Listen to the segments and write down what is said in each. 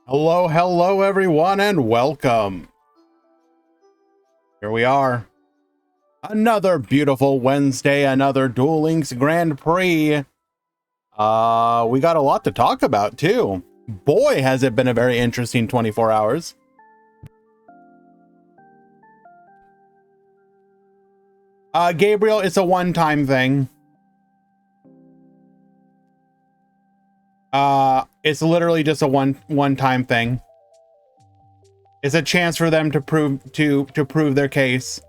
Hello, hello, everyone, and welcome. Here we are. Another beautiful Wednesday, another Duel Links Grand Prix. We got a lot to talk about, too. Boy, has it been a very interesting 24 hours. Gabriel, it's a one-time thing. It's literally just a one-time thing. It's a chance for them to prove their case.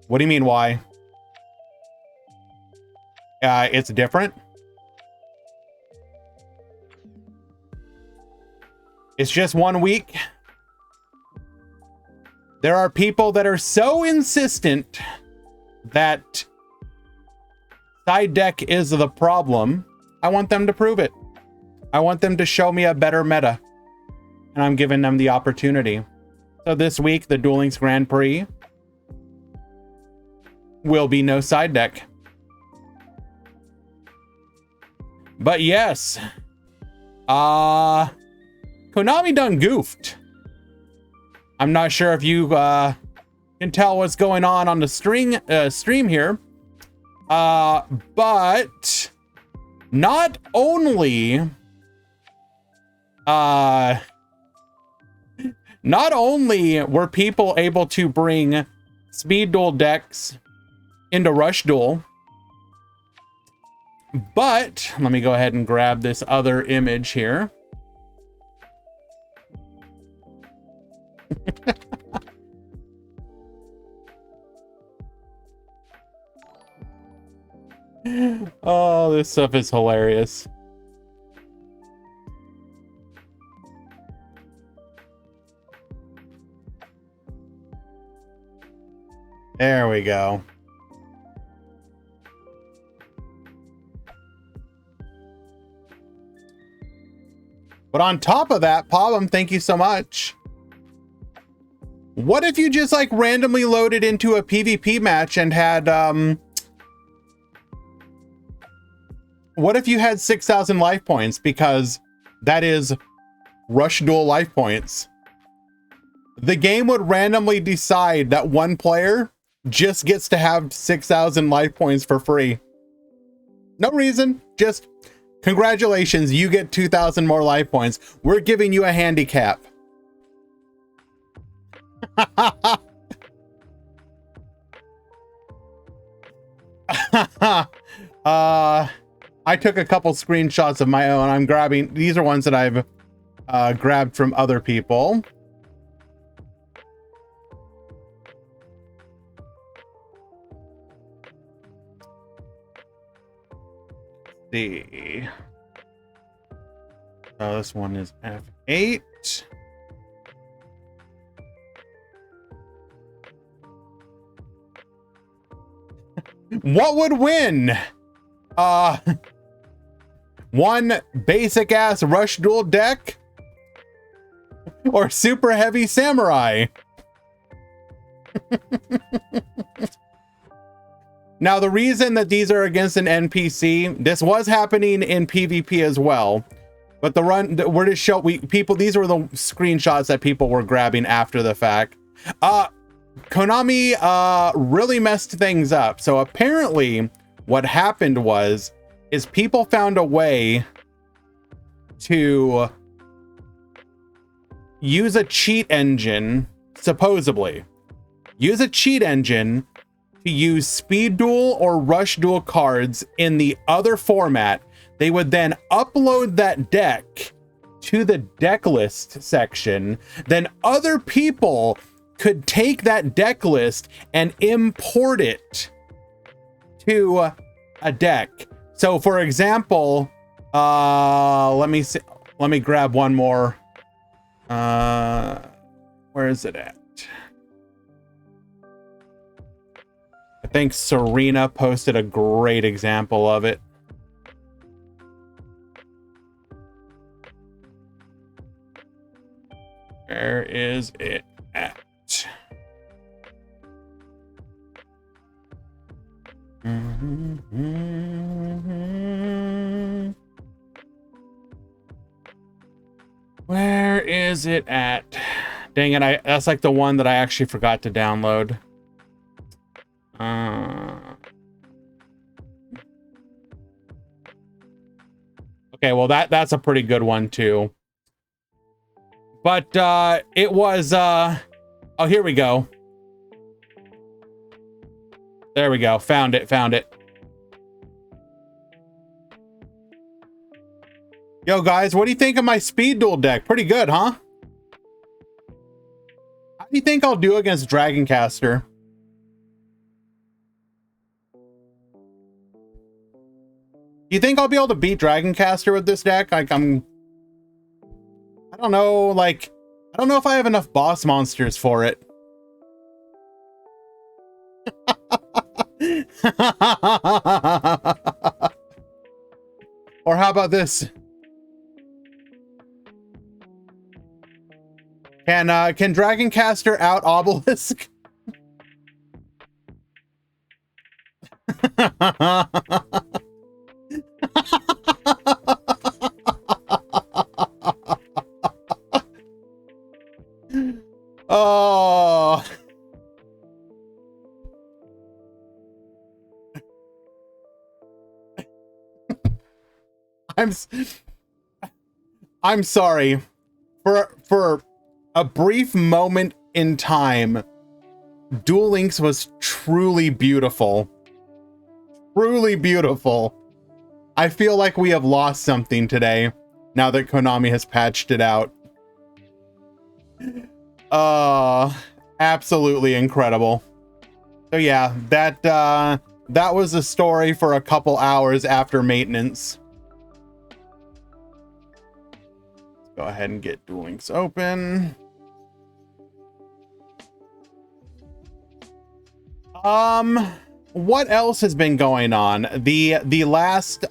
What do you mean, why? It's different. It's just 1 week. There are people that are so insistent that side deck is the problem. I want them to prove it. I want them to show me a better meta. And I'm giving them the opportunity. So this week, the Duel Links Grand Prix will be no side deck. But yes, Konami done goofed. I'm not sure if you can tell what's going on the stream here. But not only were people able to bring speed duel decks into Rush Duel, but let me go ahead and grab this other image here. Oh, this stuff is hilarious. There we go. But on top of that, Pabum, thank you so much. What if you just like randomly loaded into a PvP match and had what if you had 6,000 life points, because that is Rush Duel life points? The game would randomly decide that one player just gets to have 6,000 life points for free. No reason, just congratulations, you get 2,000 more life points. We're giving you a handicap. I took a couple screenshots of my own. I'm grabbing, these are ones that I've grabbed from other people. See. Oh, this one is F8. What would win? One basic ass Rush Duel deck or super heavy samurai? Now, the reason that these are against an NPC, this was happening in PvP as well, but we're just show people, these were the screenshots that people were grabbing after the fact. Konami really messed things up. So apparently what happened is people found a way to use a cheat engine, supposedly use a cheat engine to use speed duel or rush duel cards in the other format. They would then upload that deck to the deck list section. Then other people could take that deck list and import it to a deck. So for example, let me grab one more. Where is it at? I think Serena posted a great example of it. Where is it at? Where is it at? Dang it, that's like the one that I actually forgot to download. Okay, well that's a pretty good one too. But it was oh, here we go. There we go. Found it. Yo guys, what do you think of my speed duel deck? Pretty good, huh? How do you think I'll do against Dragoncaster? You think I'll be able to beat Dragoncaster with this deck? Like I don't know, like I don't know if I have enough boss monsters for it. Or how about this? Can Dragoncaster out Obelisk? Oh. I'm sorry. For a brief moment in time, Duel Links was truly beautiful. Truly beautiful. I feel like we have lost something today now that Konami has patched it out. Absolutely incredible. So yeah, that was a story for a couple hours after maintenance. Let's go ahead and get Duel Links open. What else has been going on? The last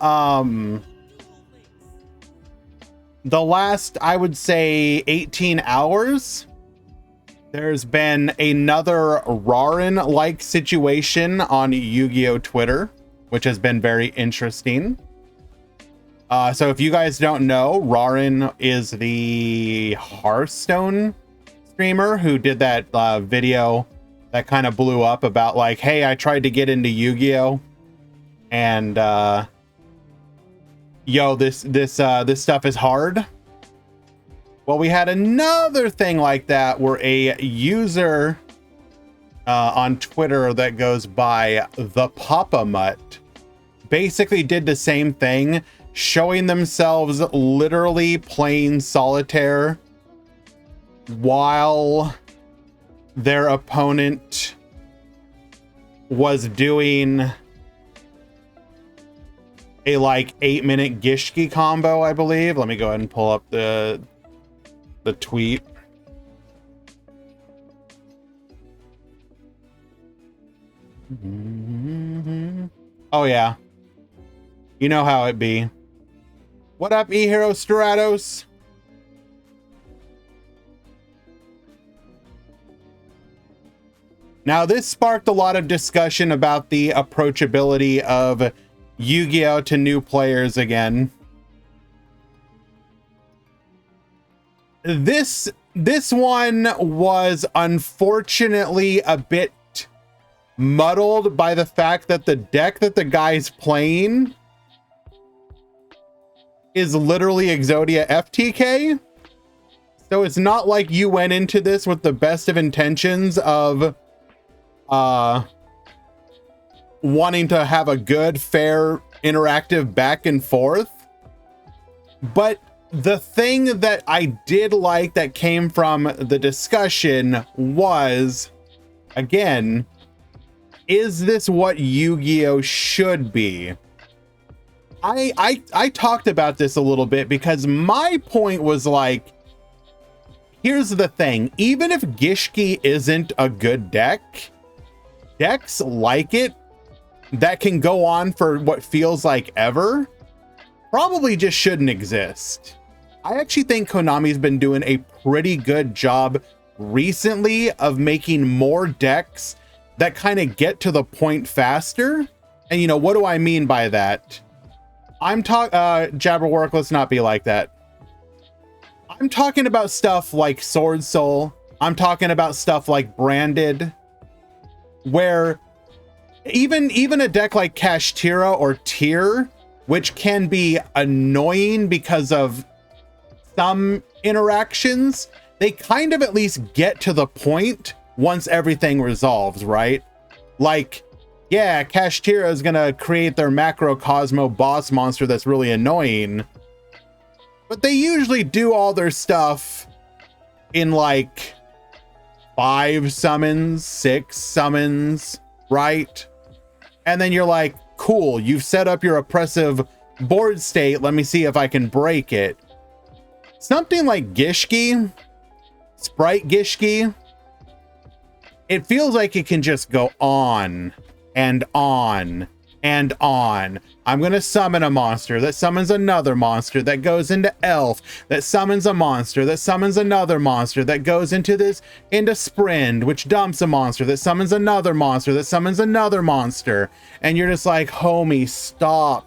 I would say 18 hours, there's been another Rarin-like situation on Yu-Gi-Oh! Twitter, which has been very interesting. So if you guys don't know, Rarin is the Hearthstone streamer who did that video that kind of blew up about like, hey, I tried to get into Yu-Gi-Oh! And yo, this stuff is hard. Well, we had another thing like that where a user on Twitter that goes by the Papa Mutt basically did the same thing, showing themselves literally playing solitaire while their opponent was doing a like 8-minute Gishki combo, I believe. Let me go ahead and pull up the tweet. Oh yeah, you know how it be. What up, eHero Stratos? Now, this sparked a lot of discussion about the approachability of Yu-Gi-Oh! To new players again. This one was unfortunately a bit muddled by the fact that the deck that the guy's playing is literally Exodia FTK. So it's not like you went into this with the best of intentions of wanting to have a good, fair, interactive back and forth. But the thing that I did like that came from the discussion was, again, is this what Yu-Gi-Oh! Should be? I talked about this a little bit because my point was like, here's the thing. Even if Gishki isn't a good deck, decks like it that can go on for what feels like ever probably just shouldn't exist. I actually think Konami's been doing a pretty good job recently of making more decks that kind of get to the point faster. And you know, what do I mean by that? I'm talking, Jabberwork, let's not be like that. I'm talking about stuff like Sword Soul. I'm talking about stuff like Branded, where even a deck like Kashtira or Tyr, which can be annoying because of some interactions, they kind of at least get to the point once everything resolves, right? Like, yeah, Kashtira is gonna create their Macro Cosmo boss monster that's really annoying, but they usually do all their stuff in like 5 summons, 6 summons, right? And then you're like, cool, you've set up your oppressive board state. Let me see if I can break it. Something like Gishki, Sprite Gishki, it feels like it can just go on and on and on. I'm going to summon a monster that summons another monster that goes into Elf, that summons a monster that summons another monster that goes into Sprint, which dumps a monster that summons another monster that summons another monster. And you're just like, homie, stop.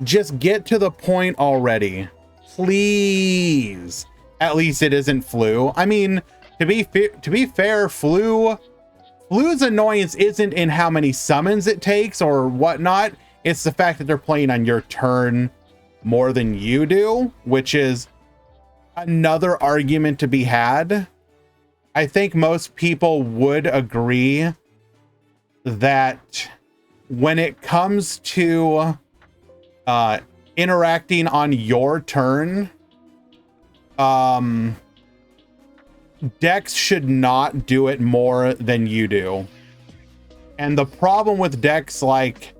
Just get to the point already. Please. At least it isn't Flu. I mean, to be fair, Flu's annoyance isn't in how many summons it takes or whatnot. It's the fact that they're playing on your turn more than you do, which is another argument to be had. I think most people would agree that when it comes to interacting on your turn, decks should not do it more than you do. And the problem with decks like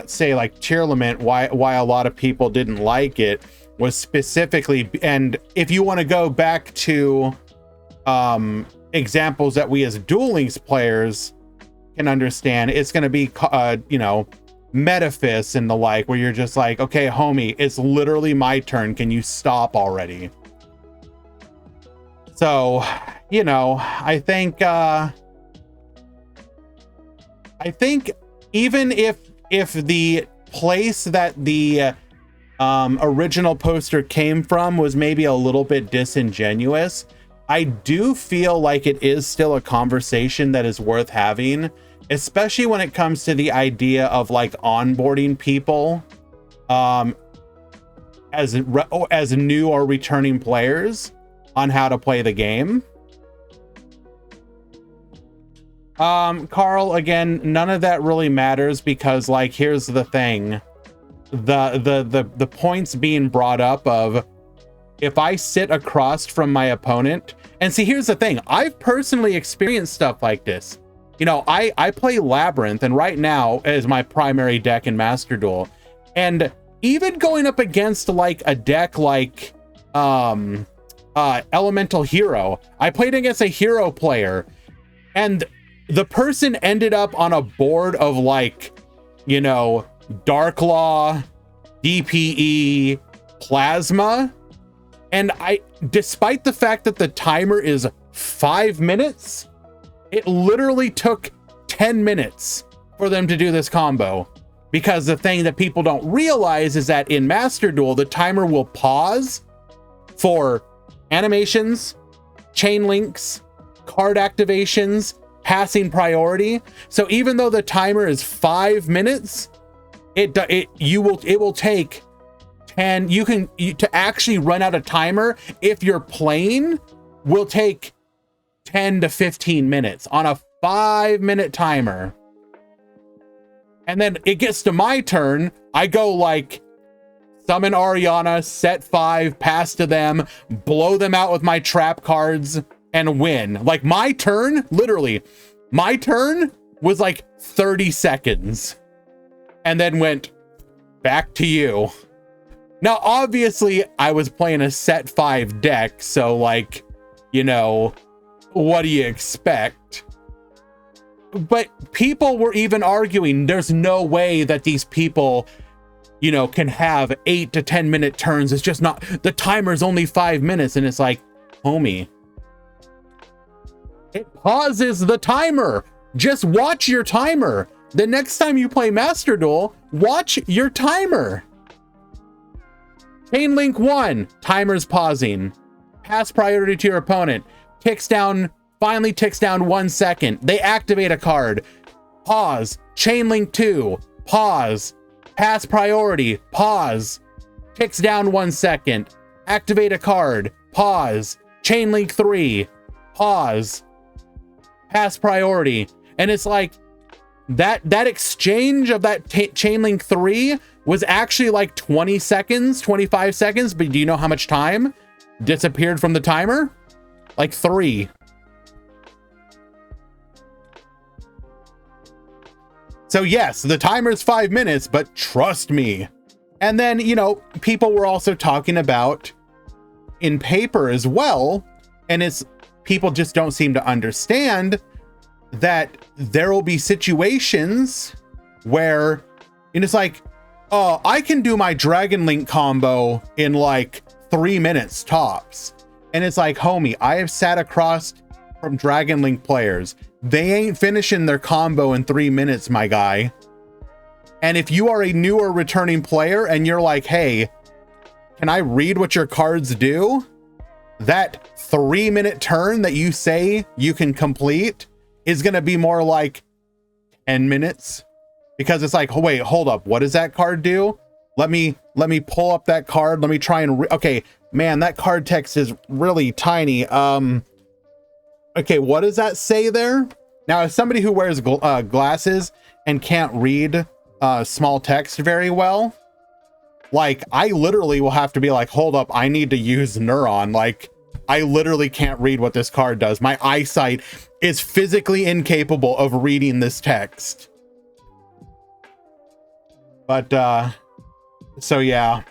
say like Tearlament, why a lot of people didn't like it was specifically, and if you want to go back to examples that we as Duel Links players can understand, it's going to be you know, Metaphys and the like, where you're just like, okay, homie, it's literally my turn, can you stop already? So, you know, I think even if the place that the original poster came from was maybe a little bit disingenuous, I do feel like it is still a conversation that is worth having, especially when it comes to the idea of like onboarding people as new or returning players on how to play the game. Carl, again, none of that really matters because, like, here's the thing. The points being brought up of, if I sit across from my opponent, and see, here's the thing. I've personally experienced stuff like this. You know, I play Labyrinth, and right now is my primary deck in Master Duel. And even going up against, like, a deck like Elemental Hero, I played against a hero player, and the person ended up on a board of, like, you know, Darklaw, DPE, Plasma. And despite the fact that the timer is 5 minutes, it literally took 10 minutes for them to do this combo. Because the thing that people don't realize is that in Master Duel, the timer will pause for animations, chain links, card activations, passing priority. So even though the timer is 5 minutes, it will take 10. To actually run out a timer, if you're playing, will take 10 to 15 minutes on a 5-minute timer. And then it gets to my turn. I go like summon Ariana, set 5, pass to them, blow them out with my trap cards, and win. Like, my turn, literally, my turn was like 30 seconds. And then went back to you. Now, obviously, I was playing a set 5 deck, so, like, you know, what do you expect? But people were even arguing there's no way that these people, you know, can have 8 to 10 minute turns. It's just not, the timer's only 5 minutes. And it's like, homie, it pauses the timer. Just watch your timer. The next time you play Master Duel, watch your timer. Chain link 1, timer's pausing. Pass priority to your opponent. Finally ticks down 1 second. They activate a card. Pause. Chain link 2, pause. Pass priority, pause. Ticks down 1 second. Activate a card, pause. Chain link 3, pause. Pass priority. And it's like that exchange of that chain link 3 was actually like 20 seconds, 25 seconds, but do you know how much time disappeared from the timer? Like 3. So yes, the timer's 5 minutes, but trust me. And then, you know, people were also talking about in paper as well, and it's people just don't seem to understand that there will be situations where, and it's like, oh, I can do my Dragon Link combo in like 3 minutes tops. And it's like, homie, I have sat across from Dragon Link players. They ain't finishing their combo in 3 minutes, my guy. And if you are a newer returning player and you're like, hey, can I read what your cards do? That 3-minute turn that you say you can complete is going to be more like 10 minutes, because it's like, oh, wait, hold up. What does that card do? Let me pull up that card. Let me try and okay, man, that card text is really tiny. Okay, what does that say there? Now, as somebody who wears glasses and can't read small text very well, like, I literally will have to be like, hold up, I need to use Neuron. Like, I literally can't read what this card does. My eyesight is physically incapable of reading this text. But, so yeah.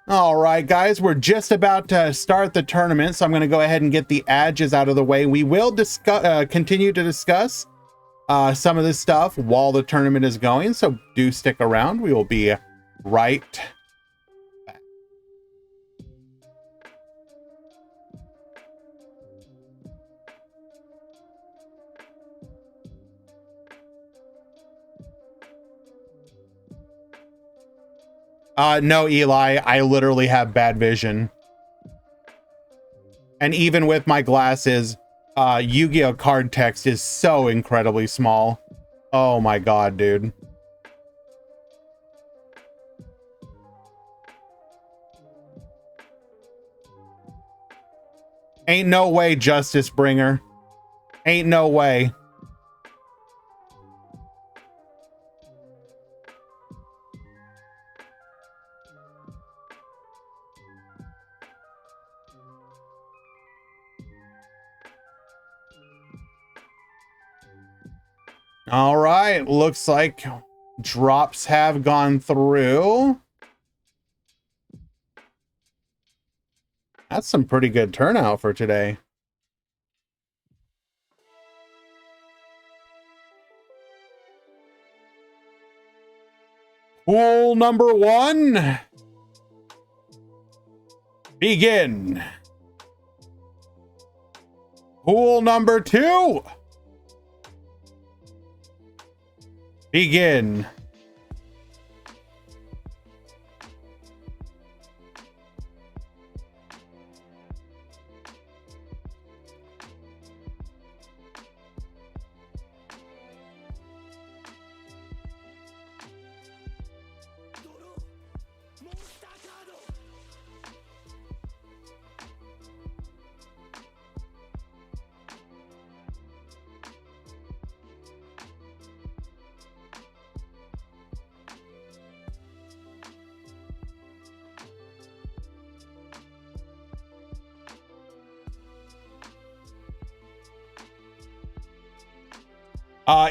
All right, guys, we're just about to start the tournament, so I'm going to go ahead and get the adges out of the way. We will continue to discuss some of this stuff while the tournament is going, so do stick around. We will be right back. No, Eli, I literally have bad vision. And even with my glasses, Yu-Gi-Oh! Card text is so incredibly small. Oh my god, dude. Ain't no way, Justice Bringer. Ain't no way. All right, looks like drops have gone through. That's some pretty good turnout for today. Pool number 1. Begin. Pool number 2. Begin.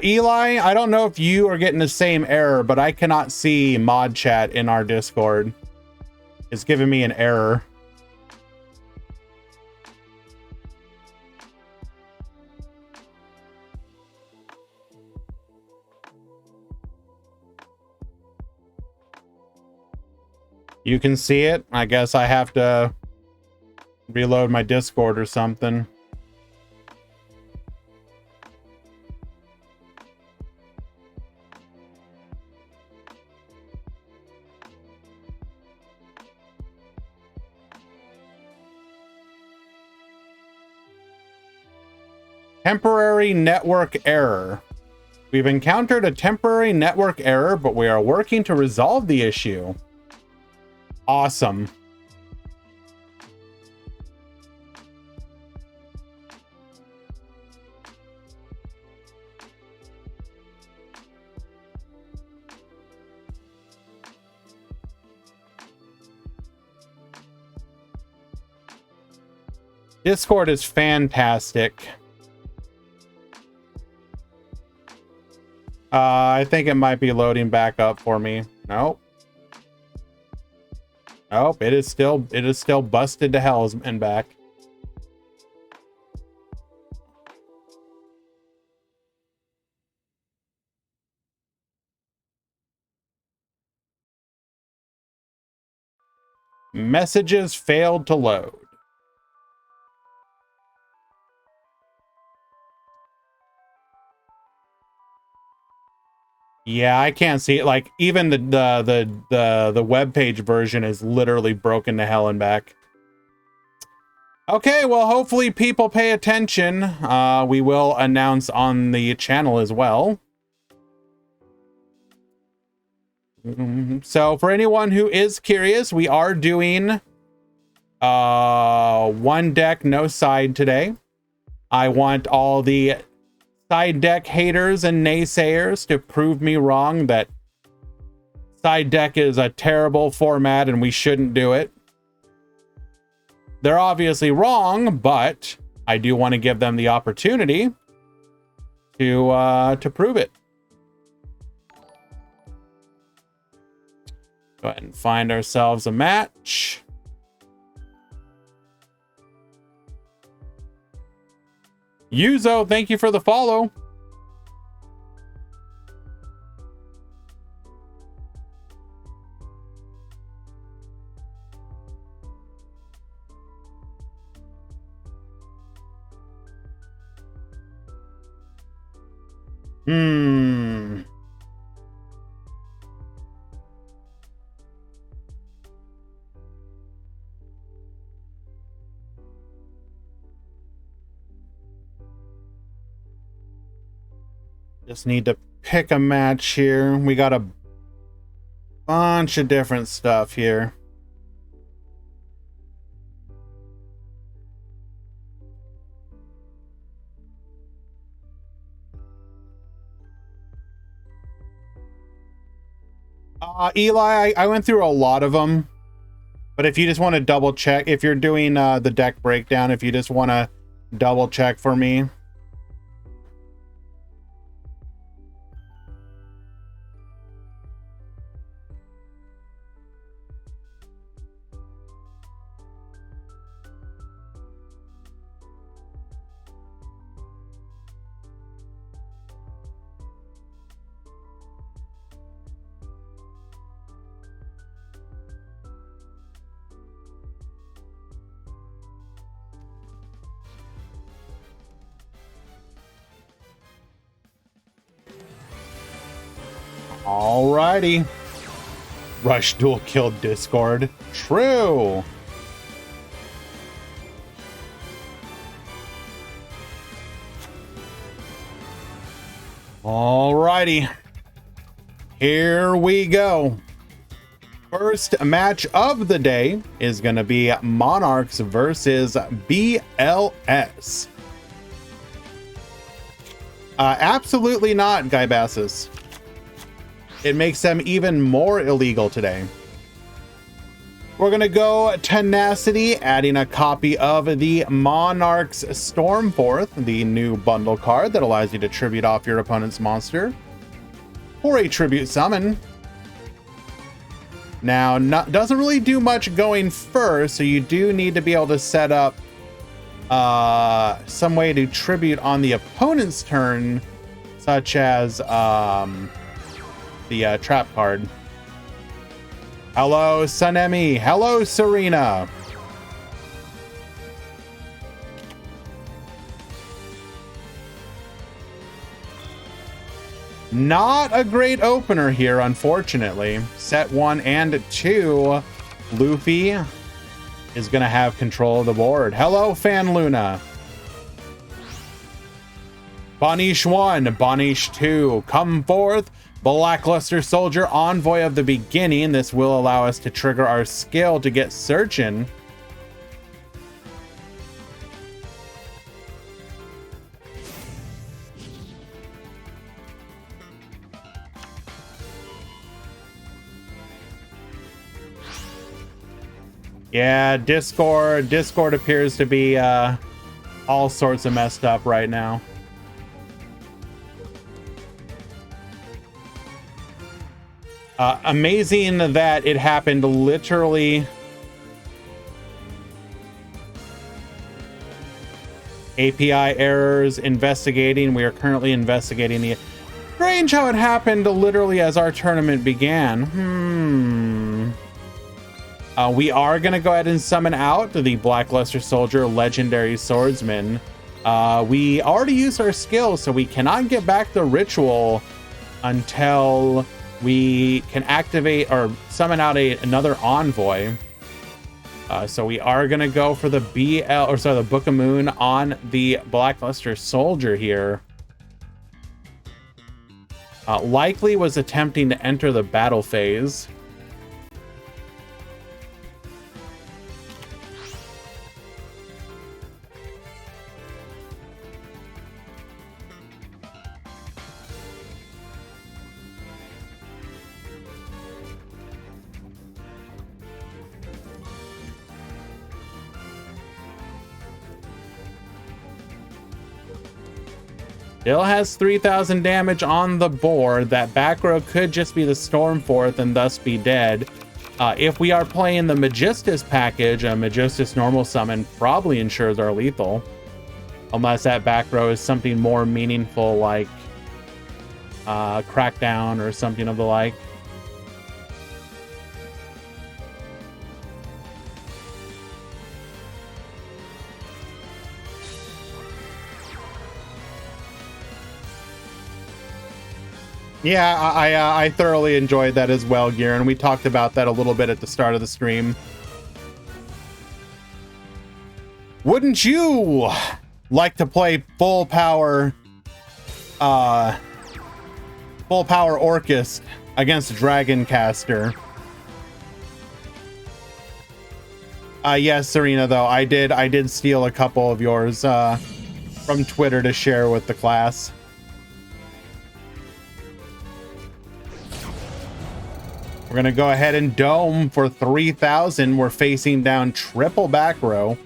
Eli, I don't know if you are getting the same error, but I cannot see mod chat in our Discord. It's giving me an error. You can see it? I guess I have to reload my Discord or something. Temporary network error. We've encountered a temporary network error, but we are working to resolve the issue. Awesome. Discord is fantastic. I think it might be loading back up for me. Nope. Nope, it is still busted to hell and back. Messages failed to load. Yeah, I can't see it. Like even the web page version is literally broken to hell and back. Okay, well, hopefully people pay attention. We will announce on the channel as well. So for anyone who is curious, we are doing one deck, no side today. I want all the side deck haters and naysayers to prove me wrong that side deck is a terrible format and we shouldn't do it. They're obviously wrong, but I do want to give them the opportunity to prove it. Go ahead and find ourselves a match. Yuzo, thank you for the follow. Just need to pick a match here. We got a bunch of different stuff here. Eli, I went through a lot of them, but if you just want to double check, if you're doing the deck breakdown, if you just want to double check for me. Alrighty. Rush Duel killed Discord. True. Alrighty. Here we go. First match of the day is going to be Monarchs versus BLS. Absolutely not, Guybassus. It makes them even more illegal today. We're going to go Tenacity, adding a copy of the Monarchs Stormforth, the new bundle card that allows you to tribute off your opponent's monster for a tribute summon. Now, doesn't really do much going first, so you do need to be able to set up some way to tribute on the opponent's turn, such as the trap card. Hello, Sunemi. Hello, Serena. Not a great opener here, unfortunately. Set 1 and 2. Luffy is going to have control of the board. Hello, Fan Luna. Banish 1, Banish 2, come forth. Blackluster Soldier, Envoy of the Beginning. This will allow us to trigger our skill to get searching. Yeah, Discord appears to be all sorts of messed up right now. Amazing that it happened literally. API errors, investigating. We are currently investigating the... Strange how it happened literally as our tournament began. We are going to go ahead and summon out the Blackluster Soldier Legendary Swordsman. We already used our skill, so we cannot get back the ritual until we can activate or summon out another envoy. So we are going to go for the the Book of Moon on the Blackluster Soldier here. Likely was attempting to enter the battle phase. Still has 3,000 damage on the board. That back row could just be the Stormforth and thus be dead. If we are playing the Magistus package, a Magistus normal summon probably ensures our lethal. Unless that back row is something more meaningful like Crackdown or something of the like. Yeah, I thoroughly enjoyed that as well, Gear, and we talked about that a little bit at the start of the stream. Wouldn't you like to play full power Orcust against Dragoncaster? Yes, Serena, though I did steal a couple of yours from Twitter to share with the class. We're going to go ahead and dome for 3,000. We're facing down triple back row.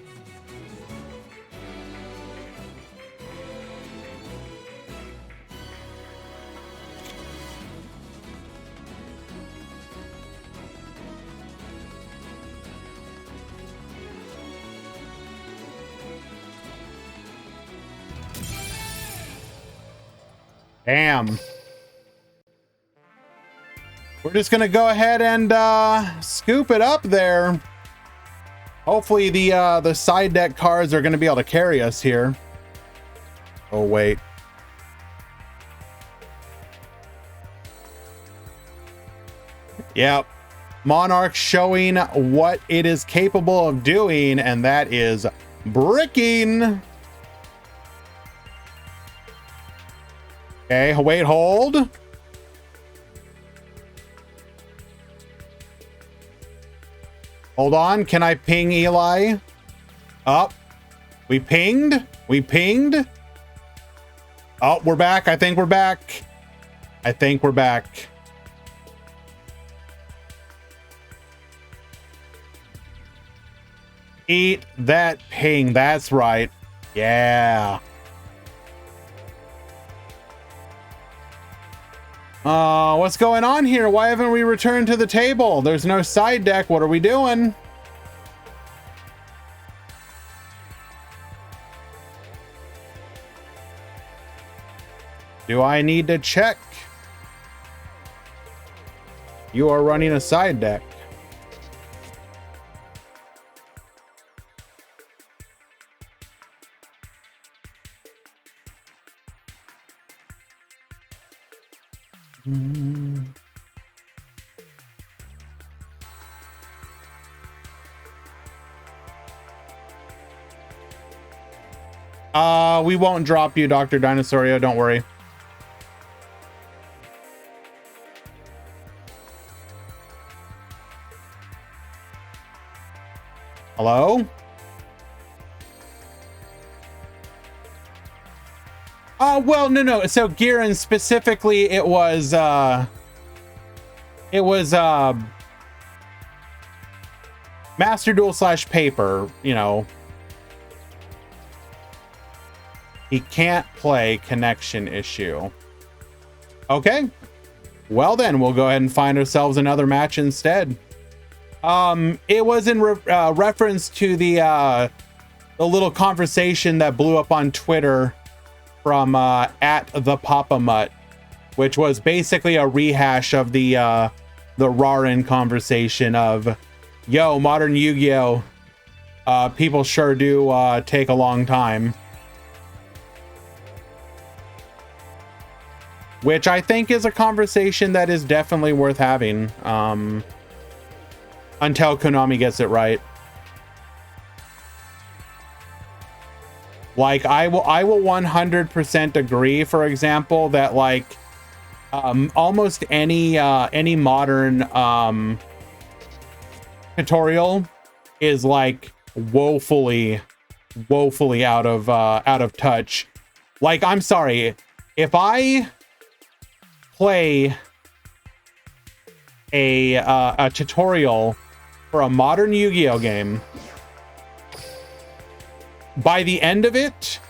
Damn. We're just going to go ahead and scoop it up there. Hopefully the side deck cards are going to be able to carry us here. Oh, wait. Yep. Monarch showing what it is capable of doing, and that is bricking. Okay, wait, hold. Hold on, can I ping Eli? Up. We pinged. We pinged. Oh, we're back. I think we're back. I think we're back. Eat that ping. That's right. Yeah. What's going on here? Why haven't we returned to the table? There's no side deck. What are we doing? Do I need to check? You are running a side deck. We won't drop you, Dr. Dinosaurio, don't worry. Hello? Well, no. So Giran specifically, it was Master Duel / Paper, you know. He can't play, connection issue. Okay. Well then, we'll go ahead and find ourselves another match instead. It was in reference to the little conversation that blew up on Twitter from at the Papa Mutt, which was basically a rehash of the Rarin conversation of, yo, modern Yu-Gi-Oh! People sure do take a long time. Which I think is a conversation that is definitely worth having. Until Konami gets it right. Like, I will 100% agree, for example, that like almost any modern tutorial is like woefully out of touch. Like, I'm sorry, if I play a tutorial for a modern Yu-Gi-Oh game, by the end of it,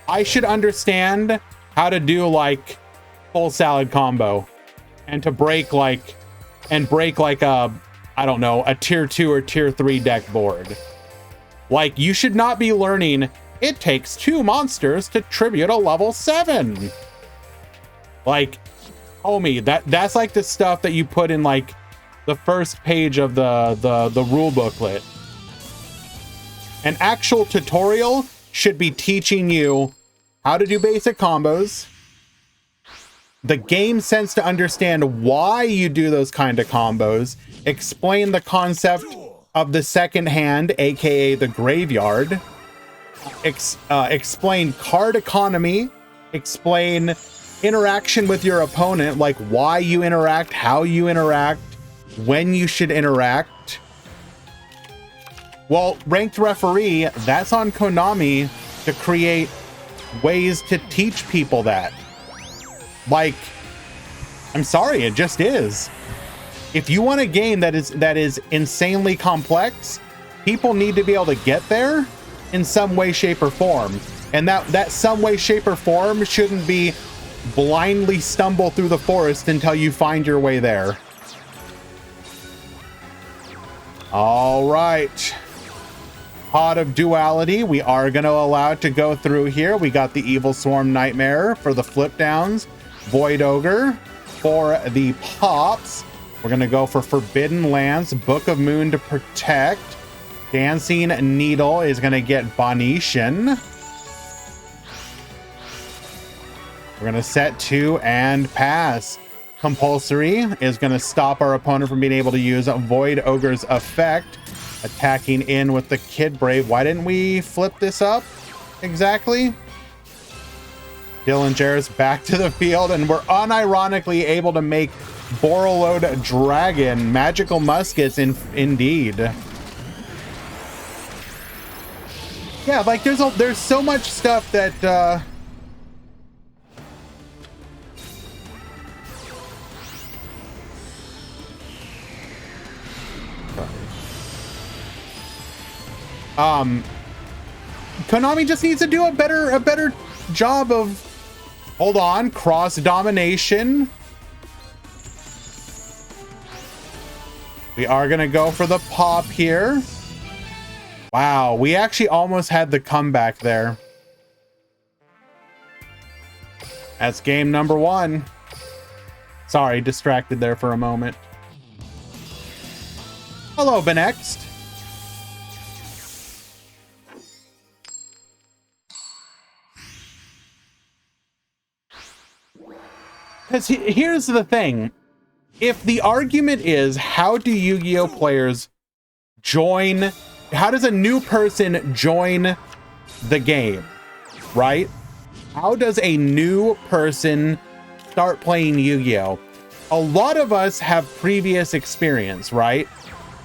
I should understand how to do like full salad combo and to break like a, I don't know, a tier 2 or tier 3 deck board. Like, you should not be learning it takes 2 monsters to tribute a level 7. Like, homie, that's like the stuff that you put in like the first page of the rule booklet. An actual tutorial should be teaching you how to do basic combos, the game sense to understand why you do those kind of combos, explain the concept of the second hand, aka the graveyard, explain card economy, explain interaction with your opponent, like why you interact, how you interact, when you should interact. Well, ranked referee, that's on Konami to create ways to teach people that. Like, I'm sorry, it just is. If you want a game that is insanely complex, people need to be able to get there in some way, shape, or form. And that some way, shape, or form shouldn't be blindly stumble through the forest until you find your way there. All right. Pot of Duality, we are going to allow it to go through here. We got the Evil Swarm Nightmare for the flip downs, Void Ogre for the pops. We're going to go for Forbidden Lance, Book of Moon to protect. Dancing Needle is going to get Bonetian. We're going to set 2 and pass. Compulsory is going to stop our opponent from being able to use Void Ogre's effect. Attacking in with the Kid Brave. Why didn't we flip this up exactly? Dillinger's back to the field, and we're unironically able to make Borreload Dragon. Magical Muskets, indeed. Yeah, like there's so much stuff that Konami just needs to do a better job of, hold on, cross domination. We are gonna go for the pop here. Wow, we actually almost had the comeback there. That's game number 1. Sorry, distracted there for a moment. Hello, Benext. Because here's the thing. If the argument is, how do Yu-Gi-Oh players join, how does a new person join the game? right? How does a new person start playing Yu-Gi-Oh? A lot of us have previous experience, right?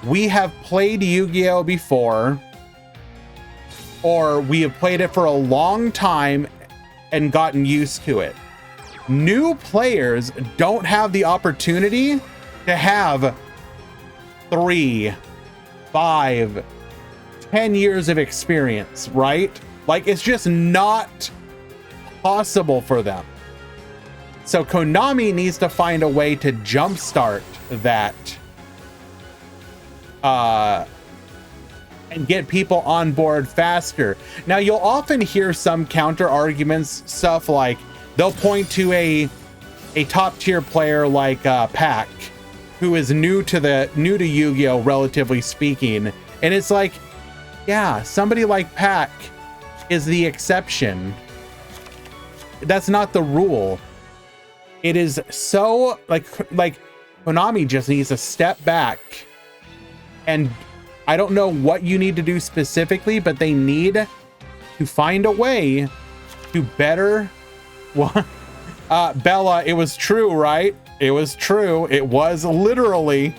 We have played Yu-Gi-Oh before, or we have played it for a long time and gotten used to it. New players don't have the opportunity to have 3, 5, 10 years of experience, right? Like, it's just not possible for them. So Konami needs to find a way to jumpstart that and get people on board faster. Now, you'll often hear some counter arguments, stuff like they'll point to a top tier player like Pac, who is new to Yu-Gi-Oh, relatively speaking, and it's like, yeah, somebody like Pac is the exception. That's not the rule. It is so like Konami just needs to step back, and I don't know what you need to do specifically, but they need to find a way to better. Well, Bella, it was true, right? It was true. It was literally.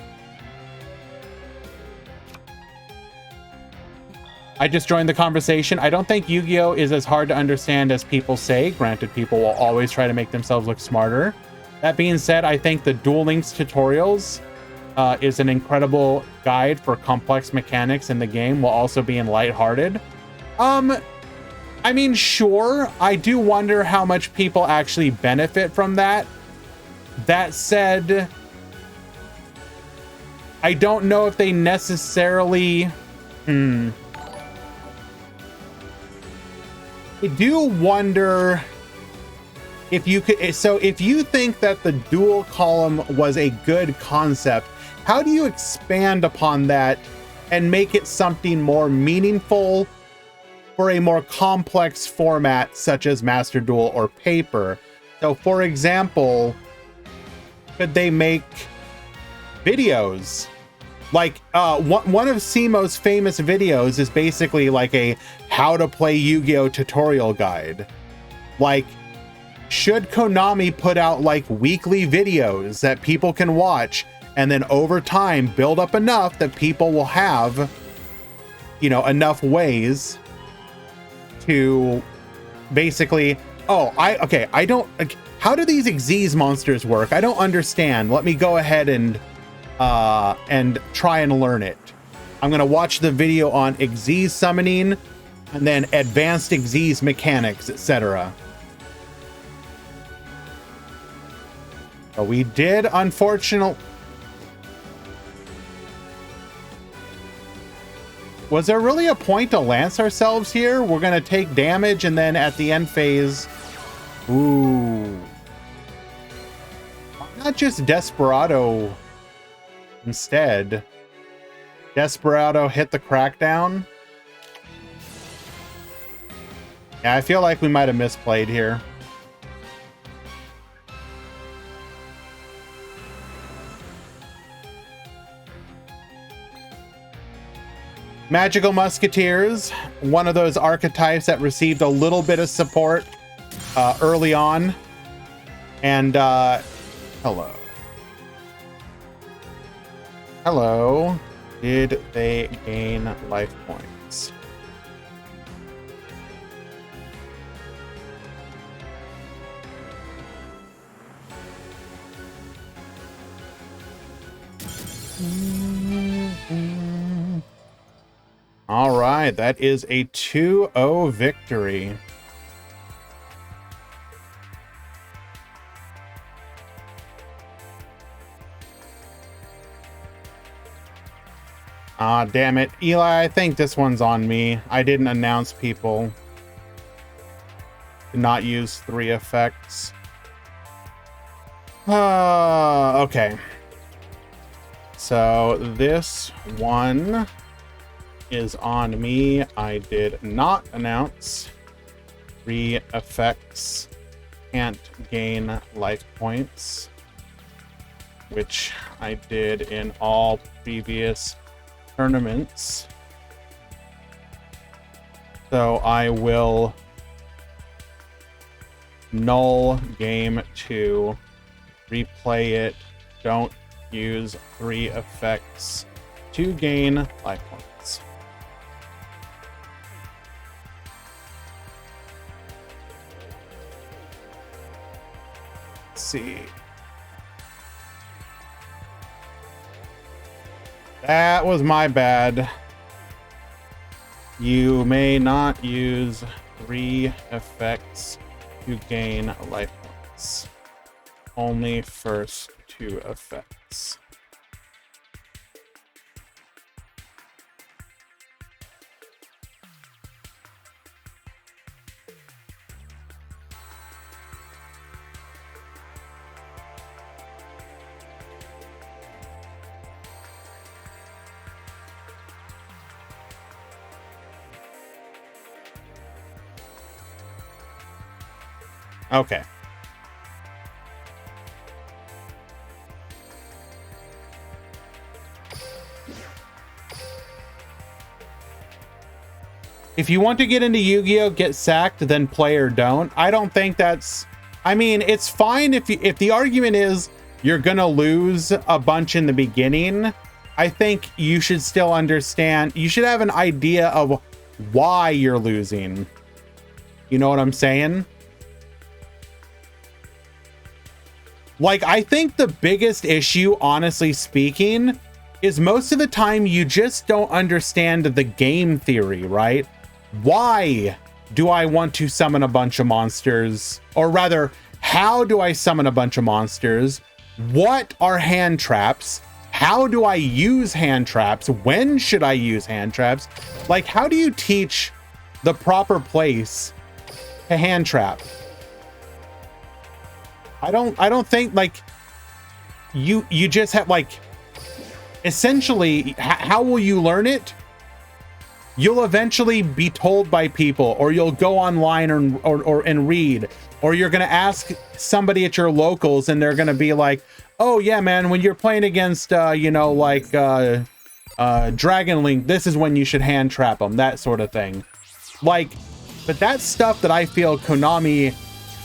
I just joined the conversation. I don't think Yu-Gi-Oh is as hard to understand as people say. Granted, people will always try to make themselves look smarter. That being said, I think the Duel Links tutorials is an incredible guide for complex mechanics in the game while also being lighthearted. I mean, sure, I do wonder how much people actually benefit from that. That said, I don't know if they necessarily... I do wonder if you could... So if you think that the dual column was a good concept, how do you expand upon that and make it something more meaningful for a more complex format such as Master Duel or Paper? So for example, could they make videos? Like one of Simo's famous videos is basically like a how to play Yu-Gi-Oh tutorial guide. Like, should Konami put out like weekly videos that people can watch, and then over time build up enough that people will have, you know, enough ways to basically, I don't, how do these Xyz monsters work? I don't understand. Let me go ahead and try and learn it. I'm gonna watch the video on Xyz summoning and then advanced Xyz mechanics, etc. But we did, unfortunately. Was there really a point to lance ourselves here? We're gonna take damage and then at the end phase, ooh. Why not just Desperado instead? Desperado hit the crackdown. Yeah, I feel like we might have misplayed here. Magical Musketeers, one of those archetypes that received a little bit of support early on. And hello. Hello. Did they gain life points? All right, that is a 2-0 victory. Ah, damn it. Eli, I think this one's on me. I didn't announce people to not use 3 effects. Okay. So this one is on me. I did not announce 3 effects. Can't gain life points, which I did in all previous tournaments. So I will null game 2. Replay it. Don't use 3 effects to gain life points. Let's see. That was my bad. You may not use 3 effects to gain life points. Only first 2 effects. Okay. If you want to get into Yu-Gi-Oh, get sacked, then play or don't. I don't think that's... I mean, it's fine if the argument is you're gonna lose a bunch in the beginning. I think you should still understand. You should have an idea of why you're losing. You know what I'm saying? Like, I think the biggest issue, honestly speaking, is most of the time you just don't understand the game theory, right? Why do I want to summon a bunch of monsters? Or rather, how do I summon a bunch of monsters? What are hand traps? How do I use hand traps? When should I use hand traps? Like, how do you teach the proper place to hand trap? I don't think, like, you just have, like, essentially, how will you learn it? You'll eventually be told by people, or you'll go online and read, or you're gonna ask somebody at your locals, and they're gonna be like, "Oh yeah, man, when you're playing against, you know, like Dragon Link, this is when you should hand trap them," that sort of thing. Like, but that's stuff that I feel Konami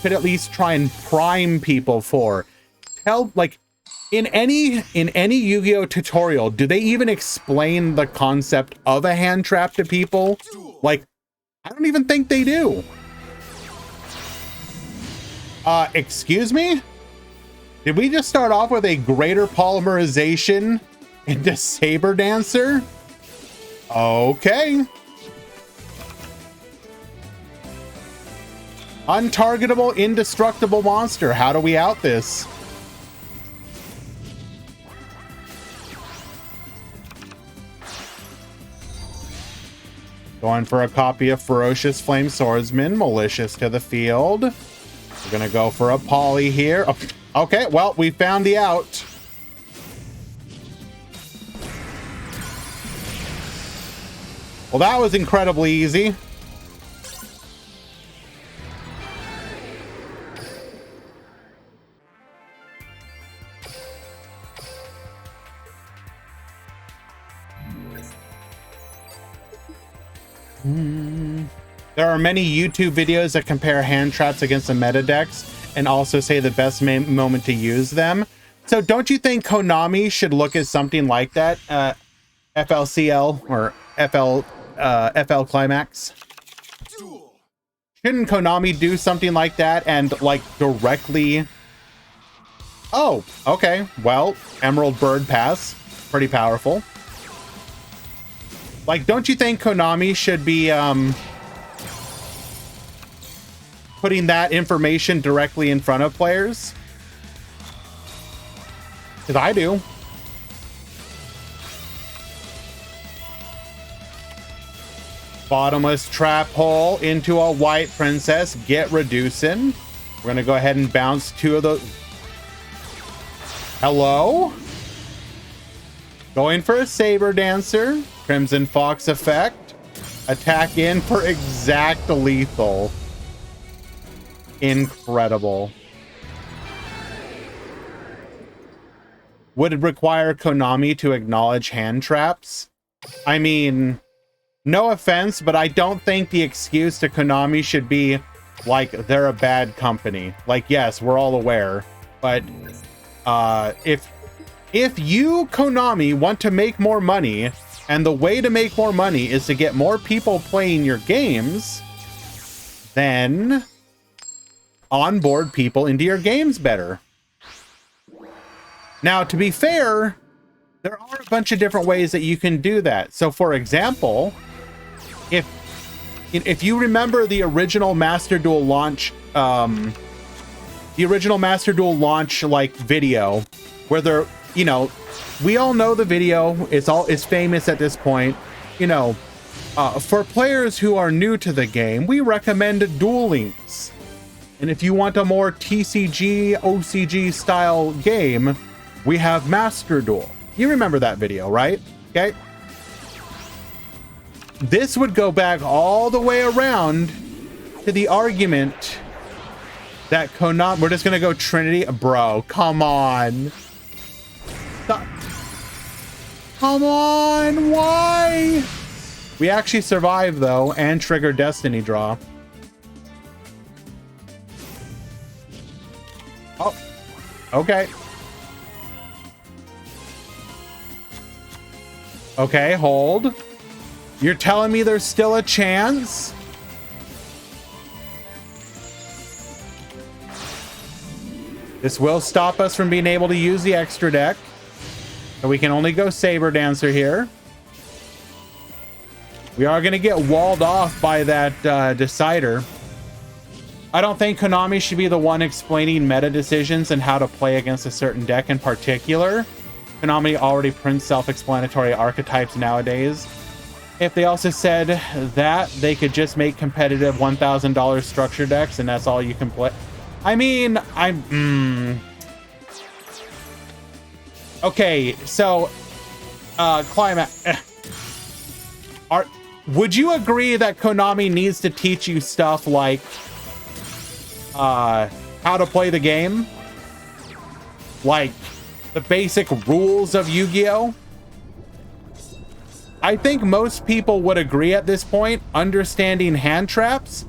could at least try and prime people for. Help, like, in any Yu-Gi-Oh tutorial, do they even explain the concept of a hand trap to people? Like, I don't even think they do. Excuse me? Did we just start off with a greater polymerization into Saber Dancer? Okay. Untargetable, indestructible monster. How do we out this? Going for a copy of Ferocious Flame Swordsman, Malicious to the field. We're gonna go for a poly here. Oh, okay, well, we found the out. Well, that was incredibly easy. There are many YouTube videos that compare hand traps against the meta decks and also say the best moment to use them. So don't you think Konami should look at something like that? FLCL or FL Climax? Shouldn't Konami do something like that and, like, directly... Oh, okay. Well, Emerald Bird Pass. Pretty powerful. Like, don't you think Konami should be putting that information directly in front of players? Because I do. Bottomless trap hole into a white princess. Get reducing. We're going to go ahead and bounce 2 of those. Hello? Going for a Saber Dancer. Crimson Fox effect. Attack in for exact lethal. Incredible. Would it require Konami to acknowledge hand traps? I mean, no offense, but I don't think the excuse to Konami should be, like they're a bad company. Like, yes, we're all aware, but if you, Konami, want to make more money, and the way to make more money is to get more people playing your games, then onboard people into your games better. Now, to be fair, there are a bunch of different ways that you can do that. So, for example, if you remember the original Master Duel launch, like video, where they're, you know, we all know the video. It's famous at this point. You know, for players who are new to the game, we recommend Duel Links. And if you want a more TCG, OCG style game, we have Master Duel. You remember that video, right? Okay. This would go back all the way around to the argument that Konami... We're just going to go Trinity? Bro, come on. Come on, why? We actually survived, though, and triggered Destiny Draw. Oh, okay. Okay, hold. You're telling me there's still a chance? This will stop us from being able to use the extra deck. So we can only go Saber Dancer here. We are going to get walled off by that Decider. I don't think Konami should be the one explaining meta decisions and how to play against a certain deck in particular. Konami already prints self-explanatory archetypes nowadays. If they also said that, they could just make competitive $1,000 structure decks and that's all you can play. I mean, okay, so Climax, would you agree that Konami needs to teach you stuff like how to play the game? Like the basic rules of Yu-Gi-Oh? I think most people would agree at this point, understanding hand traps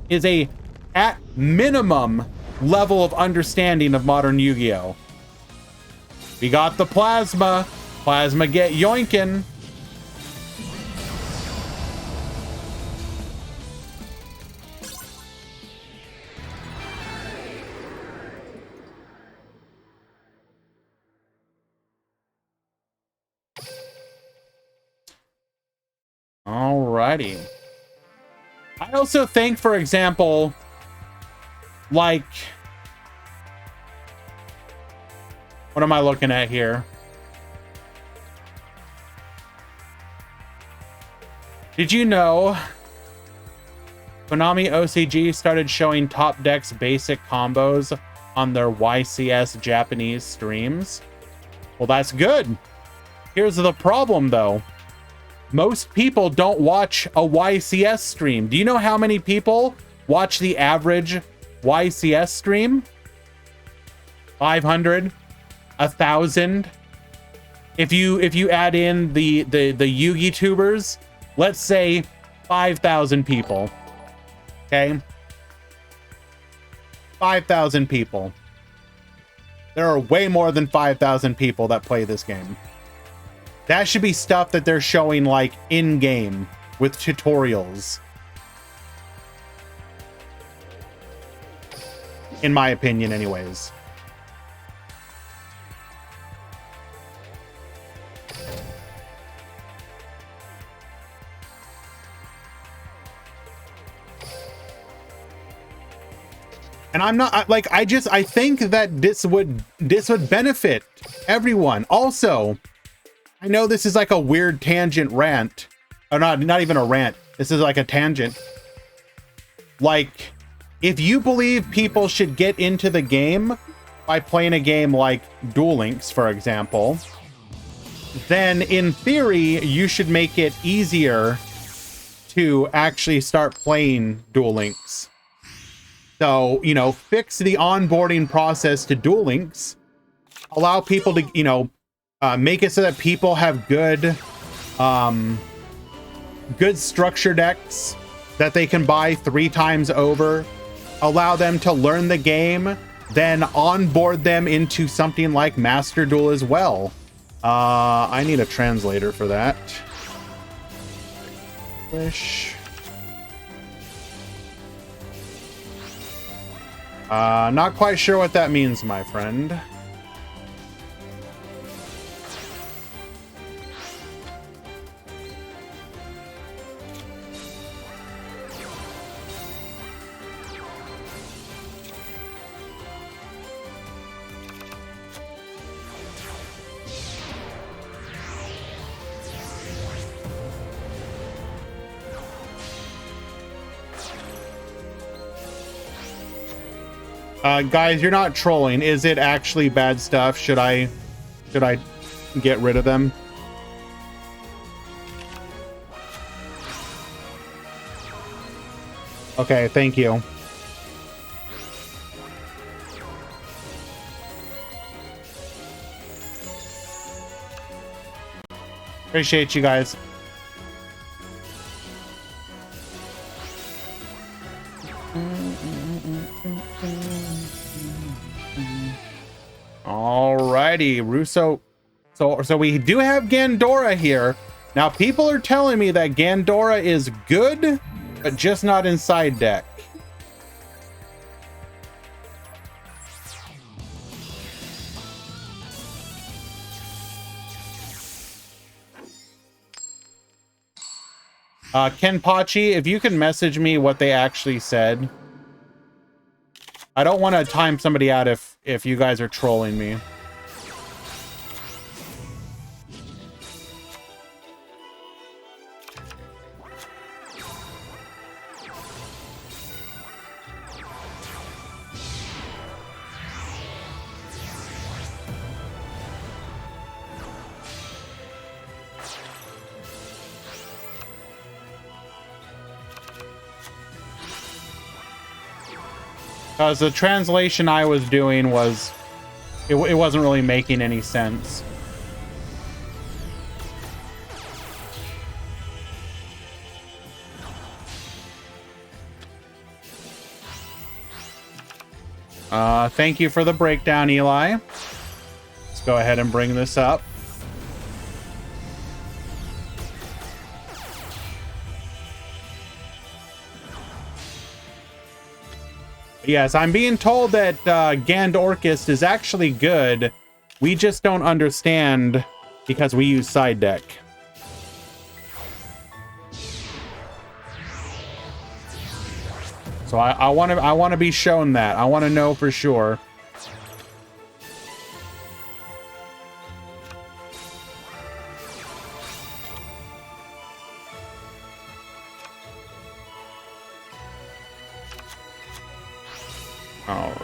is a, at minimum, level of understanding of modern Yu-Gi-Oh. We got the Plasma. Plasma get yoinkin'. Alrighty. I also think, for example, like, what am I looking at here? Did you know Konami OCG started showing Top Deck's basic combos on their YCS Japanese streams? Well, that's good. Here's the problem, though. Most people don't watch a YCS stream. Do you know how many people watch the average YCS stream? 500, 1,000. If you add in the Yugi tubers, let's say 5,000 people. Okay, 5,000 people. There are way more than 5,000 people that play this game. That should be stuff that they're showing like in game with tutorials. In my opinion, anyways. And I'm not like, I think that this would benefit everyone. Also, I know this is like a weird tangent rant, or not even a rant. This is like a tangent. Like, if you believe people should get into the game by playing a game like Duel Links, for example, then in theory, you should make it easier to actually start playing Duel Links. So, you know, fix the onboarding process to Duel Links, allow people to, you know, make it so that people have good structure decks that they can buy 3 times over. allow them to learn the game, then onboard them into something like Master Duel as well. I need a translator for that. English. Not quite sure what that means, my friend. Guys, you're not trolling. Is it actually bad stuff? Should I get rid of them? Okay, thank you. Appreciate you guys. Alrighty, Russo. So we do have Gandora here. Now people are telling me that Gandora is good, but just not in side deck. Ken Pachi, if you can message me what they actually said. I don't want to time somebody out if you guys are trolling me. Because the translation I was doing was, it wasn't really making any sense. Thank you for the breakdown, Eli. Let's go ahead and bring this up. Yes, I'm being told that Gandorcus is actually good. We just don't understand because we use side deck. So I want to be shown that. I want to know for sure. Alrighty.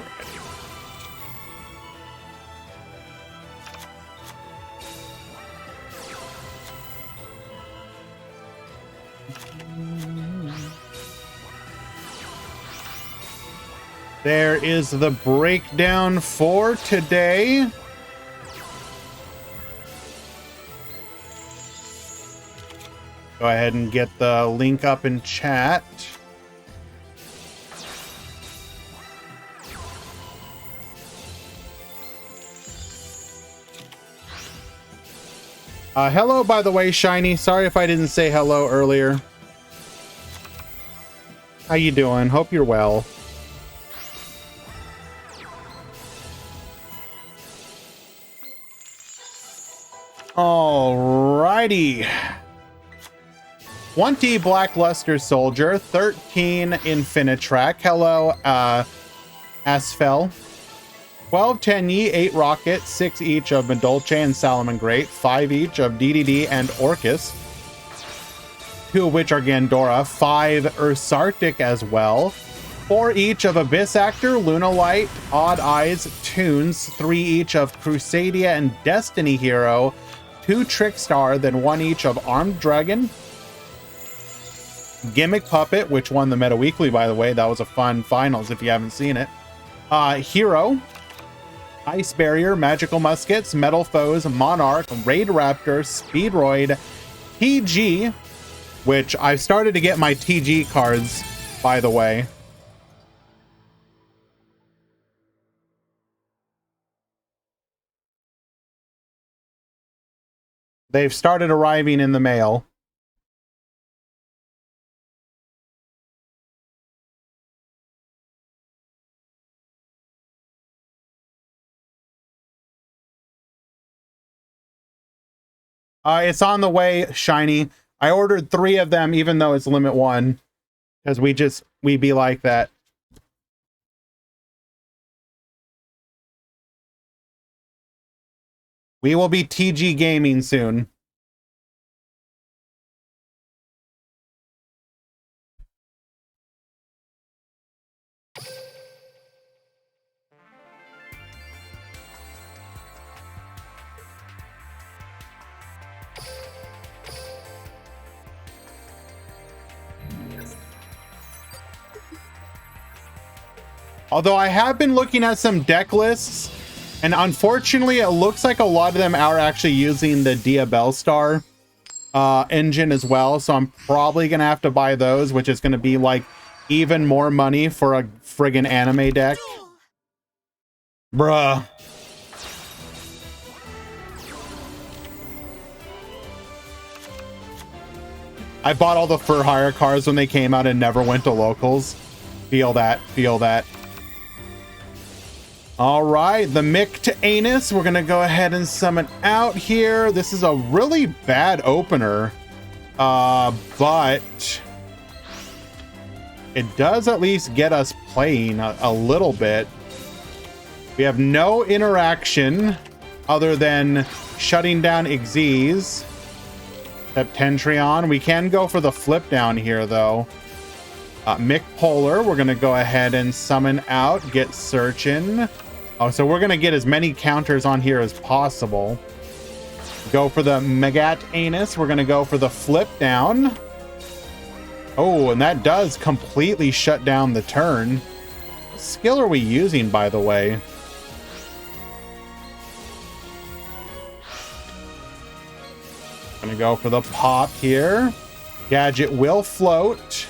There is the breakdown for today. Go ahead and get the link up in chat. Hello, by the way, Shiny. Sorry if I didn't say hello earlier. How you doing? Hope you're well. Alrighty. 20 Blackluster Soldier, 13 Infinitrack. Hello, Asfel. 12 Tenyi, 8 Rocket, 6 each of Medolce and Salomon Great, 5 each of DDD and Orcus, 2 of which are Gandora, 5 Ursarctic as well, 4 each of Abyss Actor, Lunalight, Odd Eyes, Tunes, 3 each of Crusadia and Destiny Hero, 2 Trickstar, then 1 each of Armed Dragon, Gimmick Puppet, which won the Meta Weekly, by the way. That was a fun finals if you haven't seen it. Hero, Ice Barrier, Magical Muskets, Metal Foes, Monarch, Raid Raptor, Speedroid, TG, which I've started to get my TG cards, by the way. They've started arriving in the mail. It's on the way, Shiny. I ordered 3 of them, even though it's limit 1. Because we be like that. We will be TG gaming soon. Although I have been looking at some deck lists, and unfortunately it looks like a lot of them are actually using the Diabellstar engine as well, so I'm probably gonna have to buy those, which is gonna be like even more money for a friggin' anime deck. Bruh. I bought all the For Hire cards when they came out and never went to locals. Feel that, feel that. All right, the Mick to Anus. We're gonna go ahead and summon out here. This is a really bad opener, but it does at least get us playing a little bit. We have no interaction other than shutting down Xyz. Septentrion. We can go for the flip down here though. Mick Polar, we're gonna go ahead and summon out, get searching. Oh, so we're gonna get as many counters on here as possible. Go for the Megat Anus. We're gonna go for the flip down. Oh, and that does completely shut down the turn. What skill are we using, by the way? Gonna go for the pop here. Gadget will float.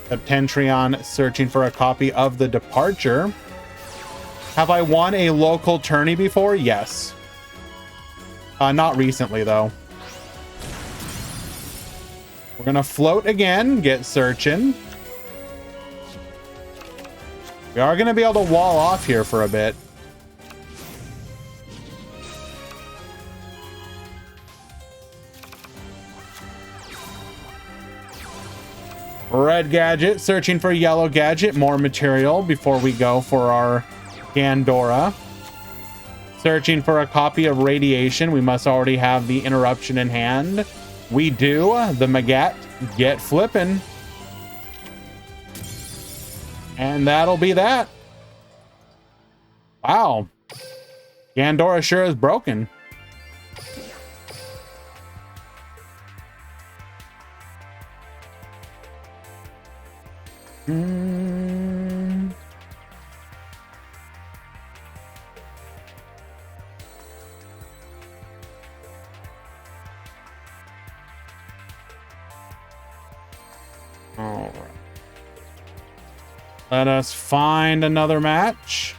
Septentrion searching for a copy of the Departure. Have I won a local tourney before? Yes. Not recently, though. We're gonna float again, get searching. We are gonna be able to wall off here for a bit. Red Gadget, searching for yellow gadget, more material before we go for our Gandora. Searching for a copy of Radiation. We must already have the interruption in hand. We do. The Magat, get flipping. And that'll be that. Wow. Gandora sure is broken. All right. Let us find another match.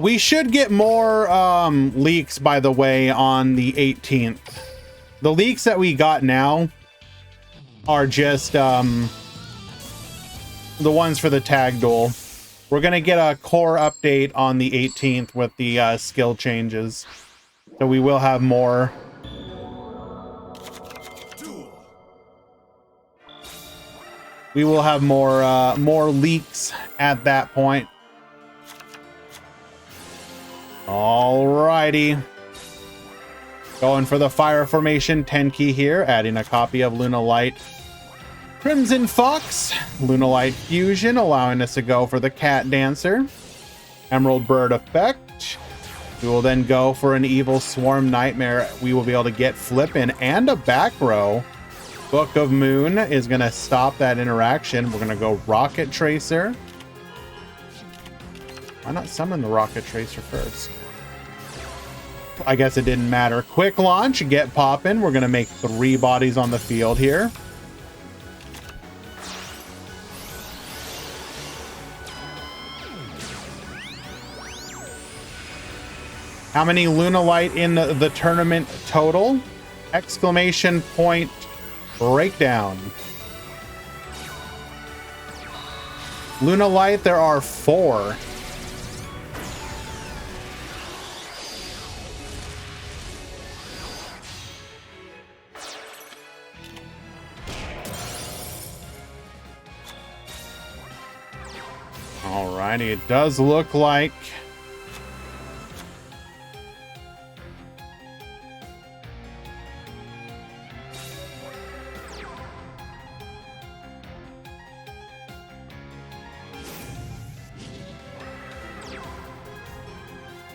We should get more leaks, by the way, on the 18th. The leaks that we got now are just the ones for the tag duel. We're going to get a core update on the 18th with the skill changes. So we will have more. We will have more leaks at that point. Alrighty. Going for the fire formation 10 key here, adding a copy of Lunalight Crimson Fox, Lunalight Fusion, allowing us to go for the Cat Dancer, Emerald Bird effect. We will then go for an Evil Swarm Nightmare. We will be able to get Flippin' and a back row. Book of Moon is going to stop that interaction. We're going to go Rocket Tracer. Why not summon the Rocket Tracer first? I guess it didn't matter. Quick launch, get popping. We're going to make 3 bodies on the field here. How many Lunalight in the tournament total? Exclamation point breakdown. Lunalight, there are 4. Alrighty, it does look like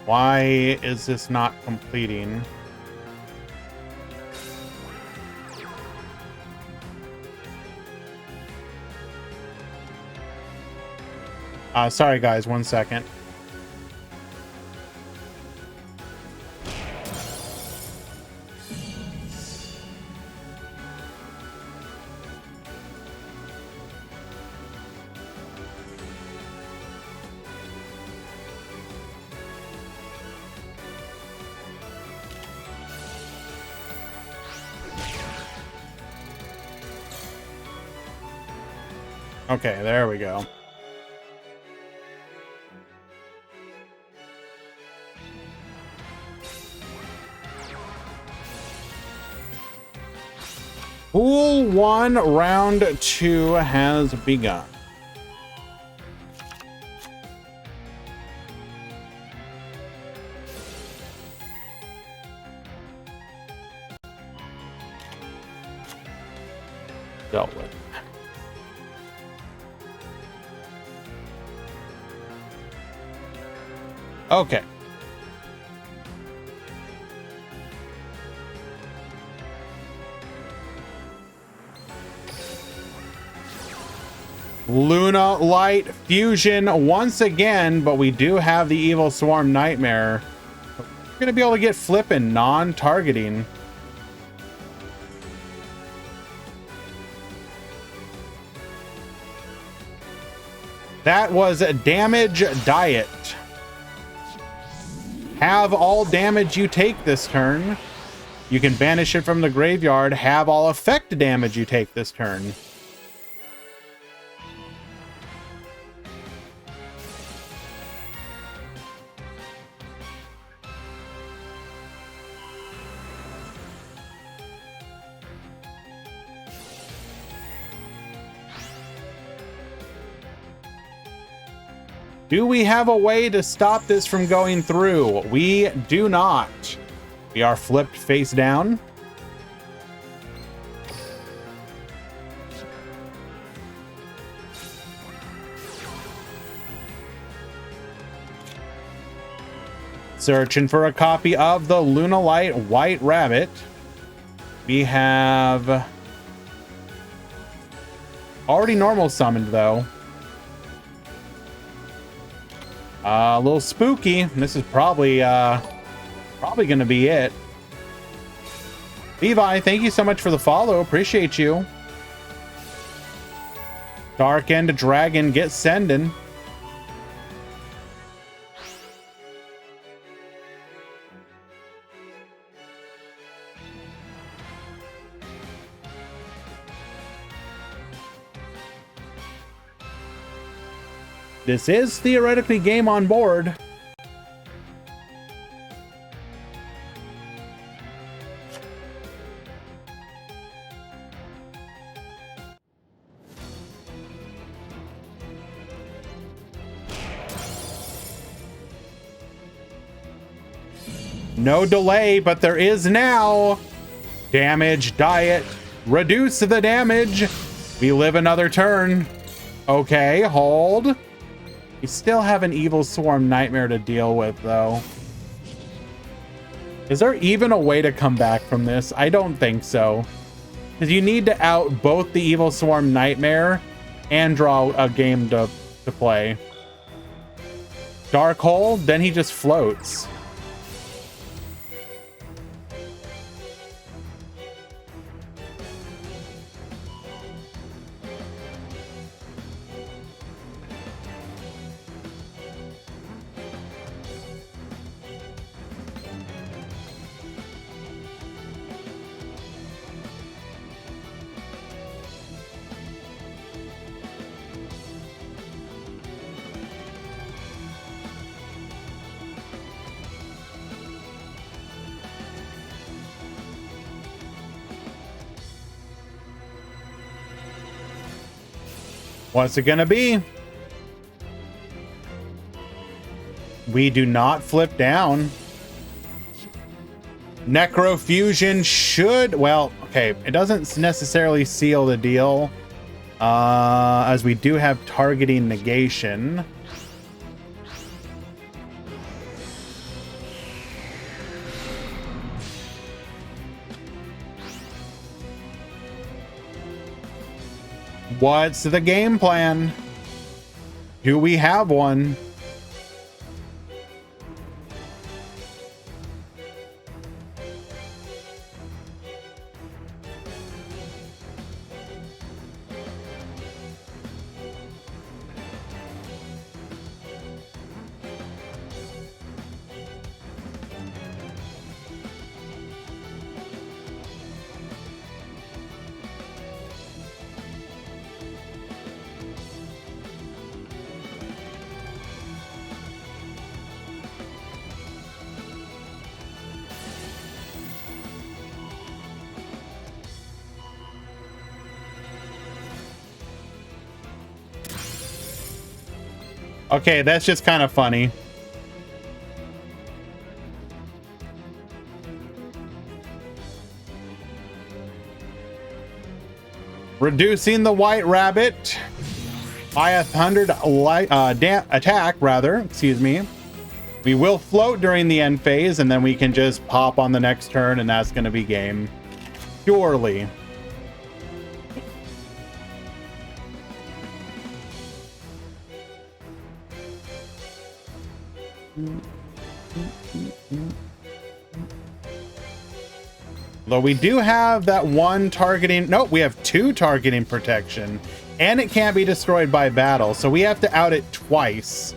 why is this not completing? Sorry guys, 1 second. Okay, there we go. Pool 1, round 2 has begun. Dealt with. Okay. Luna Light Fusion once again, but we do have the Evil Swarm Nightmare. We're gonna be able to get flipping non-targeting. That was a damage diet. Have all damage you take this turn. You can banish it from the graveyard. Have all effect damage you take this turn. Do we have a way to stop this from going through? We do not. We are flipped face down. Searching for a copy of the Lunalight White Rabbit. We have already normal summoned though. A little spooky. This is probably gonna be it. Levi, thank you so much for the follow. Appreciate you. Dark End Dragon, get sending. This is theoretically game on board. No delay, but there is now. Damage diet. Reduce the damage. We live another turn. Okay, hold. We still have an Evil Swarm Nightmare to deal with, though. Is there even a way to come back from this? I don't think so. Because you need to out both the Evil Swarm Nightmare and draw a game to play. Dark Hole, then he just floats. What's it gonna be? We do not flip down. Necrofusion should, well, okay, it doesn't necessarily seal the deal, as we do have targeting negation. What's the game plan? Do we have one? Okay, that's just kind of funny. Reducing the white rabbit by 100 attack, rather. Excuse me. We will float during the end phase, and then we can just pop on the next turn, and that's going to be game. Surely. Though we do have that one targeting. Nope, we have 2 targeting protection, and it can't be destroyed by battle, so we have to out it twice.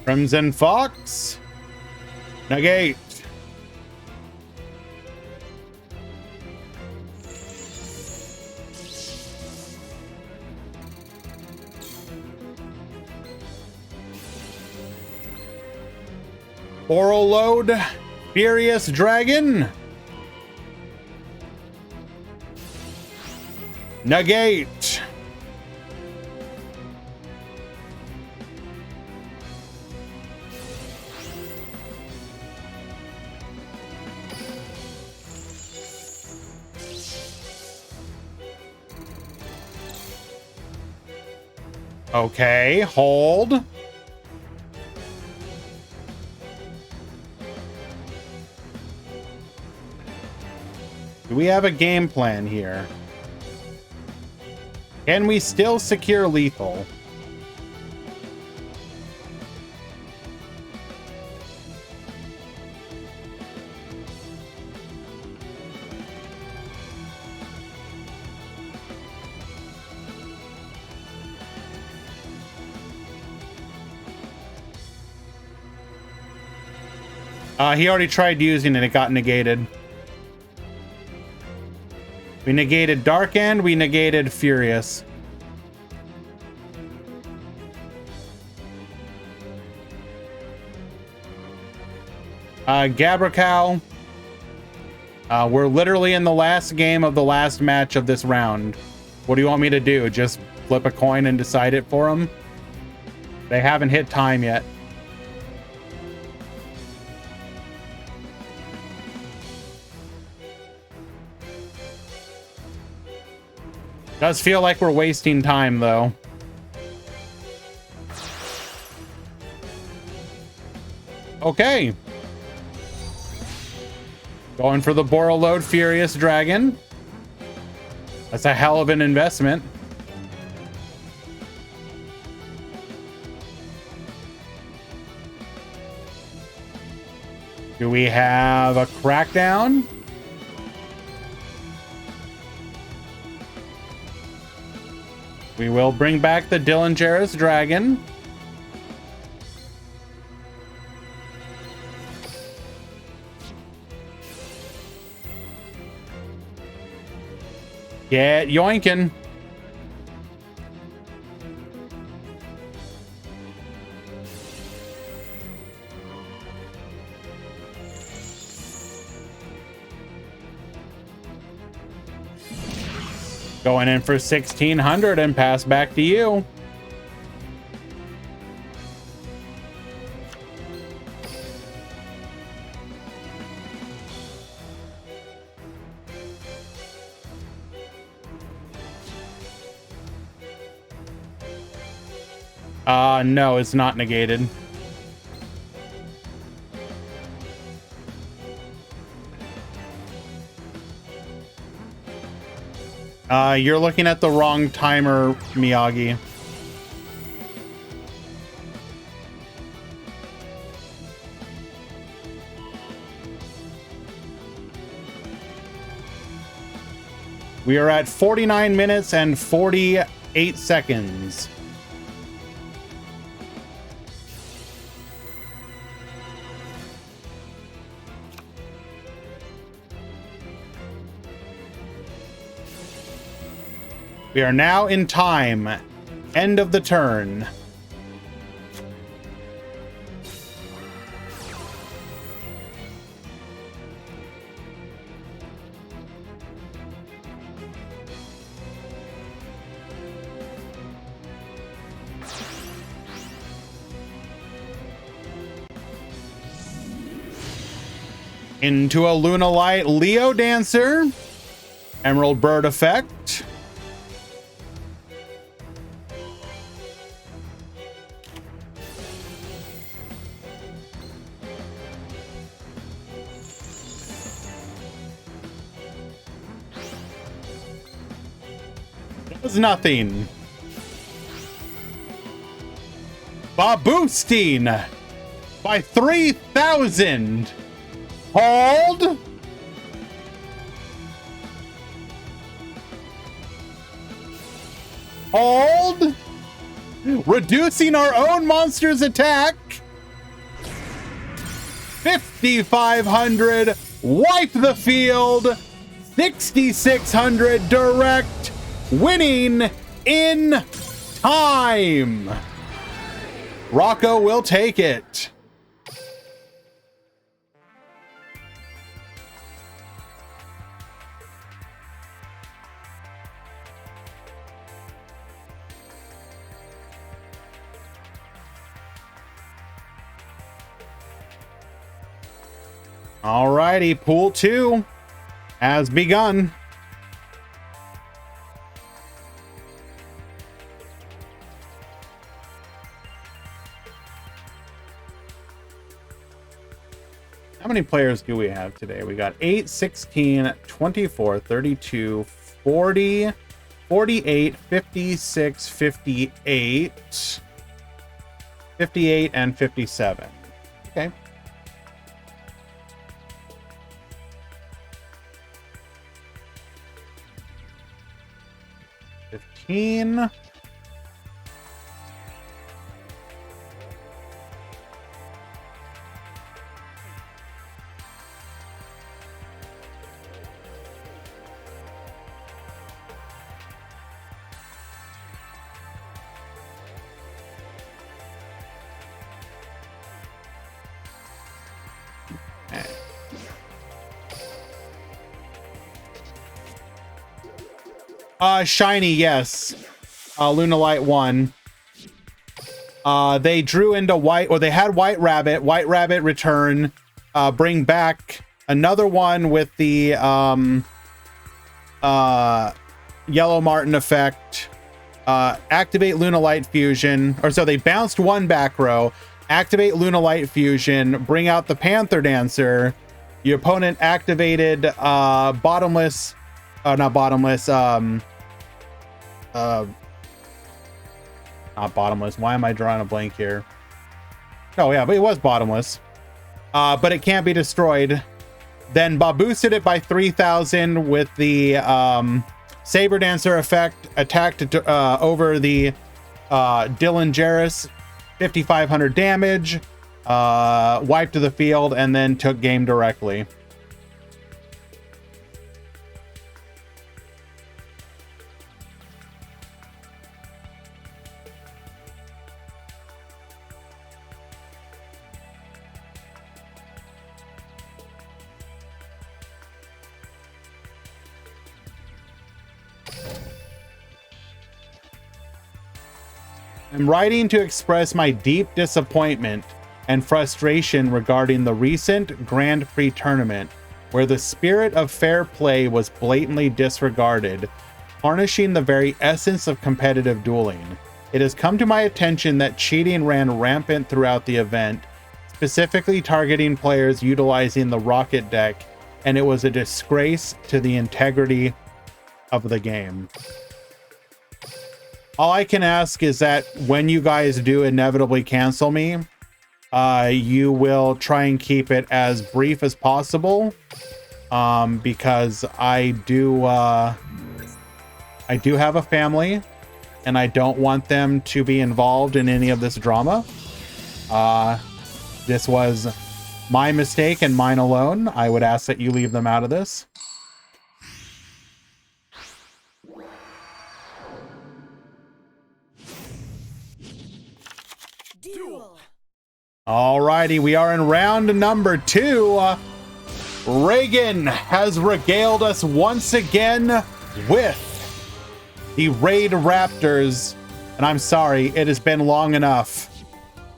Crimson Fox. Negate. Oral Load. Furious Dragon. Negate. Okay, hold. Do we have a game plan here? Can we still secure lethal? He already tried using it. It got negated. We negated Dark End. We negated Furious. Gabracal. We're literally in the last game of the last match of this round. What do you want me to do? Just flip a coin and decide it for them? They haven't hit time yet. Does feel like we're wasting time, though. Okay. Going for the Borreload Furious Dragon. That's a hell of an investment. Do we have a Crackdown? We will bring back the Dillinger's Dragon. Get yoinking. Going in for 1,600 and pass back to you. No, it's not negated. You're looking at the wrong timer, Miyagi. We are at 49 minutes and 48 seconds. We are now in time. End of the turn. Into a Lunalight Leo Dancer. Emerald Bird effect. Nothing. Baboosteen by 3,000. Hold. Hold. Reducing our own monster's attack. 5,500. Wipe the field. 6,600 direct. Winning in time. Rocco will take it. Alrighty, pool 2 has begun. How many players do we have today? We got 8, 16, 24, 32, 40, 48, 56, 58, 58, and 57. Okay. $15. Shiny, yes. Lunalight 1. They drew into white, or they had White Rabbit. White Rabbit return. Bring back another one with the Yellow Martin effect. Activate Lunalight Fusion. Or so they bounced one back row. Activate Lunalight Fusion. Bring out the Panther Dancer. Your opponent activated bottomless. Not bottomless. Not bottomless. Why am I drawing a blank here? Oh yeah, but it was bottomless. But it can't be destroyed. Then boosted it by 3,000 with the Saber Dancer effect. Attacked over the Dylan Jarrus. 5,500 damage. Wiped to the field and then took game directly. I'm writing to express my deep disappointment and frustration regarding the recent Grand Prix tournament, where the spirit of fair play was blatantly disregarded, tarnishing the very essence of competitive dueling. It has come to my attention that cheating ran rampant throughout the event, specifically targeting players utilizing the rocket deck, and it was a disgrace to the integrity of the game. All I can ask is that when you guys do inevitably cancel me, you will try and keep it as brief as possible, because I do have a family, and I don't want them to be involved in any of this drama. This was my mistake and mine alone. I would ask that you leave them out of this. Duel. Alrighty, we are in round number 2. Reagan has regaled us once again with the Raid Raptors, and I'm sorry, it has been long enough.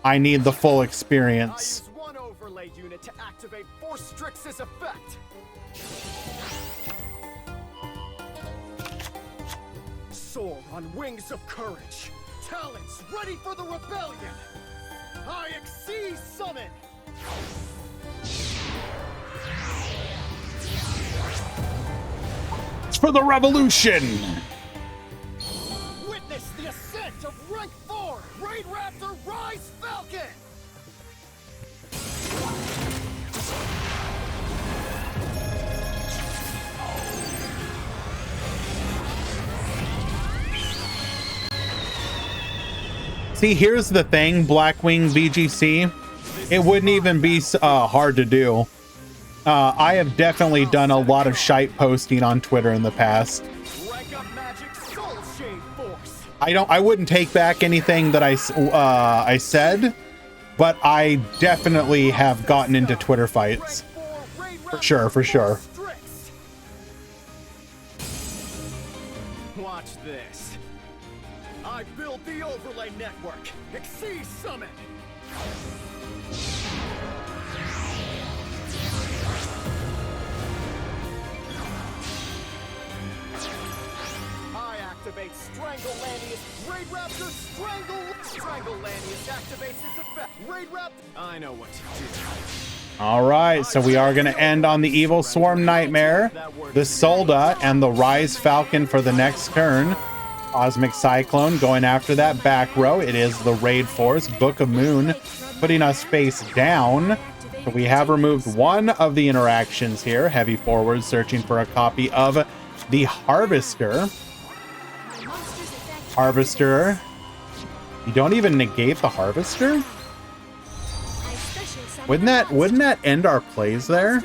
I need the full experience. I use one overlay unit to activate Force Strix's effect. Soar on wings of courage. Talents ready for the rebellion. I exceed summon. It's for the revolution. Witness the ascent of rank 4, Raid Raptor Rise Falcon. See, here's the thing, Blackwing VGC. It wouldn't even be hard to do. I have definitely done a lot of shite posting on Twitter in the past. Rank up magic soul shade force. I wouldn't take back anything that I said, but I definitely have gotten into Twitter fights. For sure, for sure. Watch this. I built the overlay network. Exceed summon. I activate Strangle Lanius. Raid Raptor Strangle Lanius activates its effect. Raid Raptor. I know what to do. All right, so we are going to end on the Evil Swarm Nightmare, the Solda, and the Rise Falcon for the next turn. Cosmic Cyclone going after that back row. It is the Raid Force, Book of Moon, putting us face down. So we have removed one of the interactions here. Heavy forward, searching for a copy of the Harvester. Harvester. You don't even negate the Harvester? Wouldn't that end our plays there?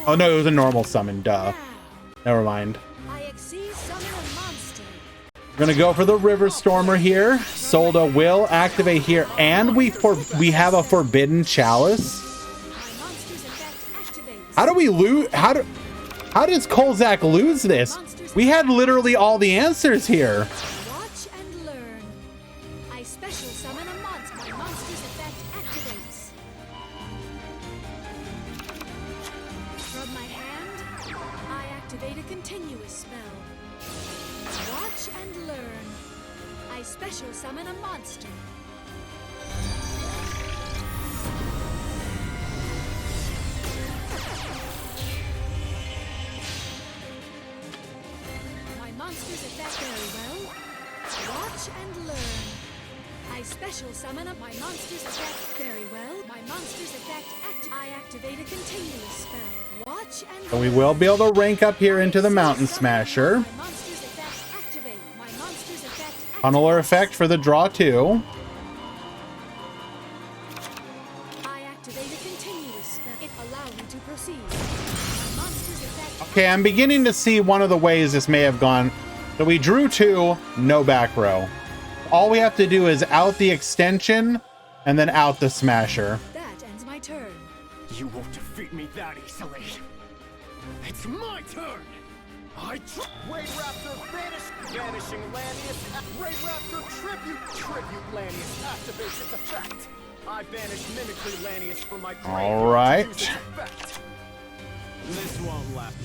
Oh no, it was a normal summon, duh. Never mind. We're gonna go for the River Stormer here. Solda will activate here, and we have a Forbidden Chalice. How do we lose? How does Kolzak lose this? We had literally all the answers here. Watch and learn. I special summon a monster. My monster's effect activates. From my hand, I activate a continuous spell. Watch and learn. I special summon a monster. Monster's effect very well. Watch and learn. I special summon up my monster's effect very well. My monster's effect I activate a continuous spell. Watch and So we will be able to rank up here into the Mountain Smasher. my monster's effect activate. My monster's effect Tunneler effect for the draw 2. I activate a continuous spell. It allows me to proceed. My monster's effect Okay, I'm beginning to see one of the ways this may have gone. So we drew 2, no back row. All we have to do is out the extension and then out the Smasher. that ends my turn. You won't defeat me that easily. It's my turn. Raid Raptor vanishing Lanius. Raid Raptor tribute Lanius activates its effect. I banish mimicry Lanius from my graveyard. All right. This won't last.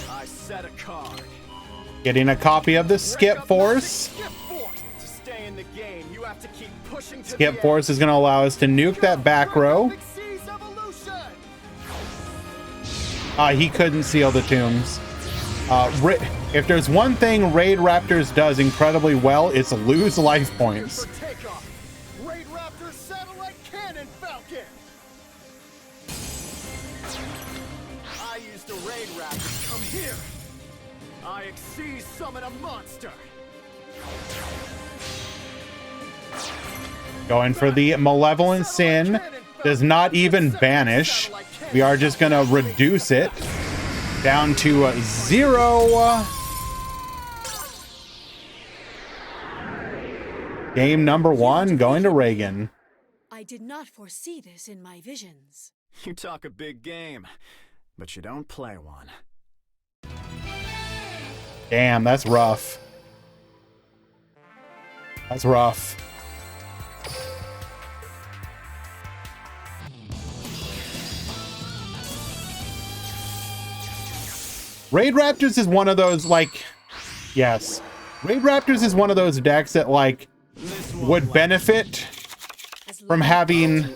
I set a card. Getting a copy of the Skip Force. Skip Force. To stay in the game, you have to keep pushing to Skip Force is going to allow us to nuke that back row. He couldn't seal the tombs. If there's one thing Raid Raptors does incredibly well, it's lose life points. Raid Raptor satellite cannon falcon. I used a Raid Raptor. Come here. I exceed summon a monster. Going for the Malevolent Sin. Does not even banish. We are just going to reduce it down to 0. Game number 1 going to Reagan. I did not foresee this in my visions. You talk a big game, but you don't play one. Damn, that's rough. That's rough. Raid Raptors is one of those, like, yes. Raid Raptors is one of those decks that, like, would benefit from having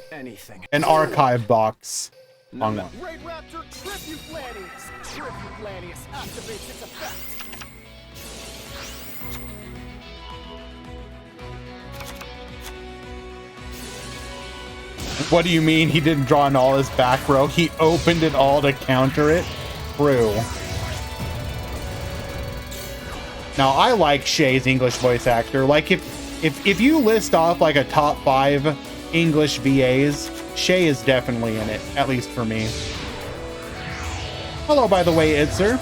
an archive box on one. Raid Raptor tribute Lanius. Tribute Lanius activates its effect. What do you mean he didn't draw in all his back row? He opened it all to counter it? True. Now, I like Shay's English voice actor. Like, if you list off, like, a top 5 English VAs, Shay is definitely in it, at least for me. Hello, by the way, Itzer.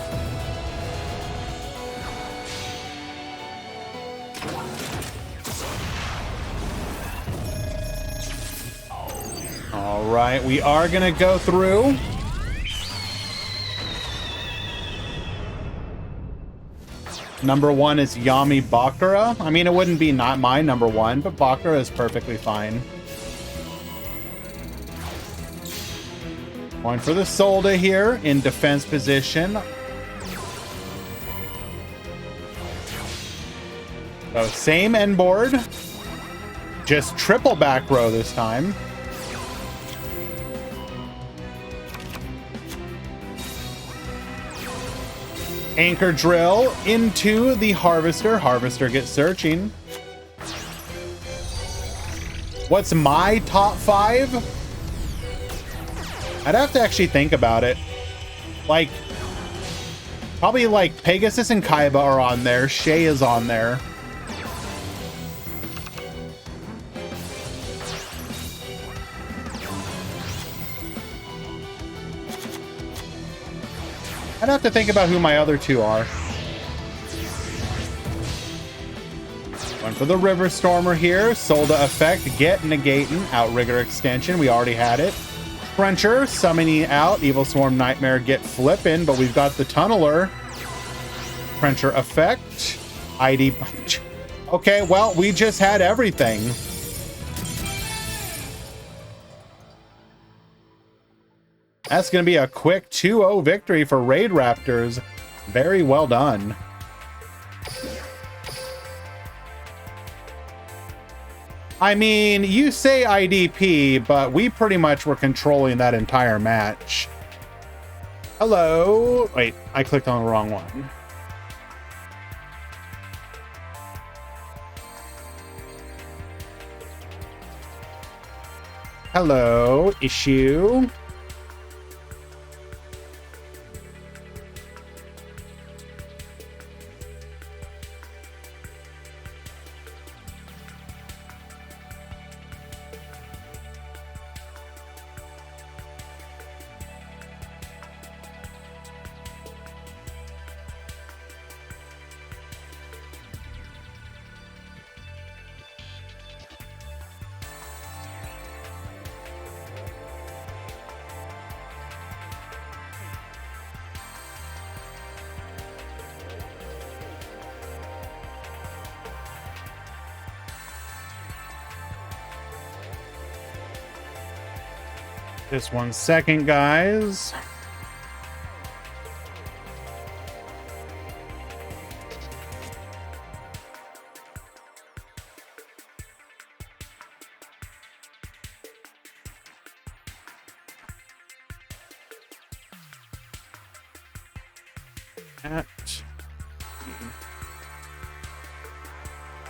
All right, we are going to go through. Number 1 is Yami Bakura. I mean, it wouldn't be not my number 1, but Bakura is perfectly fine. Going for the Solda here in defense position. So same end board, just triple back row this time. Anchor drill into the Harvester. Harvester gets searching. What's my top 5? I'd have to actually think about it. Like, probably like Pegasus and Kaiba are on there. Shay is on there. I'd have to think about who my other 2 are. One for the River Stormer here. Solda effect, get negating. Outrigger extension, we already had it. Trencher, summoning out. Evil Swarm Nightmare, get flippin', but we've got the Tunneler. Trencher effect. ID punch. Okay, well, we just had everything. That's going to be a quick 2-0 victory for Raid Raptors. Very well done. I mean, you say IDP, but we pretty much were controlling that entire match. Hello. Wait, I clicked on the wrong one. Hello, issue. Just 1 second, guys.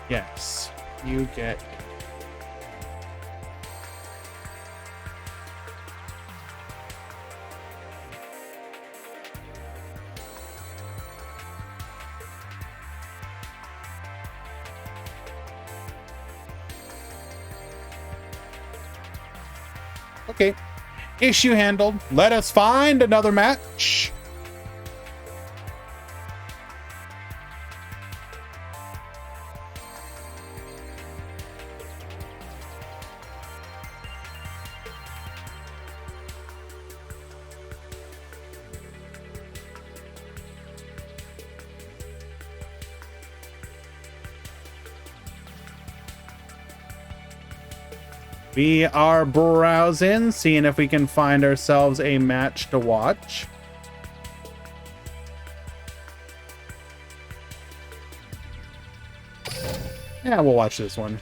Yes, you get. Okay, issue handled. Let us find another match. We are browsing, seeing if we can find ourselves a match to watch. Yeah, we'll watch this one.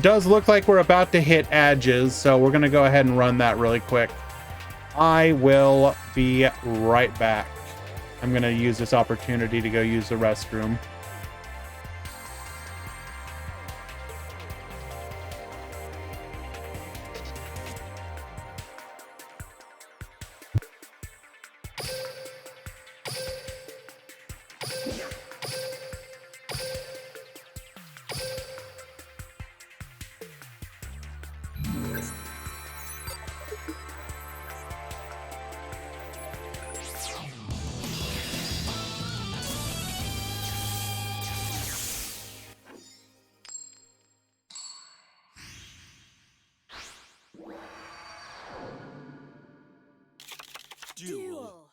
Does look like we're about to hit edges, so we're going to go ahead and run that really quick. I will be right back. I'm going to use this opportunity to go use the restroom. Duel.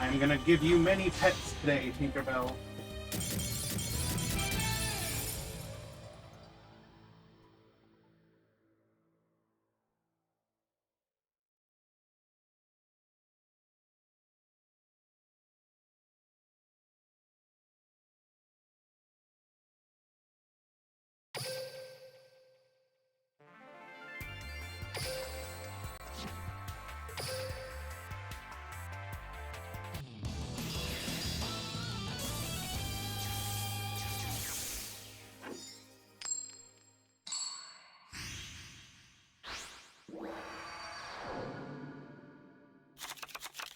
I'm gonna give you many pets today, Tinkerbell.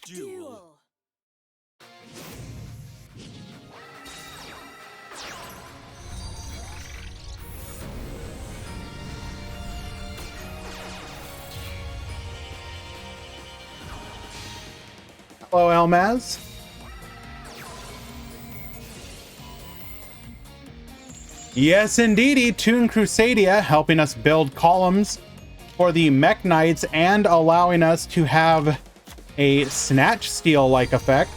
Duel. Hello, Elmaz. Yes, indeedy, Toon Crusadia helping us build columns for the Mech Knights and allowing us to have a Snatch Steal-like effect.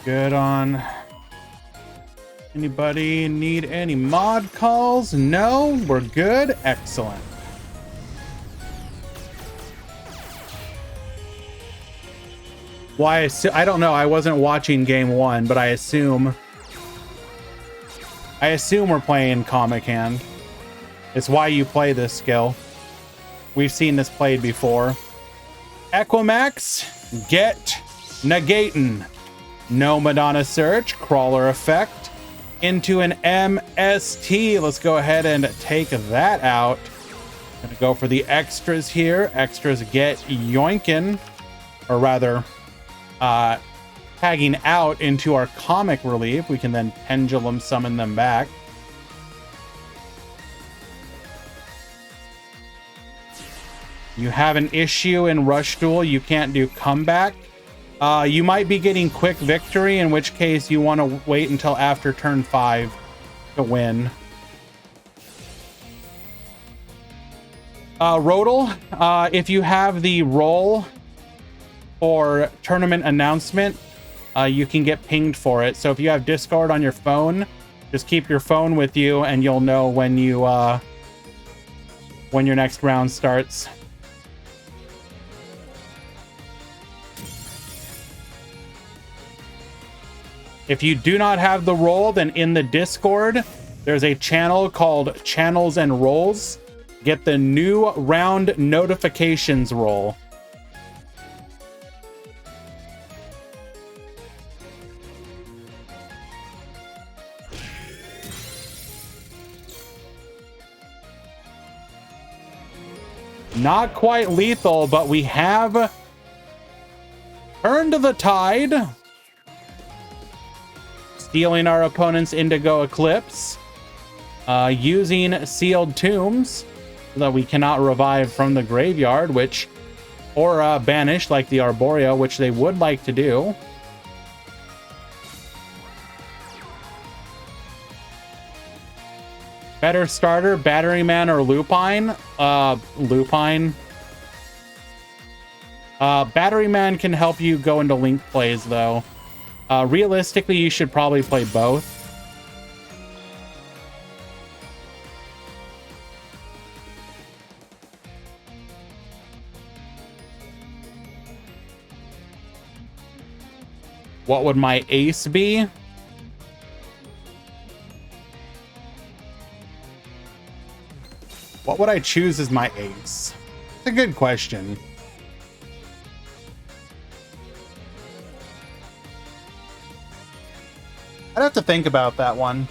Good on. Anybody need any mod calls? No, we're good. Excellent. Why? I don't know. I wasn't watching game one, but I assume we're playing Comic Hand. It's why you play this skill. We've seen this played before. Equimax, get negating. No Madonna Search, crawler effect into an MST. Let's go ahead and take that out. Gonna go for the extras here. Extras get yoinkin', or rather, tagging out into our comic relief. We can then pendulum summon them back. You have an issue in Rush Duel. You can't do comeback. You might be getting quick victory, in which case you want to wait until after turn 5 to win. Rodel, if you have the roll or tournament announcement, you can get pinged for it. So if you have Discord on your phone, just keep your phone with you and you'll know when you when your next round starts. If you do not have the roll, then in the Discord, there's a channel called Channels and Rolls. Get the new round notifications roll. Not quite lethal, but we have turned the tide, stealing our opponent's Indigo Eclipse, using Sealed Tombs so that we cannot revive from the graveyard, or banish like the Arborea, which they would like to do. Better starter, Battery Man or Lupine? Lupine. Battery Man can help you go into link plays, though. Realistically, you should probably play both. What would my ace be? What would I choose as my ace? It's a good question. I'd have to think about that one.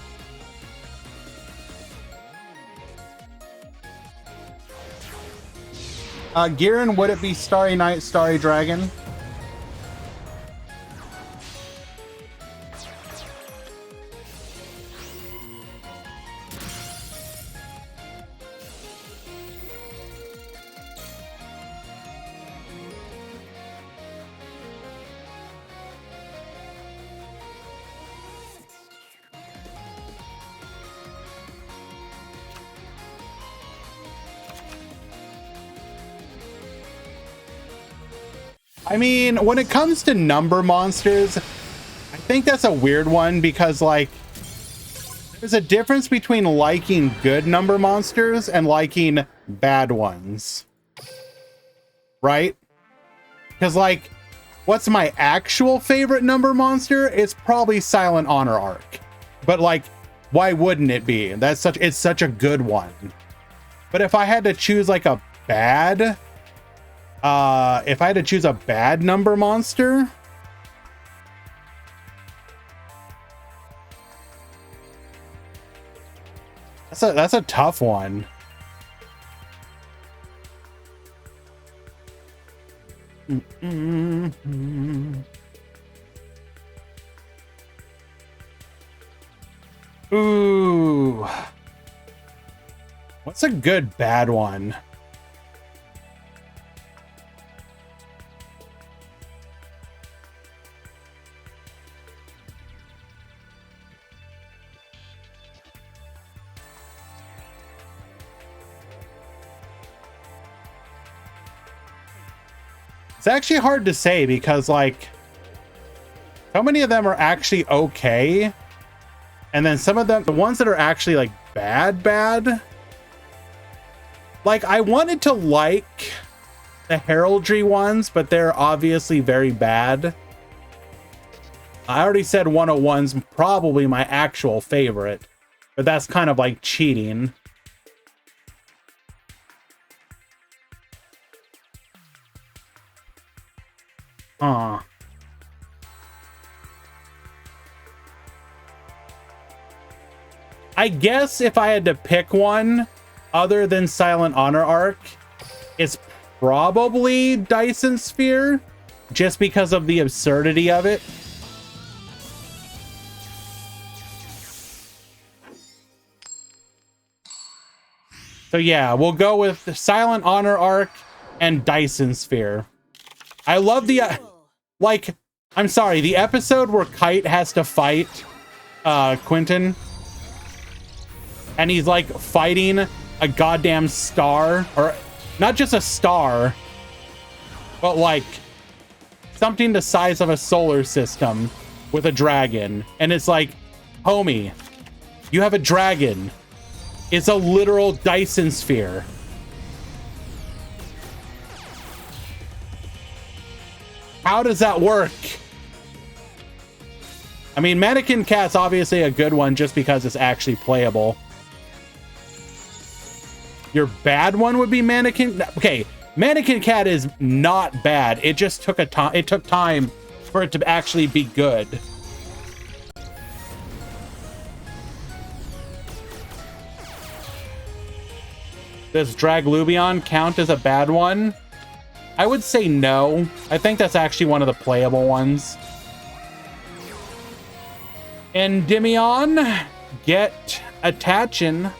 Giran, would it be Starry Night, Starry Dragon? I mean, when it comes to number monsters, I think that's a weird one because, like, there's a difference between liking good number monsters and liking bad ones. Right? Because, like, what's my actual favorite number monster? It's probably Silent Honor Arc. But, like, why wouldn't it be? It's such a good one. But if I had to choose, like, a bad... if I had to choose a bad number monster, That's a tough one. Ooh. What's a good bad one? It's actually hard to say because, like, so many of them are actually okay. And then some of them, the ones that are actually, like, bad. Like, I wanted to like the heraldry ones, but they're obviously very bad. I already said 101's probably my actual favorite, but that's kind of like cheating. I guess if I had to pick one other than Silent Honor Arc, it's probably Dyson Sphere, just because of the absurdity of it. So yeah, we'll go with the Silent Honor Arc and Dyson Sphere. I love the, like, I'm sorry, the episode where Kite has to fight Quentin, and he's like fighting a goddamn star, or not just a star, but like something the size of a solar system with a dragon. And it's like, homie, you have a dragon. It's a literal Dyson Sphere. How does that work? I mean, Mannequin Cat's obviously a good one just because it's actually playable. Your bad one would be Mannequin. Okay, Mannequin Cat is not bad. It just took it took time for it to actually be good. Does Draglubion count as a bad one? I would say no. I think that's actually one of the playable ones. Endymion, get attaching.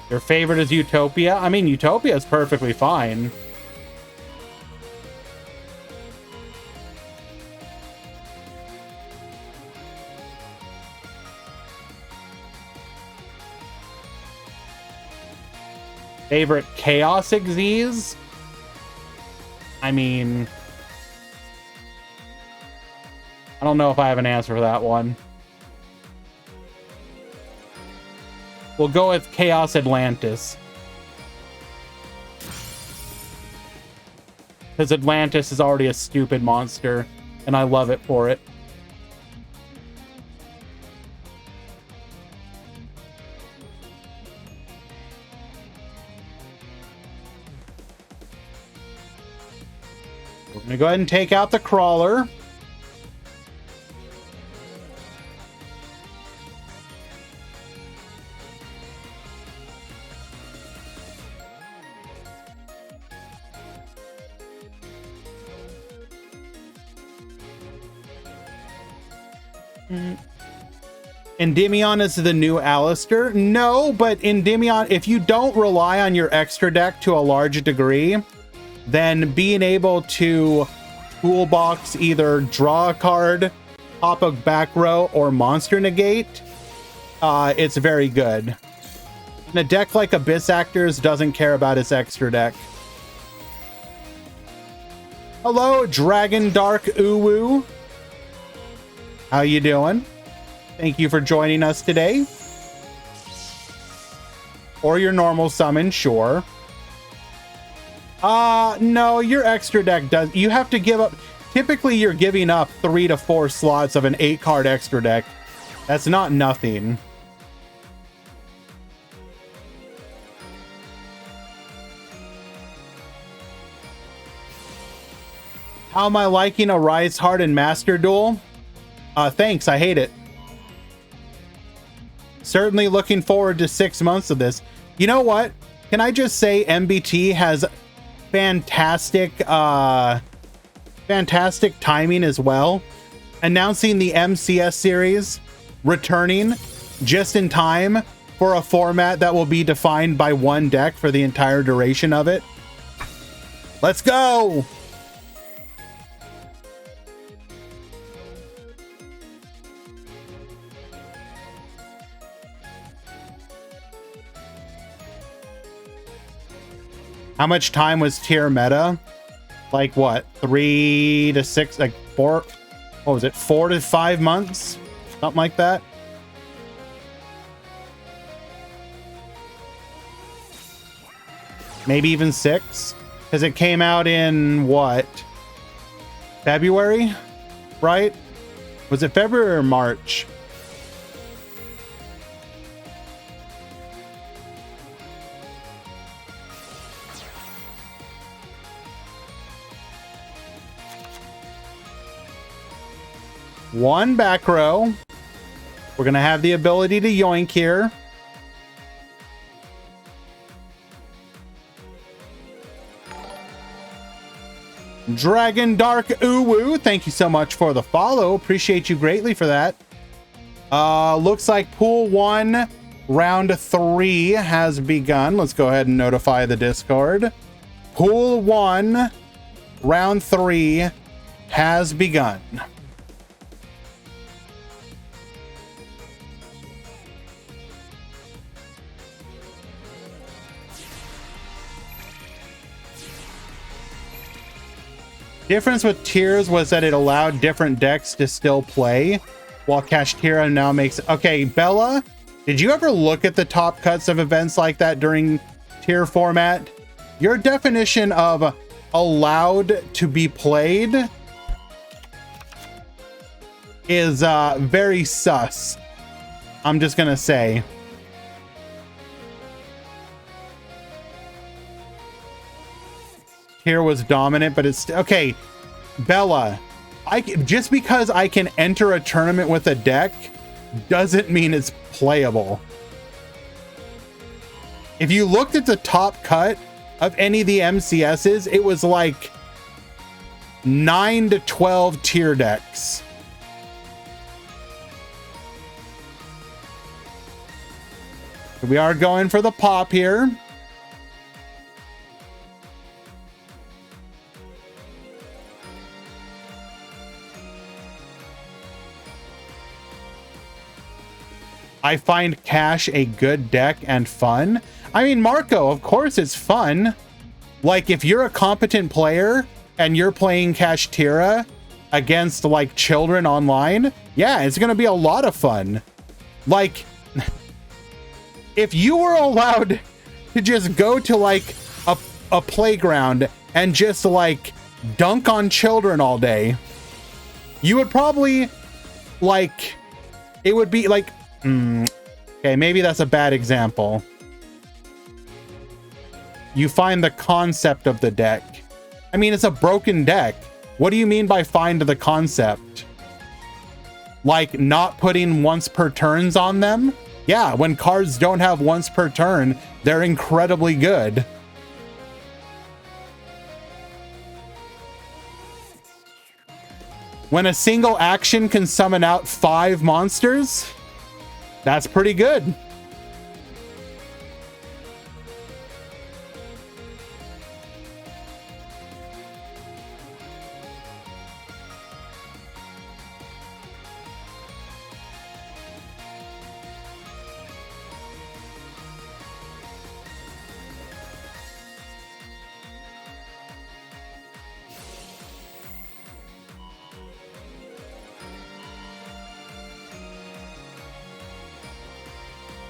Your favorite is Utopia? I mean, Utopia is perfectly fine. Favorite Chaos Xyz? I mean, I don't know if I have an answer for that one. We'll go with Chaos Atlantis. Because Atlantis is already a stupid monster, and I love it for it. We're gonna go ahead and take out the crawler. Endymion is the new Alistair? No, but Endymion, if you don't rely on your extra deck to a large degree, then being able to toolbox either draw a card, pop a back row, or monster negate, it's very good. And a deck like Abyss Actors doesn't care about its extra deck. Hello, Dragon Dark Uwu. How you doing? Thank you for joining us today. Or your normal summon, sure. No, your extra deck does. You have to give up. Typically, you're giving up 3 to 4 slots of an 8-card extra deck. That's not nothing. How am I liking a Rise Hard and Master Duel? Thanks, I hate it. Certainly looking forward to 6 months of this. You know what? Can I just say MBT has fantastic fantastic timing as well. Announcing the MCS series returning just in time for a format that will be defined by one deck for the entire duration of it. Let's go! How much time was tier meta? Like what? 3 to 6, like 4, what was it? 4 to 5 months? Something like that. Maybe even 6, because it came out in what? February, right? Was it February or March? One back row. We're gonna have the ability to yoink here. Dragon Dark Uwu, thank you so much for the follow. Appreciate you greatly for that. Looks like pool 1, round 3 has begun. Let's go ahead and notify the Discord. Pool 1, round 3 has begun. Difference with tiers was that it allowed different decks to still play, while Kashtira now makes... Okay, Bella, did you ever look at the top cuts of events like that during tier format? Your definition of allowed to be played is very sus. I'm just gonna say. Here was dominant, but it's okay. Bella, just because I can enter a tournament with a deck doesn't mean it's playable. If you looked at the top cut of any of the MCSs, it was like 9 to 12 tier decks. We are going for the pop here. I find Cash a good deck and fun. I mean, Marco, of course it's fun. Like, if you're a competent player and you're playing Kashtira against, like, children online, yeah, it's gonna be a lot of fun. Like, if you were allowed to just go to, like, a playground and just, like, dunk on children all day, you would probably, like, it would be, like, okay, maybe that's a bad example. You find the concept of the deck. I mean, it's a broken deck. What do you mean by find the concept? Like not putting once per turns on them? Yeah, when cards don't have once per turn, they're incredibly good. When a single action can summon out 5 monsters, that's pretty good.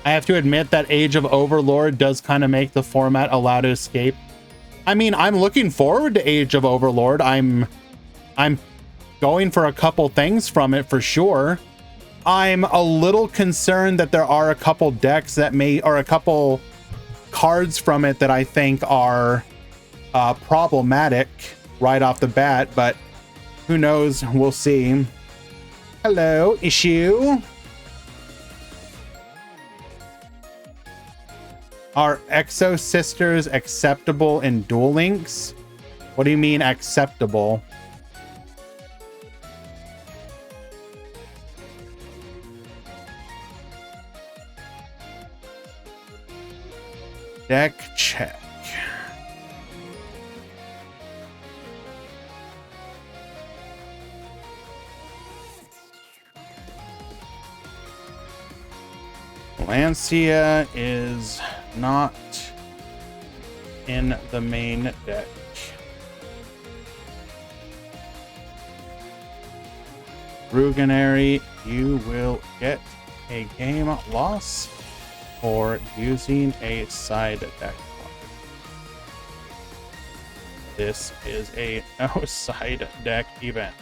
I have to admit that Age of Overlord does kind of make the format allow to escape. I mean, I'm looking forward to Age of Overlord. I'm going for a couple things from it for sure. I'm a little concerned that there are a couple decks that or a couple cards from it that I think are problematic right off the bat, but who knows? We'll see. Hello, issue. Are Exo Sisters acceptable in Duel Links? What do you mean acceptable? Deck check. Lancia is not in the main deck. Ruganary, you will get a game loss for using a side deck. This is a no side deck event.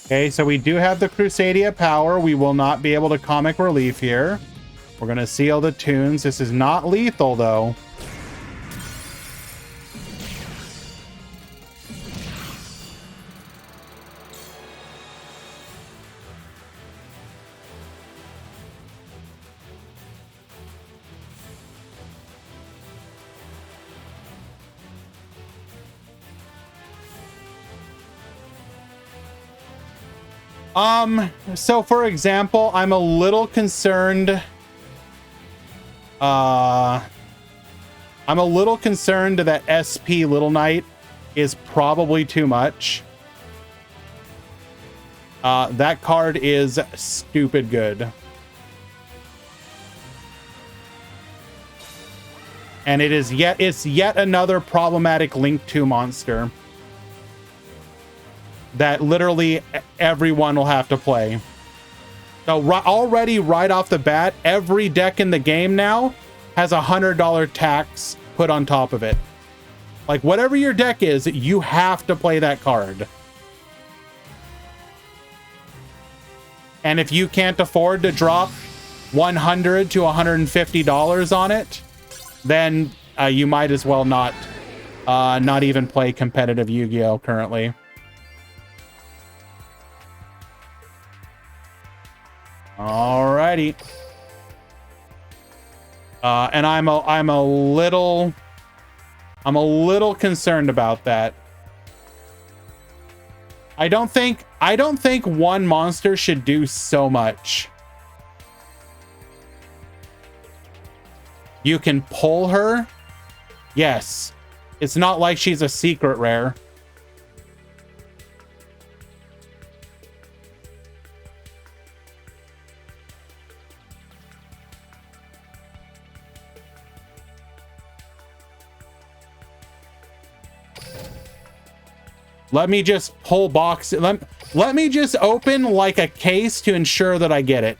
Okay, so we do have the Crusadia power. We will not be able to comic relief here. We're gonna seal the tunes. This is not lethal though. So for example, I'm a little concerned. I'm a little concerned that SP Little Knight is probably too much. That card is stupid good. And it's yet another problematic Link 2 monster that literally everyone will have to play. So already right off the bat, every deck in the game now has a $100 tax put on top of it. Like whatever your deck is, you have to play that card. And if you can't afford to drop $100 to $150 on it, then you might as well not even play competitive Yu-Gi-Oh! Currently. Alrighty. And I'm a little concerned about that. I don't think one monster should do so much. You can pull her. Yes. It's not like she's a secret rare. Let me just pull box. Let me just open like a case to ensure that I get it.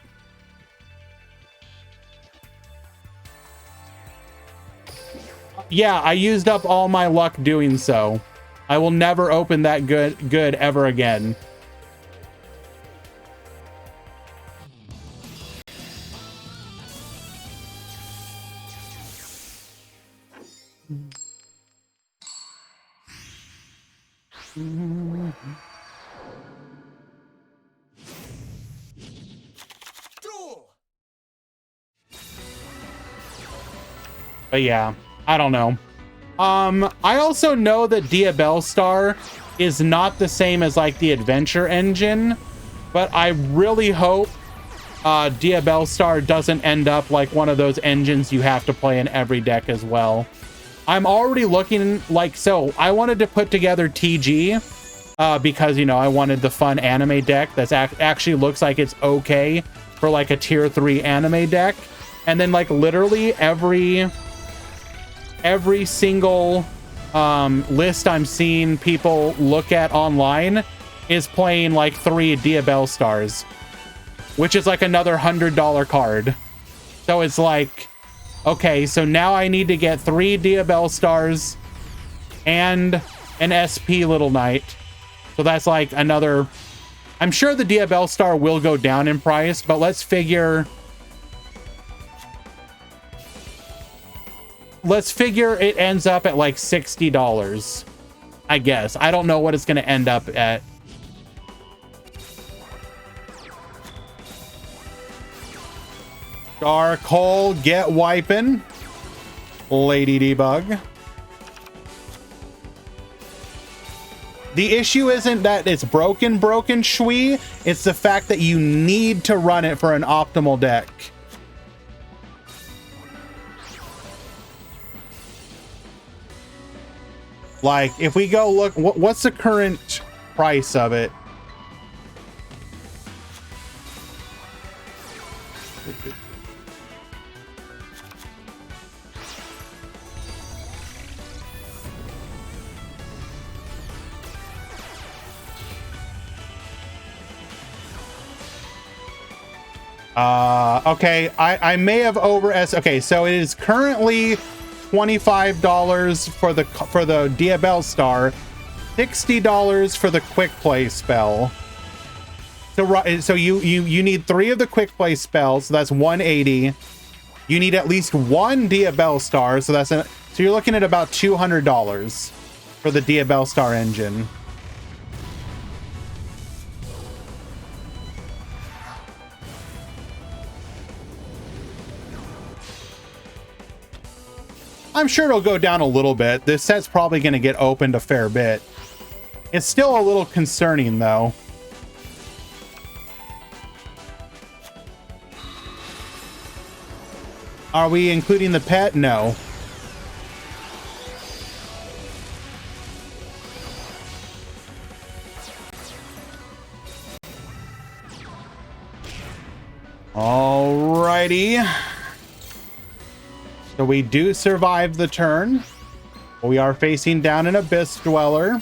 Yeah, I used up all my luck doing so. I will never open that good ever again. But yeah, I don't know. I also know that Diabell Star is not the same as like the Adventure Engine, but I really hope Diabell Star doesn't end up like one of those engines you have to play in every deck as well. I'm already looking like, so I wanted to put together TG because, you know, I wanted the fun anime deck that's actually looks like it's okay for like a tier 3 anime deck. And then like literally every single list I'm seeing people look at online is playing like 3 Diabell Stars, which is like another $100 card. So it's like, Okay, so now I need to get 3 Diabell stars and an SP Little Knight. So that's like another... I'm sure the Diabell star will go down in price, but let's figure... Let's figure it ends up at like $60, I guess. I don't know what it's going to end up at. Dark Hole, get wiping. Lady Debug. The issue isn't that it's broken, Shui. It's the fact that you need to run it for an optimal deck. Like, if we go look, what's the current price of it? Okay, I may have okay, so it is currently $25 for the Diabell star, $60 for the quick play spell. So you need 3 of the quick play spells, so that's $180. You need at least 1 Diabell star, so so you're looking at about $200 for the Diabell star engine. I'm sure it'll go down a little bit. This set's probably going to get opened a fair bit. It's still a little concerning, though. Are we including the pet? No. Alrighty. So we do survive the turn. We are facing down an Abyss Dweller.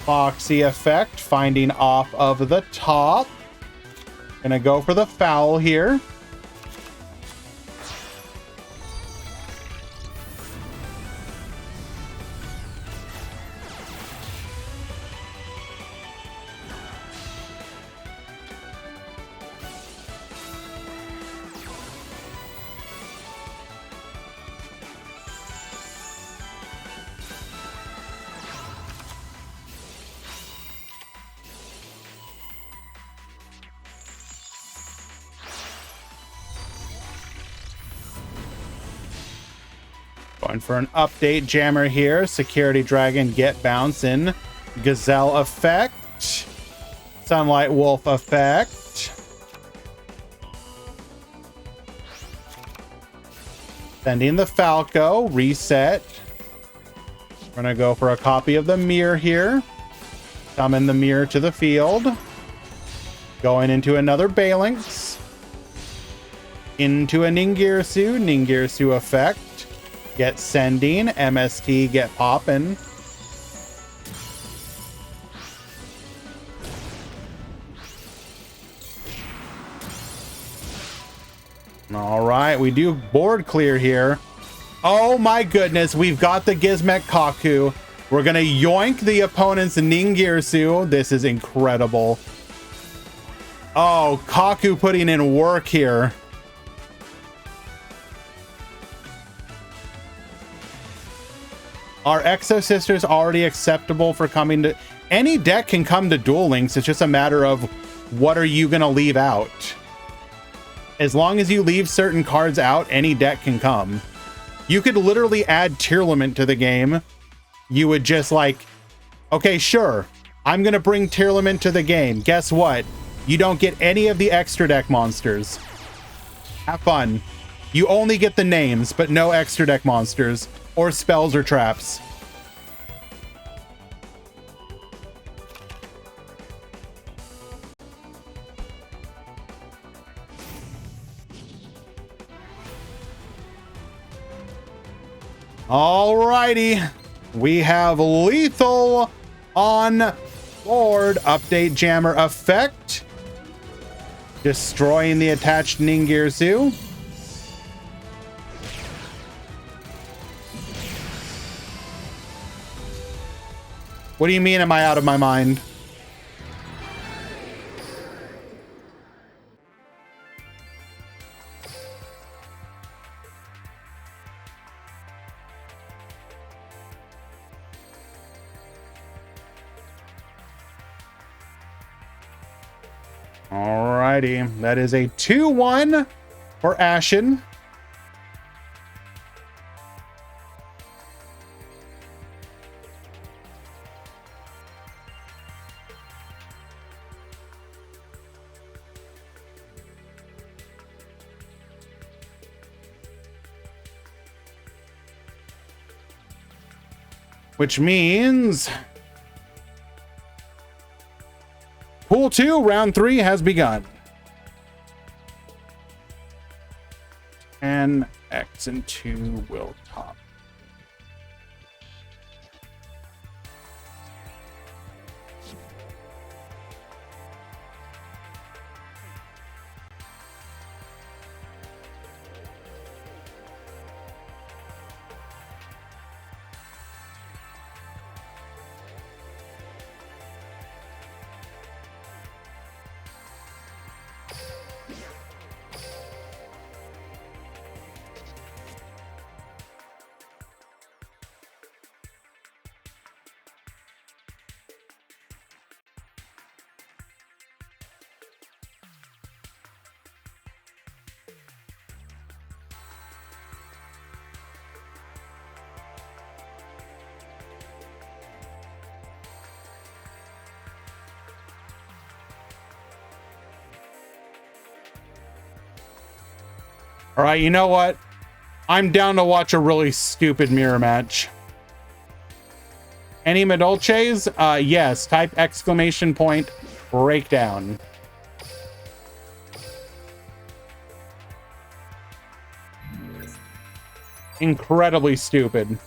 Foxy effect, finding off of the top. Gonna go for the foul here. Going for an update jammer here. Security Dragon, get bounce in. Gazelle effect. Sunlight Wolf effect. Sending the Falco. Reset. We're going to go for a copy of the mirror here. Summon the mirror to the field. Going into another Balinx. Into a Ningirsu. Ningirsu effect. Get sending. MST, get poppin'. All right, we do board clear here. Oh my goodness, we've got the Gizmek Kaku. We're gonna yoink the opponent's Ningirsu. This is incredible. Oh, Kaku putting in work here. Are Exo Sisters already acceptable for coming to... Any deck can come to Duel Links. It's just a matter of what are you going to leave out. As long as you leave certain cards out, any deck can come. You could literally add Tearlament to the game. You would just like, okay, sure, I'm going to bring Tearlament to the game. Guess what? You don't get any of the extra deck monsters. Have fun. You only get the names, but no extra deck monsters. Or spells or traps. Alrighty. We have lethal on board. Update jammer effect. Destroying the attached Ningirsu. What do you mean, am I out of my mind? Alrighty, that is a 2-1 for Ashen. Which means Pool 2, round 3 has begun. 10, X, and 2 will top. All right, you know what? I'm down to watch a really stupid mirror match. Any Medolces? Yes. Type exclamation point breakdown. Incredibly stupid.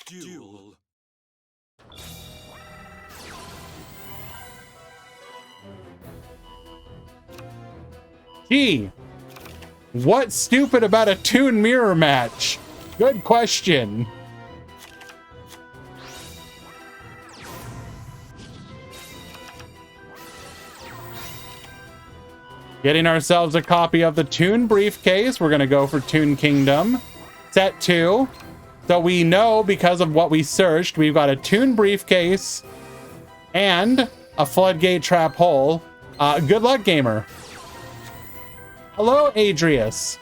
Duel. Gee, what's stupid about a Toon mirror match? Good question. Getting ourselves a copy of the Toon briefcase. We're going to go for Toon Kingdom. Set 2. So we know, because of what we searched, we've got a Toon briefcase and a Floodgate trap hole. Good luck, gamer. Hello, Adrius.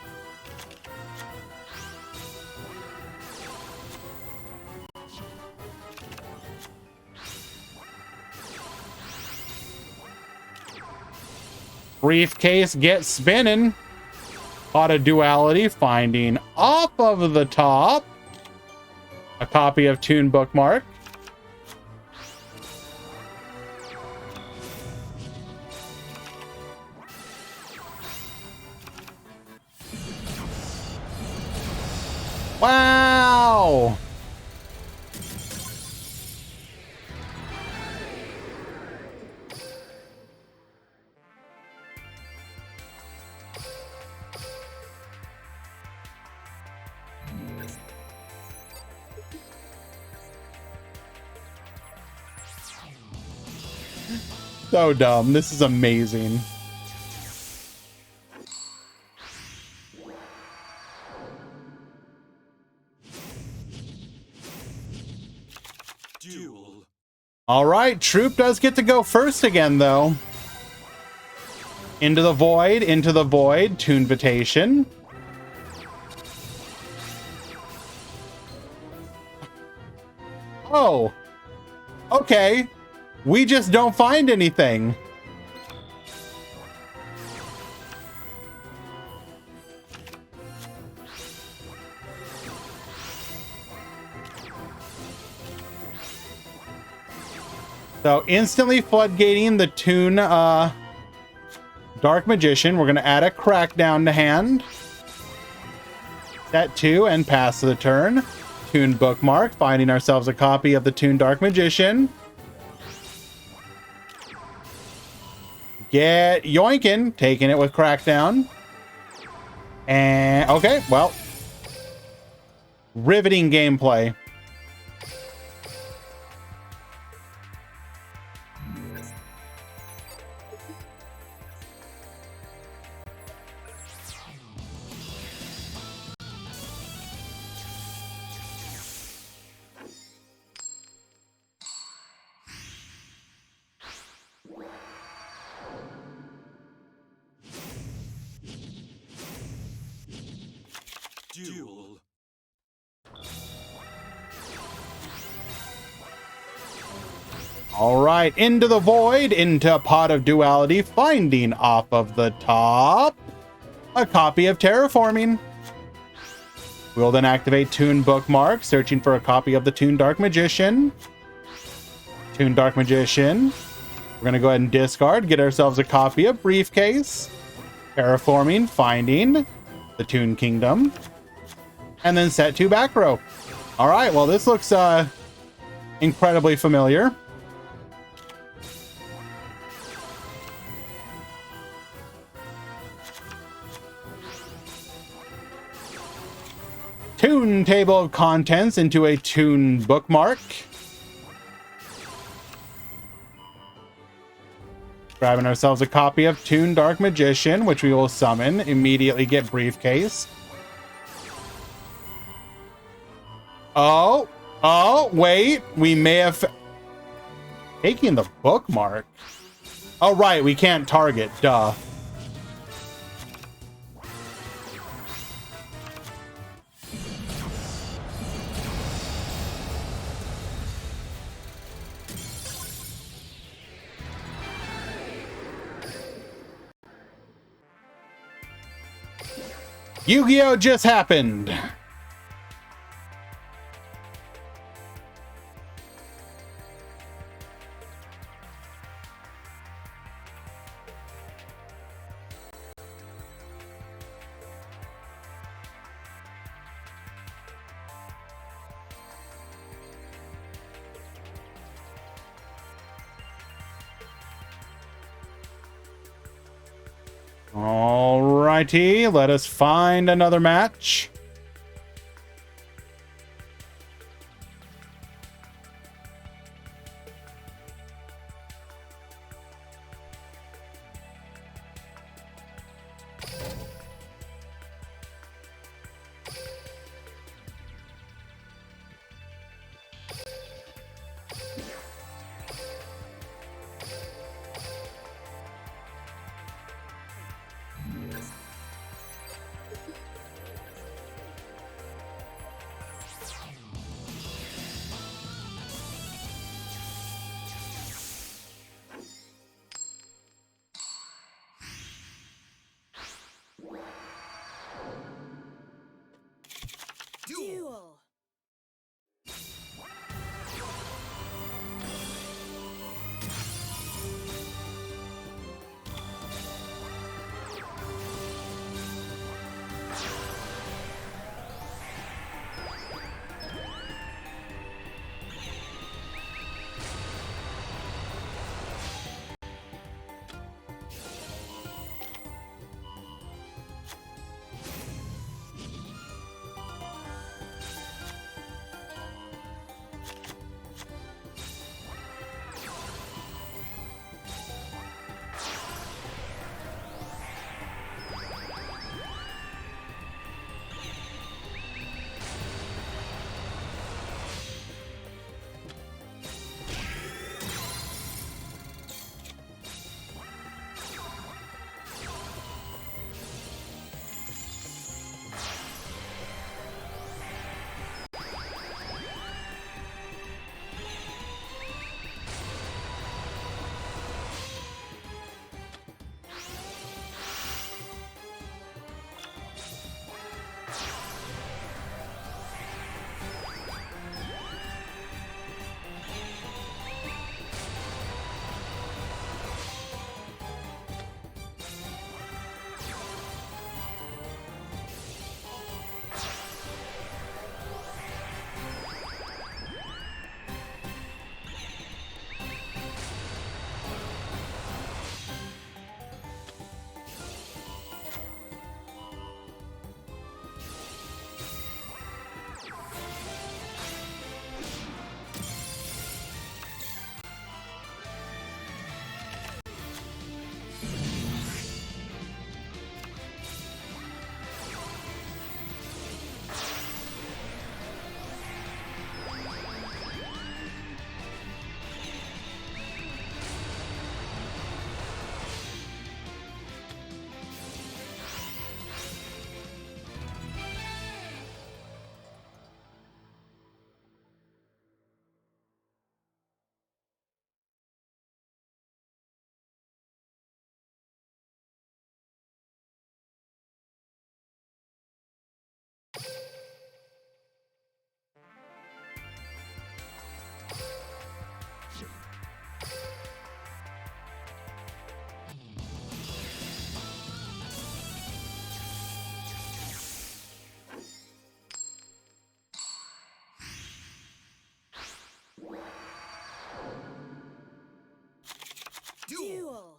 Briefcase gets spinning. Pot of Duality finding off of the top. A copy of Toon Bookmark. Wow! So dumb. This is amazing. Duel. All right, Troop does get to go first again, though. Into the void, Toonvitation. Oh, okay. We just don't find anything. So instantly floodgating the Toon Dark Magician. We're going to add a Crackdown to hand. Set 2 and pass to the turn. tuned bookmark, finding ourselves a copy of the Tuned Dark Magician. Get yoinkin', taking it with Crackdown. And okay, well, riveting gameplay. Duel. All right, into the void, into Pot of Duality, finding off of the top a copy of Terraforming. We'll then activate Toon Bookmark, searching for a copy of the Toon Dark Magician. Toon Dark Magician. We're going to go ahead and discard, get ourselves a copy of Briefcase. Terraforming, finding the Toon Kingdom. And then set to back row. All right, well, this looks incredibly familiar. Toon table of contents into a Toon bookmark. Grabbing ourselves a copy of Toon Dark Magician, which we will summon. Immediately get Briefcase. Oh, wait. We may have taken the bookmark. Oh, right. We can't target. Duh. Yu-Gi-Oh! Just happened. Alrighty, let us find another match. Duel.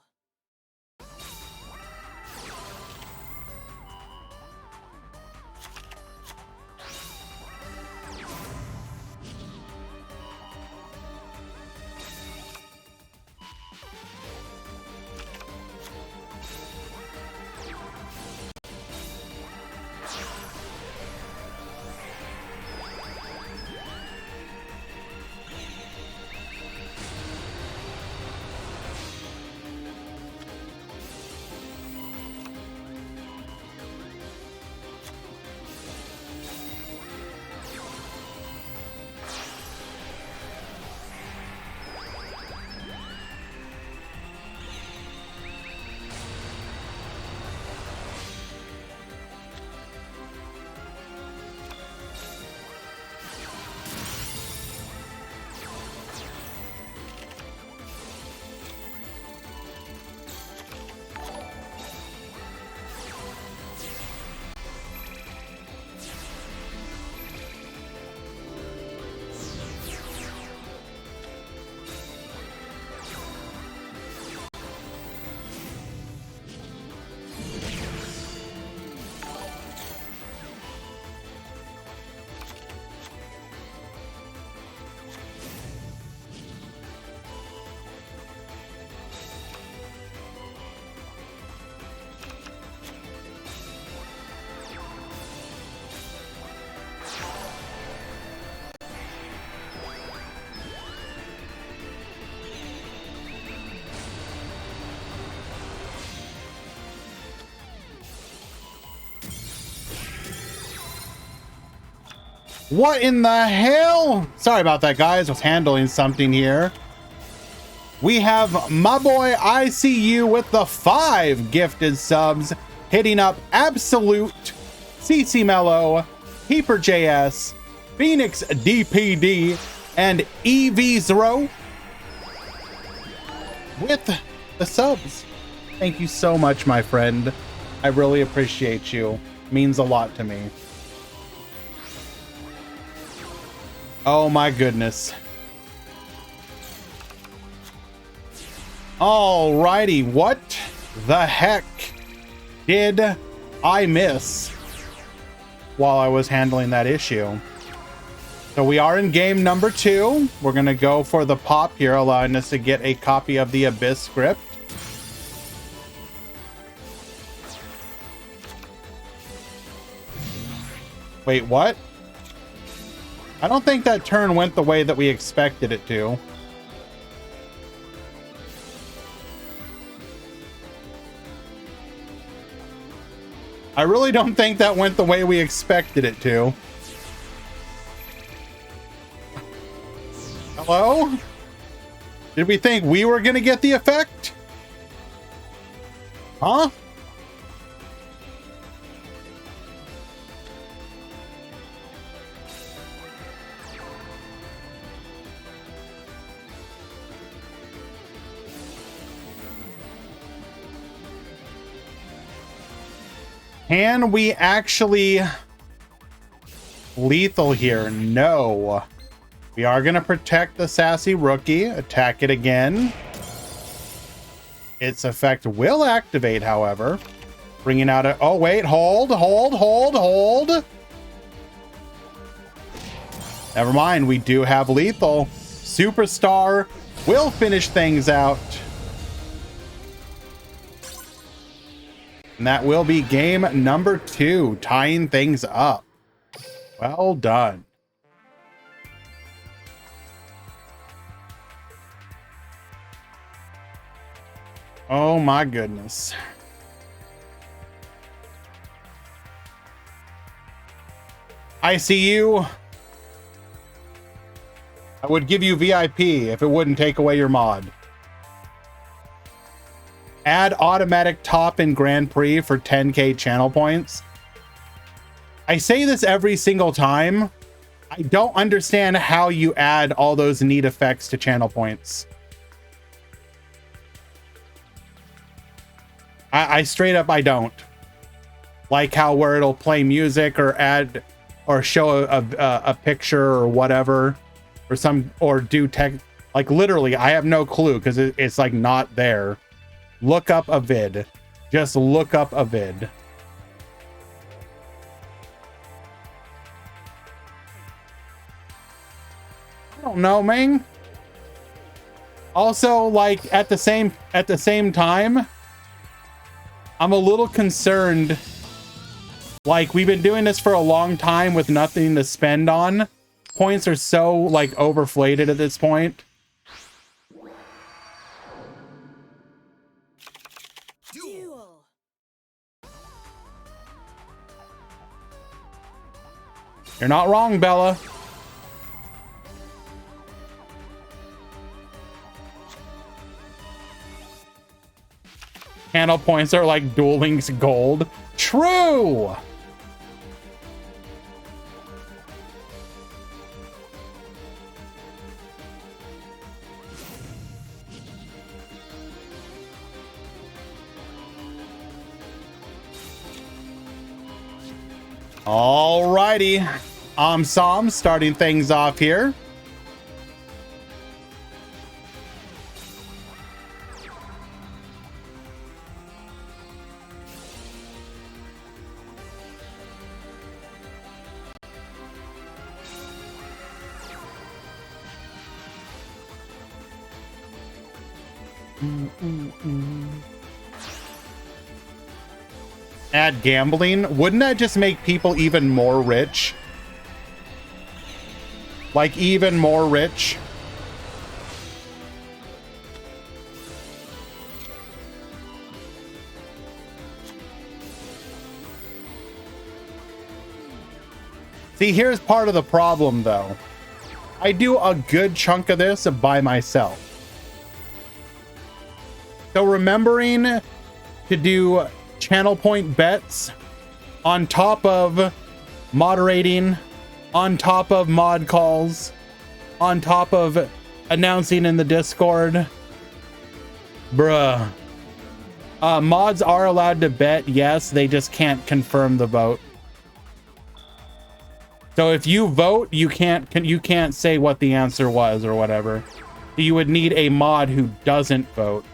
What in the hell? Sorry about that, guys. I was handling something here. We have my boy ICU with the 5 gifted subs, hitting up Absolute, CC Mello, Peeper JS, Phoenix DPD, and EV0 with the subs. Thank you so much, my friend. I really appreciate you. It means a lot to me. Oh my goodness. Alrighty, what the heck did I miss while I was handling that issue? So we are in game number 2. We're gonna go for the pop here, allowing us to get a copy of the Abyss script. Wait, what? I don't think that turn went the way that we expected it to. I really don't think that went the way we expected it to. Hello? Did we think we were gonna get the effect? Huh? Can we actually lethal here? No. We are going to protect the sassy rookie. Attack it again. Its effect will activate, however. Bringing out a... Oh, wait. Hold. Never mind. We do have lethal. Superstar will finish things out. And that will be game number 2, tying things up. Well done. Oh my goodness. I see you. I would give you VIP if it wouldn't take away your mod. Add automatic top in Grand Prix for 10k channel points. I say this every single time. I don't understand how you add all those neat effects to channel points. I straight up, I don't. Like how where it'll play music or add or show a picture or whatever, or do tech, Like literally, I have no clue because it's like not there. Look up a vid. Just look up a vid. I don't know, man. Also, like at the same time, I'm a little concerned. Like we've been doing this for a long time with nothing to spend on. Points are so like overflated at this point. Duel. You're not wrong, Bella. Channel points are like Duel Links gold. True! Alrighty. Sam starting things off here. Add gambling. Wouldn't that just make people even more rich? Like even more rich? See, here's part of the problem though. I do a good chunk of this by myself. So remembering to do channel point bets on top of moderating, on top of mod calls, on top of announcing in the Discord. Bruh. Mods are allowed to bet, yes, they just can't confirm the vote. So if you vote, you can't say what the answer was or whatever. You would need a mod who doesn't vote.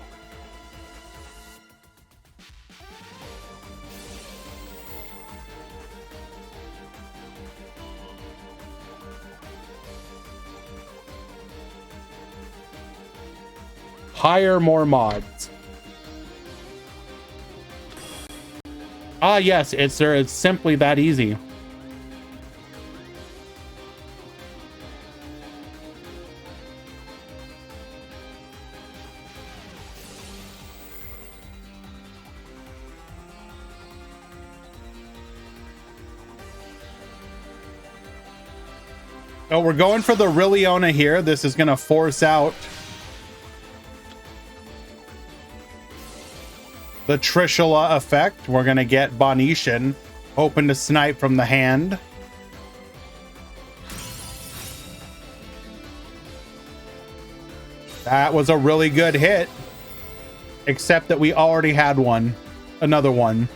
Hire more mods. Ah, yes, it's simply that easy. Oh, we're going for the Riliona here. This is going to force out the Trishula effect. We're going to get Bonetian, hoping to snipe from the hand. That was a really good hit. Except that we already had one. Another one.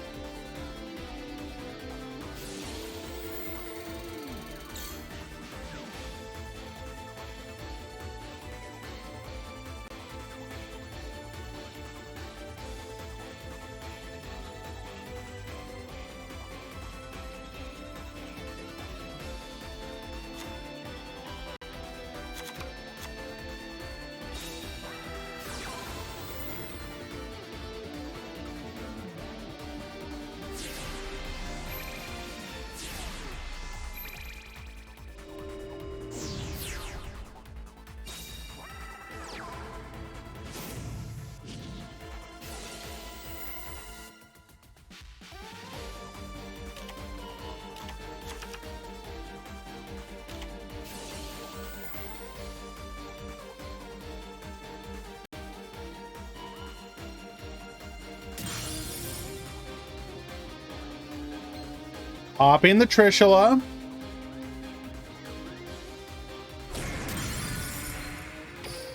Popping the Trishula.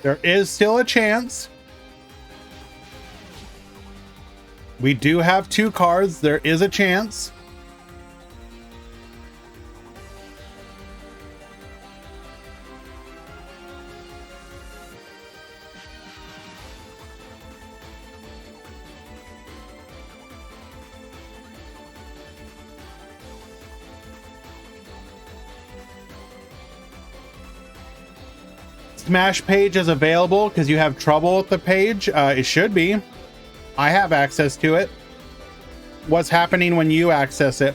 There is still a chance. We do have 2 cards. There is a chance. Smash page is available because you have trouble with the page. It should be. I have access to it. What's happening when you access it?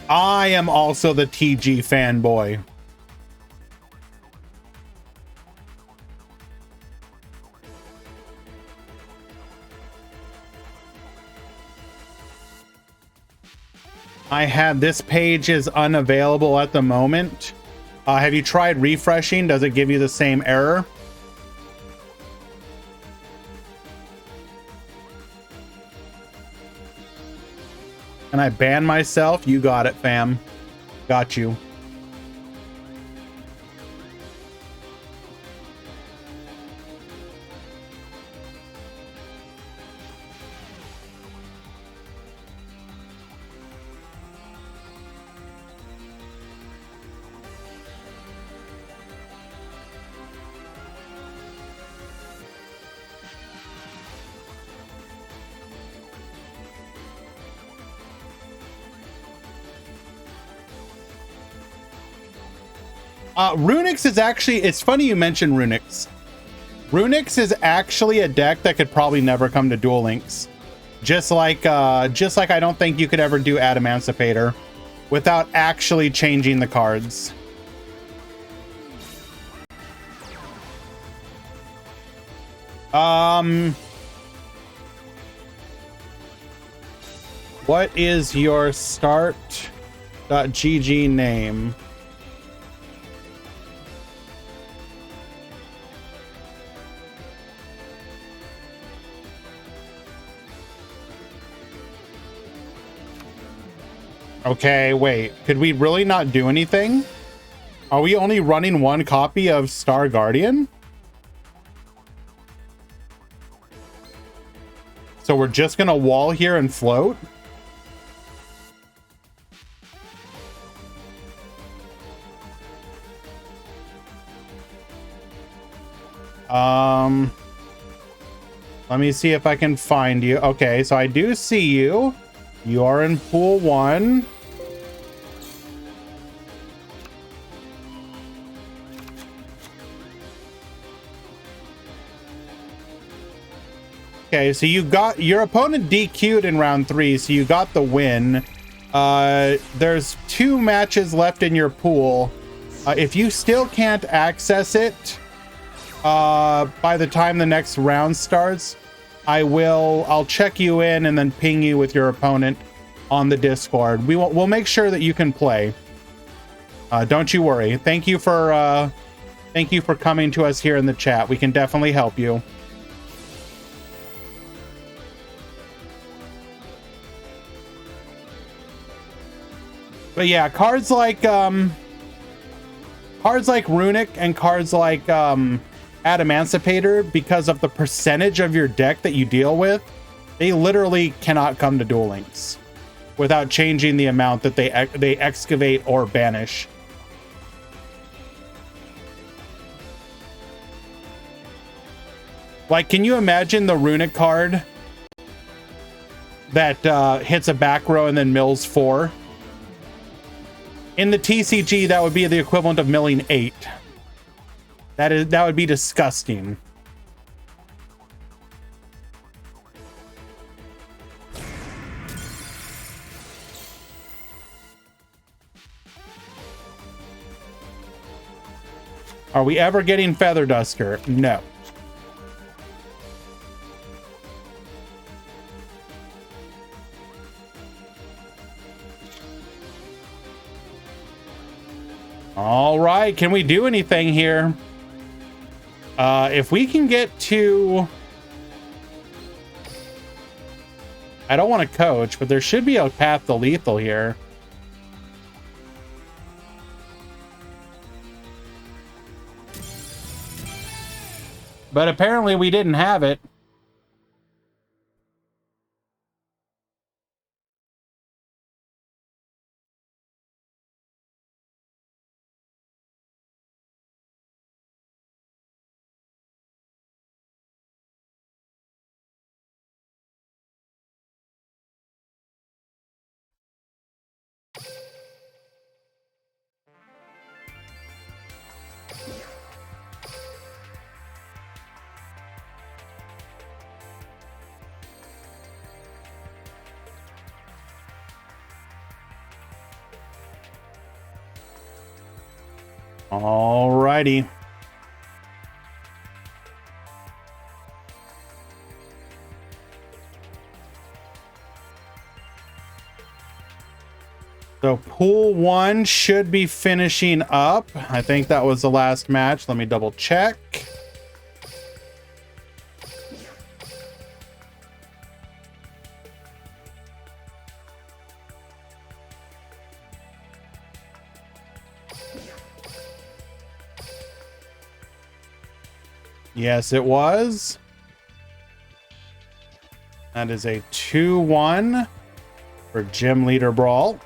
I am also the TG fanboy. I had this page is unavailable at the moment. Have you tried refreshing? Does it give you the same error? Can I ban myself? You got it, fam. Got you. Runix is actually, it's funny you mentioned Runix. Runix is actually a deck that could probably never come to Duel Links. Just like I don't think you could ever do Adamantipator without actually changing the cards. What is your start.gg name? Okay, wait. Could we really not do anything? Are we only running one copy of Star Guardian? So we're just gonna wall here and float? Let me see if I can find you. Okay, so I do see you. You are in pool 1. Okay, so you got your opponent DQ'd in round 3, so you got the win. There's 2 matches left in your pool. If you still can't access it by the time the next round starts, I'll check you in and then ping you with your opponent on the Discord. We'll make sure that you can play. Don't you worry. Thank you for coming to us here in the chat. We can definitely help you. But yeah, cards like Runic and cards like Adamantipator, because of the percentage of your deck that you deal with, they literally cannot come to Duel Links without changing the amount that they excavate or banish. Like, can you imagine the Runic card that hits a back row and then mills 4? In the TCG, that would be the equivalent of milling 8. That would be disgusting. Are we ever getting Feather Duster? No. All right, can we do anything here? If we can get to... I don't want to coach, but there should be a path to lethal here. But apparently we didn't have it. Alrighty. So pool 1 should be finishing up. I think that was the last match. Let me double check. Yes, it was. That is a 2-1 for Gym Leader Brawl.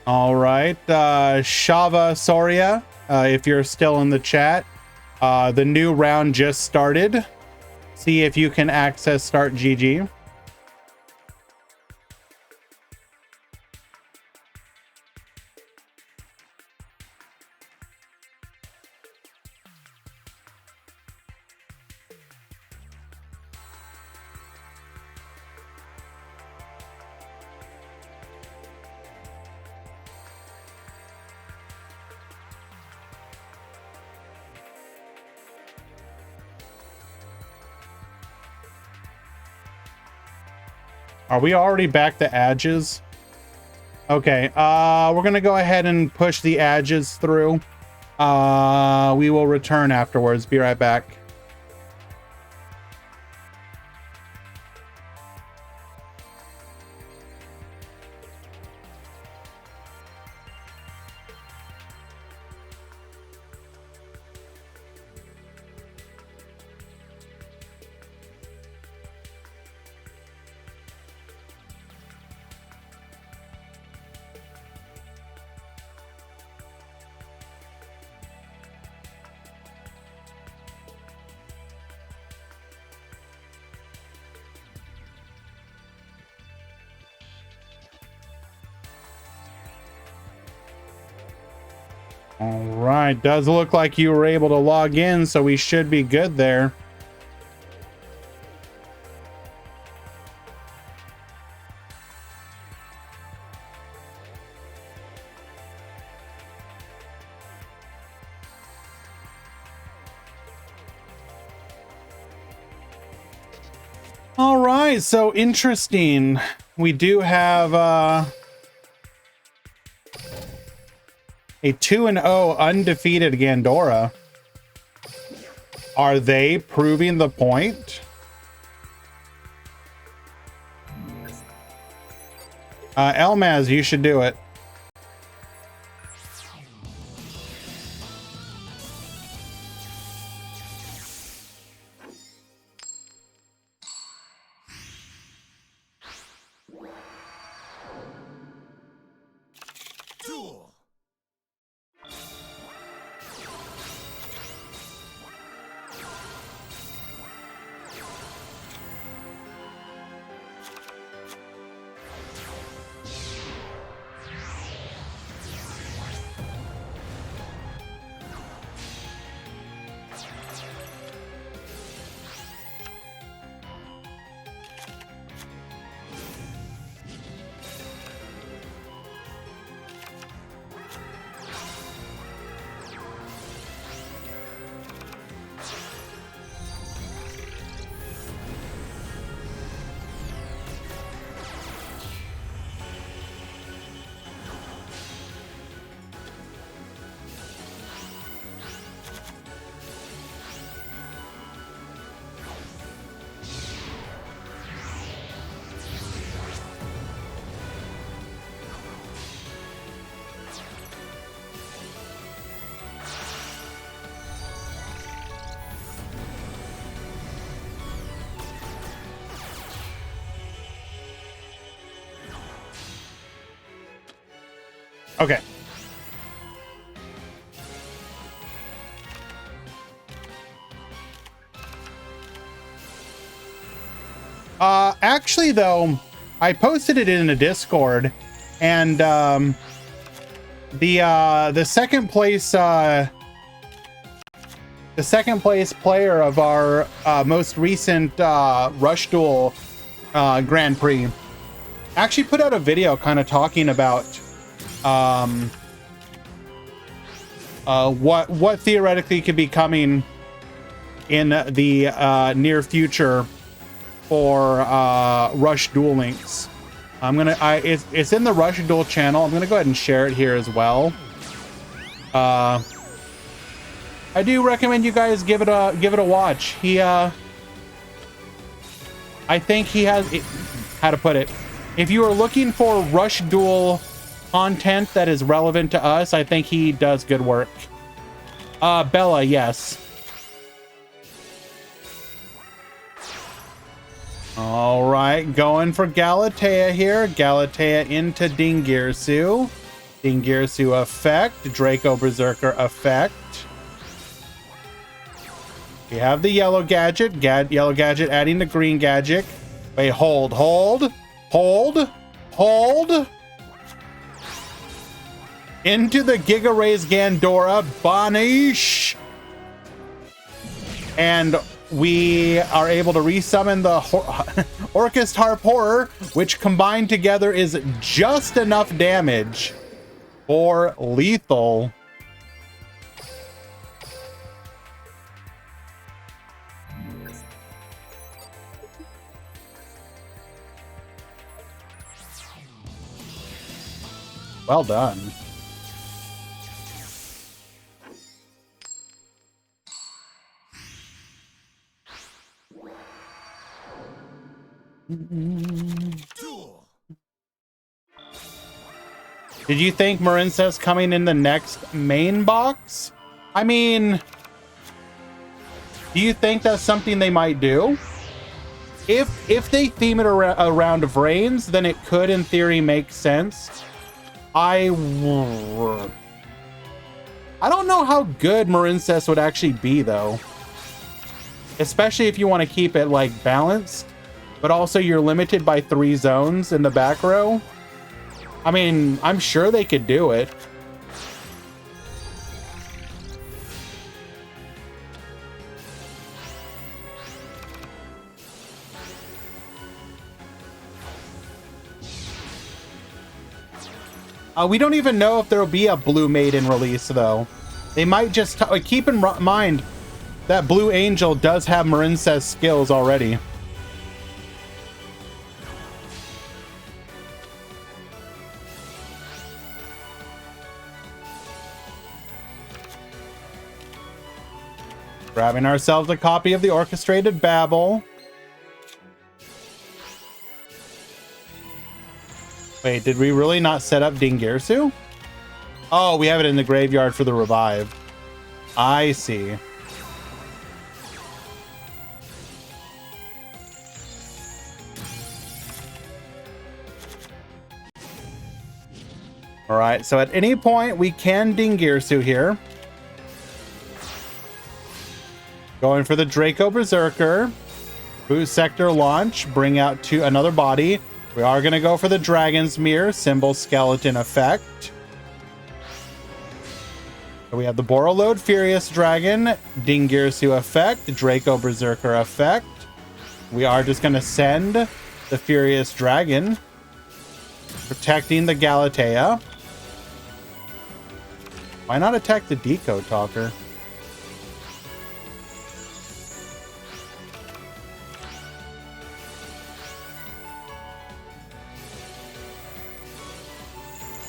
All right, Shava Soria, if you're still in the chat, the new round just started. See if you can access Start GG. Are we already back to Adges? Okay, we're gonna go ahead and push the Adges through. We will return afterwards. Be right back. All right, does look like you were able to log in, so we should be good there. All right, so interesting. We do have a 2-0 undefeated Gandora. Are they proving the point? Elmaz, you should do it. Duel. Okay. Actually, though, I posted it in a Discord, and the second place player of our most recent Rush Duel Grand Prix actually put out a video kind of talking about what theoretically could be coming in the near future for Rush Duel Links. It's in the Rush Duel channel. I'm gonna go ahead and share it here as well. I do recommend you guys give it a watch. He I think he has how to put it. If you are looking for Rush Duel content that is relevant to us, I think he does good work. Bella, yes. All right, going for Galatea here. Galatea into Dingirsu. Dingirsu effect. Draco Berserker effect. We have the yellow gadget. Yellow gadget adding the green gadget. Wait, hold. Into the Giga Rays Gandora. Banish. And we are able to resummon the Orcust Harp Horror, which combined together is just enough damage for lethal. Well done. Did you think Marince's coming in the next main box? I mean, do you think that's something they might do? If they theme it around Vrains, then it could, in theory, make sense. I don't know how good Marinces would actually be, though. Especially if you want to keep it, like, balanced. But also you're limited by 3 zones in the back row. I mean, I'm sure they could do it. We don't even know if there'll be a Blue Maiden release, though. They might just keep in mind that Blue Angel does have Marince's skills already. Grabbing ourselves a copy of the Orchestrated Babel. Wait, did we really not set up Dingirsu? Oh, we have it in the graveyard for the revive. I see. All right, so at any point we can Dingirsu here. Going for the Draco Berserker. Boot Sector launch. Bring out another body. We are going to go for the Dragon's Mirror. Symbol Skeleton effect. So we have the Borreload Furious Dragon. Dingirsu effect. Draco Berserker effect. We are just going to send the Furious Dragon. Protecting the Galatea. Why not attack the Decode Talker?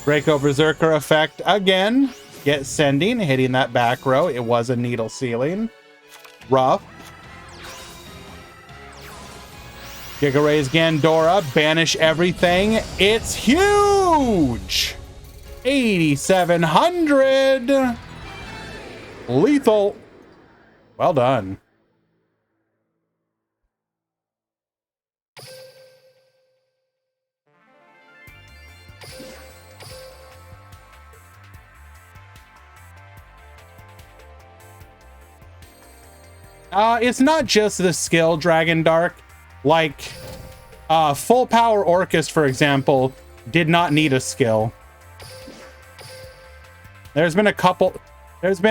Draco Berserker effect again. Get sending, hitting that back row. It was a needle ceiling. Rough. Giga Rays Gandora. Banish everything. It's huge! 8,700! Lethal. Well done. It's not just the skill, Dragon Dark. Like, full power Orcus, for example, did not need a skill. There's been a couple decks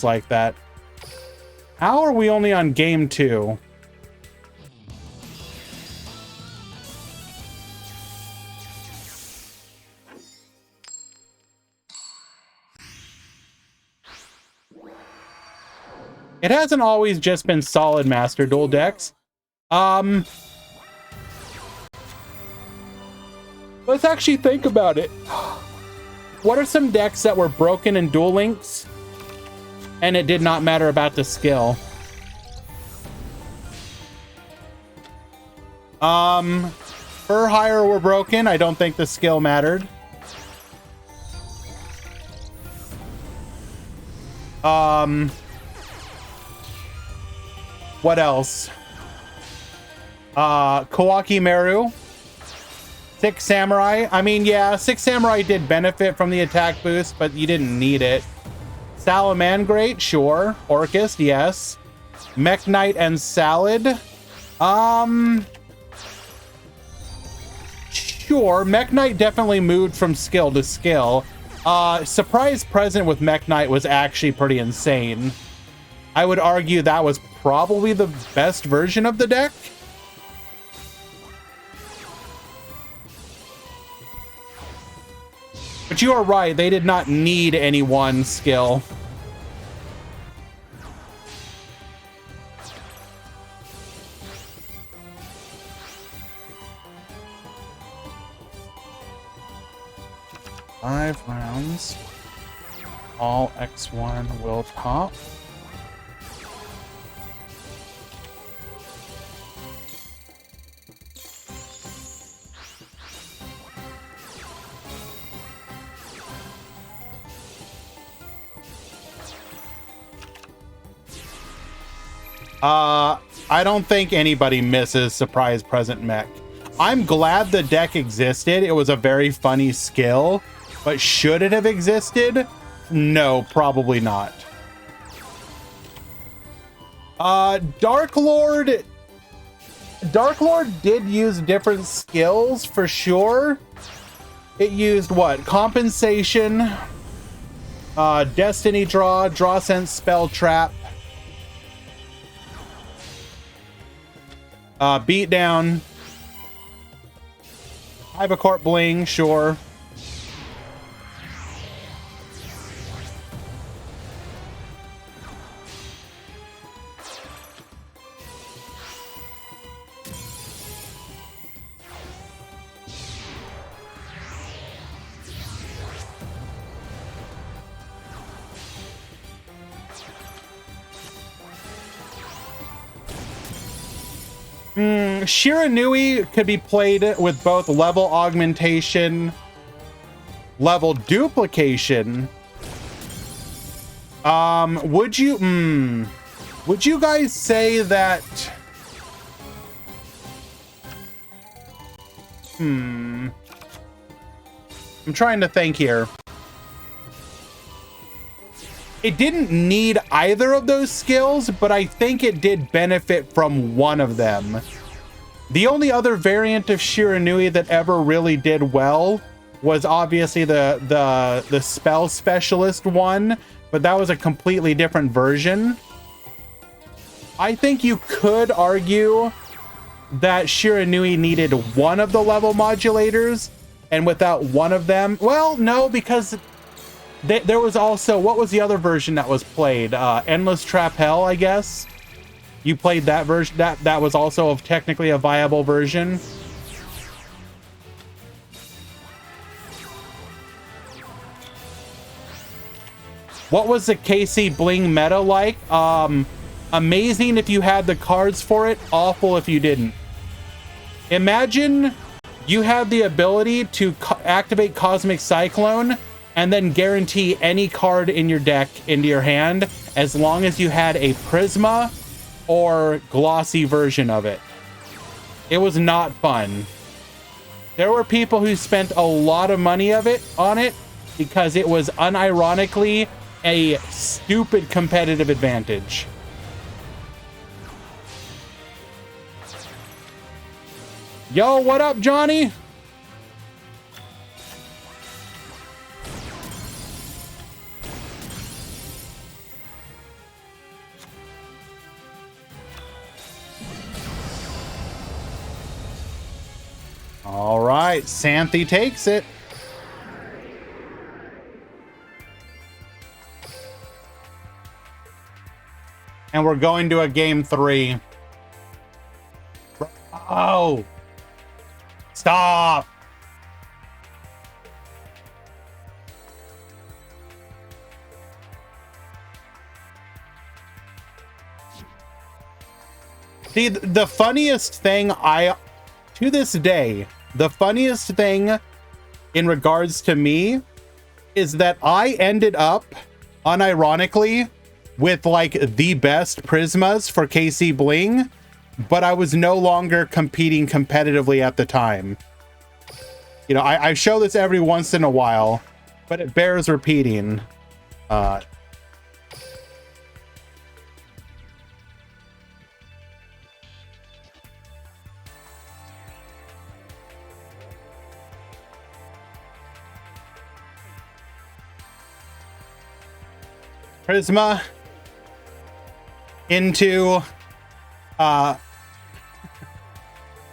like that. How are we only on game 2? It hasn't always just been solid Master Duel decks. Let's actually think about it. What are some decks that were broken in Duel Links and it did not matter about the skill? Fur Hire were broken. I don't think the skill mattered. What else? Kawaki Meru. Six Samurai. I mean, yeah, Six Samurai did benefit from the attack boost, but you didn't need it. Salamangreat, sure. Orcus, yes. Mech Knight and Salad. Sure. Mech Knight definitely moved from skill to skill. Surprise Present with Mech Knight was actually pretty insane. I would argue that was probably the best version of the deck. But you are right, they did not need any one skill. Five rounds. All X1 will top. I don't think anybody misses Surprise Present Mech. I'm glad the deck existed. It was a very funny skill, but should it have existed? No, probably not. Dark Lord did use different skills for sure. It used what? Compensation, Destiny Draw, Draw Sense, Spell Trap, Beatdown, Hypocourt Bling, sure. Shiranui could be played with both level augmentation, level duplication. Would you guys say that I'm trying to think here. It didn't need either of those skills, but I think it did benefit from one of them. The only other variant of Shiranui that ever really did well was obviously the spell specialist one, but that was a completely different version. I think you could argue that Shiranui needed one of the level modulators, and without one of them, well, no, because there was also, what was the other version that was played? Endless Trap Hell, I guess. You played that version. That was also technically a viable version. What was the KC Bling meta like? Amazing if you had the cards for it, awful if you didn't. Imagine you had the ability to activate Cosmic Cyclone and then guarantee any card in your deck into your hand as long as you had a Prisma or glossy version of it. It was not fun. There were people who spent a lot of money on it because it was unironically a stupid competitive advantage. Yo, what up, Johnny? All right, Santhy takes it. And we're going to a game 3. Oh. Stop. See, the funniest thing to this day, the funniest thing in regards to me is that I ended up unironically with like the best Prismas for KC Bling, but I was no longer competing competitively at the time. You know, I show this every once in a while, but it bears repeating. Prisma into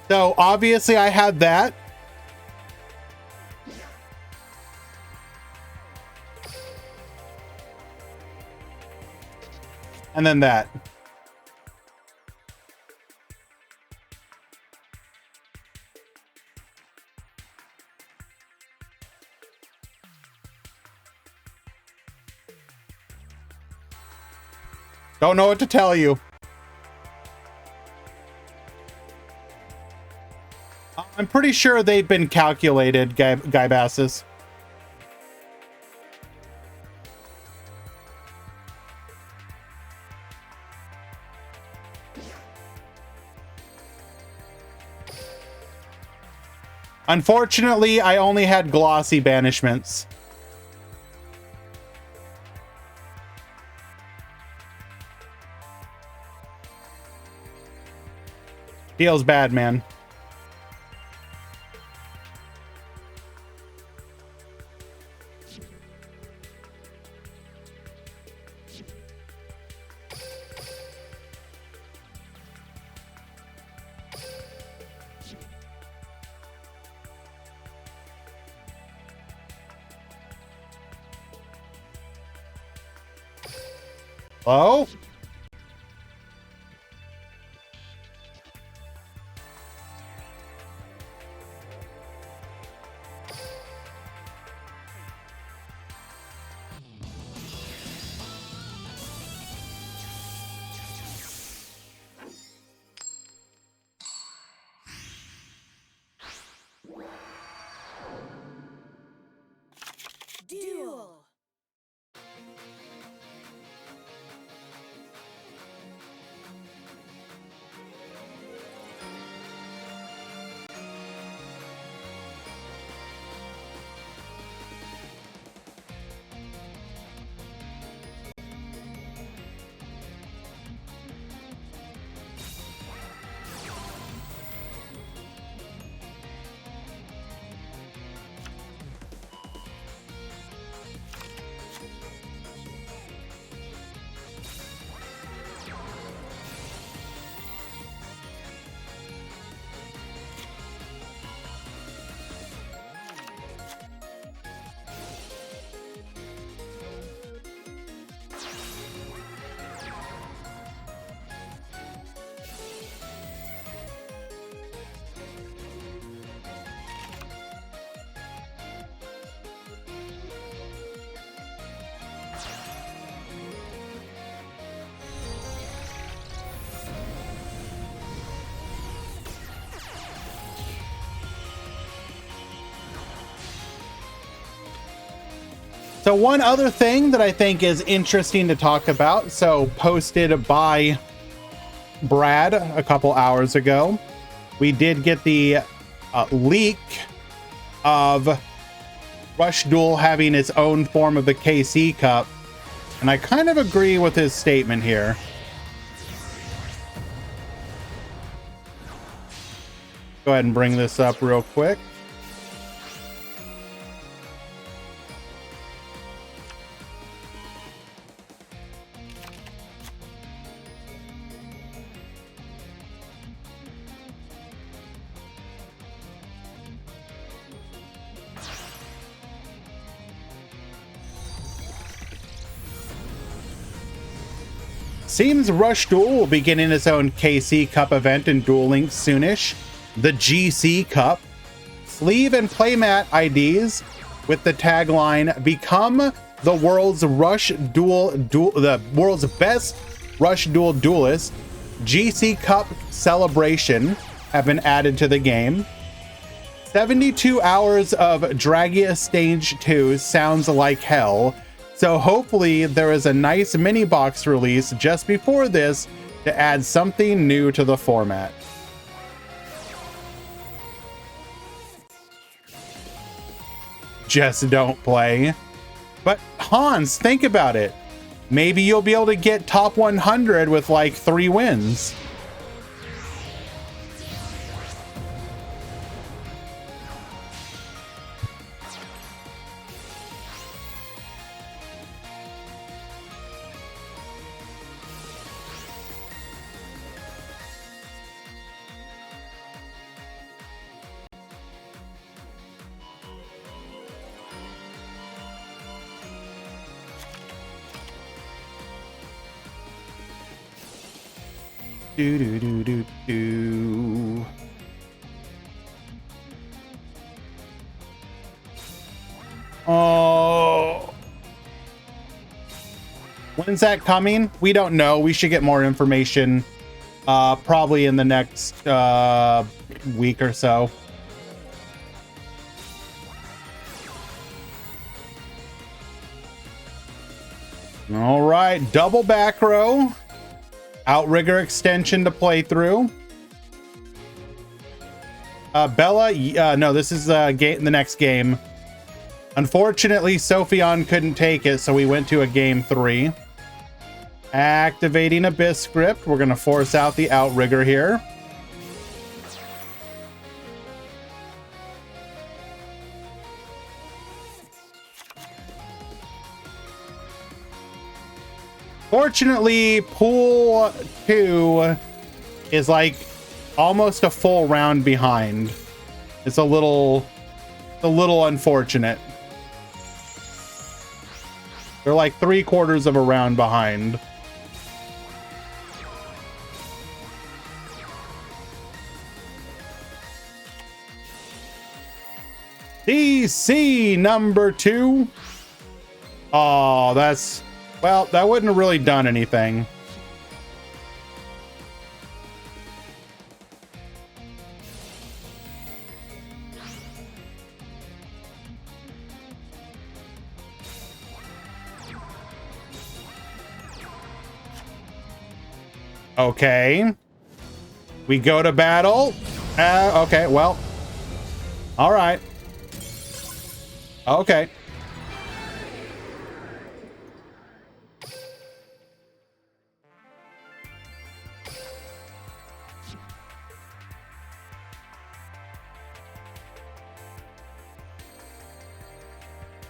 so obviously I had that. And then that. Don't know what to tell you. I'm pretty sure they've been calculated, Guybasses. Unfortunately, I only had glossy banishments. Feels bad, man. Hello? Duel. So one other thing that I think is interesting to talk about, so posted by Brad a couple hours ago, we did get the leak of Rush Duel having its own form of the KC Cup. And I kind of agree with his statement here. Go ahead and bring this up real quick. Seems Rush Duel will be getting its own KC Cup event in Duel Links soonish. The GC Cup. Sleeve and playmat IDs with the tagline, "Become the world's the world's best Rush Duel duelist." GC Cup celebration have been added to the game. 72 hours of Dragia Stage 2 sounds like hell. So hopefully there is a nice mini box release just before this to add something new to the format. Just don't play. But Hans, think about it. Maybe you'll be able to get top 100 with like 3 wins. Do do do do do. Oh, when's that coming? We don't know. We should get more information probably in the next week or so. All right, double back row. Outrigger extension to play through. Bella, no, this is the next game. Unfortunately, Sophion couldn't take it, so we went to a game 3. Activating Abyss script. We're going to force out the Outrigger here. Fortunately, pool 2 is like almost a full round behind. It's a little unfortunate. They're like 3/4 of a round behind. DC number 2. Oh, that's... Well, that wouldn't have really done anything. Okay. We go to battle. Okay, well. All right. Okay.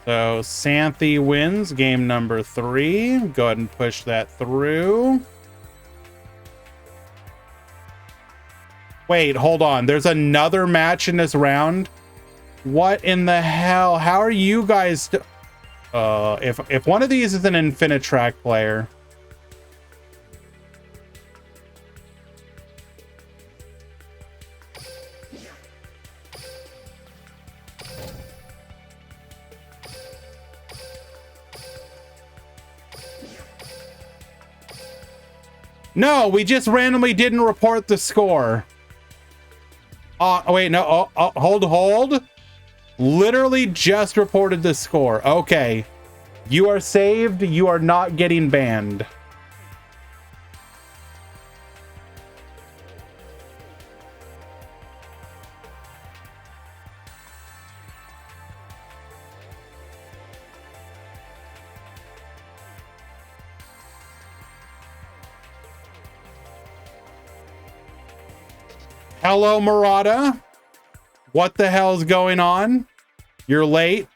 So Santhe wins game number 3. Go ahead and push that through. Wait, hold on. There's another match in this round. What in the hell? How are you guys? If one of these is an Infinitrack player. No, we just randomly didn't report the score. Oh, wait, no. Hold. Literally just reported the score. Okay. You are saved. You are not getting banned. Hello, Murata. What the hell's going on? You're late.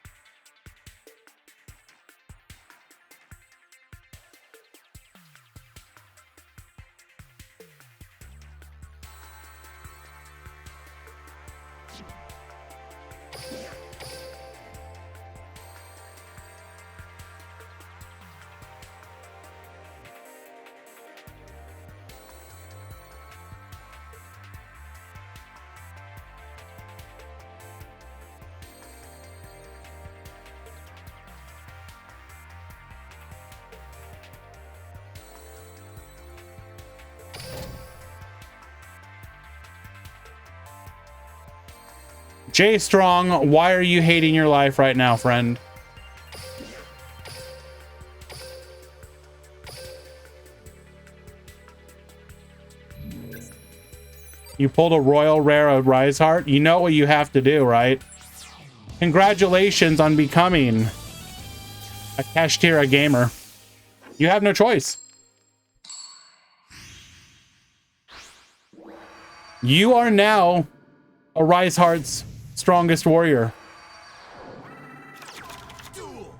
Jay Strong, why are you hating your life right now, friend? You pulled a Royal Rare of Rise Heart. You know what you have to do, right? Congratulations on becoming a Kashtira gamer. You have no choice. You are now a Rise Heart's strongest warrior. Duel.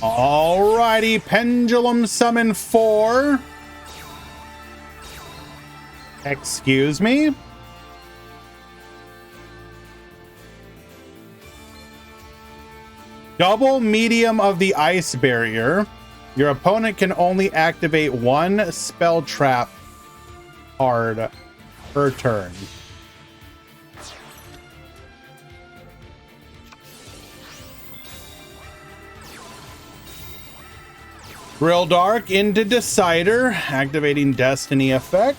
Alrighty, Pendulum Summon 4. Excuse me? Double Medium of the Ice Barrier. Your opponent can only activate one spell trap card per turn. Grill Dark into Decider, activating Destiny effect.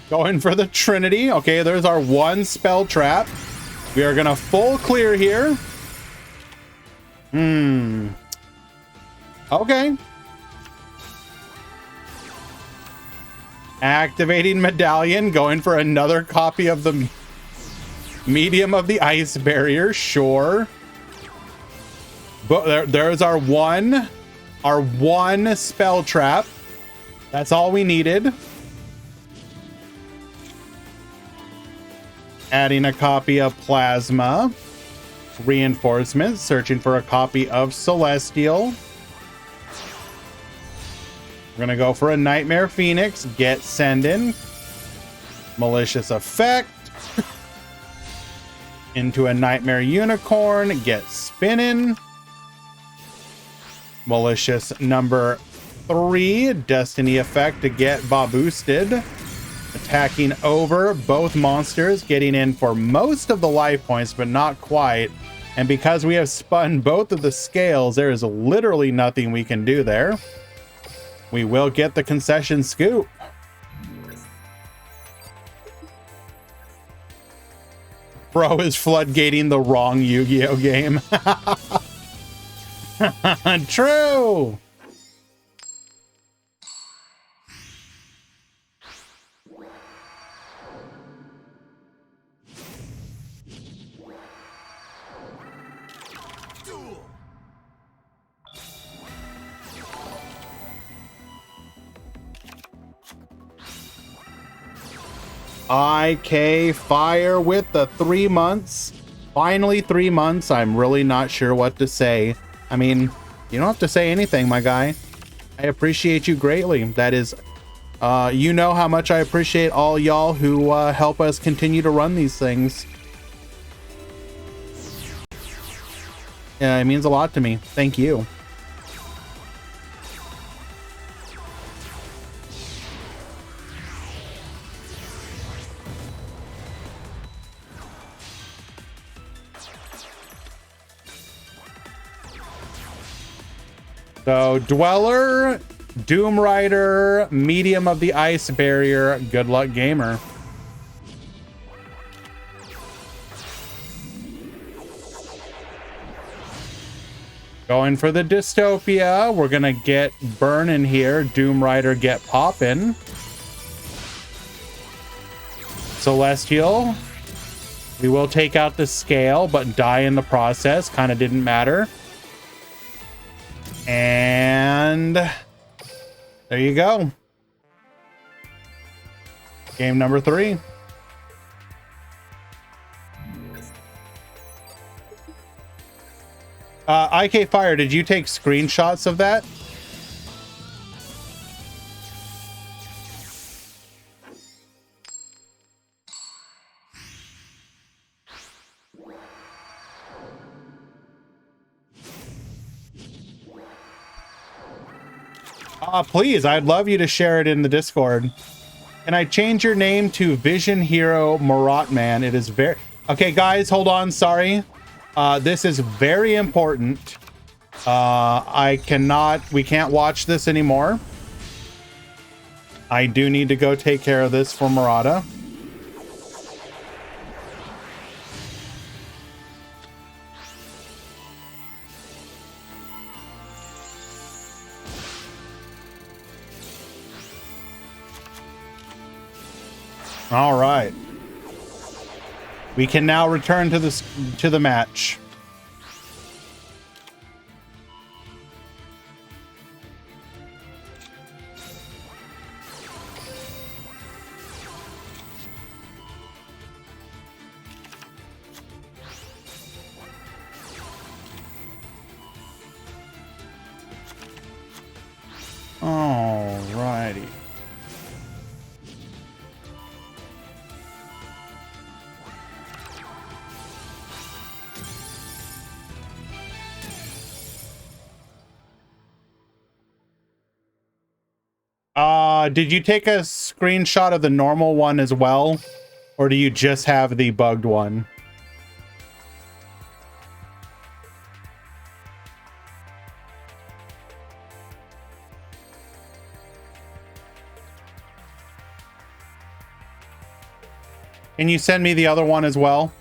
Going for the Trinity. Okay, there's our one spell trap. We are gonna full clear here. Okay. Activating Medallion, going for another copy of the Medium of the Ice Barrier, sure. But there's our one spell trap. That's all we needed. Adding a copy of Plasma. Reinforcements, searching for a copy of Celestial. We're gonna go for a Nightmare Phoenix, get sending. Malicious Effect. Into a Nightmare Unicorn, get spinning. Malicious number 3, Destiny Effect to get boosted. Attacking over both monsters, getting in for most of the life points, but not quite. And because we have spun both of the scales, there is literally nothing we can do there. We will get the concession scoop. Bro is floodgating the wrong Yu-Gi-Oh game. True. IK Fire with the 3 months. Finally 3 months. I'm really not sure what to say. I mean, you don't have to say anything, my guy. I appreciate you greatly. That is, you know how much I appreciate all y'all who help us continue to run these things. Yeah, it means a lot to me. Thank you. So, Dweller, Doom Rider, Medium of the Ice Barrier, good luck, gamer. Going for the dystopia. We're gonna get burning here. Doom Rider get poppin'. Celestial. We will take out the scale, but die in the process. Kind of didn't matter. And there you go. Game number 3. IK Fire, did you take screenshots of that? Please, I'd love you to share it in the Discord. Can I change your name to Vision Hero Marat Man? It is very... Okay, guys, hold on. Sorry. This is very important. We can't watch this anymore. I do need to go take care of this for Murata. All right. We can now return to the match. All righty. Did you take a screenshot of the normal one as well? Or do you just have the bugged one? Can you send me the other one as well?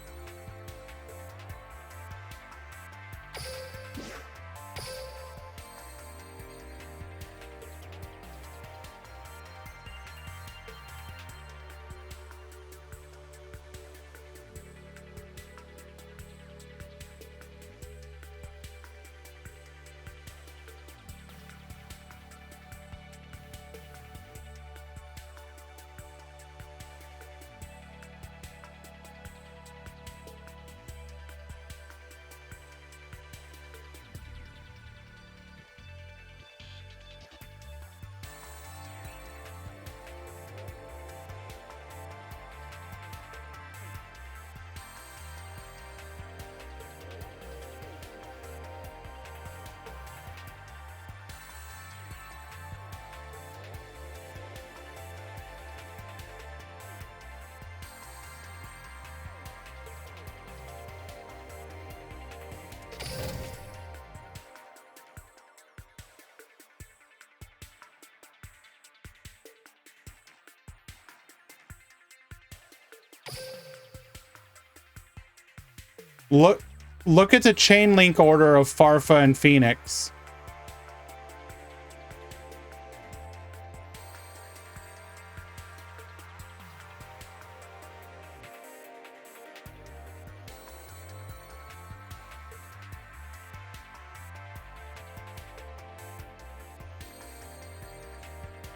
Look at the chain link order of Farfa and Phoenix.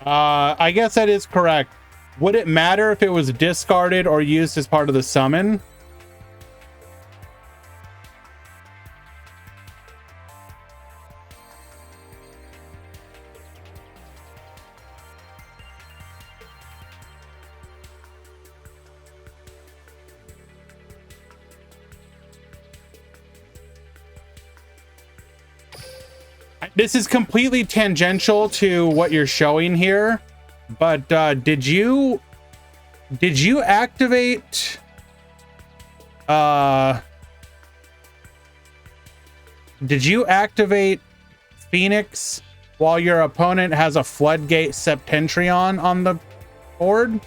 I guess that is correct. Would it matter if it was discarded or used as part of the summon? This is completely tangential to what you're showing here, but did you activate Phoenix while your opponent has a Floodgate Septentrion on the board?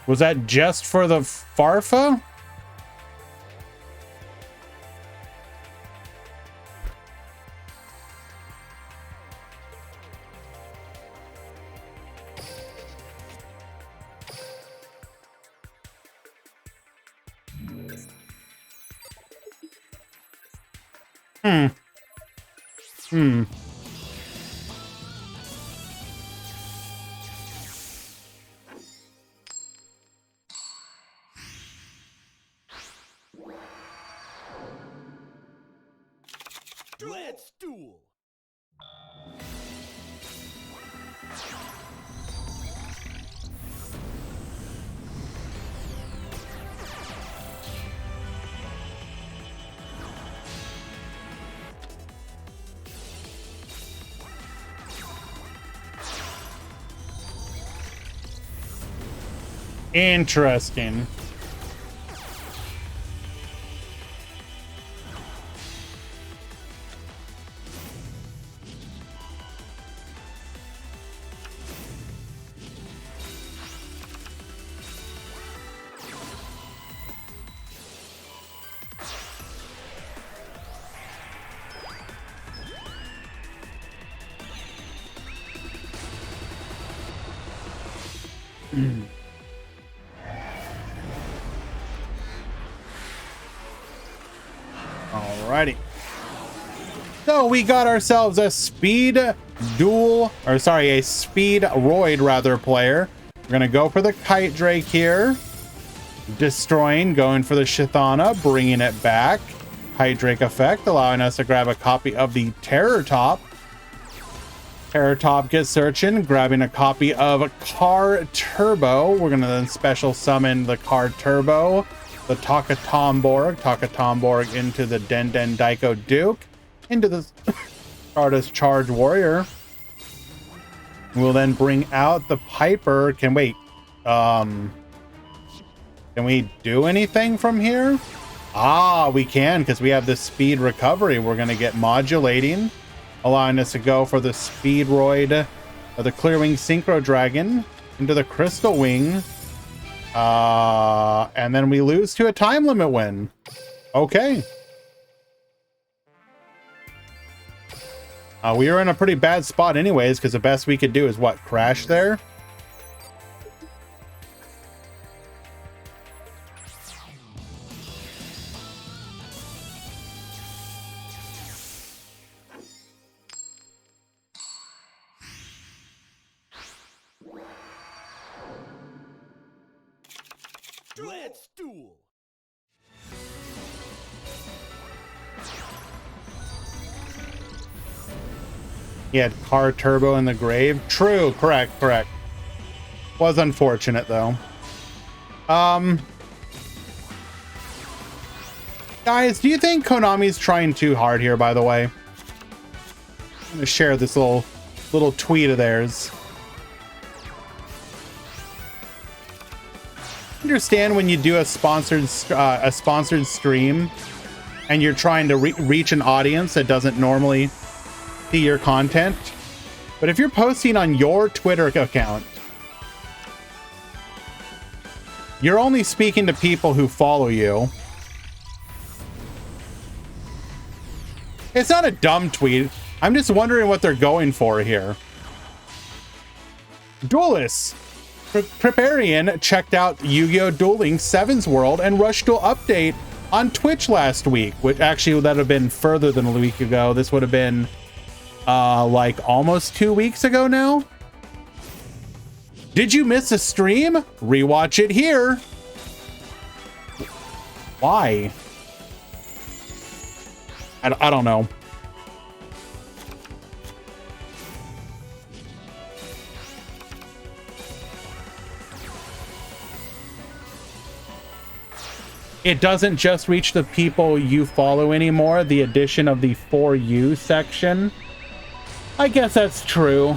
Was that just for the Farfa? Let's duel. Interesting. Alrighty. So we got ourselves a speed duel, or sorry, a speed roid rather player. We're gonna go for the Kite Drake here. Destroying, going for the Shithana, bringing it back. Kite Drake effect, allowing us to grab a copy of the Terror Top. Terror Top gets searching, grabbing a copy of Car Turbo. We're gonna then special summon the Car Turbo, the Taka Tomborg into the Den Den Daiko Duke, into the Stardust Charge Warrior. We'll then bring out the Piper. Can we do anything from here? Ah, we can, because we have the speed recovery. We're gonna get modulating, allowing us to go for the Speedroid of the Clearwing Synchro Dragon into the Crystal Wing. And then we lose to a time limit win. Okay. We were in a pretty bad spot anyways, because the best we could do is what? Crash there? Let's duel. He had Car Turbo in the grave. True, correct. Was unfortunate though. Guys, do you think Konami's trying too hard here, by the way? I'm gonna share this little tweet of theirs. Understand when you do a sponsored stream and you're trying to reach an audience that doesn't normally see your content, but if you're posting on your Twitter account, you're only speaking to people who follow you. It's not a dumb tweet. I'm just wondering what they're going for here. Duelists. Preparian checked out Yu-Gi-Oh! Duel Links 7's World and Rush Duel update on Twitch last week, which actually that would have been further than a week ago. This would have been like almost 2 weeks ago now. Did you miss a stream? Rewatch it here. Why? I don't know. It doesn't just reach the people you follow anymore. The addition of the For You section. I guess that's true.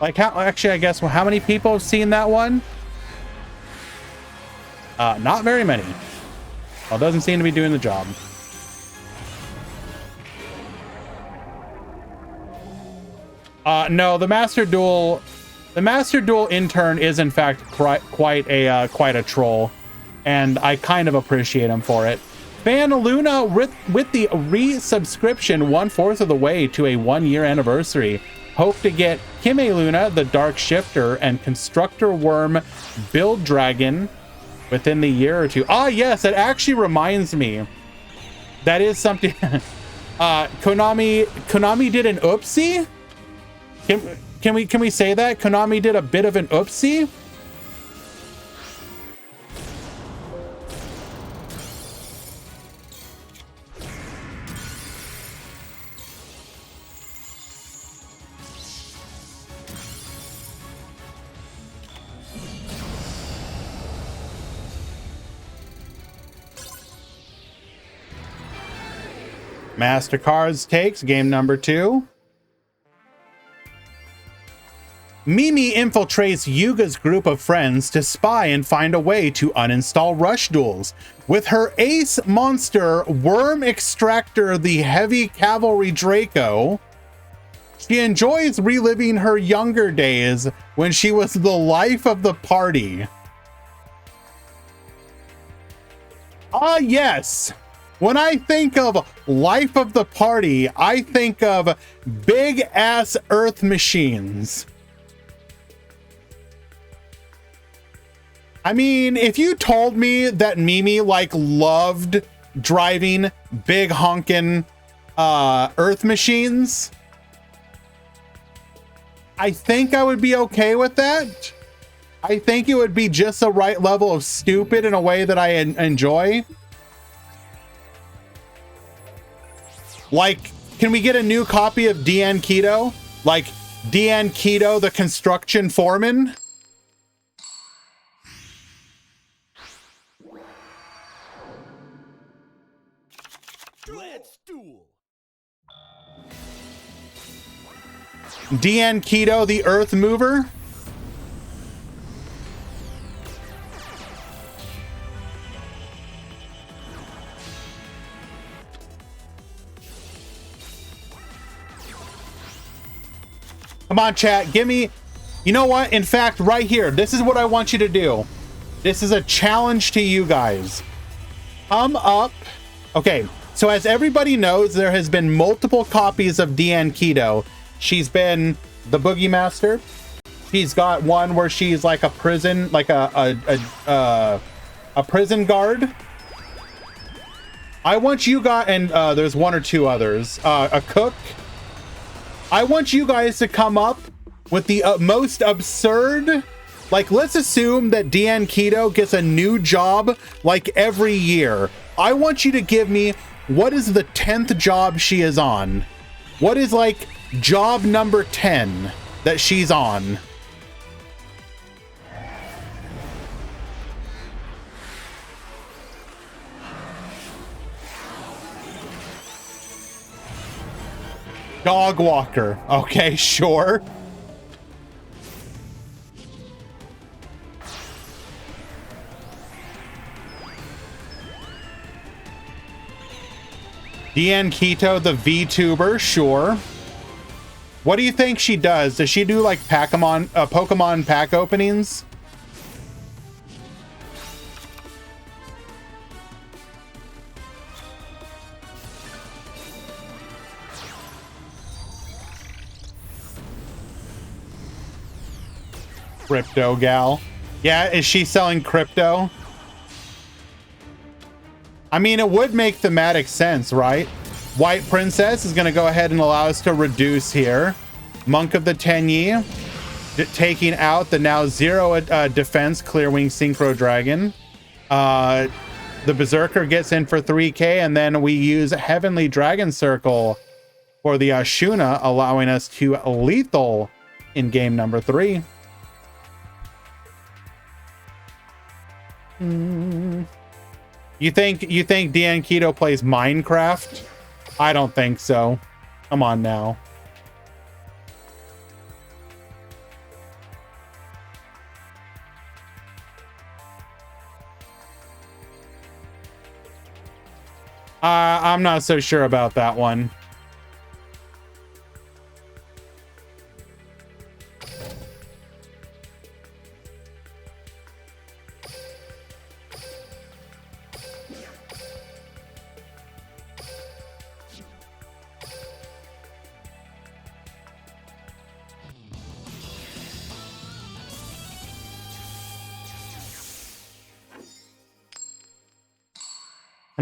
Like how, actually, I guess, well, how many people have seen that one? Not very many. Well, it doesn't seem to be doing the job. No, the Master Duel The Master Duel intern is in fact quite a troll, and I kind of appreciate him for it. Fan Luna with the resubscription 1/4 of the way to a 1-year anniversary. Hope to get Kime Luna, the Dark Shifter, and Constructor Worm Build Dragon within the year or two. Ah, yes, it actually reminds me. That is something. Konami did an oopsie. Can we say that Konami did a bit of an oopsie? MasterCards takes game number 2. Mimi infiltrates Yuga's group of friends to spy and find a way to uninstall Rush Duels. With her ace monster, Worm Extractor, the Heavy Cavalry Draco, she enjoys reliving her younger days when she was the life of the party. Ah, yes! When I think of life of the party, I think of big-ass earth machines. I mean, if you told me that Mimi, like, loved driving big honkin' earth machines, I think I would be okay with that. I think it would be just the right level of stupid in a way that I enjoy. Like, can we get a new copy of Deanne Keto? Like, Deanne Keto, the construction foreman? Let's duel. Deanne Keto, the earth mover? Come on, chat, give me, you know what? In fact, right here, this is what I want you to do. This is a challenge to you guys. Come up. Okay, so as everybody knows, there has been multiple copies of Deanne Keto. She's been the Boogie Master. She's got one where she's like a prison, like a prison guard. I want you guys, and there's one or two others, a cook. I want you guys to come up with the most absurd, like, let's assume that Deanne Keto gets a new job like every year. I want you to give me, what is the 10th job she is on? What is like job number 10 that she's on? Dog walker. Okay, sure. Deanne Keto, the VTuber, sure. What do you think she does? Does she do like Pokemon pack openings? Crypto gal. Yeah, is she selling crypto? I mean, it would make thematic sense, right? White Princess is going to go ahead and allow us to reduce here. Monk of the Tenyi taking out the now 0 defense Clearwing Synchro Dragon. The Berserker gets in for 3k, and then we use Heavenly Dragon Circle for the Ashuna, allowing us to lethal in game number 3. You think Deanne Keto plays Minecraft? I don't think so. Come on now. I'm not so sure about that one.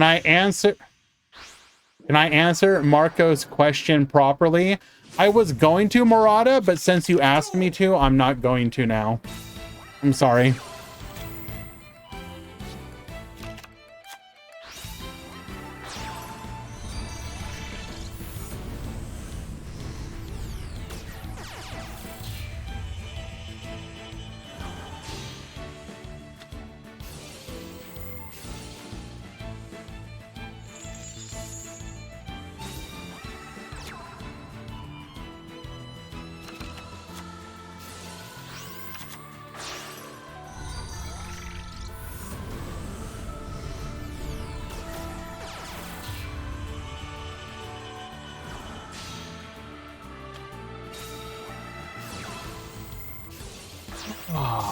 Can I answer? Can I answer Marco's question properly? I was going to, Murata, but since you asked me to, I'm not going to now. I'm sorry.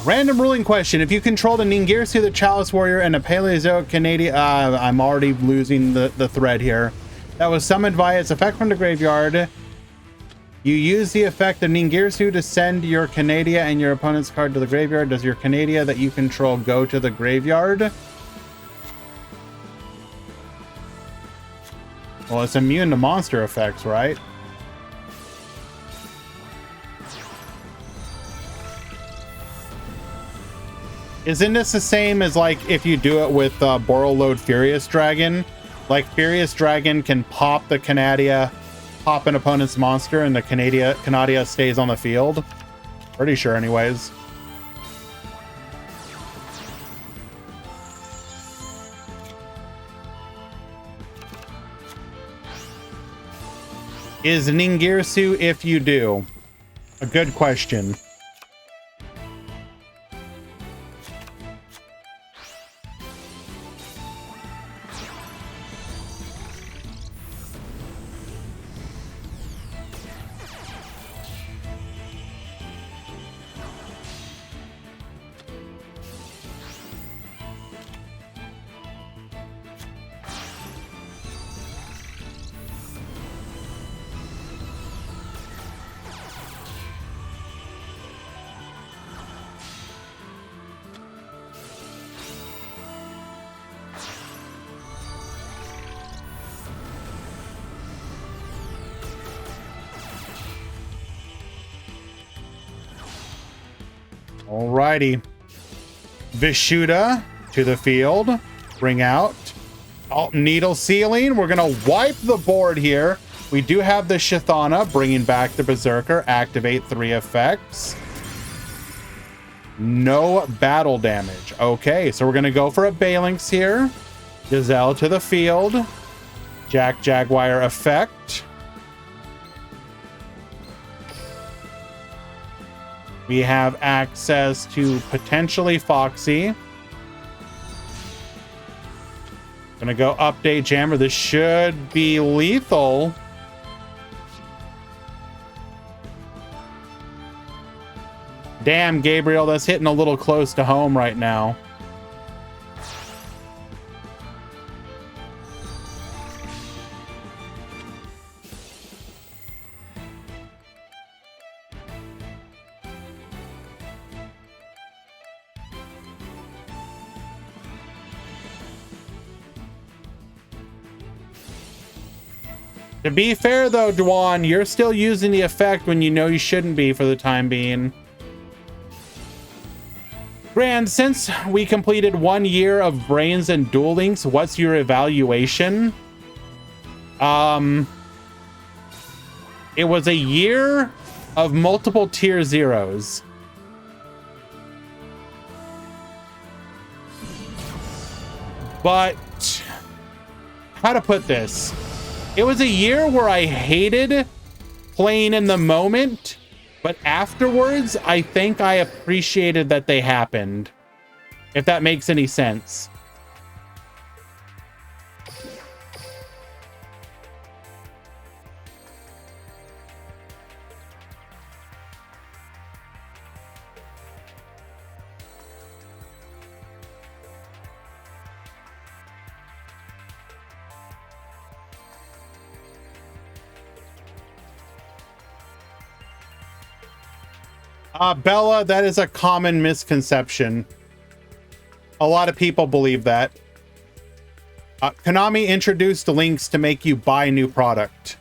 Random ruling question. If you controlled a Ningirsu, the Chalice Warrior, and a Paleozoic Canadian... I'm already losing the thread here. That was summoned via its effect from the graveyard. You use the effect of Ningirsu to send your Canadia and your opponent's card to the graveyard. Does your Canadia that you control go to the graveyard? Well, it's immune to monster effects, right? Isn't this the same as like if you do it with Borreload Furious Dragon? Like Furious Dragon can pop the Canadia, pop an opponent's monster, and the Canadia stays on the field. Pretty sure anyways. Is Ningirsu if you do? A good question. Alrighty. Vishuddha to the field. Bring out Needle Sealing. We're going to wipe the board here. We do have the Shithana, bringing back the Berserker. Activate 3 effects. No battle damage. Okay, so we're going to go for a Phalanx here. Gazelle to the field. Jaguar effect. We have access to potentially Foxy. Gonna go update Jammer. This should be lethal. Damn, Gabriel, that's hitting a little close to home right now. To be fair, though, Dwan, you're still using the effect when you know you shouldn't be for the time being. Grand, since we completed 1 year of Brains and Duel Links, what's your evaluation? It was a year of multiple tier 0s. But how to put this? It was a year where I hated playing in the moment, but afterwards, I think I appreciated that they happened. If that makes any sense. Bella, that is a common misconception. A lot of people believe that. Konami introduced links to make you buy new product.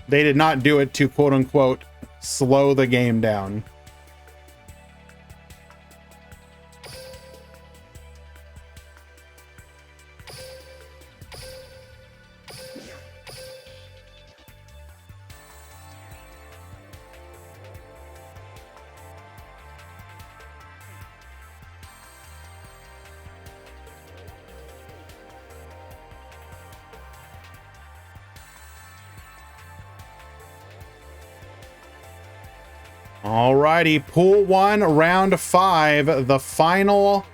They did not do it to quote unquote slow the game down. Alrighty, pool 1, round 5, the final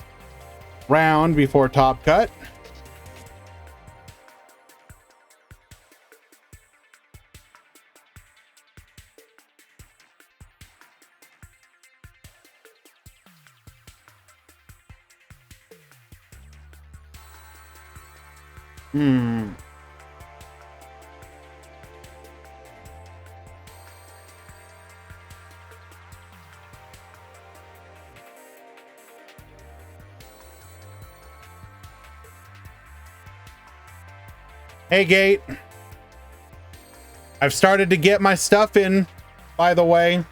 round before Top Cut. Hey, Gate. I've started to get my stuff in, by the way.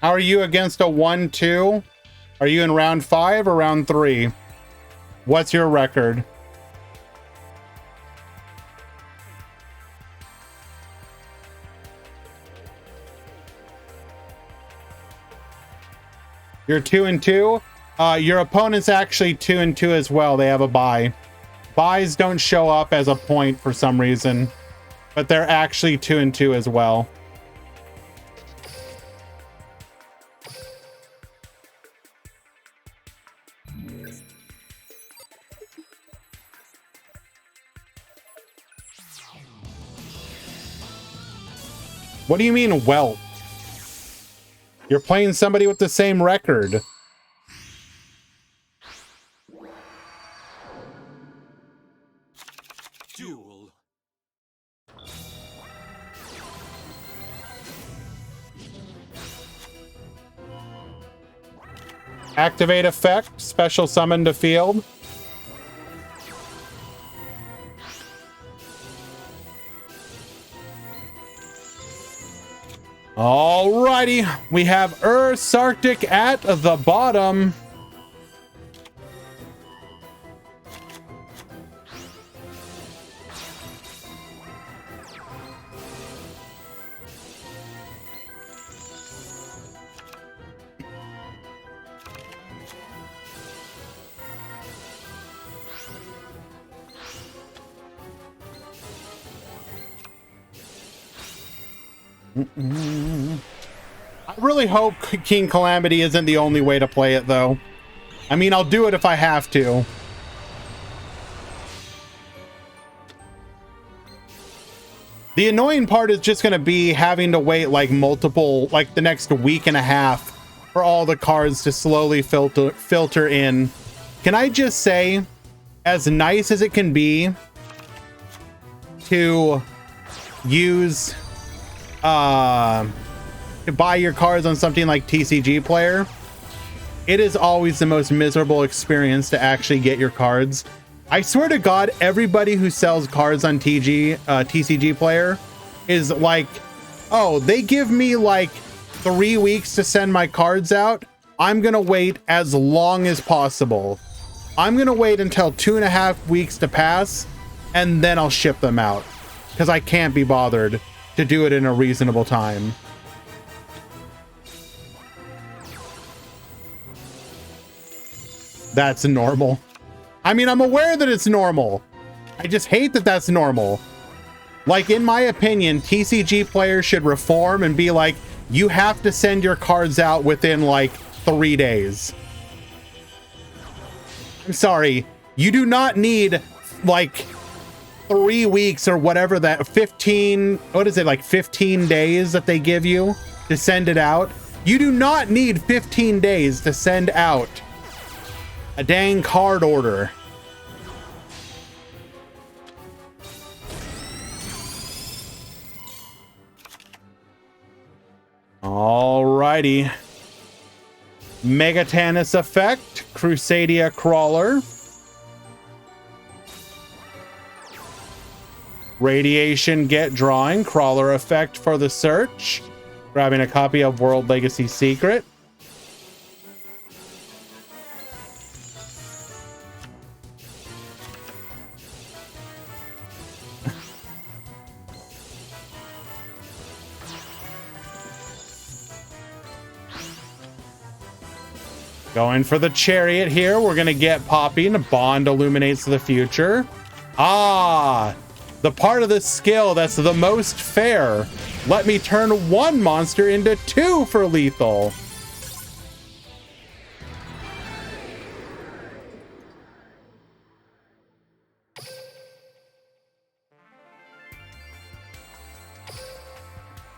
How are you against a 1-2? Are you in round 5 or round 3? What's your record? You're 2-2? Your opponent's actually 2-2 as well. They have a bye. Buys don't show up as a point for some reason, but they're actually 2-2 as well. What do you mean, well? You're playing somebody with the same record. Duel. Activate effect, special summon to field. Alrighty, we have Sarctic at the bottom. I really hope King Calamity isn't the only way to play it, though. I mean, I'll do it if I have to. The annoying part is just going to be having to wait like the next week and a half for all the cards to slowly filter in. Can I just say, as nice as it can be to use to buy your cards on something like TCG Player, it is always the most miserable experience to actually get your cards. I swear to God, everybody who sells cards on TCG Player is like, oh, they give me like 3 weeks to send my cards out. I'm gonna wait as long as possible. I'm gonna wait until 2.5 weeks to pass, and then I'll ship them out, because I can't be bothered to do it in a reasonable time. That's normal. I mean, I'm aware that it's normal. I just hate that that's normal. Like, in my opinion, TCG players should reform and be like, you have to send your cards out within like 3 days. I'm sorry. You do not need like 3 weeks or whatever that 15, what is it, like 15 days that they give you to send it out. You do not need 15 days to send out a dang card order. Alrighty. Megatanus effect, Crusadia Crawler. Radiation get drawing, Crawler effect for the search. Grabbing a copy of World Legacy Secret. Going for the chariot here. We're going to get popping. Bond illuminates the future. Ah, the part of the skill that's the most fair. Let me turn 1 monster into 2 for lethal.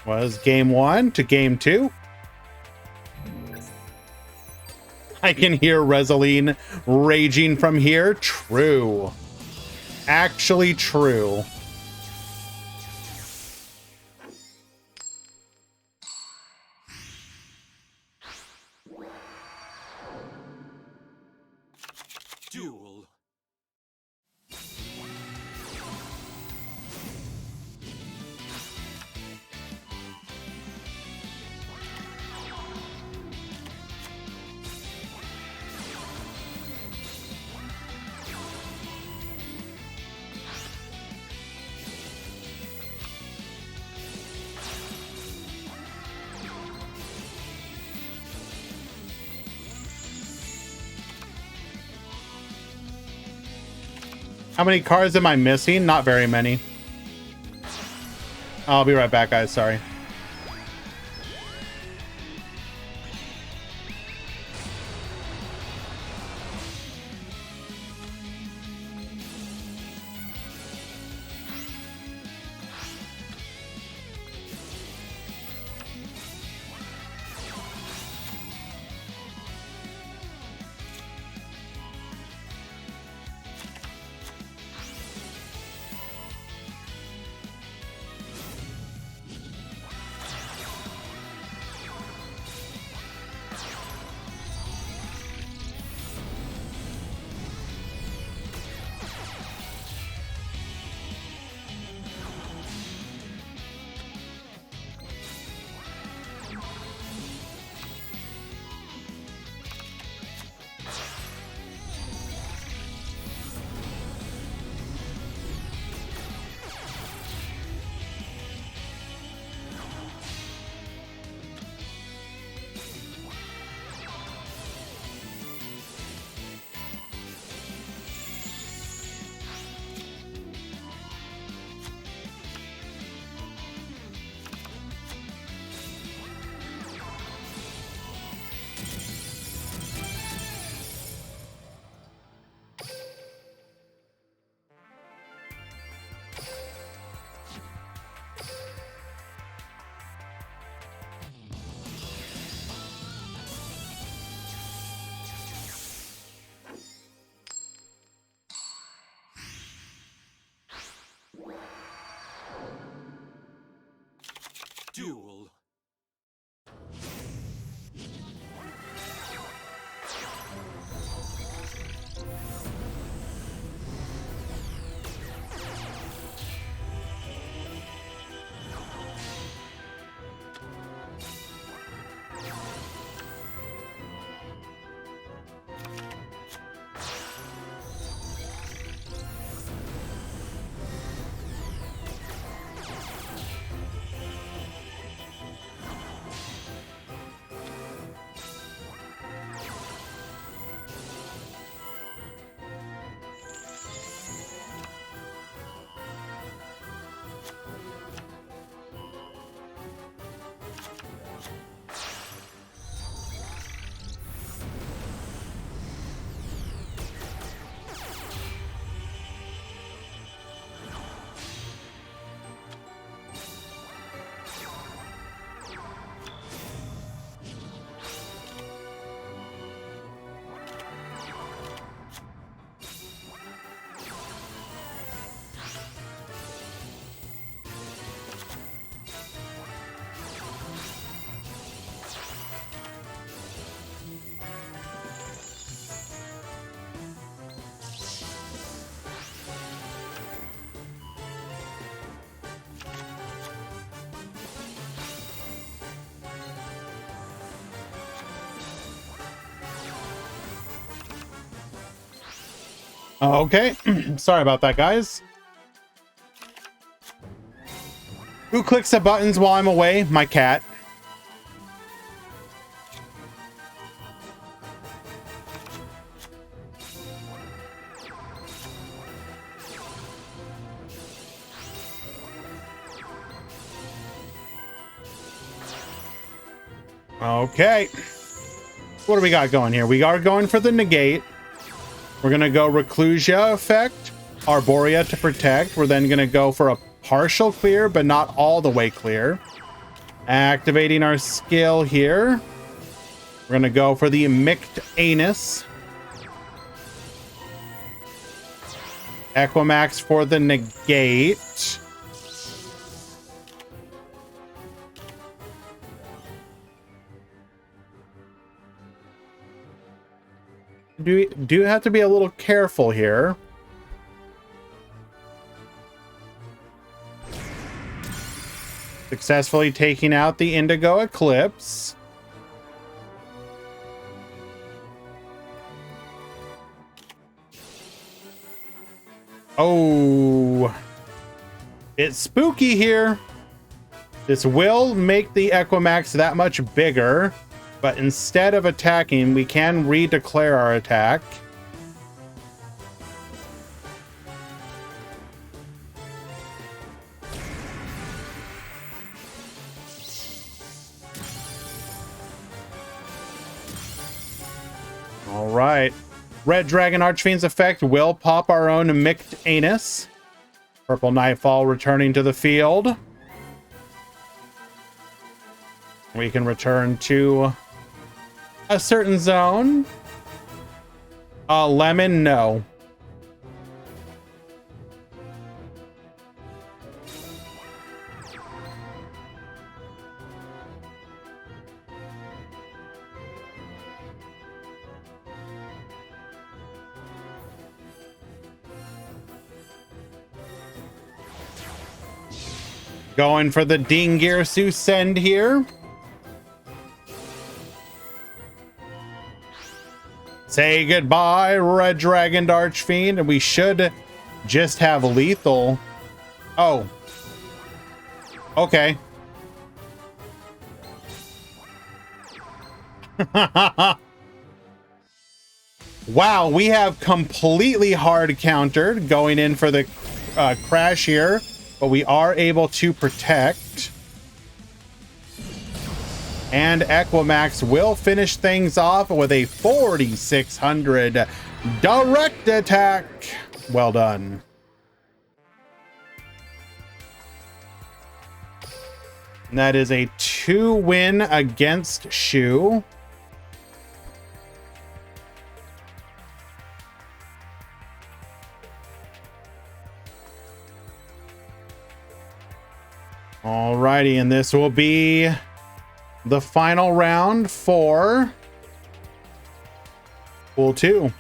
Was game 1 to game 2. I can hear Resoline raging from here. True. Actually true. Duel. How many cards am I missing? Not very many. I'll be right back, guys. Sorry. Okay, sorry about that, guys. Who clicks the buttons while I'm away? My cat. Okay. What do we got going here? We are going for the negate. We're going to go Reclusia effect, Arborea to protect. We're then going to go for a partial clear, but not all the way clear. Activating our skill here. We're going to go for the Micked Anus. Equimax for the negate. Do have to be a little careful here. Successfully taking out the Indigo Eclipse. Oh, it's spooky here. This will make the Equimax that much bigger, but instead of attacking, we can redeclare our attack. All right. Red Dragon Archfiend's effect will pop our own Micked Anus. Purple Nightfall returning to the field. We can return to a certain zone. Lemon, no. Going for the Dingirsu Send here. Say goodbye, Red Dragon Archfiend, and we should just have lethal. Oh. Okay. Wow, we have completely hard countered going in for the crash here, but we are able to protect. And Equimax will finish things off with a 4,600 direct attack. Well done. And that is a 2-win against Shu. Alrighty, and this will be the final round for Pool 2.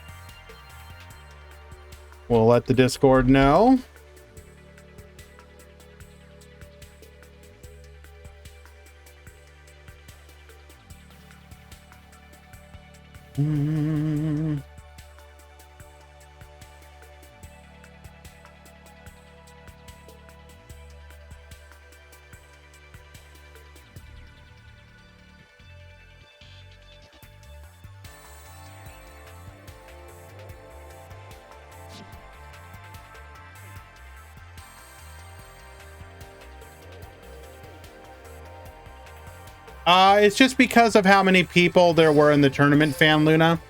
We'll let the Discord know. It's just because of how many people there were in the tournament, Fan Luna.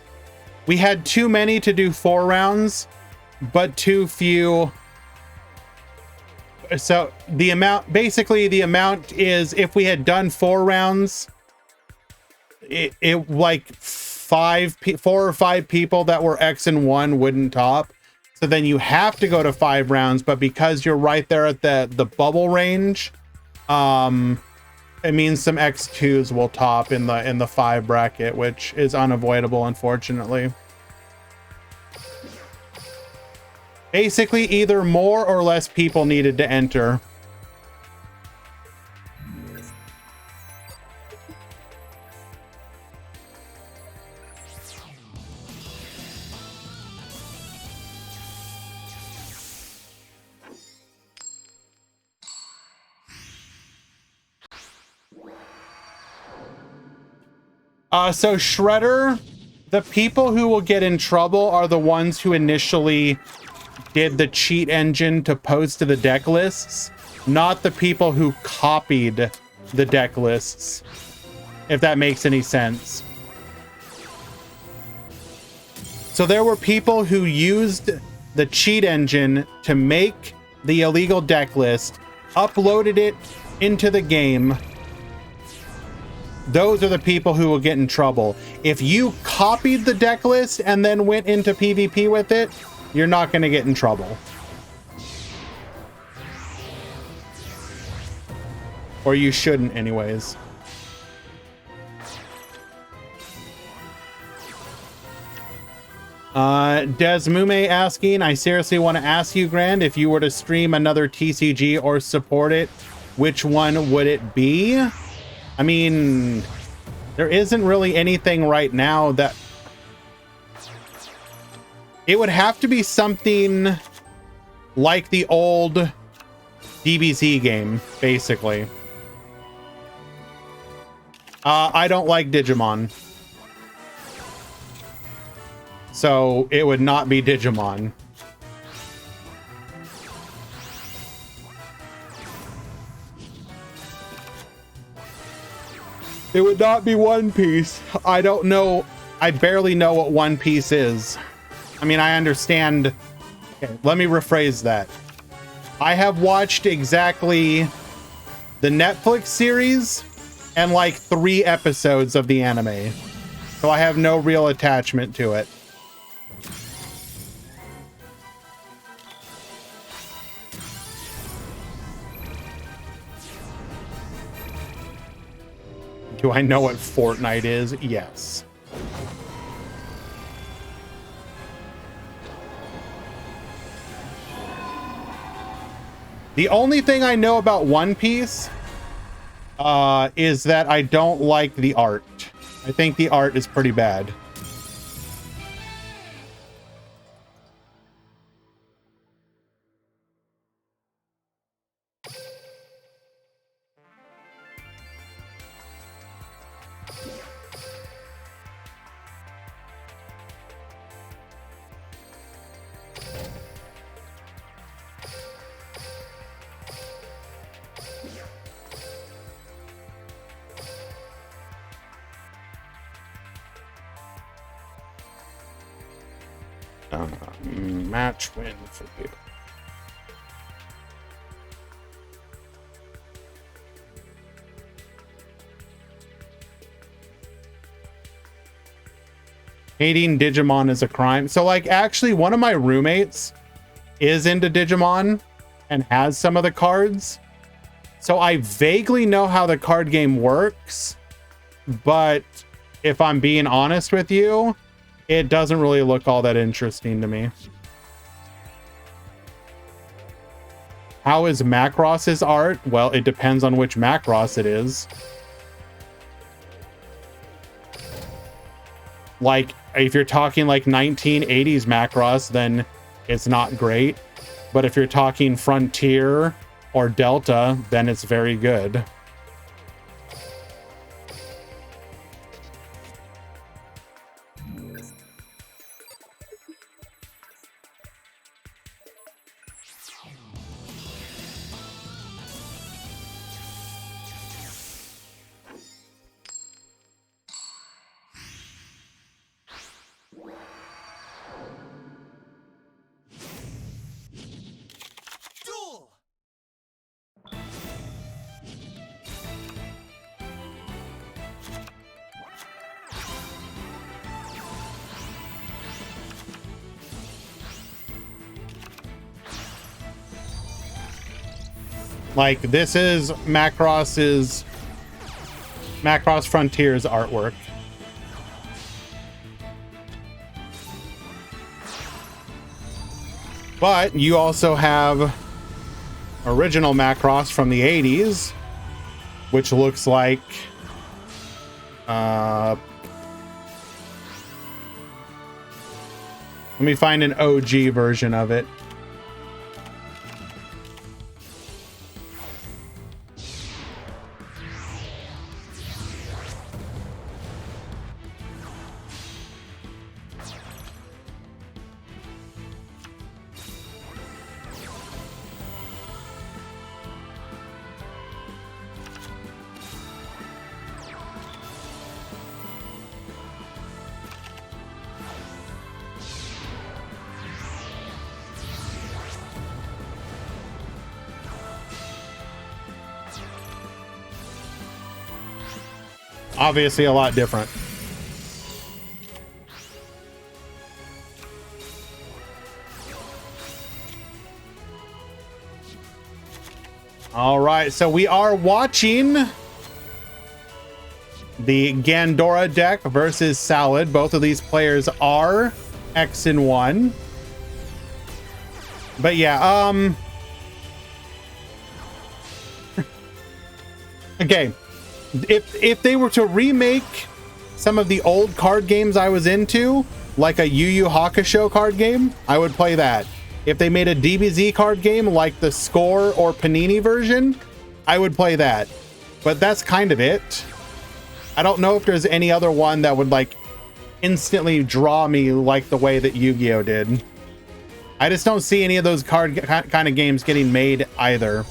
We had too many to do 4 rounds, but too few. So the amount, basically the amount is, if we had done 4 rounds, it like 4 or 5 people that were X and 1 wouldn't top. So then you have to go to 5 rounds, but because you're right there at the bubble range, it means some X2s will top in the 5 bracket, which is unavoidable, unfortunately. Basically, either more or less people needed to enter. So Shredder, the people who will get in trouble are the ones who initially did the cheat engine to post to the deck lists, not the people who copied the deck lists, if that makes any sense. So there were people who used the cheat engine to make the illegal deck list, uploaded it into the game. Those are the people who will get in trouble. If you copied the deck list and then went into PvP with it, you're not going to get in trouble. Or you shouldn't anyways. Desmume asking, I seriously want to ask you, Grand, if you were to stream another TCG or support it, which one would it be? I mean, there isn't really anything right now that... It would have to be something like the old DBZ game, basically. I don't like Digimon. So it would not be Digimon. It would not be One Piece. I don't know. I barely know what One Piece is. I mean, I understand. Okay, let me rephrase that. I have watched exactly the Netflix series and like 3 episodes of the anime. So I have no real attachment to it. Do I know what Fortnite is? Yes. The only thing I know about One Piece is that I don't like the art. I think the art is pretty bad. Match win for you. Hating Digimon is a crime. So like actually one of my roommates is into Digimon and has some of the cards. So I vaguely know how the card game works, but if I'm being honest with you, it doesn't really look all that interesting to me. How is Macross's art? Well, it depends on which Macross it is. Like, if you're talking like 1980s Macross, then it's not great. But if you're talking Frontier or Delta, then it's very good. Duel! Like, this is Macross Frontier's artwork. But you also have original Macross from the 80s, which looks like let me find an OG version of it. Obviously a lot different. All right, so we are watching the Gandora deck versus Salad. Both of these players are X and 1. But yeah, okay. If they were to remake some of the old card games I was into, like a Yu Yu Hakusho card game, I would play that. If they made a DBZ card game like the Score or Panini version, I would play that. But that's kind of it. I don't know if there's any other one that would like instantly draw me like the way that Yu-Gi-Oh did. I just don't see any of those kind of games getting made either.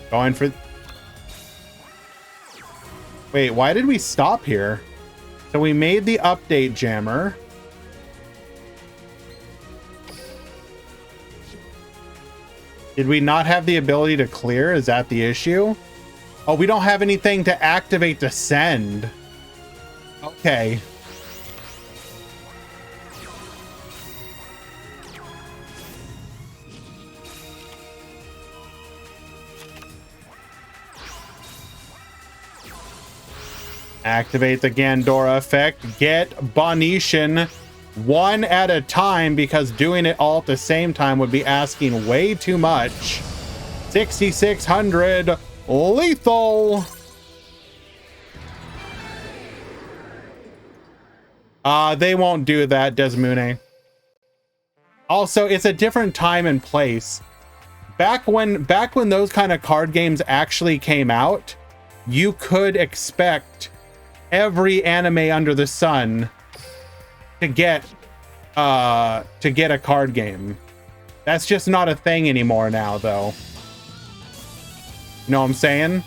Going for... Wait, why did we stop here? So we made the update jammer. Did we not have the ability to clear? Is that the issue? Oh, we don't have anything to activate to send. Okay. Activate the Gandora effect. Get Bonetian one at a time, because doing it all at the same time would be asking way too much. 6,600 lethal. They won't do that, Desmune. Also, it's a different time and place. Back when those kind of card games actually came out, you could expect every anime under the sun to get a card game. That's just not a thing anymore now, though. You know what I'm saying?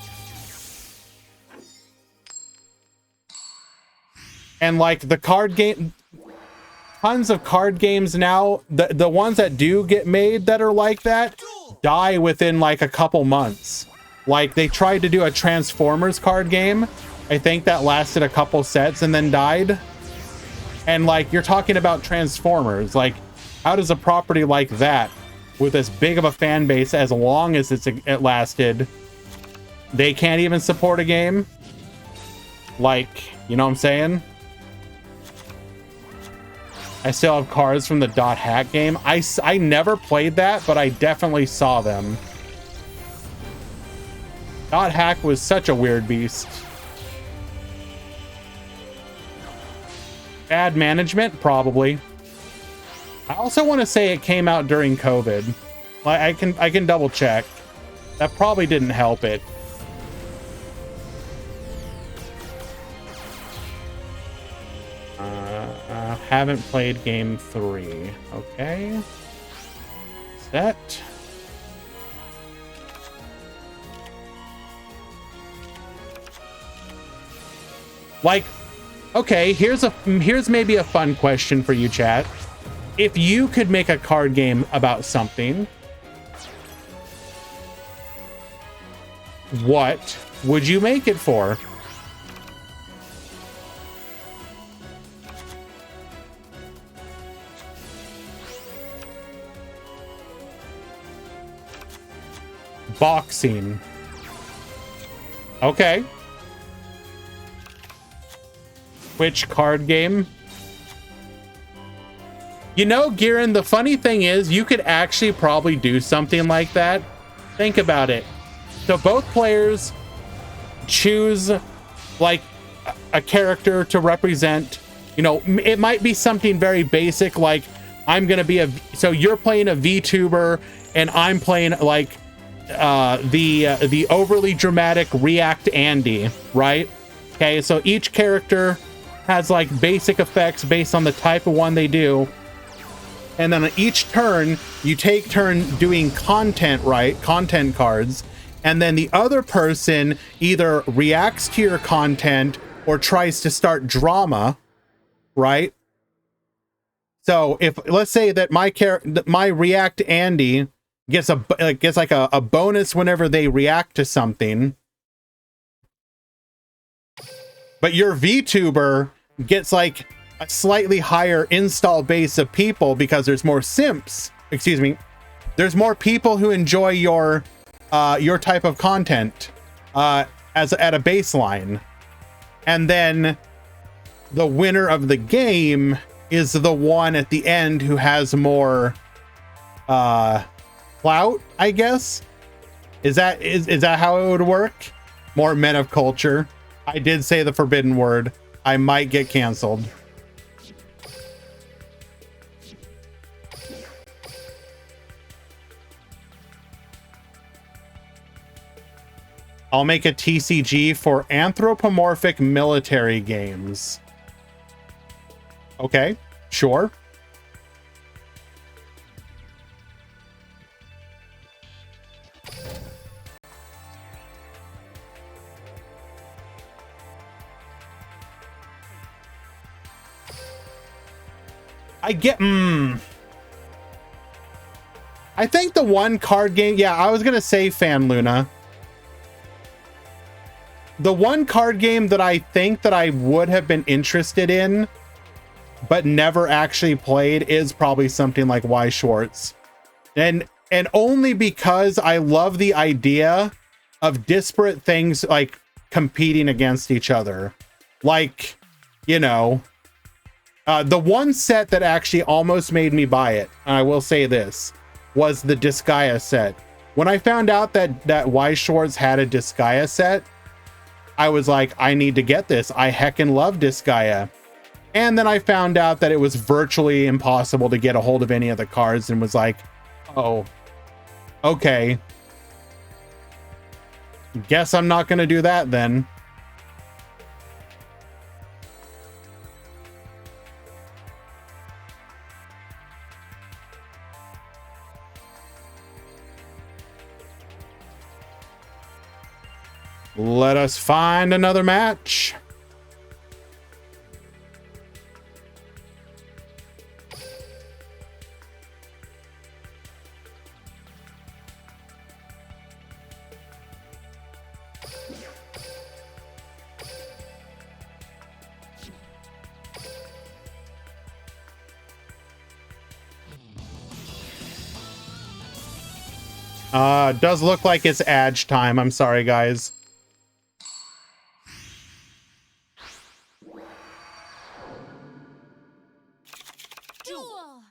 And like the card game, tons of card games now, the ones that do get made that are like that die within like a couple months. Like they tried to do a Transformers card game. I think that lasted a couple sets and then died. And like, you're talking about Transformers. Like, how does a property like that, with as big of a fan base as long as it lasted, they can't even support a game? Like, you know what I'm saying? I still have cards from the Dot Hack game. I never played that, but I definitely saw them. Dot Hack was such a weird beast. Bad management? Probably. I also want to say it came out during COVID. I can double check. That probably didn't help it. Haven't played game 3. Okay. Set. Like, okay, here's maybe a fun question for you, chat. If you could make a card game about something, what would you make it for? Boxing. Okay. Which card game? You know, Giran, the funny thing is you could actually probably do something like that. Think about it. So both players choose like a character to represent, you know, it might be something very basic, like I'm gonna be so you're playing a VTuber and I'm playing like the overly dramatic React Andy, right? Okay, so each character has like basic effects based on the type of one they do. And then on each turn, you take turn doing content, right? Content cards. And then the other person either reacts to your content or tries to start drama, right? So if, let's say that my React Andy gets like a bonus whenever they react to something. but your VTuber gets like a slightly higher install base of people because there's more simps. Excuse me. There's more people who enjoy your type of content as at a baseline. And then the winner of the game is the one at the end who has more clout, I guess. Is that how it would work? More men of culture. I did say the forbidden word. I might get canceled. I'll make a TCG for anthropomorphic military games. Okay, sure. I get, I think the one card game, yeah, I was gonna say Fan Luna. The one card game that I think that I would have been interested in, but never actually played, is probably something like Y Schwartz. And only because I love the idea of disparate things like competing against each other. Like, you know, the one set that actually almost made me buy it, and I will say this, was the Disgaea set. When I found out that Y Schwartz had a Disgaea set, I was like, I need to get this. I heckin' love Disgaea. And then I found out that it was virtually impossible to get a hold of any of the cards and was like, oh, okay. Guess I'm not gonna do that then. Let us find another match. Does look like it's Adge time. I'm sorry, guys. Duel.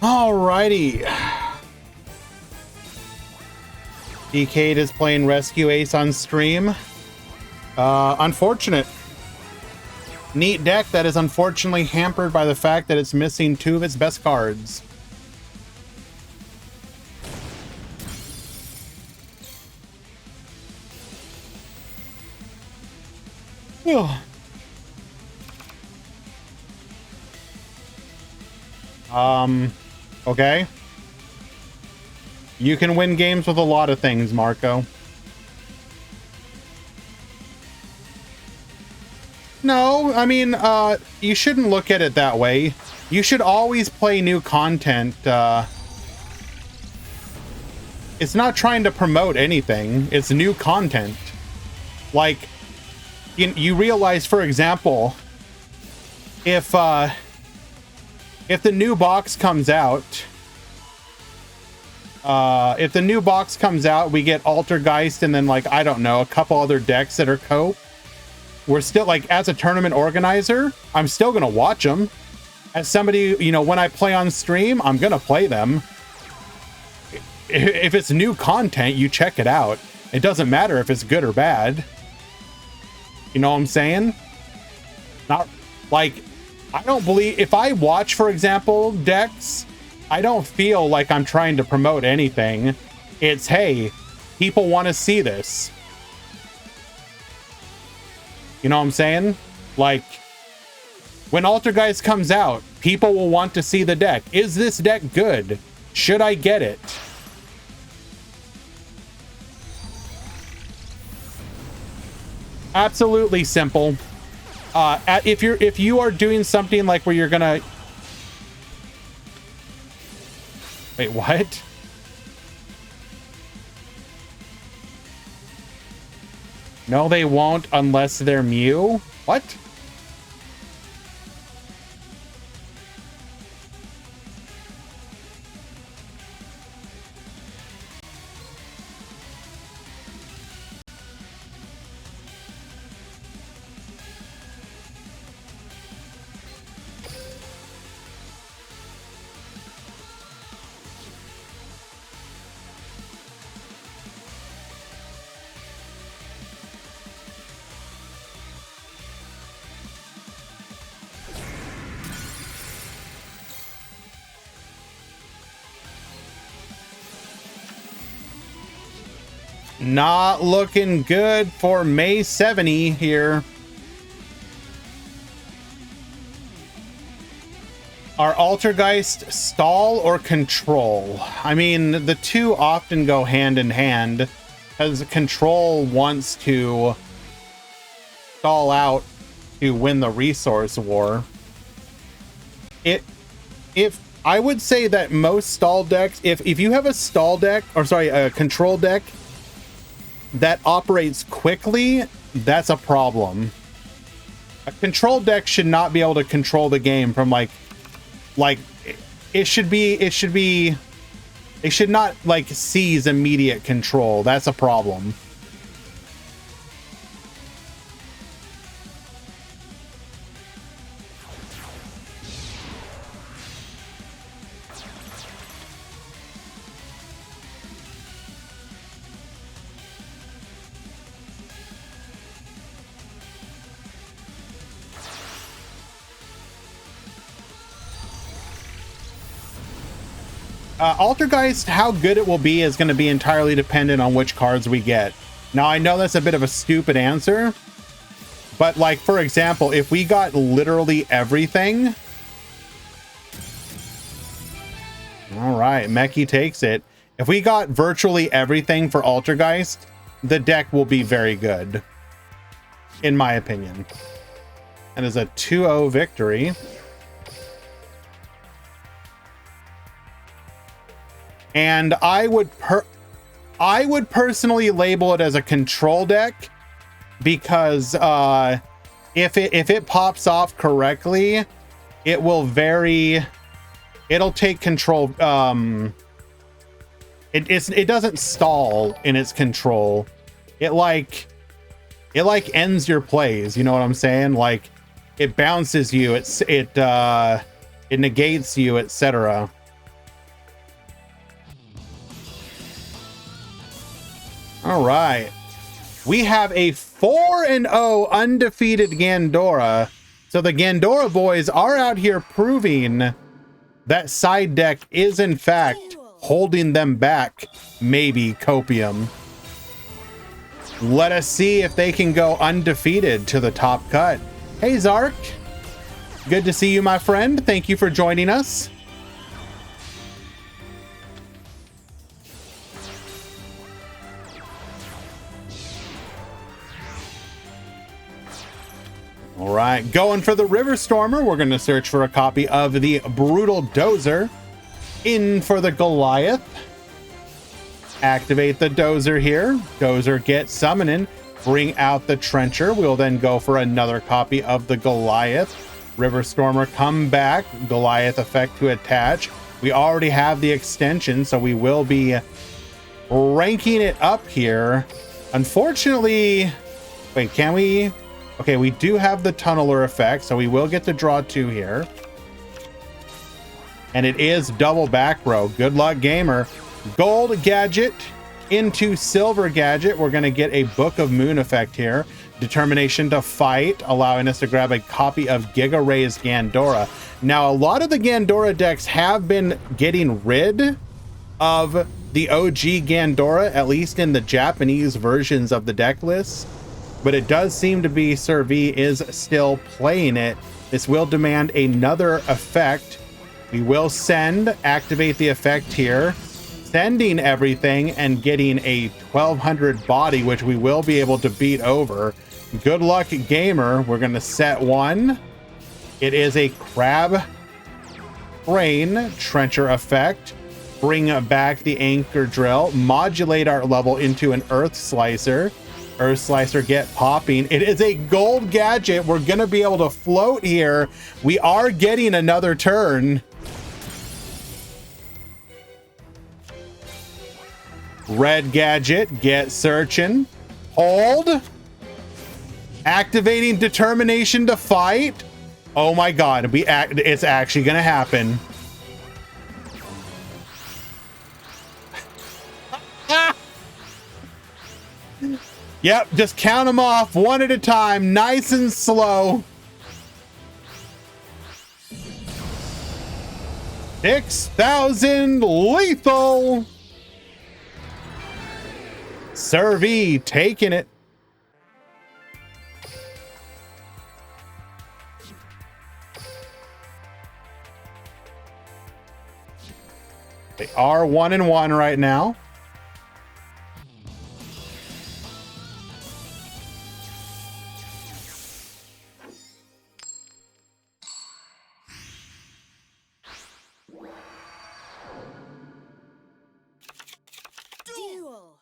Alrighty. Decade is playing Rescue Ace on stream. Unfortunate. Neat deck that is unfortunately hampered by the fact that it's missing 2 of its best cards. Okay. You can win games with a lot of things, Marco. No, I mean, you shouldn't look at it that way. You should always play new content. It's not trying to promote anything. It's new content. Like, you realize, for example, if the new box comes out, we get Altergeist and then, like, I don't know, a couple other decks that are cope. We're still, like, as a tournament organizer, I'm still gonna watch them. As somebody, you know, when I play on stream, I'm gonna play them. If it's new content, you check it out. It doesn't matter if it's good or bad. You know what I'm saying? Not like, I don't believe, if I watch, for example, decks, I don't feel like I'm trying to promote anything. It's, hey, people want to see this. You know what I'm saying? Like, when Altergeist comes out, people will want to see the deck. Is this deck good? Should I get it? Absolutely simple. If you are doing something like where you're gonna... Wait, what? No, they won't unless they're Mew? What? Not looking good for May 70 here. Are Altergeist stall or control? I mean, the two often go hand in hand, as control wants to stall out to win the resource war. If I would say that most stall decks, if you have a stall deck, or sorry, a control deck that operates quickly, that's a problem. A control deck should not be able to control the game from like it should not like seize immediate control. That's a problem. Altergeist, how good it will be is going to be entirely dependent on which cards we get. Now, I know that's a bit of a stupid answer, but like, for example, if we got literally everything... All right, Meki takes it. If we got virtually everything for Altergeist, the deck will be very good, in my opinion. That is a 2-0 victory. And I would personally label it as a control deck, because if it pops off correctly, it will it'll take control. It doesn't stall in its control. It like ends your plays. You know what I'm saying? Like, it bounces you. It negates you, etc. All right. We have a 4-0 undefeated Gandora. So the Gandora boys are out here proving that side deck is in fact holding them back. Maybe Copium. Let us see if they can go undefeated to the top cut. Hey, Zark. Good to see you, my friend. Thank you for joining us. All right, going for the River Stormer. We're going to search for a copy of the Brutal Dozer. In for the Goliath. Activate the Dozer here. Dozer gets summoning. Bring out the Trencher. We'll then go for another copy of the Goliath. River Stormer, come back. Goliath effect to attach. We already have the extension, so we will be ranking it up here. Unfortunately, wait, can we? Okay, we do have the Tunneler effect, so we will get to draw 2 here. And it is double back row. Good luck, gamer. Gold gadget into silver gadget. We're going to get a Book of Moon effect here. Determination to fight, allowing us to grab a copy of Giga Ray's Gandora. Now, a lot of the Gandora decks have been getting rid of the OG Gandora, at least in the Japanese versions of the deck list. But it does seem to be Sir V is still playing it. This will demand another effect. We will send, activate the effect here, sending everything and getting a 1200 body, which we will be able to beat over. Good luck, gamer. We're going to set 1. It is a Crab Brain Trencher effect. Bring back the Anchor Drill. Modulate our level into an Earth Slicer. Earth Slicer, get popping. It is a gold gadget. We're going to be able to float here. We are getting another turn. Red gadget, get searching. Hold. Activating determination to fight. Oh my god, it's actually going to happen. Yep, just count them off one at a time, nice and slow. 6,000 lethal. Sir V taking it. They are 1-1 right now. Duel.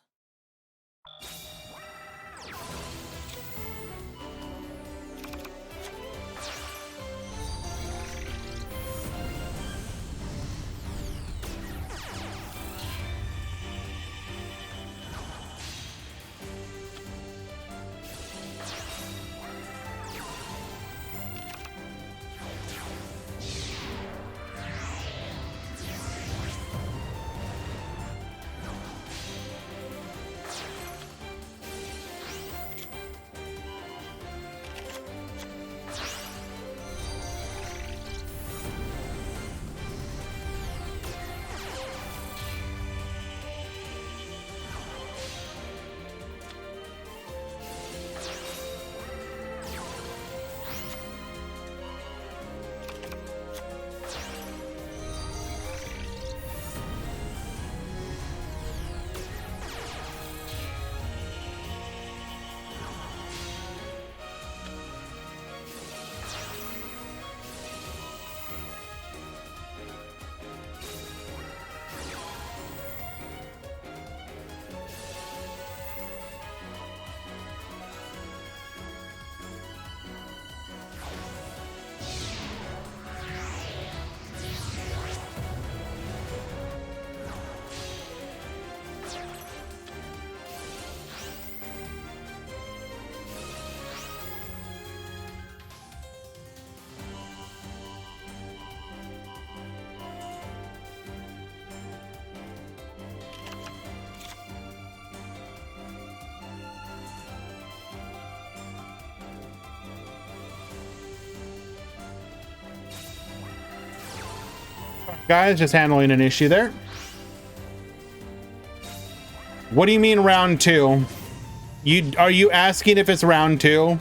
guys. Just handling an issue there. What do you mean round 2? Are you asking if it's round 2?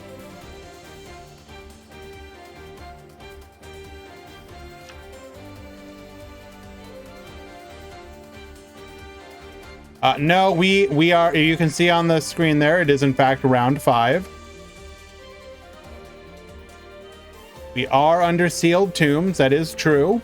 No, we are, you can see on the screen there, it is in fact round 5. We are under sealed tombs, that is true.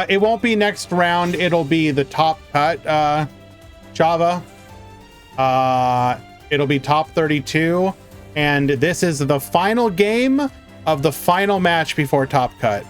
It won't be next round. It'll be the top cut, Java. It'll be top 32. And this is the final game of the final match before top cut.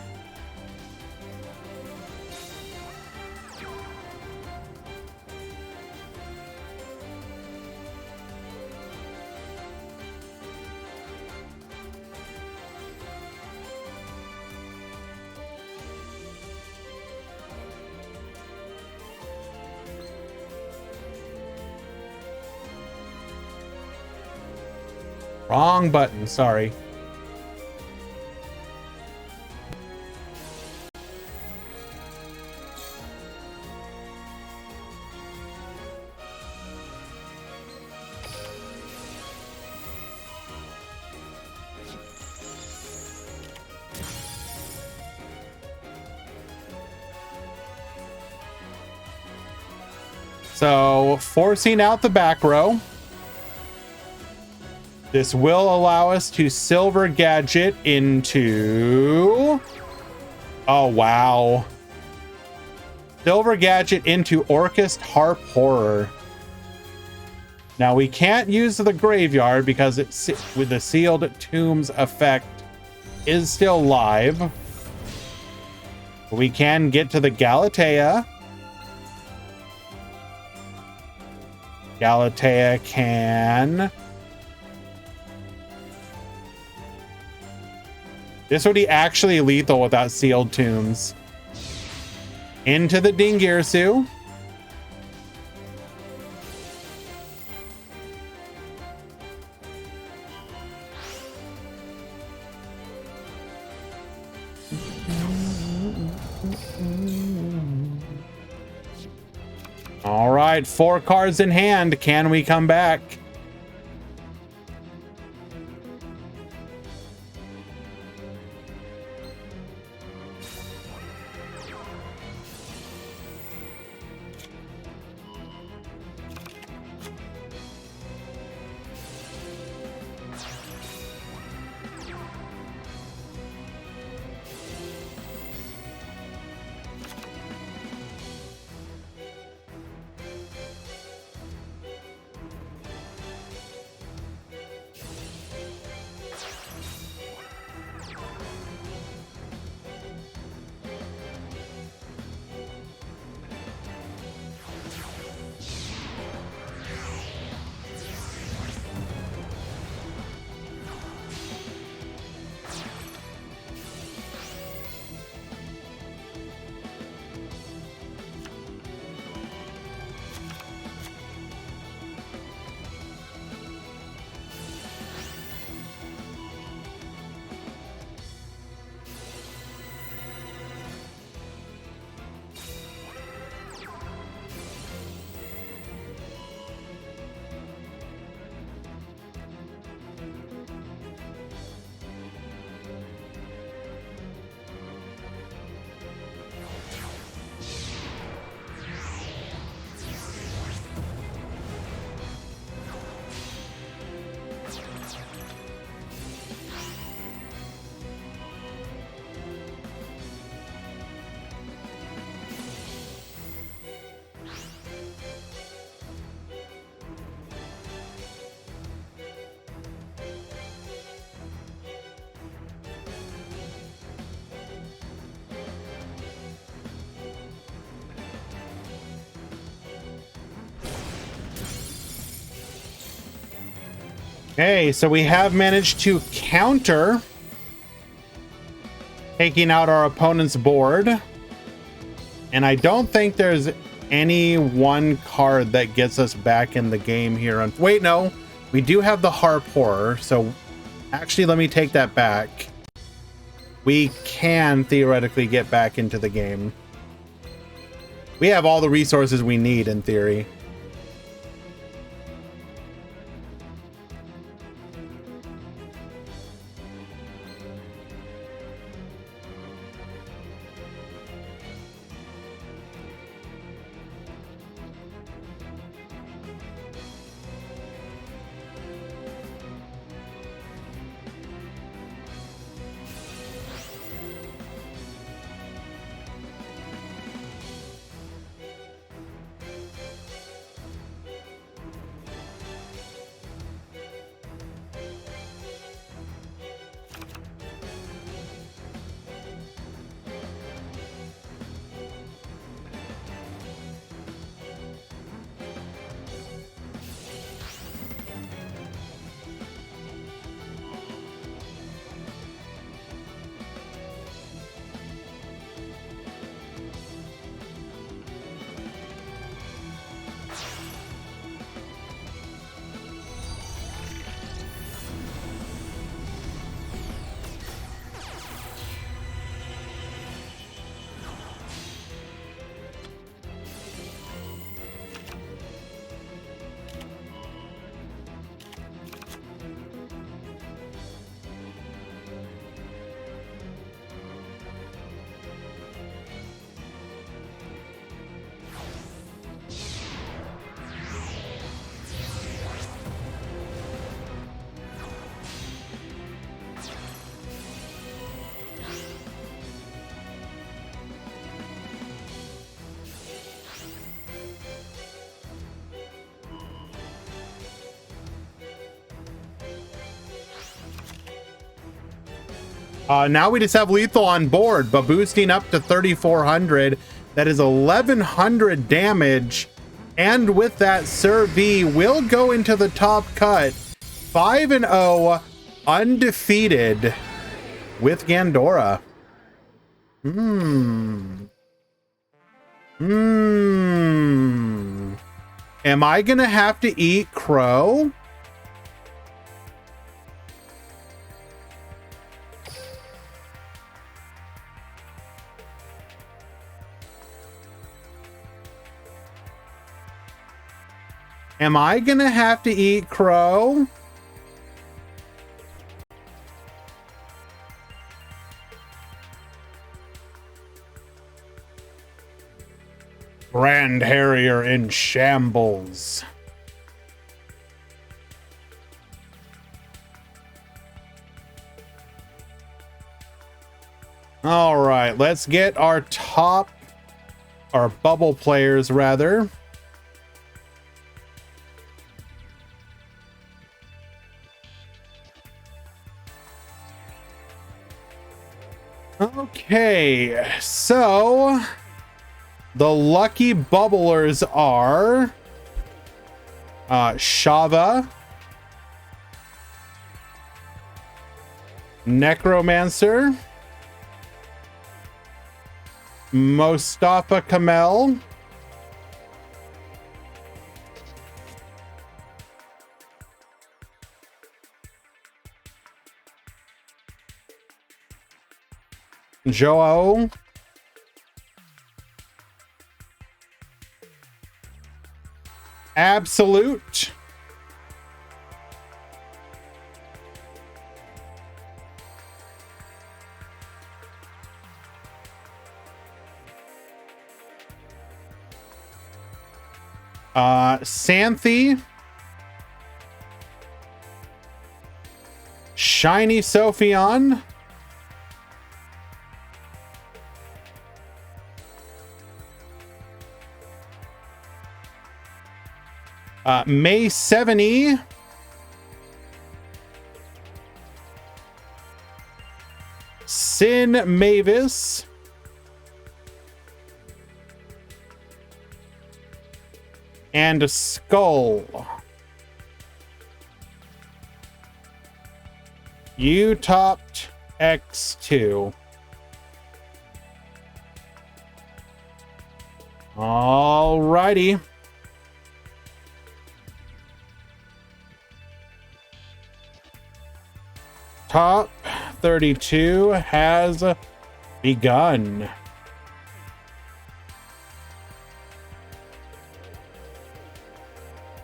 Wrong button, sorry. So, forcing out the back row. This will allow us to silver gadget into... Oh, wow. Silver gadget into Orchest Harp Horror. Now, we can't use the graveyard because it's with the sealed tombs effect is still live. We can get to the Galatea. Galatea can... This would be actually lethal without sealed tombs. Into the Dingirsu. All right, 4 cards in hand. Can we come back? Okay, so we have managed to counter, taking out our opponent's board. And I don't think there's any one card that gets us back in the game here. Wait, no, we do have the Harp Horror. So actually, let me take that back. We can theoretically get back into the game. We have all the resources we need in theory. Now we just have lethal on board, but boosting up to 3,400. That is 1,100 damage. And with that, Sir V will go into the top cut. 5-0, undefeated with Gandora. Am I gonna have to eat crow? Am I gonna have to eat crow? Grand Harrier in shambles. All right, let's get our bubble players rather. Okay, so the lucky bubblers are Shava, Necromancer, Mostafa Kamel, Joao, Absolute, Santhe, Shiny Sophion, May 70, Sin Mavis, and a Skull. You topped X2. Alrighty. Top 32 has begun.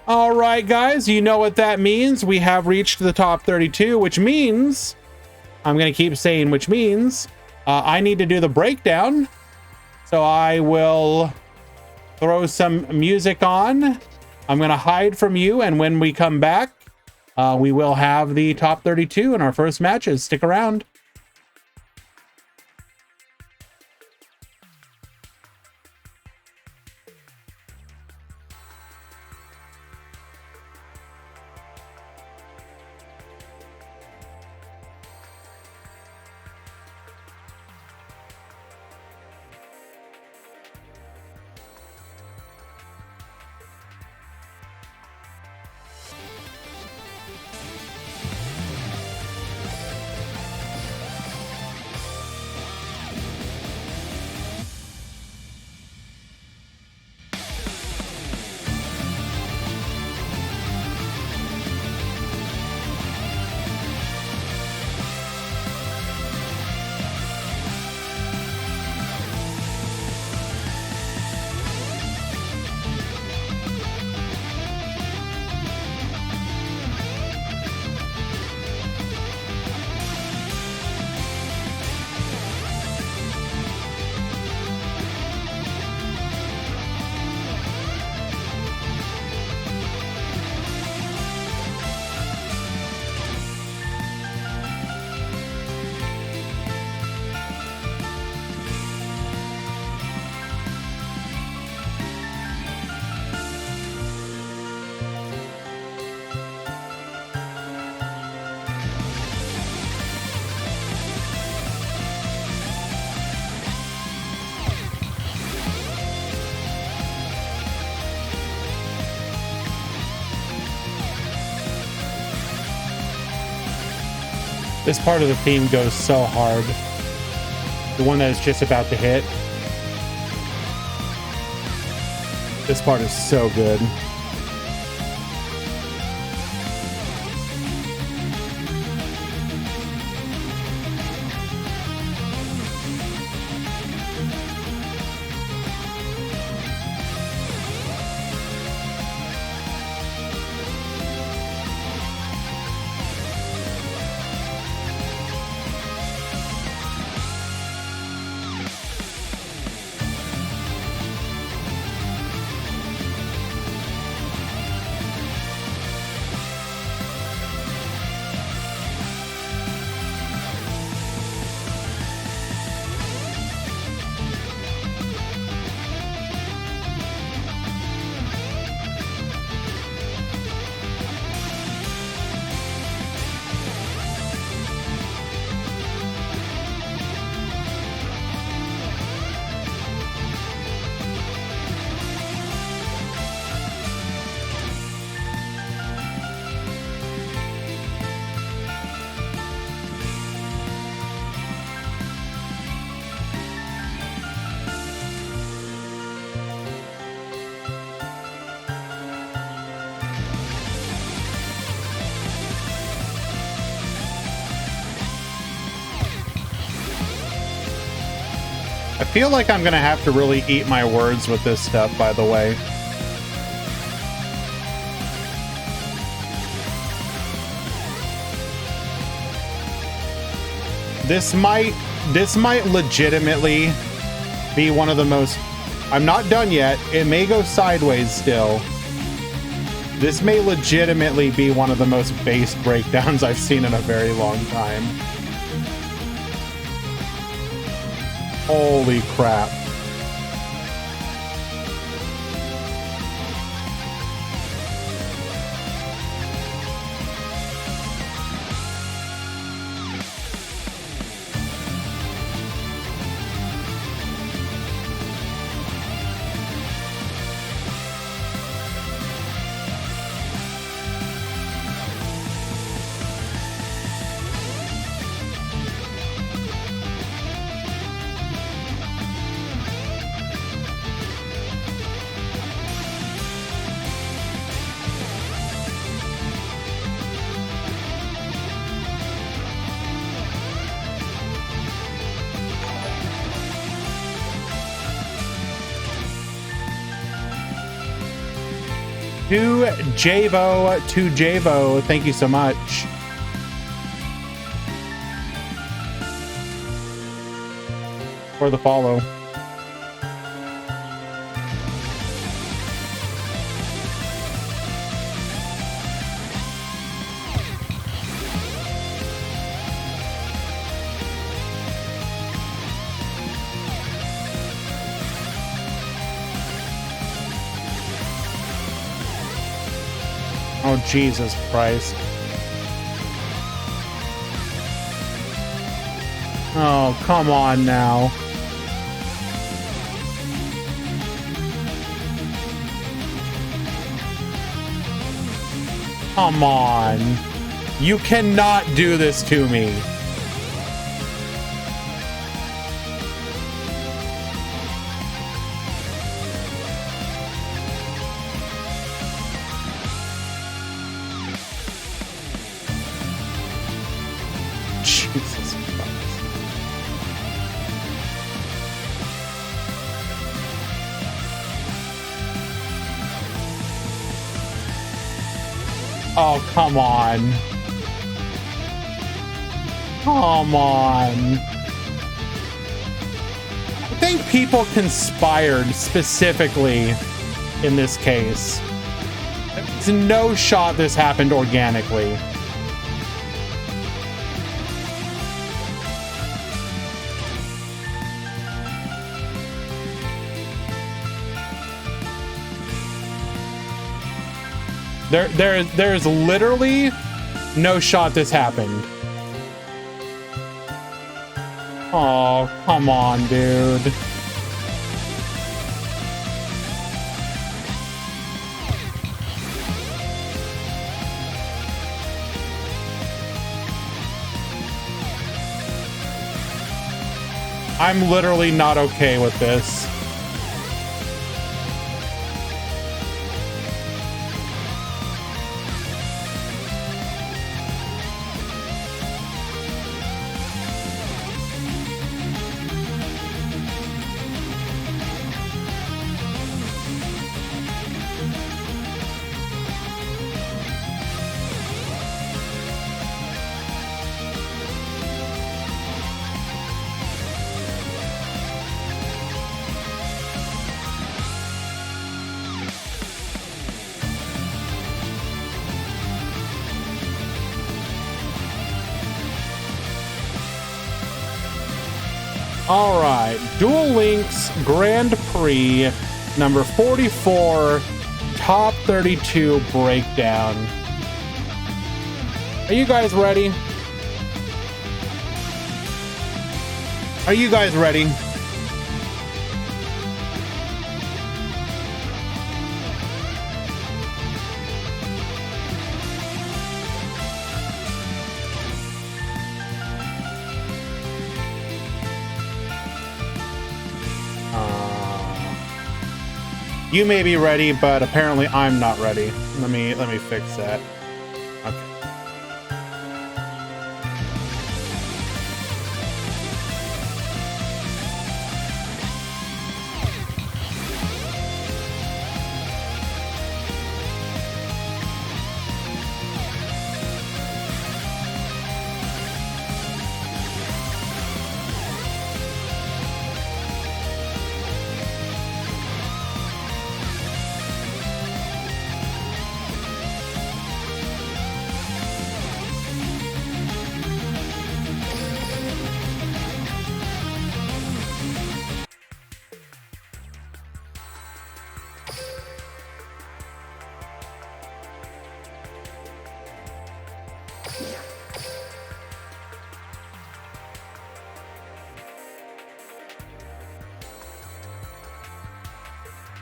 All right, guys, you know what that means. We have reached the top 32, which means, I'm going to keep saying which means, I need to do the breakdown. So I will throw some music on. I'm going to hide from you, and when we come back, we will have the top 32 in our first matches. Stick around. This part of the theme goes so hard. The one that is just about to hit. This part is so good. I feel like I'm gonna have to really eat my words with this stuff, by the way. This might legitimately be one of the most... I'm not done yet. It may go sideways still. This may legitimately be one of the most base breakdowns I've seen in a very long time. Holy crap. To Javo, thank you so much. For the follow. Oh, Jesus Christ. Oh, come on now. Come on. You cannot do this to me. Jesus Christ. Oh, come on. Come on. I think people conspired specifically in this case. There's no shot this happened organically. There's literally no shot this happened. Oh, come on, dude. I'm literally not okay with this. All right, Duel Links Grand Prix number 44, top 32 breakdown. Are you guys ready? Are you guys ready? You may be ready, but apparently I'm not ready. Let me fix that. Okay.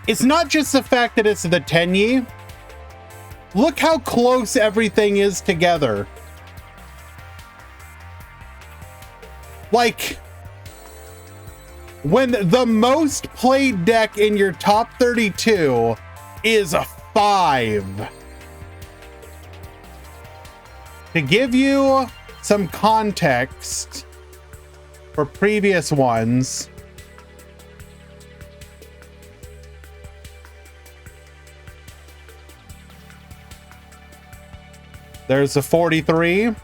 It's not just the fact that it's the Tenyi. Look how close everything is together. Like, when the most played deck in your top 32 is a 5. To give you some context for previous ones, There's the 43.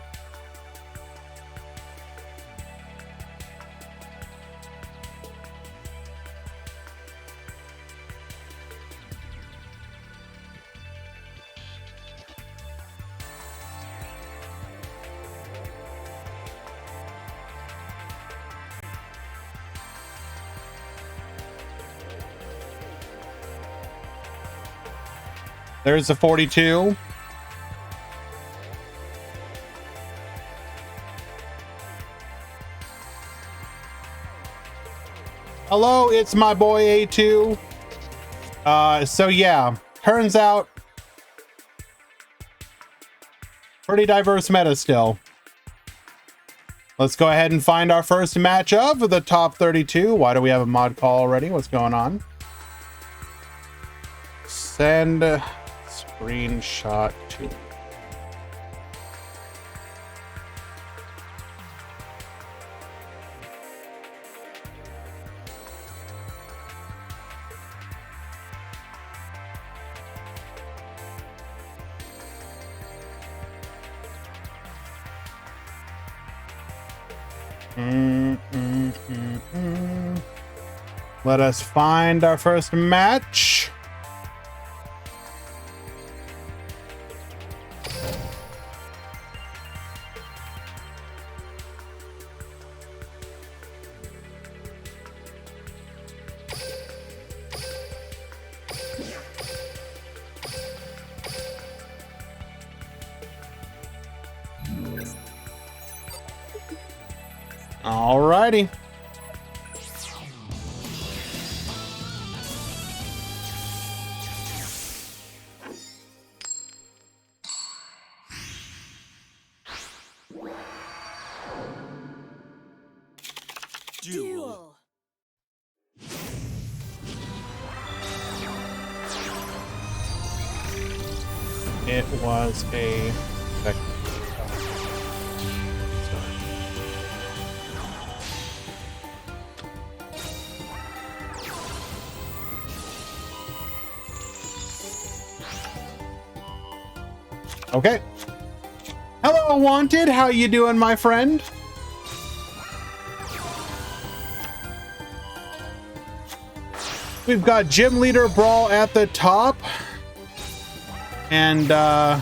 There's the 42. Hello, it's my boy A2. So yeah, turns out pretty diverse meta still. Let's go ahead and find our first match of the top 32. Why do we have a mod call already? What's going on? Send screenshot to. Let us find our first match. Alrighty. Duel. It was a okay. Hello, Wanted. How you doing, my friend? We've got Gym Leader Brawl at the top. And am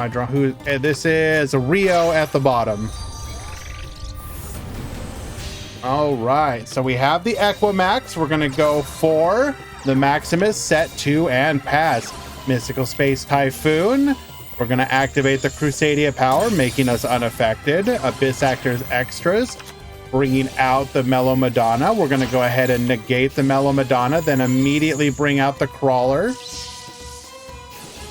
I drawing who this is? Rio at the bottom. All right, so we have the Equimax. We're gonna go for the Maximus, set 2 and pass. Mystical Space Typhoon. We're gonna activate the Crusadia power, making us unaffected. Abyss Actors Extras, bringing out the Mellow Madonna. We're gonna go ahead and negate the Mellow Madonna, then immediately bring out the Crawler.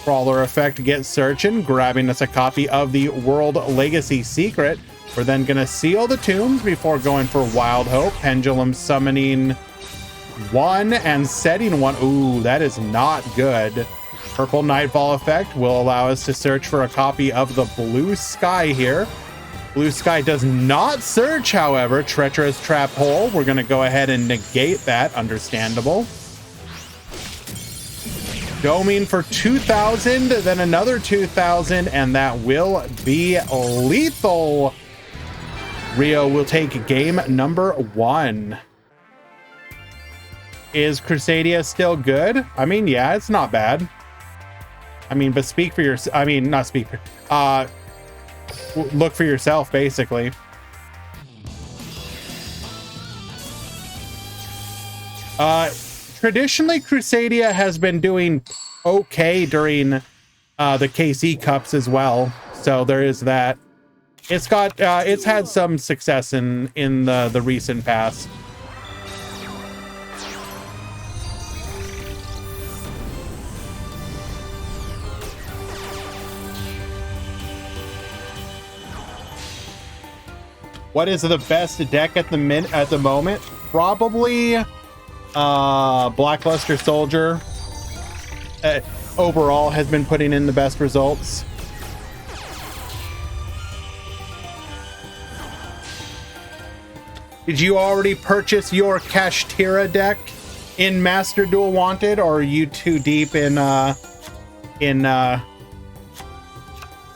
Crawler effect, get searching, grabbing us a copy of the World Legacy Secret. We're then gonna seal the tombs before going for Wild Hope, Pendulum summoning 1 and setting 1. Ooh, that is not good. Purple Nightfall effect will allow us to search for a copy of the Blue Sky here. Blue Sky does not search, however. Treacherous Trap Hole. We're going to go ahead and negate that. Understandable. Doming for 2,000, then another 2,000, and that will be lethal. Rio will take game number 1. Is Crusadia still good? I mean, yeah, it's not bad. I mean, but speak for yourself. I mean, not speak for, look for yourself, basically. Traditionally, Crusadia has been doing okay during the KC Cups as well. So there is that. It's got, it's had some success in the recent past. What is the best deck at the moment? Probably Blackluster Soldier. Overall has been putting in the best results. Did you already purchase your Kashtira deck in Master Duel Wanted, or are you too deep in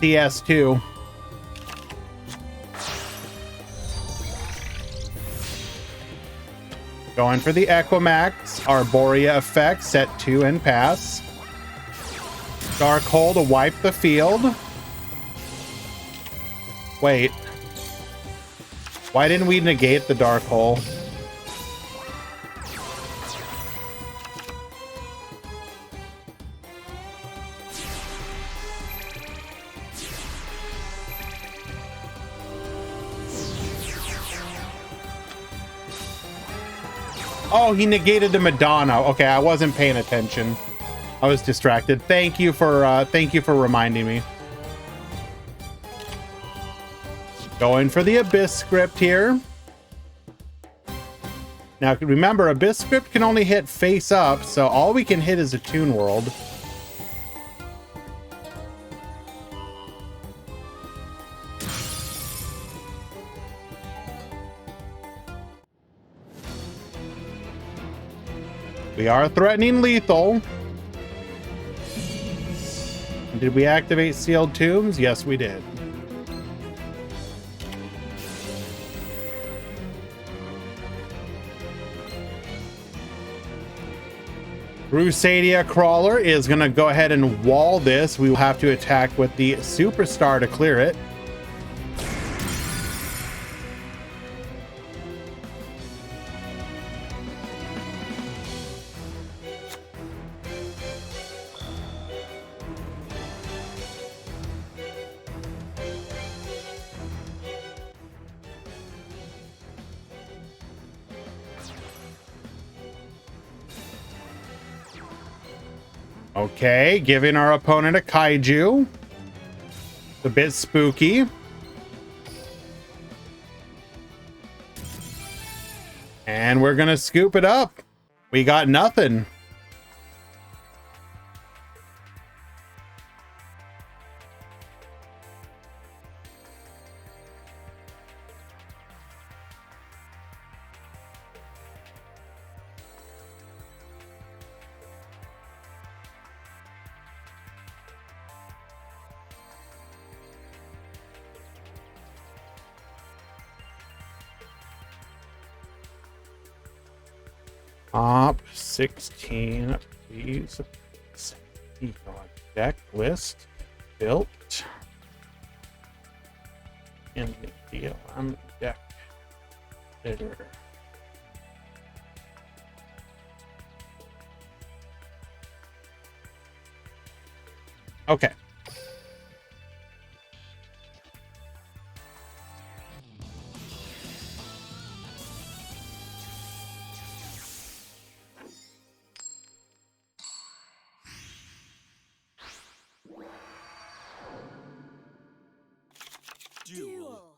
CS2. Going for the Equimax. Arborea effect, set 2 and pass. Dark Hole to wipe the field. Wait. Why didn't we negate the Dark Hole? Oh, he negated the Madonna. Okay, I wasn't paying attention. I was distracted. Thank you for reminding me. Going for the Abyss script here. Now, remember, Abyss script can only hit face up, so all we can hit is a Toon World. We are threatening lethal. Did we activate Sealed Tombs? Yes, we did. Crusadia Crawler is going to go ahead and wall this. We will have to attack with the Superstar to clear it. Okay, giving our opponent a kaiju. It's a bit spooky. And we're gonna scoop it up. We got nothing. Top 16, please. Deck list built in the DLM deck editor. Okay. Duel.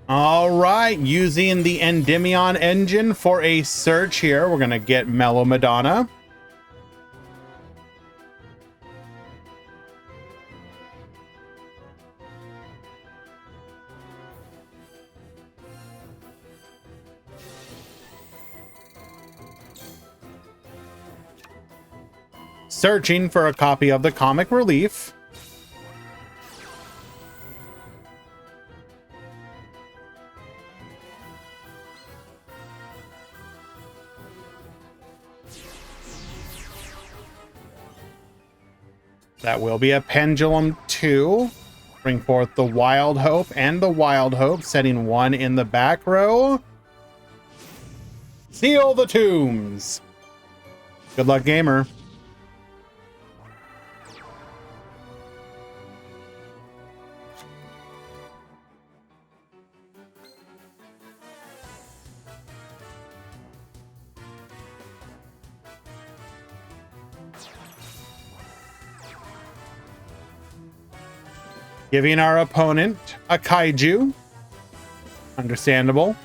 All right, using the Endymion engine for a search here, we're gonna get Mellow Madonna. Searching for a copy of the comic relief. That will be a Pendulum 2. Bring forth the Wild Hope and the Wild Hope, setting one in the back row. Seal the tombs. Good luck, gamer. Giving our opponent a kaiju. Understandable.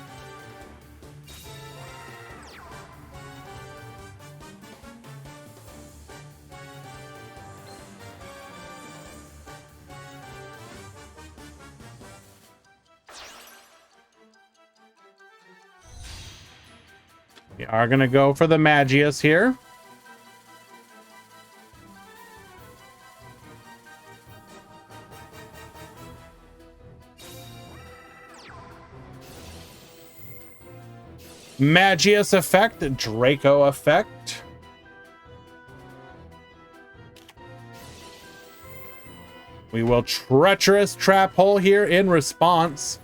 We are going to go for the Magius here. Magius effect, Draco effect. We will Treacherous Trap Hole here in response.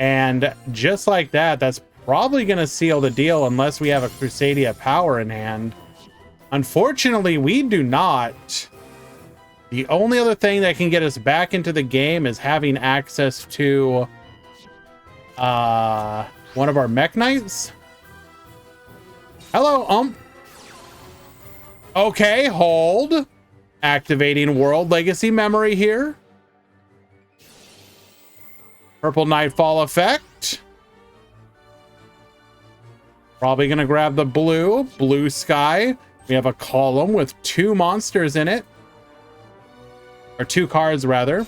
And just like that, that's probably going to seal the deal unless we have a Crusadia power in hand. Unfortunately, we do not. The only other thing that can get us back into the game is having access to one of our Mech Knights. Hello, Okay, hold. Activating World Legacy Memory here. Purple Nightfall effect. Probably gonna grab the blue sky. We have a column with 2 monsters in it. Or 2 cards, rather.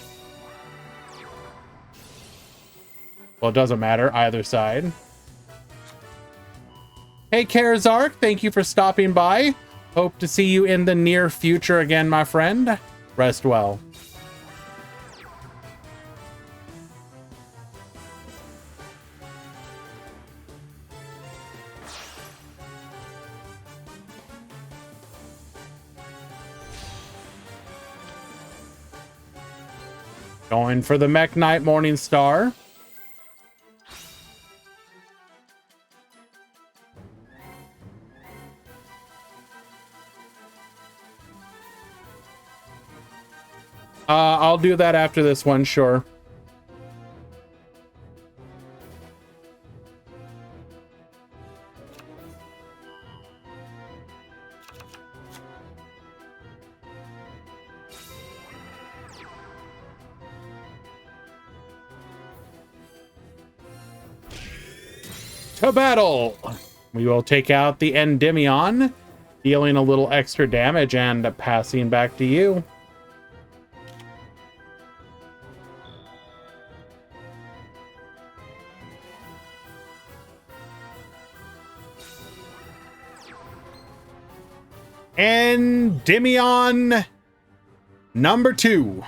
Well, it doesn't matter, either side. Hey, Karazark, thank you for stopping by. Hope to see you in the near future again, my friend. Rest well. Going for the Mech Knight Morning Star. I'll do that after this one, sure. To battle! We will take out the Endymion, dealing a little extra damage and passing back to you. Endymion number 2.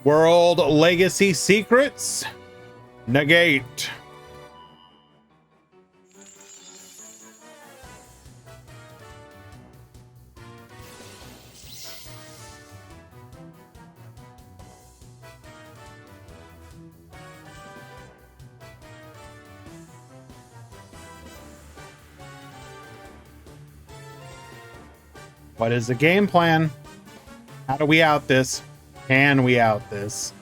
World Legacy Secrets. Negate. What is the game plan? How do we out this? Can we out this?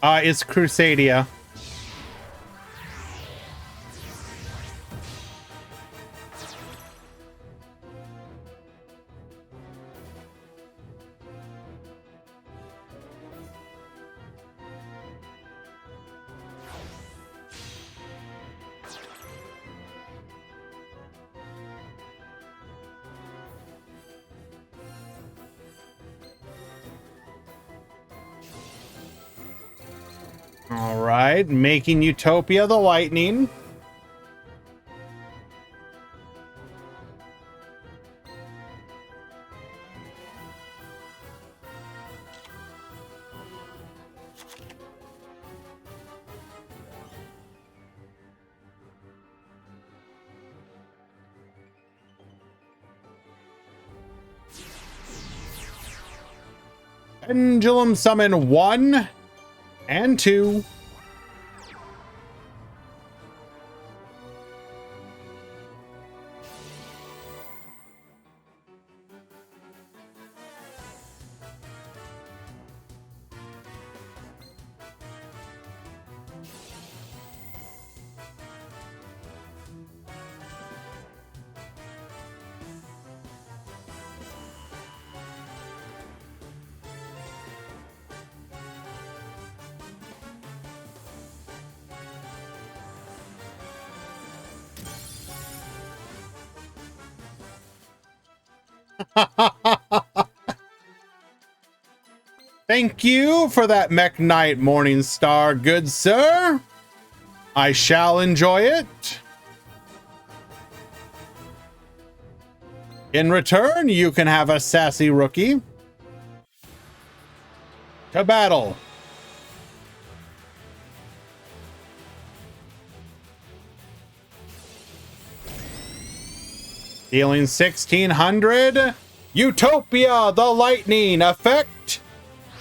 It's Crusadia. All right, making Utopia the Lightning. Pendulum Summon 1 and 2. Thank you for that Mech Knight Morning Star, good sir. I shall enjoy it. In return, you can have a sassy rookie. To battle. Dealing 1600. Utopia, the lightning effect.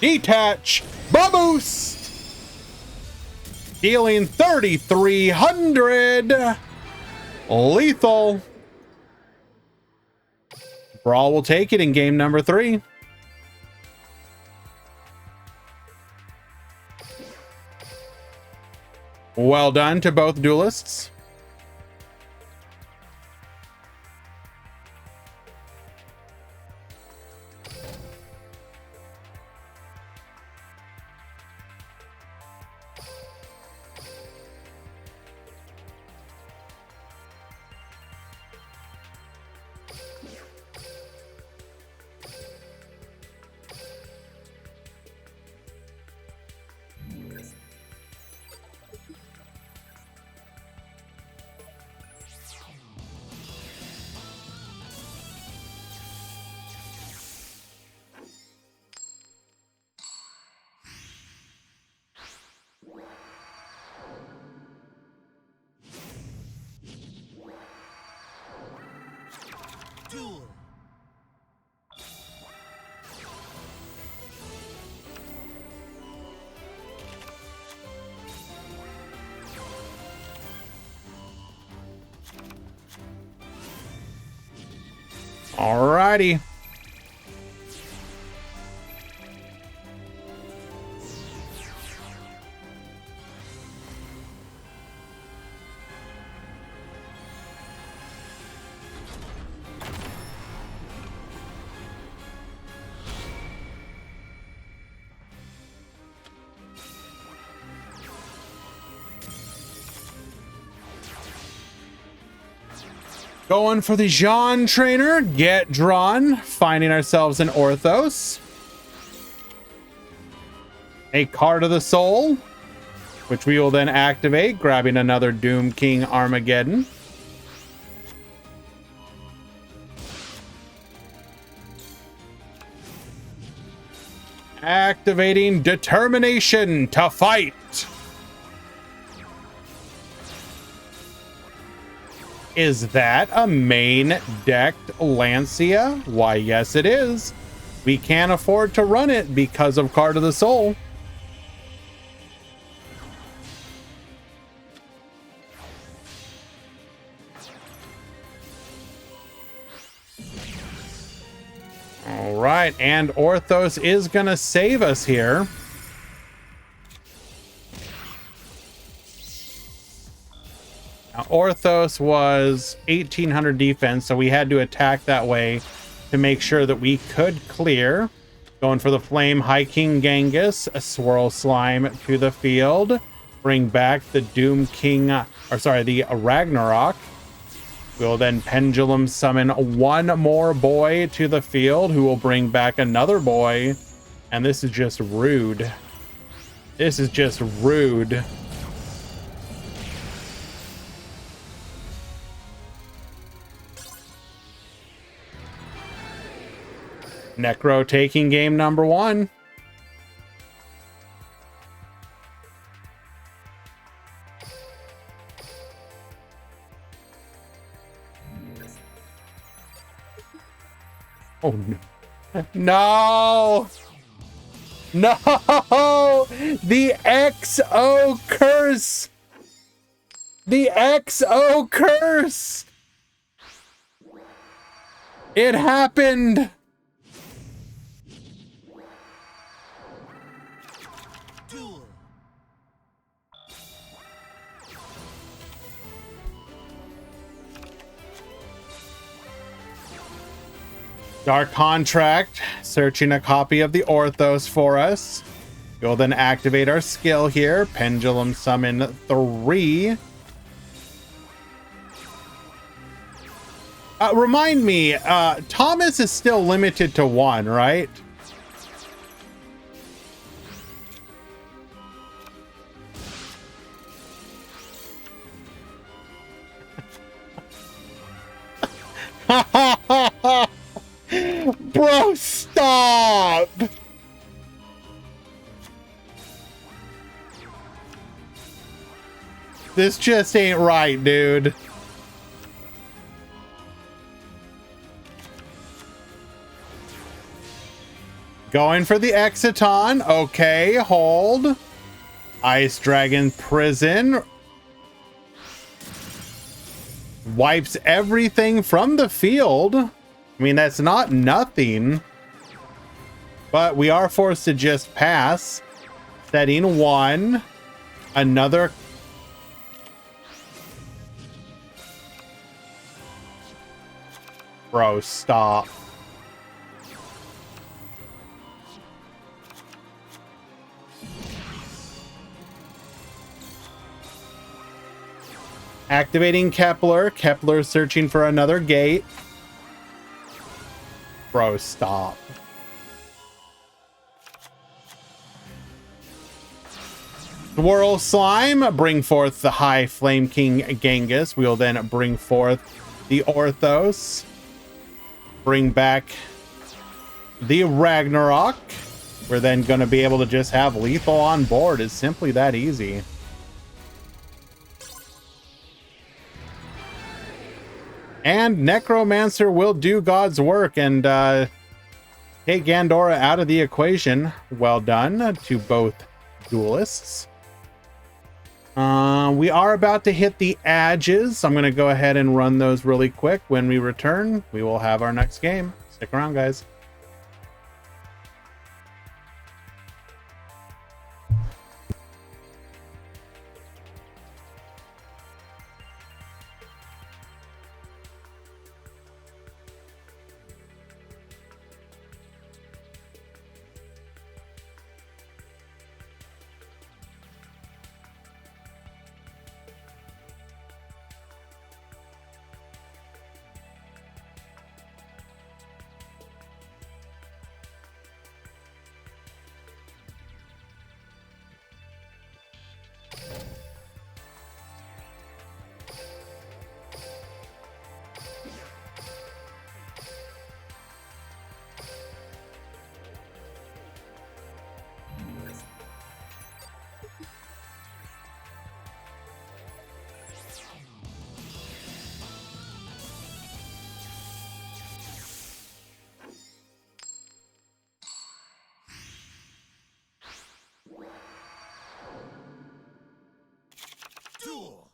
Detach, boost. Dealing 3300. Lethal. Brawl will take it in game number 3. Well done to both duelists. Duel. Alrighty. Going for the Jean trainer, get drawn, finding ourselves in Orthos. A card of the soul, which we will then activate, grabbing another Doom King Armageddon. Activating Determination to fight. Is that a main decked Lancia? Why, yes, it is. We can't afford to run it because of Card of the Soul. All right, and Orthos is going to save us here. Now, Orthos was 1800 defense, so we had to attack that way to make sure that we could clear. Going for the Flame High King Genghis, a Swirl Slime to the field. Bring back the Doom King, the Ragnarok. We'll then Pendulum Summon one more boy to the field, who will bring back another boy. And this is just rude. This is just rude. Necro taking game number 1. Oh no. No! No! The XO curse! The XO curse! It happened! Duel. Dark Contract, searching a copy of the Orthos for us. We'll then activate our skill here. Pendulum Summon 3. Remind me, Thomas is still limited to one, right? Bro, stop! This just ain't right, dude. Going for the Exiton. Okay, hold. Ice Dragon Prison. Wipes everything from the field. I mean, that's not nothing. But we are forced to just pass. Setting one. Another. Bro, stop. Activating Kepler. Kepler searching for another gate. Bro, stop. Swirl Slime. Bring forth the High Flame King Genghis. We will then bring forth the Orthos. Bring back the Ragnarok. We're then going to be able to just have lethal on board. It's simply that easy. And Necromancer will do God's work and take Gandora out of the equation. Well done to both duelists. We are about to hit the edges. I'm going to go ahead and run those really quick. When we return, we will have our next game. Stick around, guys. Duel.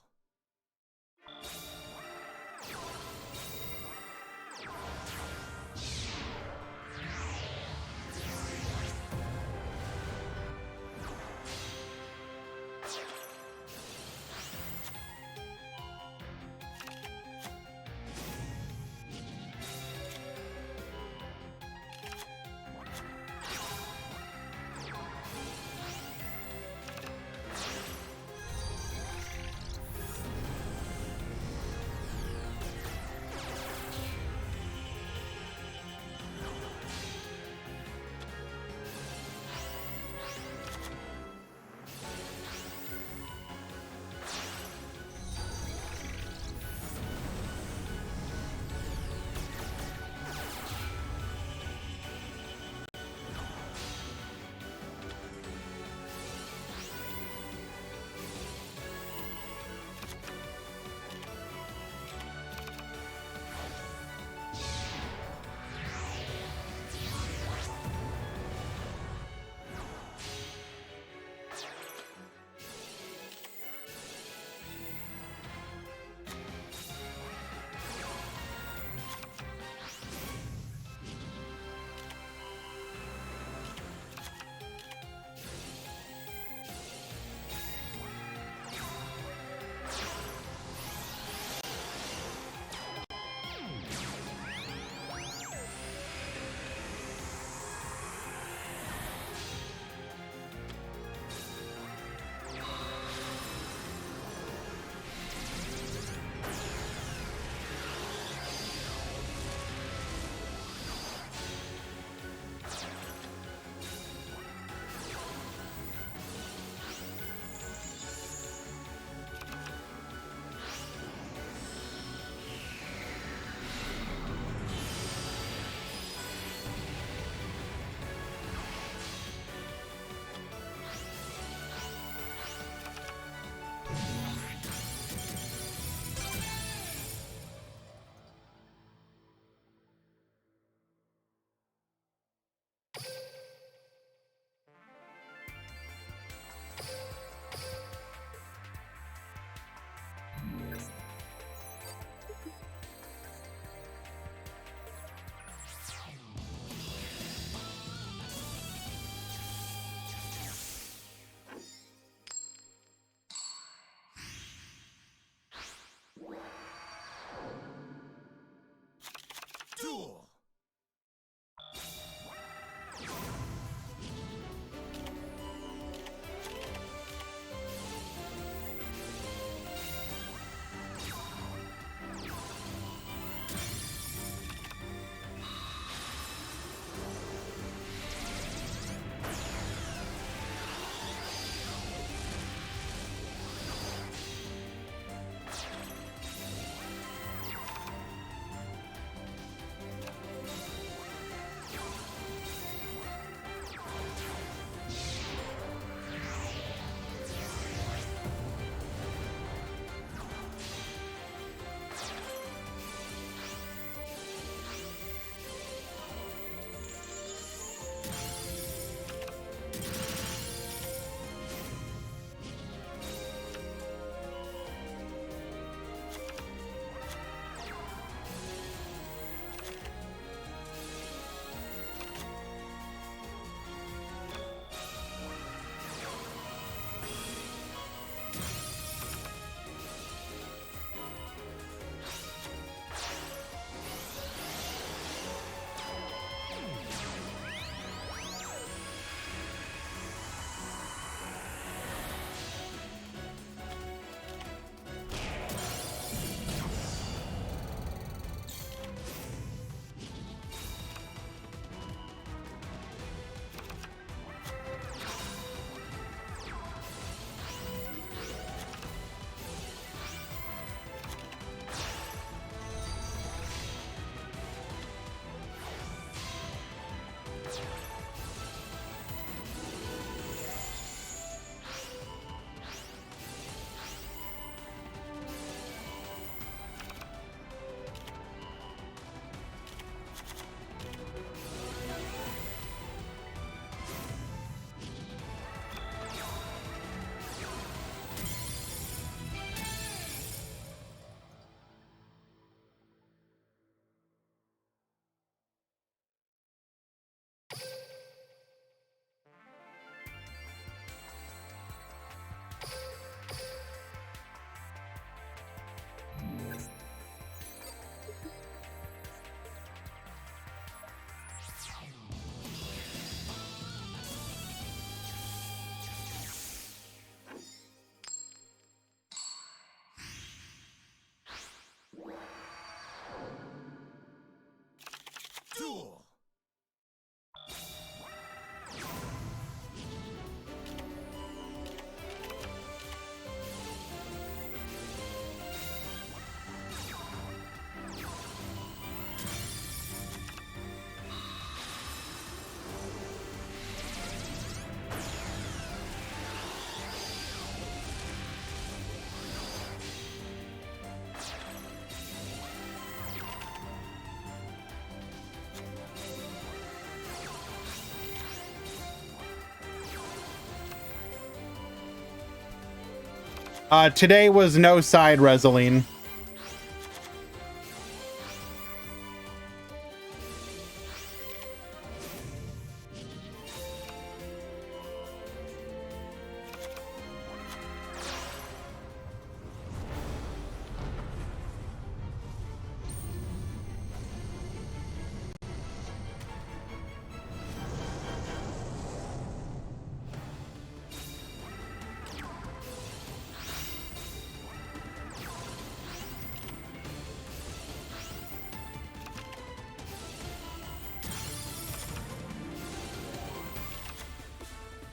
Today was no side Reseline.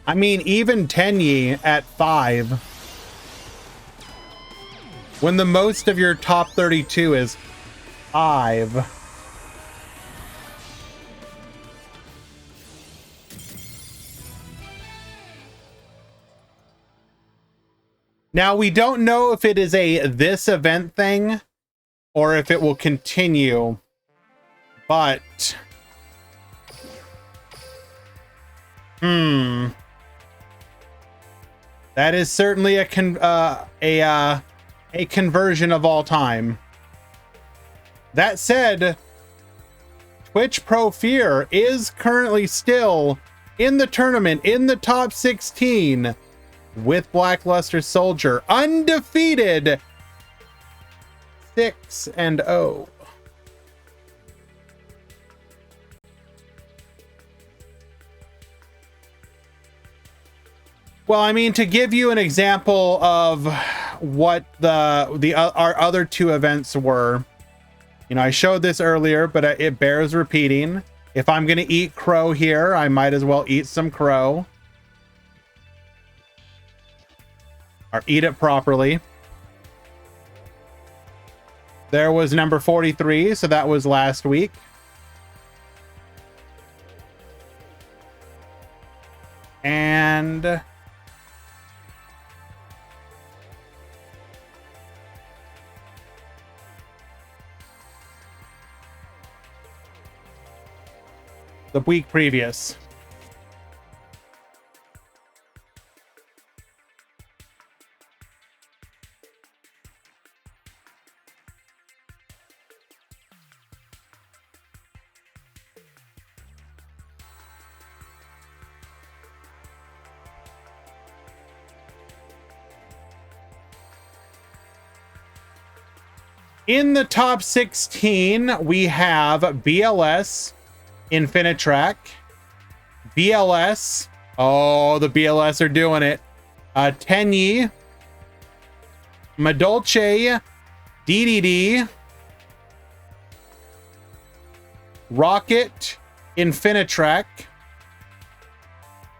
I mean, even Tenyi at 5, when the most of your top 32 is 5. Now, we don't know if it is a this event thing or if it will continue, but that is certainly a conversion of all time. That said, Twitch Pro Fear is currently still in the tournament in the top 16 with Blackluster Soldier, undefeated, 6-0. Well, I mean, to give you an example of what our other two events were, you know, I showed this earlier, but it bears repeating. If I'm going to eat crow here, I might as well eat some crow. Or eat it properly. There was number 43, so that was last week. And the week previous. In the top 16, we have BLS, Infinitrack, BLS. Oh, the BLS are doing it. Tenyi, Madolche, DDD, Rocket, Infinitrack,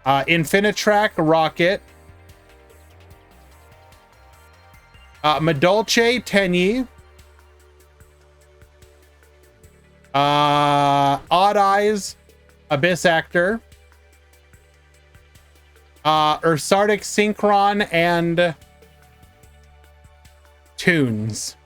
Infinitrack, Rocket, Madolche, Tenyi, Odd Eyes, Abyss Actor, Ursardic Synchron, and Tunes.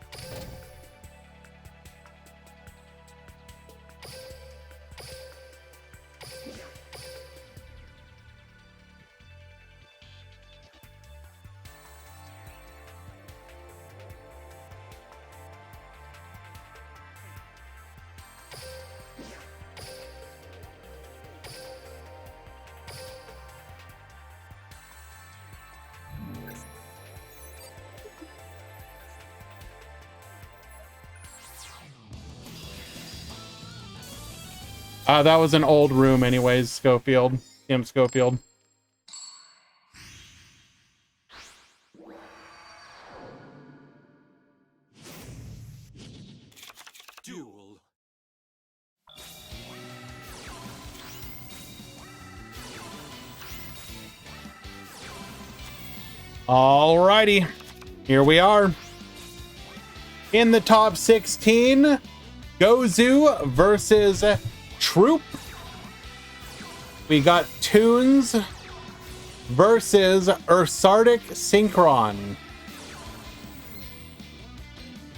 That was an old room anyways, Schofield. Tim Schofield. Duel. Alrighty, here we are. In the top 16, Gozu versus Troop. We got Tunes versus Ursardic Synchron.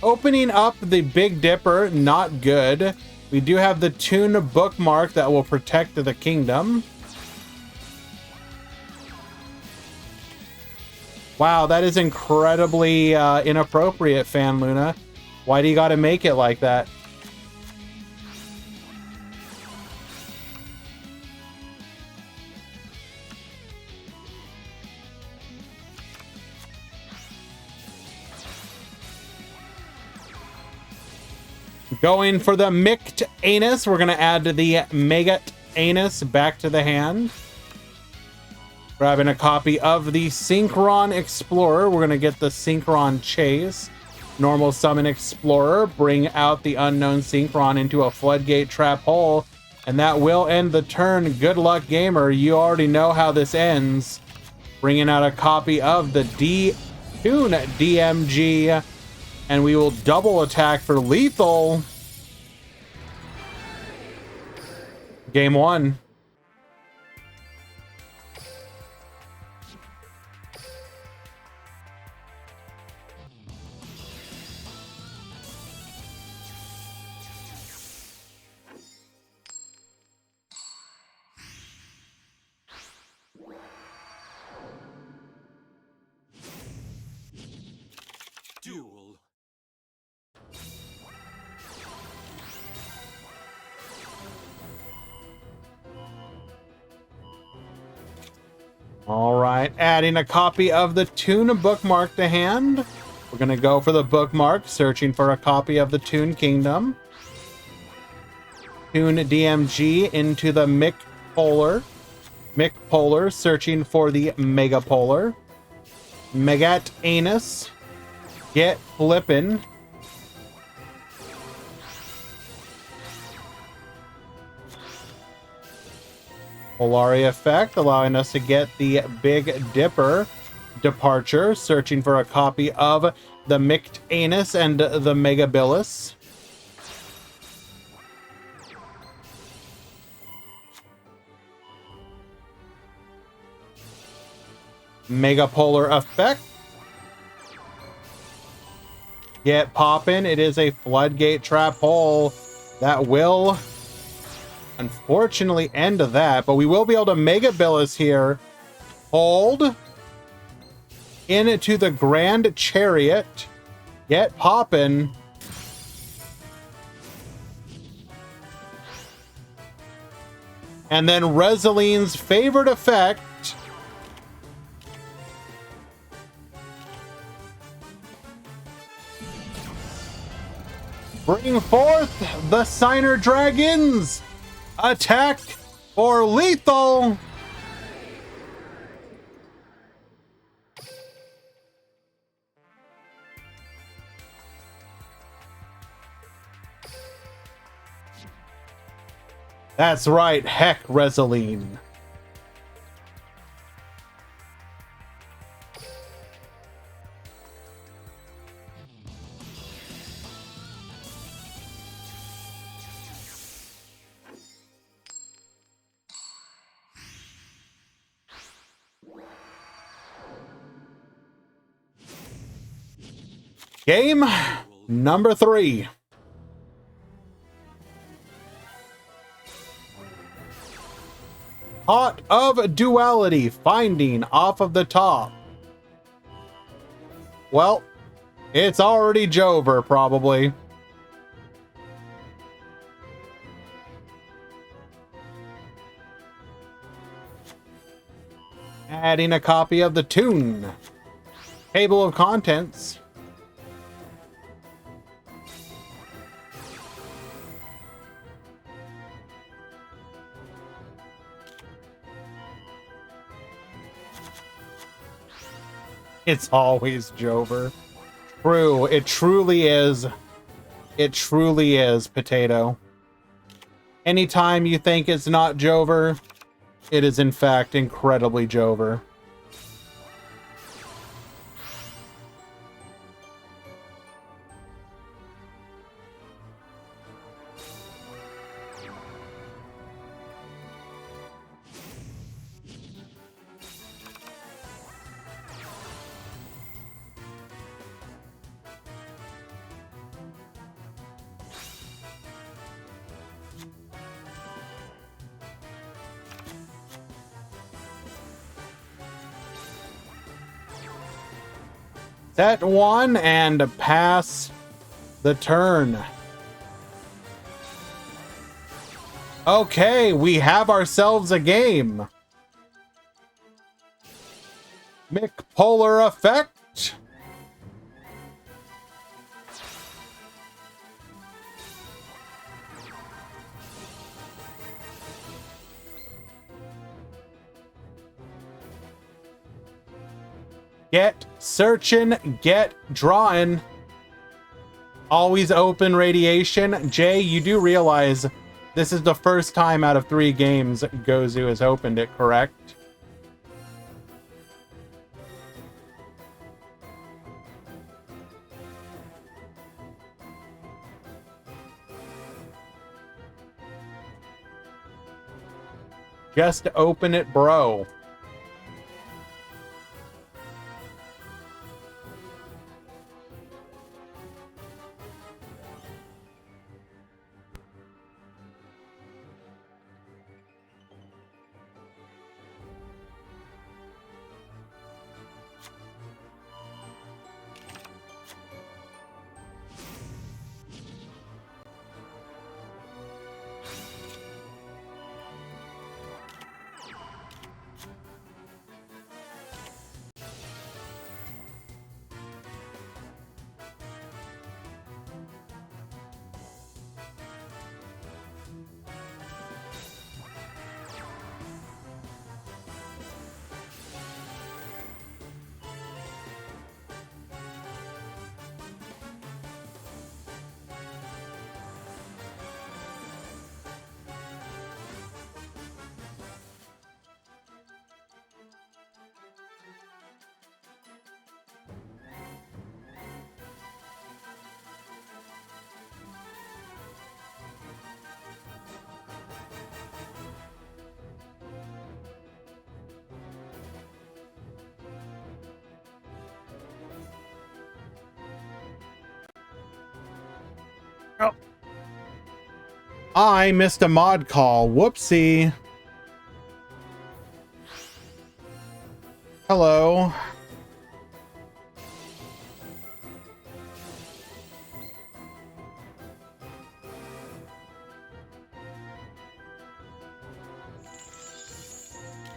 Opening up the Big Dipper, not good. We do have the Tune bookmark that will protect the kingdom. Wow, that is incredibly inappropriate, Fan Luna. Why do you gotta make it like that? Going for the Mict Anus. We're going to add the Mega Anus back to the hand. Grabbing a copy of the Synchron Explorer. We're going to get the Synchron Chase. Normal Summon Explorer. Bring out the Unknown Synchron into a Floodgate Trap Hole. And that will end the turn. Good luck, gamer. You already know how this ends. Bringing out a copy of the Toon DMG. And we will double attack for lethal. Game 1. Duel. All right, adding a copy of the Toon bookmark to hand. We're going to go for the bookmark, searching for a copy of the Toon Kingdom. Toon DMG into the Mick Polar. Mick Polar, searching for the Mega Polar. Megat Anus. Get Flippin'. Polari effect, allowing us to get the Big Dipper departure, searching for a copy of the Mict Anus and the Megabilis. Megapolar effect. Get poppin'. It is a Floodgate Trap Hole that will unfortunately end of that, but we will be able to Megabilis here. Hold. Into the Grand Chariot. Get poppin'. And then Resiline's favorite effect. Bring forth the Signer Dragons. Attack for lethal. That's right, heck, Reseline. Game number 3. Pot of Duality, finding off of the top. Well, it's already Jover, probably. Adding a copy of the Toon. Table of contents. It's always Jover. True. It truly is. It truly is, Potato. Anytime you think it's not Jover, it is in fact incredibly Jover. Set one and pass the turn. Okay, we have ourselves a game. McPolar effect. Get searching, get drawing. Always open radiation. Jay, you do realize this is the first time out of 3 games Gozu has opened it, correct? Just open it, bro. I missed a mod call. Whoopsie. Hello.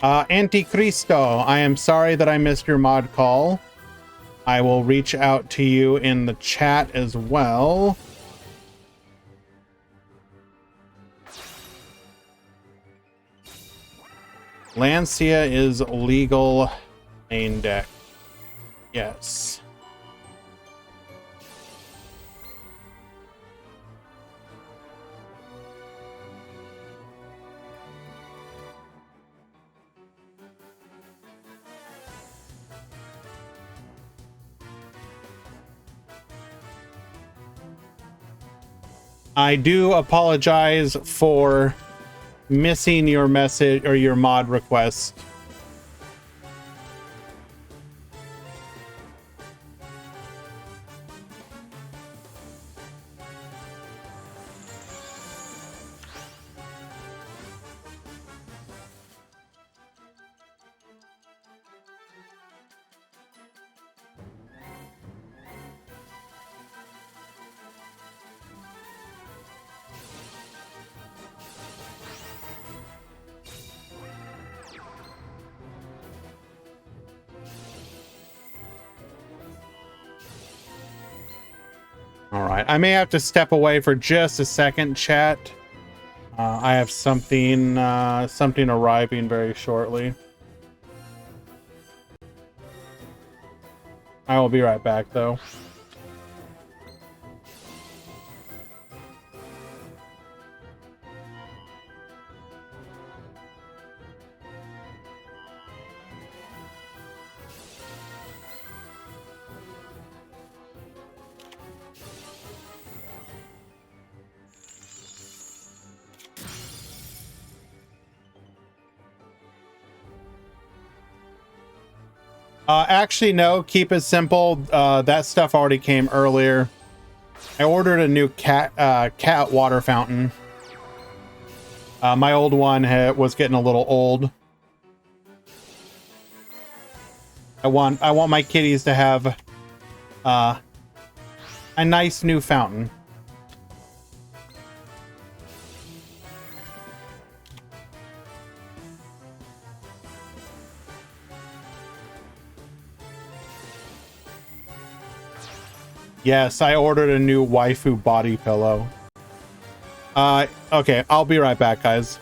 Anticristo, I am sorry that I missed your mod call. I will reach out to you in the chat as well. Lancia is legal main deck. Yes. I do apologize for missing your message or your mod request. All right, I may have to step away for just a second, chat. I have something arriving very shortly. I will be right back, though. Actually, no. Keep it simple. That stuff already came earlier. I ordered a new cat water fountain. My old one was getting a little old. I want my kitties to have a nice new fountain. Yes, I ordered a new waifu body pillow. Okay, I'll be right back, guys.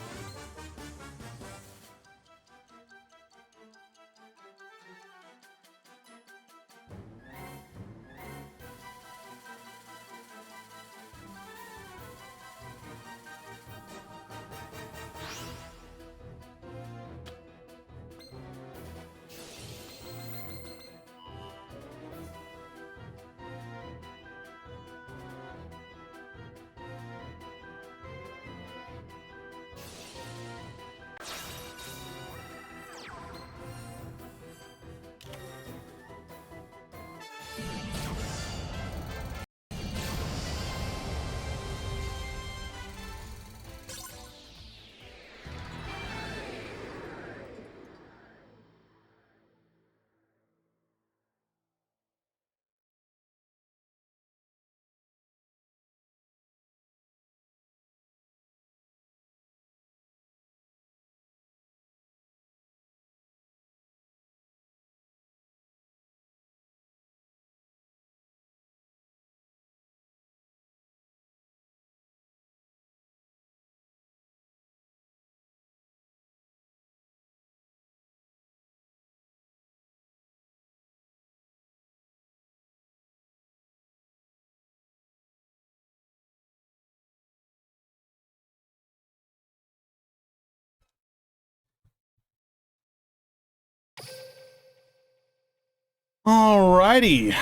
Alrighty.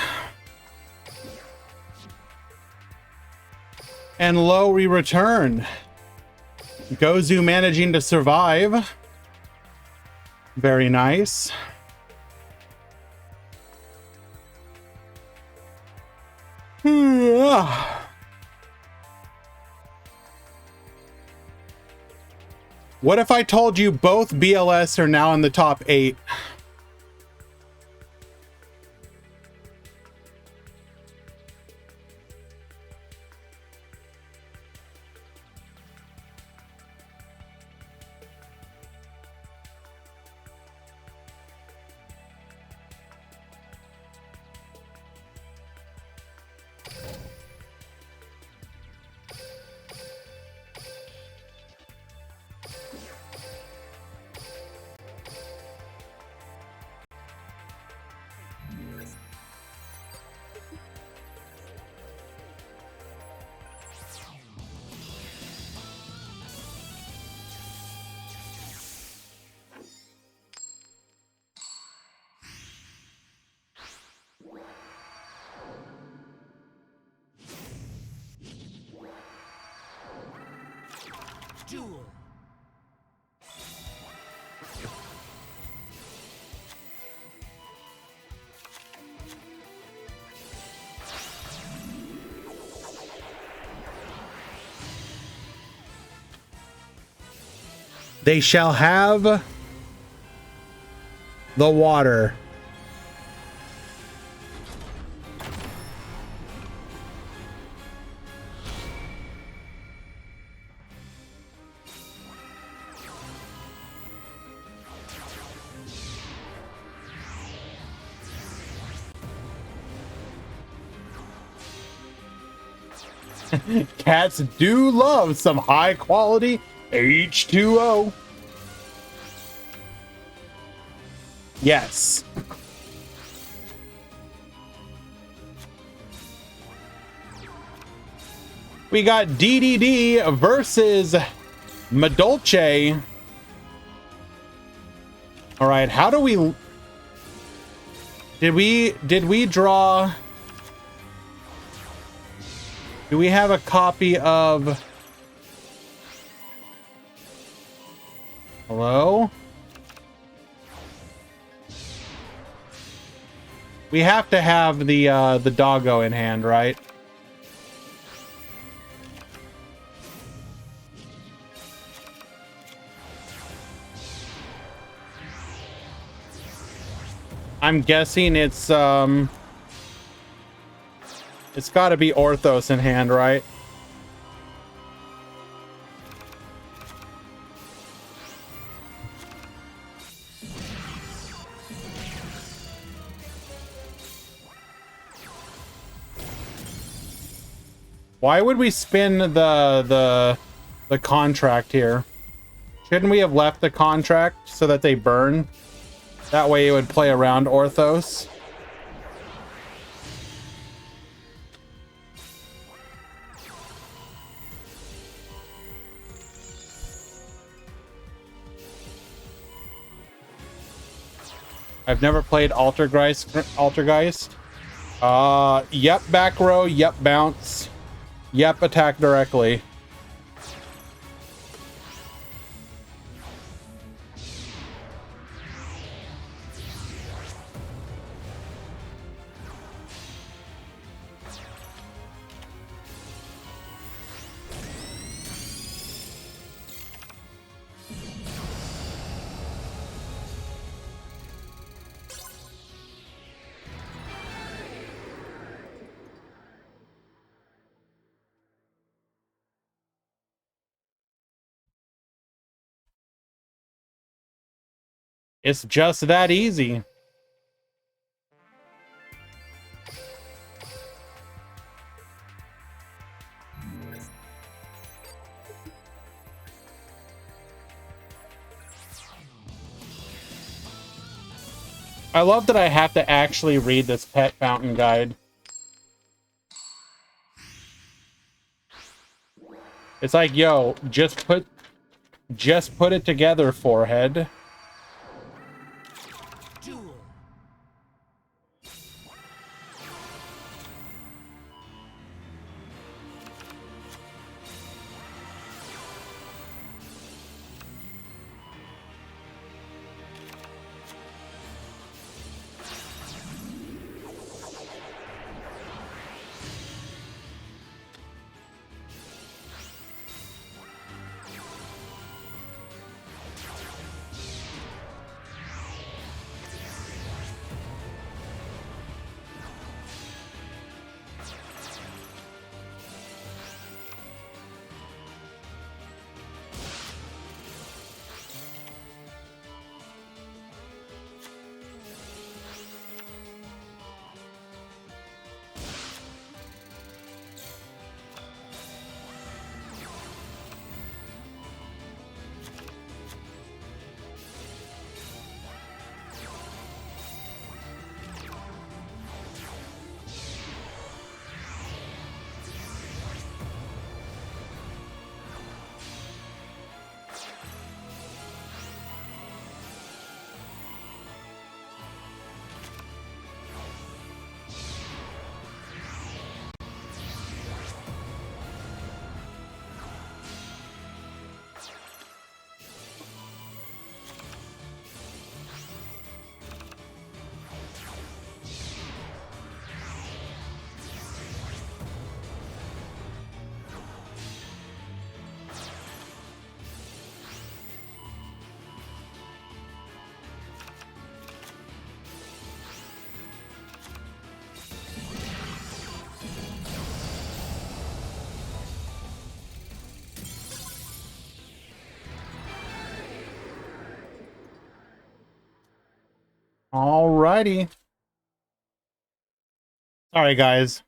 And lo, we return. Gozu managing to survive. Very nice. What if I told you both BLS are now in the top 8? Duel. They shall have the water. Cats do love some high quality H2O. Yes. We got DDD versus Madolce. All right, how do we... Did we draw... Do we have a copy of... Hello? We have to have the doggo in hand, right? I'm guessing it's It's got to be Orthos in hand, right? Why would we spin the contract here? Shouldn't we have left the contract so that they burn? That way it would play around Orthos. I've never played Altergeist. Yep, back row. Yep, bounce. Yep, attack directly. It's just that easy. I love that I have to actually read this pet fountain guide. It's like, yo, just put it together, forehead. Duel. Alrighty. Sorry, guys.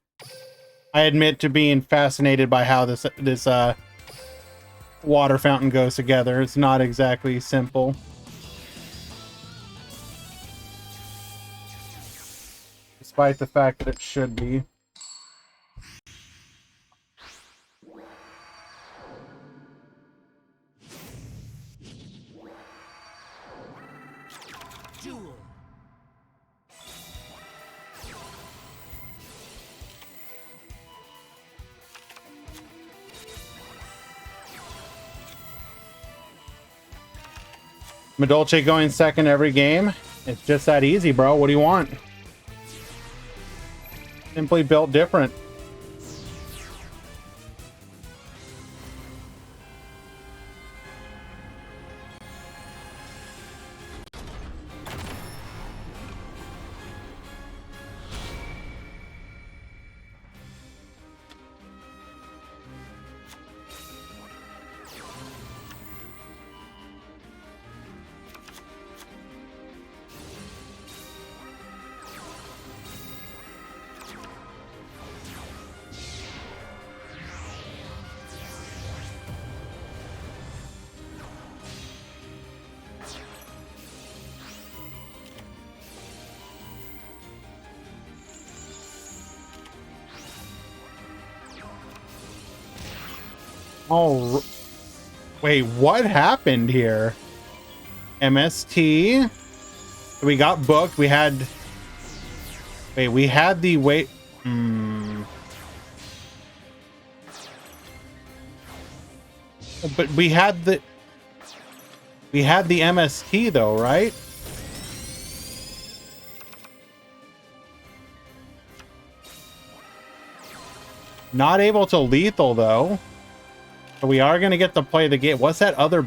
I admit to being fascinated by how this water fountain goes together. It's not exactly simple. Despite the fact that it should be. Duel. Madolche going second every game. It's just that easy, bro. What do you want? Simply built different. Oh, wait, what happened here? MST. We got booked. We had... Wait, we had the... Wait... But we had the... We had the MST, though, right? Not able to lethal, though. But we are going to get to play the game. What's that other...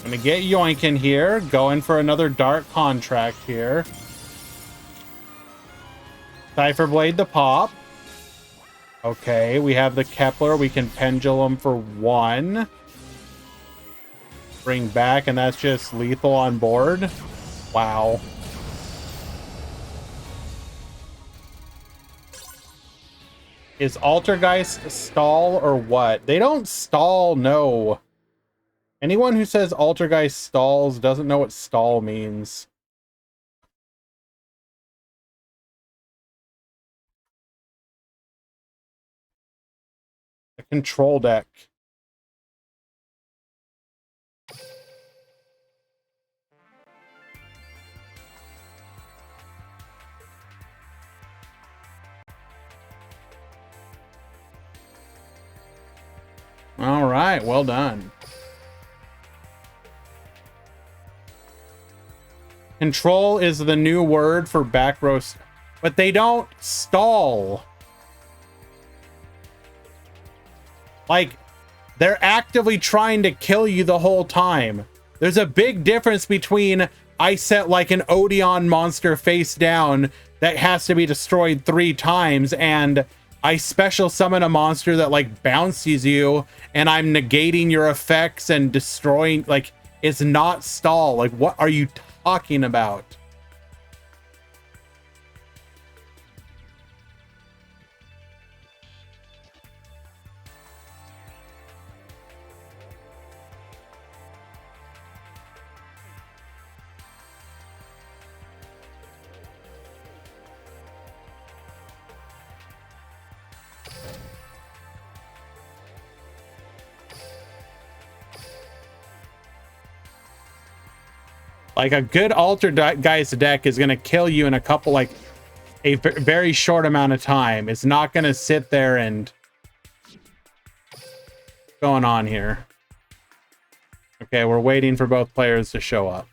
Gonna get yoinking here. Going for another dark contract here. Cypher Blade the pop. Okay, we have the Kepler. We can pendulum for 1. Bring back, and that's just lethal on board. Wow. Is Altergeist stall or what? They don't stall, no. Anyone who says Altergeist stalls doesn't know what stall means. A control deck. All right, well done. Control is the new word for back row, but they don't stall. Like, they're actively trying to kill you the whole time. There's a big difference between I set like an Odeon monster face down that has to be destroyed 3 times and I special summon a monster that like bounces you and I'm negating your effects and destroying. Like, it's not stall. Like, what are you talking about? Like, a good Altergeist deck is going to kill you in a couple, like, a very short amount of time. It's not going to sit there and... What's going on here? Okay, we're waiting for both players to show up.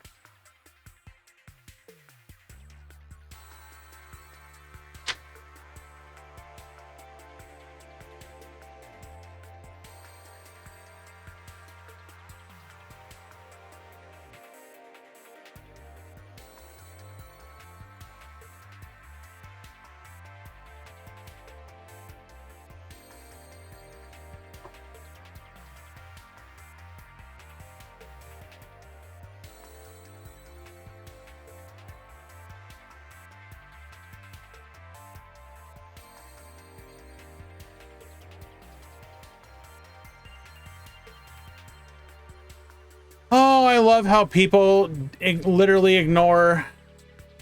Oh, I love how people literally ignore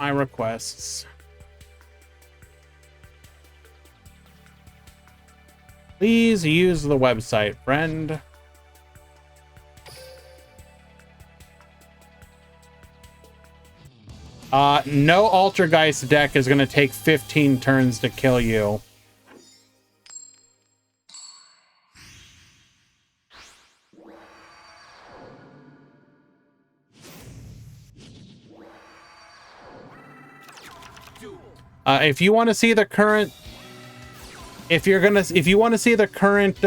my requests. Please use the website, friend. No Altergeist deck is going to take 15 turns to kill you. If you want to see the current, if you want to see the current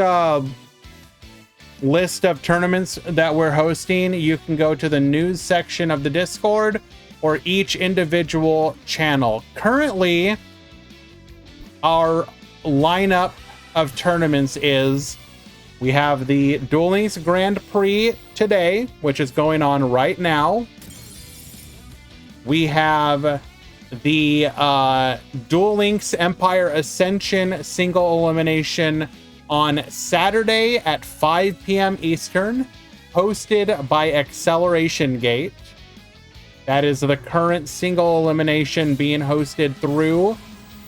list of tournaments that we're hosting, you can go to the news section of the Discord or each individual channel. Currently, our lineup of tournaments is we have the Duel Links Grand Prix today, which is going on right now. We have the Duel Links Empire Ascension single elimination on Saturday at 5 p.m. Eastern, hosted by Acceleration Gate. That is the current single elimination being hosted through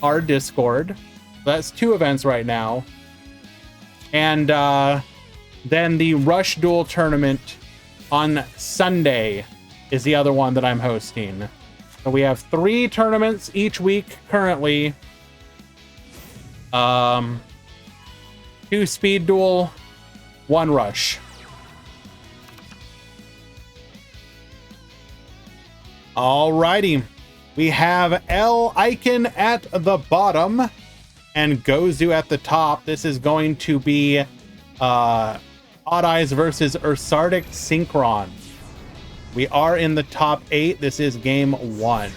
our Discord. That's 2 events right now. And then the Rush Duel tournament on Sunday is the other one that I'm hosting. So we have 3 tournaments each week currently. 2 Speed Duel, 1 Rush. Alrighty. We have L Icon at the bottom and Gozu at the top. This is going to be Odd Eyes versus Ursardic Synchron. We are in the top 8. This is game 1.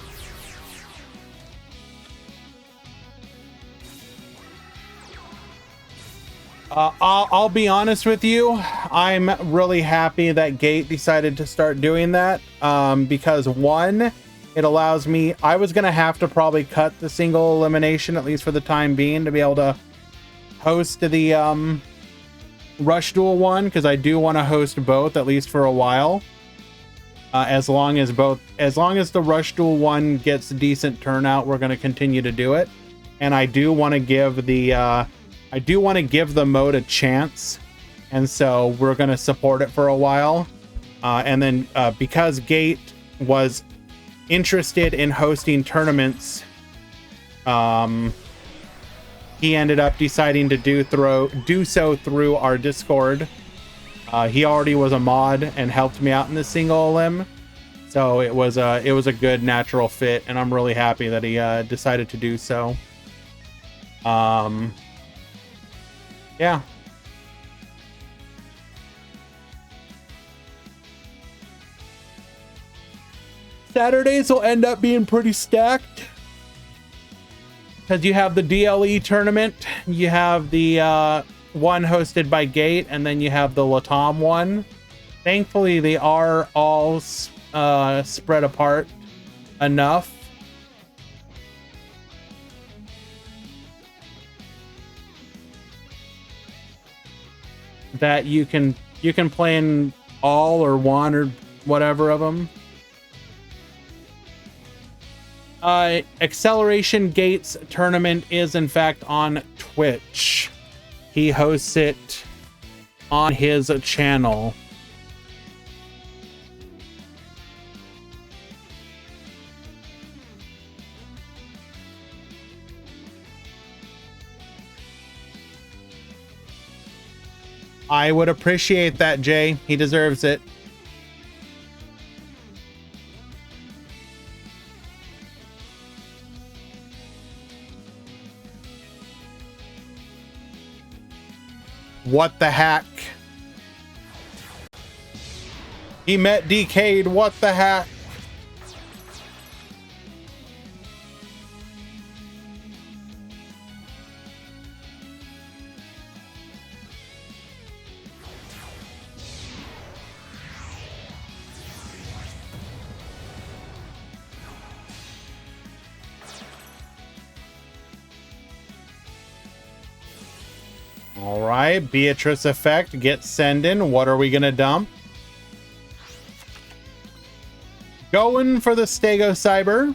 I'll be honest with you. I'm really happy that Gate decided to start doing that because 1, it allows me. I was going to have to probably cut the single elimination, at least for the time being, to be able to host the Rush Duel one, because I do want to host both, at least for a while. As long as the Rush Duel one gets decent turnout, we're going to continue to do it. And I do want to give the mode a chance, and so we're going to support it for a while. And then because Gate was interested in hosting tournaments, he ended up deciding to do so through our Discord. He already was a mod and helped me out in the single elim, so it was a good natural fit, and I'm really happy that he decided to do so. Yeah. Saturdays will end up being pretty stacked because you have the DLE tournament, you have the one hosted by Gate, and then you have the Latam one. Thankfully, they are all spread apart enough that you can play in all or one or whatever of them. Acceleration Gates tournament is in fact on Twitch. He hosts it on his channel. I would appreciate that, Jay. He deserves it. What the heck? He met Decade. What the heck? All right, Beatrice effect, get sending. What are we gonna dump? Going for the Stego Cyber.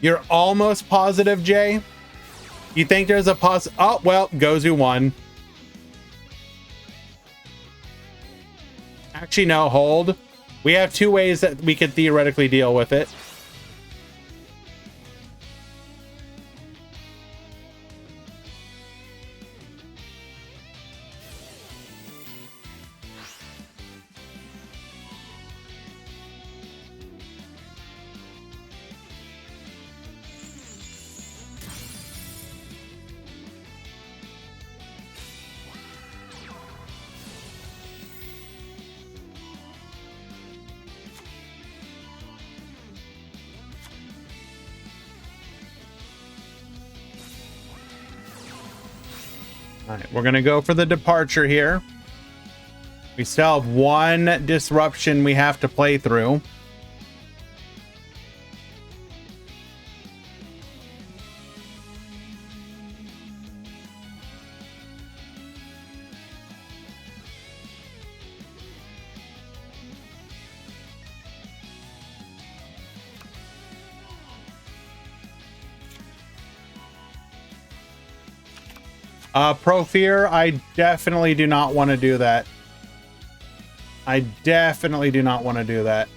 You're almost positive, Jay? You think there's a oh, well, Gozu won. Actually, no, hold. We have 2 ways that we could theoretically deal with it. All right, we're gonna go for the departure here. We still have 1 disruption we have to play through. Profear, I definitely do not want to do that. I definitely do not want to do that.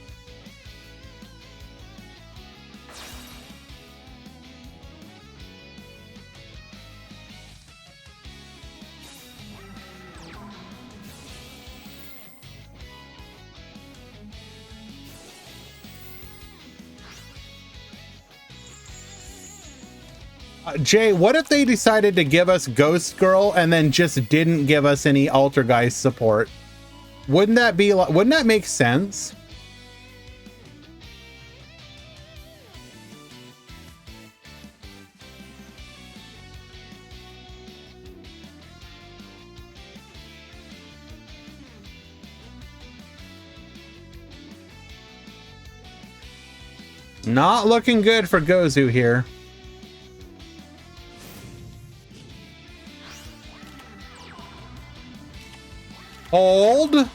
Jay, what if they decided to give us Ghost Girl and then just didn't give us any Altergeist support? Wouldn't that be like, wouldn't that make sense? Not looking good for Gozu here. Hold.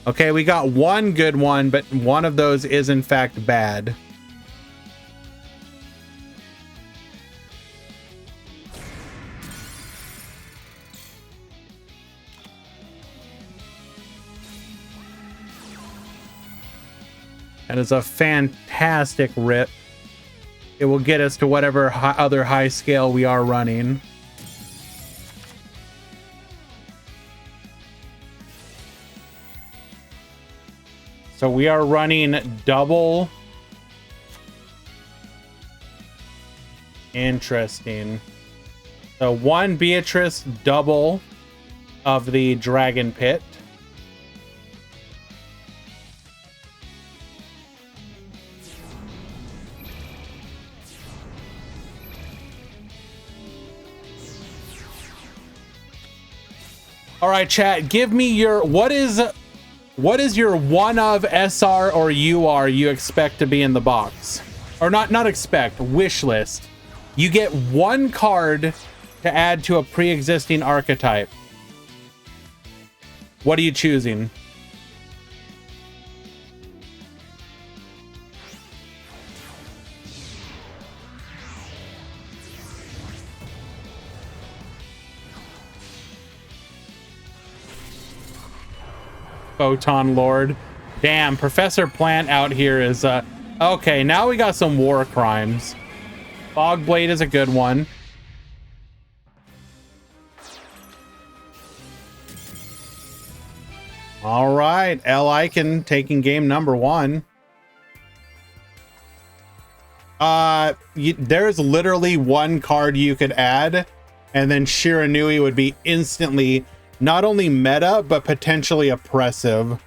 Okay, we got one good one, but one of those is in fact bad. That is a fantastic rip. It will get us to whatever other high scale we are running. So we are running double. Interesting. So one Beatrice double of the Dragon Pit. All right, chat, give me your, what is your one of SR or UR you expect to be in the box? Or not expect, wish list. You get one card to add to a pre-existing archetype. What are you choosing? Photon Lord. Damn, Professor Plant out here is okay, now we got some war crimes. Fogblade is a good one. All right, L. Icon taking game number 1. There's literally one card you could add, and then Shiranui would be instantly not only meta, but potentially oppressive.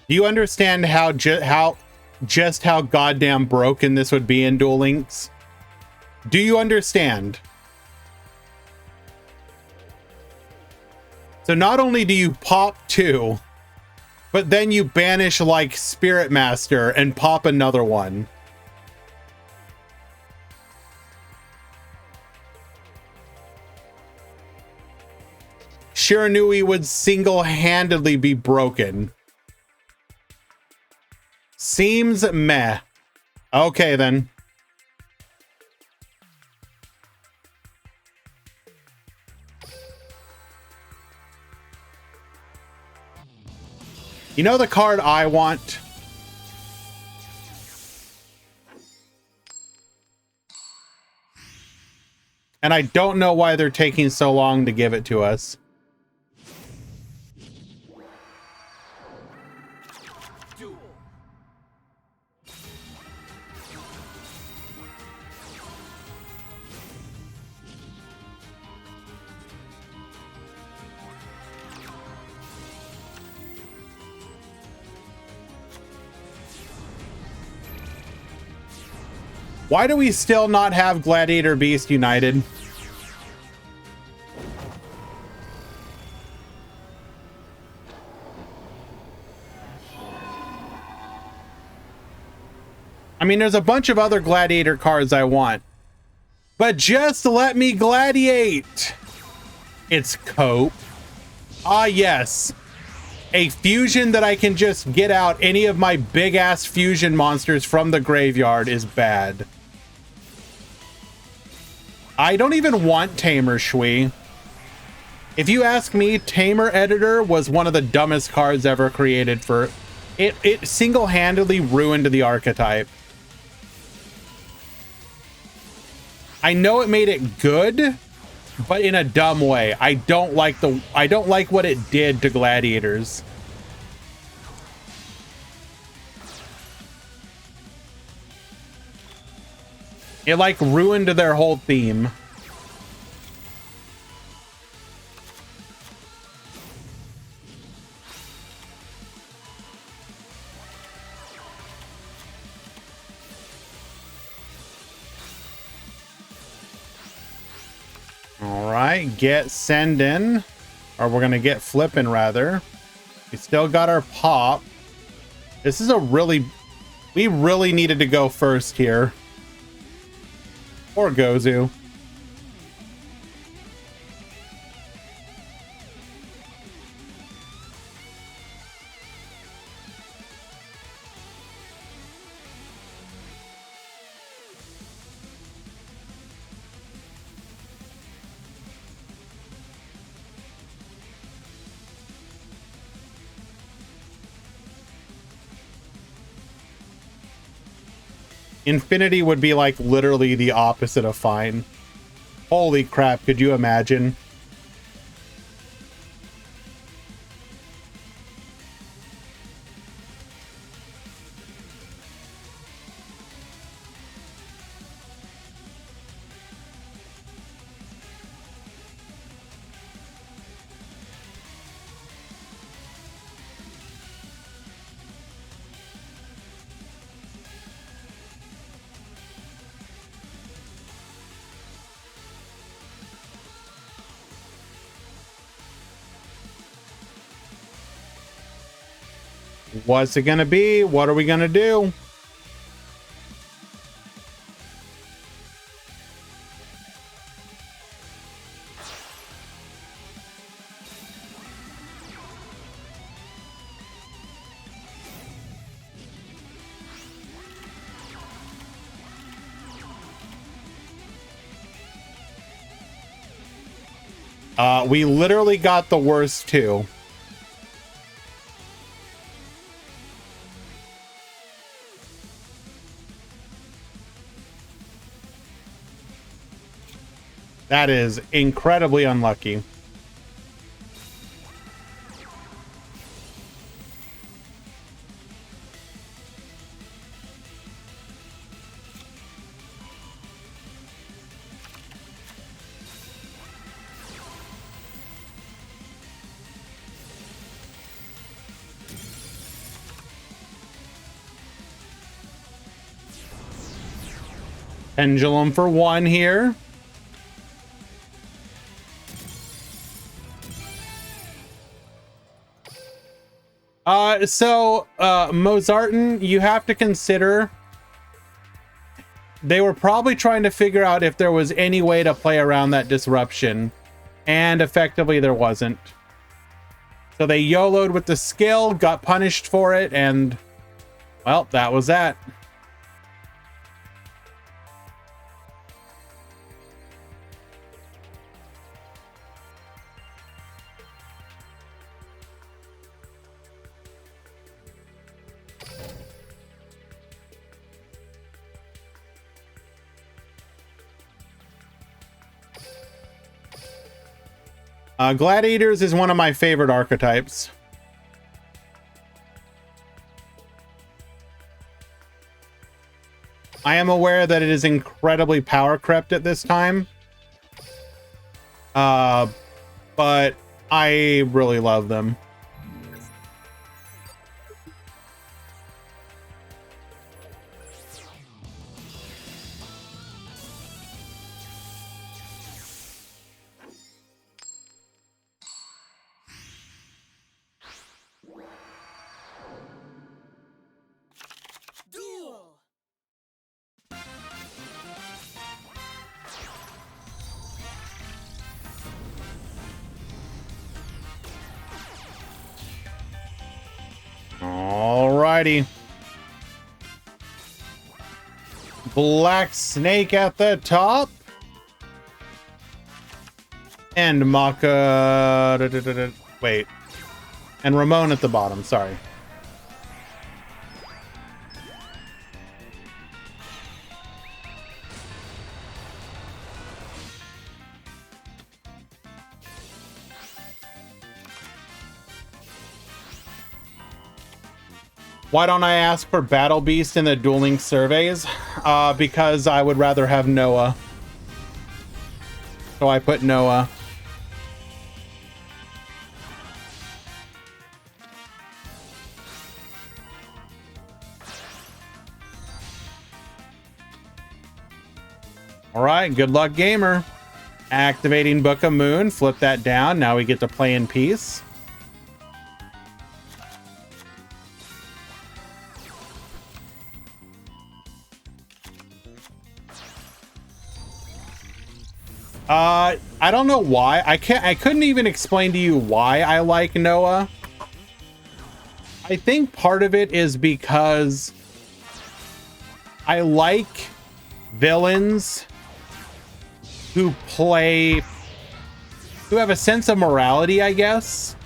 Do you understand how just how goddamn broken this would be in Duel Links? Do you understand? So not only do you pop 2, but then you banish like Spirit Master and pop another one. Shiranui would single-handedly be broken. Seems meh. Okay, then. You know the card I want? And I don't know why they're taking so long to give it to us. Why do we still not have Gladiator Beast United? I mean, there's a bunch of other Gladiator cards I want, but just let me gladiate. It's Cope. Ah, yes. A fusion that I can just get out any of my big ass fusion monsters from the graveyard is bad. I don't even want Tamer Shui. If you ask me, Tamer Editor was one of the dumbest cards ever created for it. It single-handedly ruined the archetype. I know it made it good, but in a dumb way. I don't like what it did to gladiators. It like ruined their whole theme. All right, get sending, or we're gonna get flipping rather. We still got our pop. This is we really needed to go first here. Or Gozu. Infinity would be like literally the opposite of fine. Holy crap, could you imagine? What's it gonna be? What are we gonna do? We literally got the worst two. That is incredibly unlucky. Pendulum for one here. Mozartin, you have to consider they were probably trying to figure out if there was any way to play around that disruption, and effectively there wasn't. So they YOLO'd with the skill, got punished for it, and well, that was that. Gladiators is one of my favorite archetypes. I am aware that it is incredibly power crept at this time. But I really love them. Alrighty. Black Snake at the top. And Maka. Wait. And Ramon at the bottom. Sorry. Why don't I ask for Battle Beast in the dueling surveys? Because I would rather have Noah. So I put Noah. All right, good luck, gamer. Activating Book of Moon, flip that down. Now we get to play in peace. I don't know why. I couldn't even explain to you why I like Noah. I think part of it is because I like villains who have a sense of morality, I guess.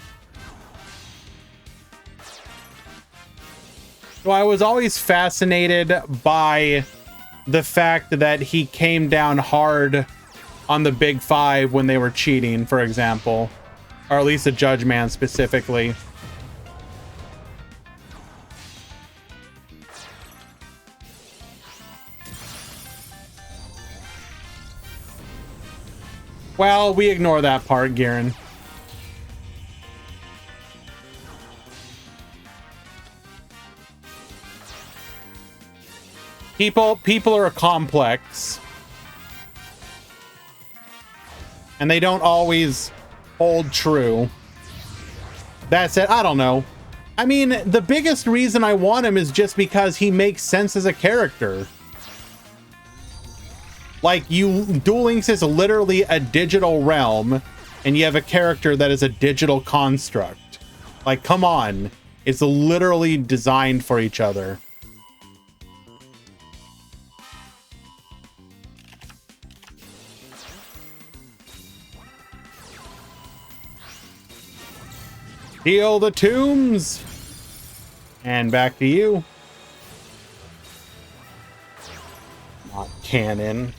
So I was always fascinated by the fact that he came down hard on the Big Five when they were cheating, for example, or at least the Judge Man specifically. Well, we ignore that part, Garen. People are complex. And they don't always hold true. That said, I don't know. I mean, the biggest reason I want him is just because he makes sense as a character. Like, Duel Links is literally a digital realm, and you have a character that is a digital construct. Like, come on. It's literally designed for each other. Heal the tombs! And back to you. Not canon.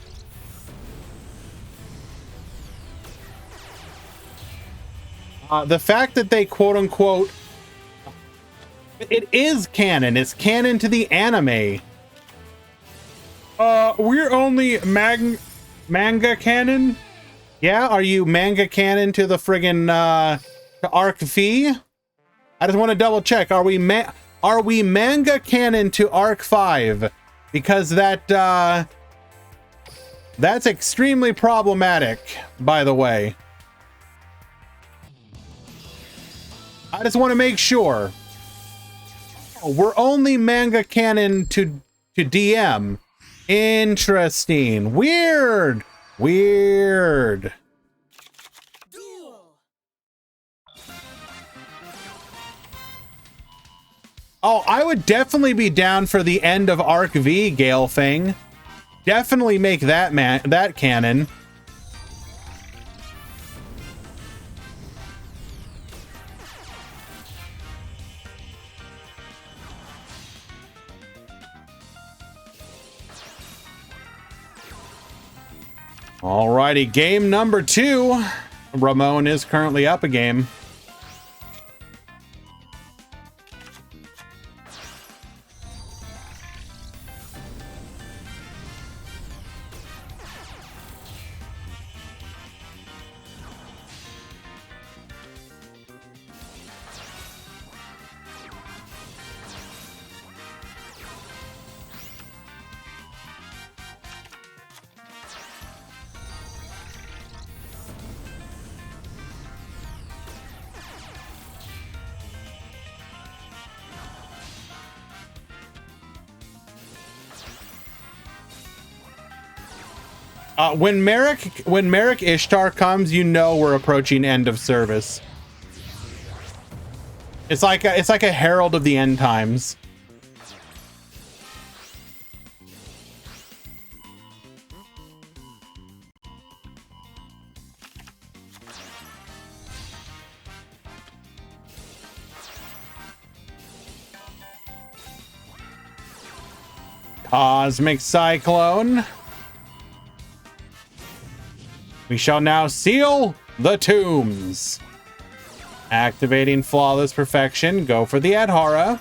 The fact that they quote-unquote... It is canon. It's canon to the anime. We're only manga canon? Yeah, are you manga canon to the friggin', to Arc V? I just want to double check. Are we manga canon to Arc 5? Because that's extremely problematic, by the way. I just want to make sure. We're only manga canon to DM. Interesting. Weird. Weird. Oh, I would definitely be down for the end of Arc V, Gale thing. Definitely make that canon. Alrighty, game number 2. Ramon is currently up a game. When Merrick Ishtar comes, you know we're approaching end of service. It's like a herald of the end times. Cosmic Cyclone. We shall now seal the tombs. Activating Flawless Perfection. Go for the Adhara.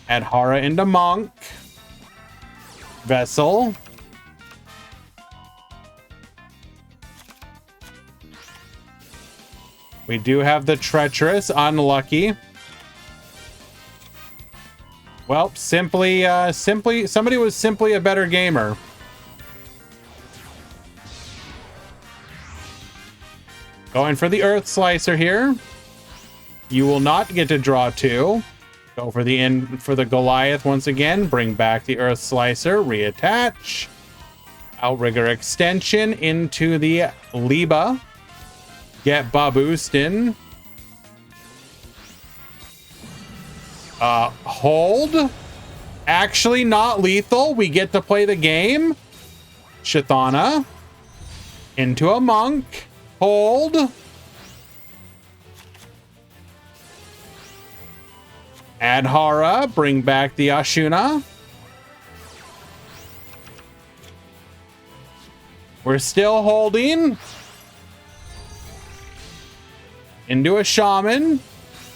Adhara into Monk. Vessel. We do have the Treacherous. Unlucky. Well, somebody was simply a better gamer. Going for the Earth Slicer here. You will not get to draw 2. Go for the Goliath once again. Bring back the Earth Slicer. Reattach. Outrigger Extension into the Liba. Get Baboostin. Hold. Actually not lethal. We get to play the game. Shithana. Into a Monk. Hold. Adhara. Bring back the Ashuna. We're still holding. Into a Shaman.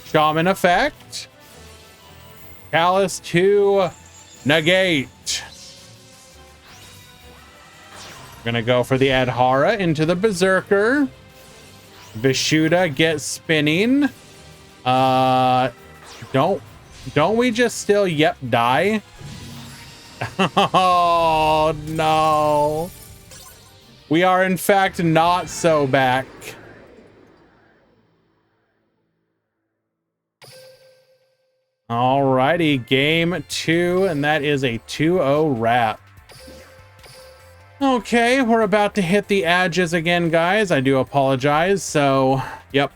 Shaman effect. Callus to negate. We're gonna go for the Adhara into the Berserker. Vishuddha gets spinning. Don't we just still die? Oh no. We are in fact not so back. Alrighty, game 2, and that is a 2-0 wrap. Okay, we're about to hit the edges again, guys. I do apologize. So, yep.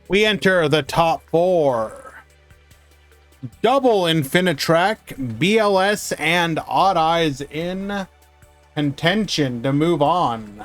We enter the top 4. Double Infinitrack, BLS, and Odd Eyes in contention to move on.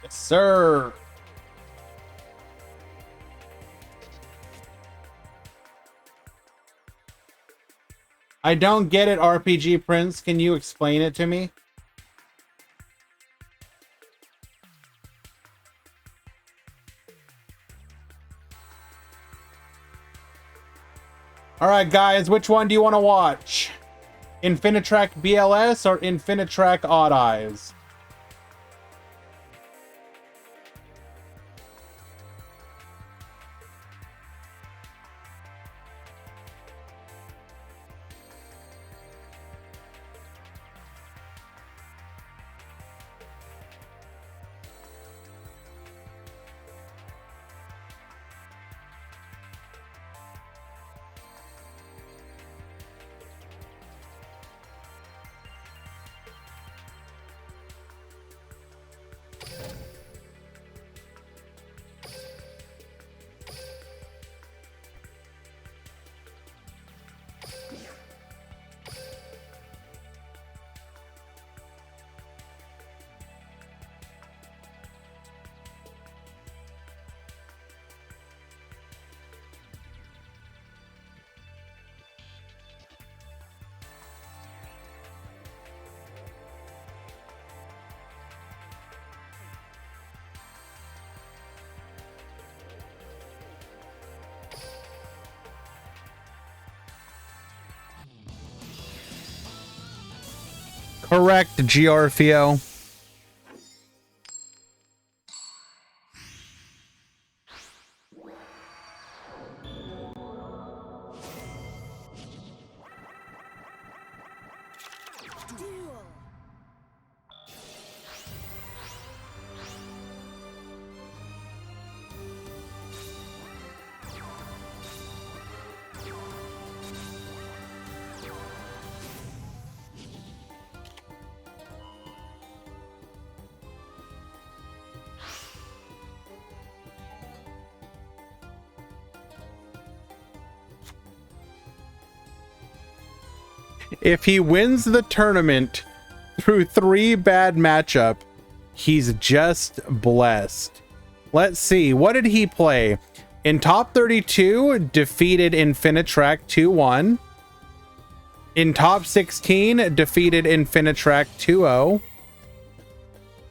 Yes, sir. I don't get it, RPG Prince. Can you explain it to me? All right, guys, which one do you want to watch? Infinitrack BLS or Infinitrack Odd Eyes? Correct, Giorfio. Duel. If he wins the tournament through 3 bad matchup, he's just blessed. Let's see. What did he play? In top 32, defeated Infinitrack 2-1. In top 16, defeated Infinitrack 2-0.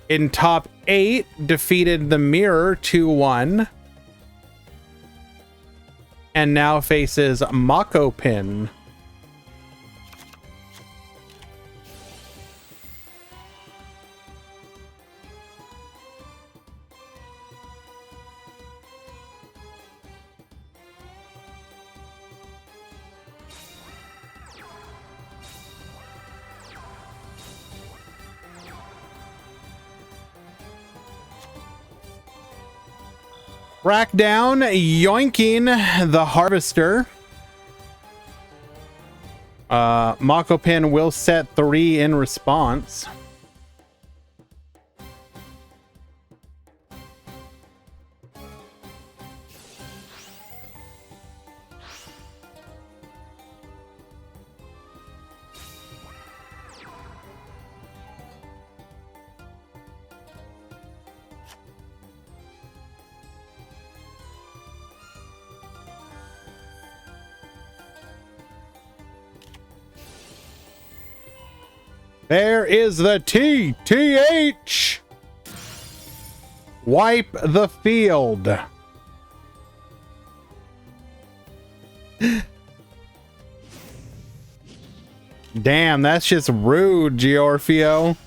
In top 8, defeated the Mirror 2-1. And now faces Mako Pin. Rack down, yoinking the Harvester. Mako Pin will set 3 in response. There is the TTH. Wipe the field. Damn, that's just rude, Giorfio.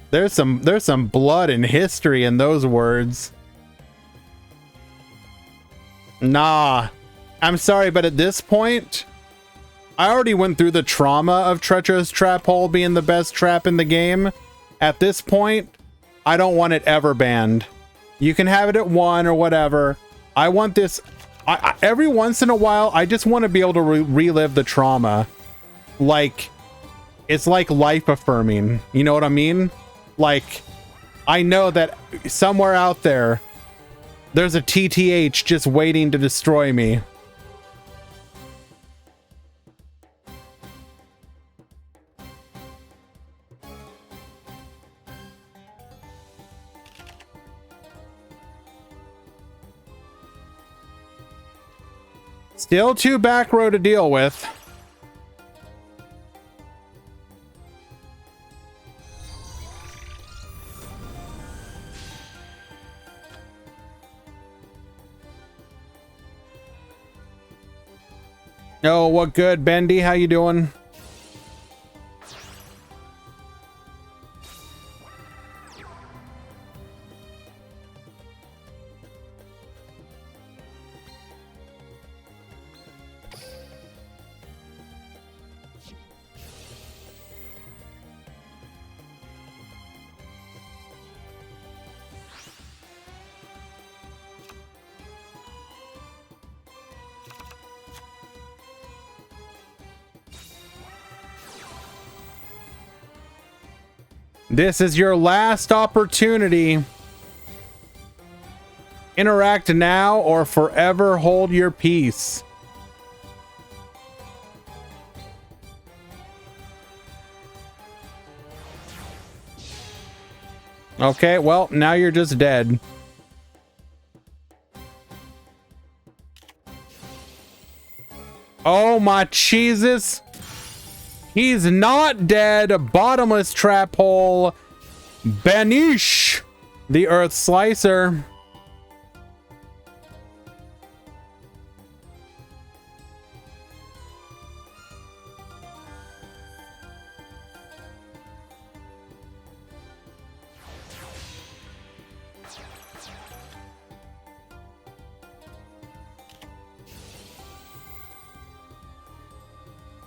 There's some blood and history in those words. Nah, I'm sorry, but at this point, I already went through the trauma of Treacherous Trap Hole being the best trap in the game. At this point, I don't want it ever banned. You can have it at 1 or whatever. I want this... every once in a while, I just want to be able to relive the trauma. Like, it's like life affirming. You know what I mean? Like, I know that somewhere out there, there's a TTH just waiting to destroy me. Still 2 back row to deal with. Oh, what good, Bendy? How you doing? This is your last opportunity. Interact now or forever hold your peace. Okay, well, now you're just dead. Oh my Jesus. He's not dead. Bottomless trap hole. Banish, the Earth Slicer.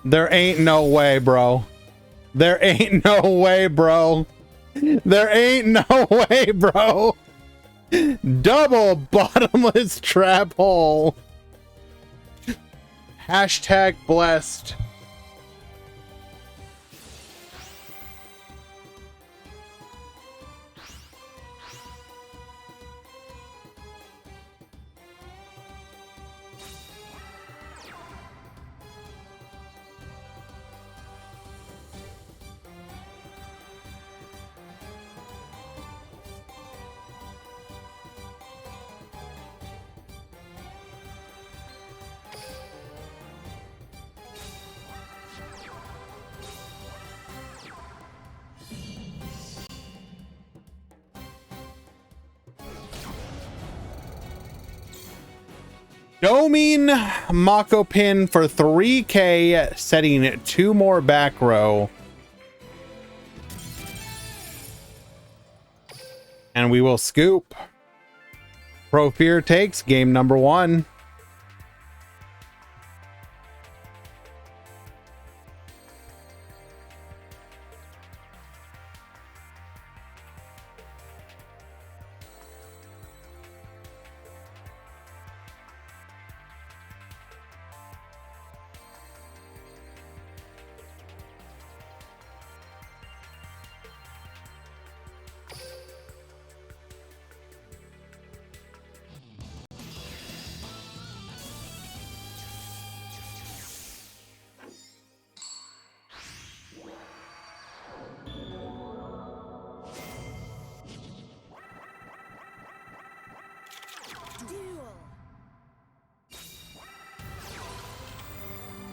There ain't no way, bro. There ain't no way, bro. There ain't no way, bro. Double bottomless trap hole. Hashtag blessed. Domine Mako pin for 3K, setting 2 more back row. And we will scoop. Pro Fear takes game number 1.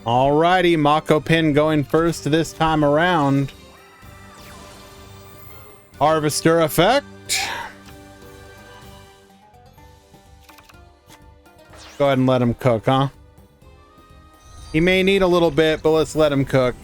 Alrighty, Mako pin going first this time around. Harvester effect. Go ahead and let him cook, huh? He may need a little bit, but let's let him cook.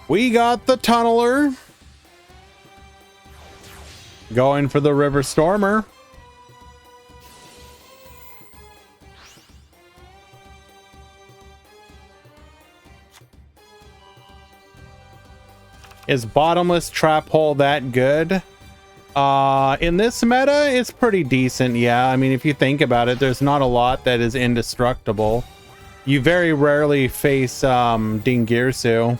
We got the Tunneler. Going for the River Stormer. Is Bottomless Trap Hole that good? In this meta, it's pretty decent, yeah. I mean, if you think about it, there's not a lot that is indestructible. You very rarely face Dingirsu.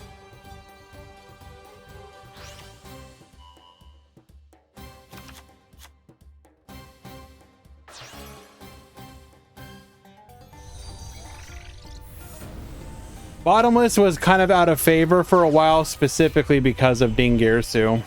Bottomless was kind of out of favor for a while, specifically because of Dingirsu.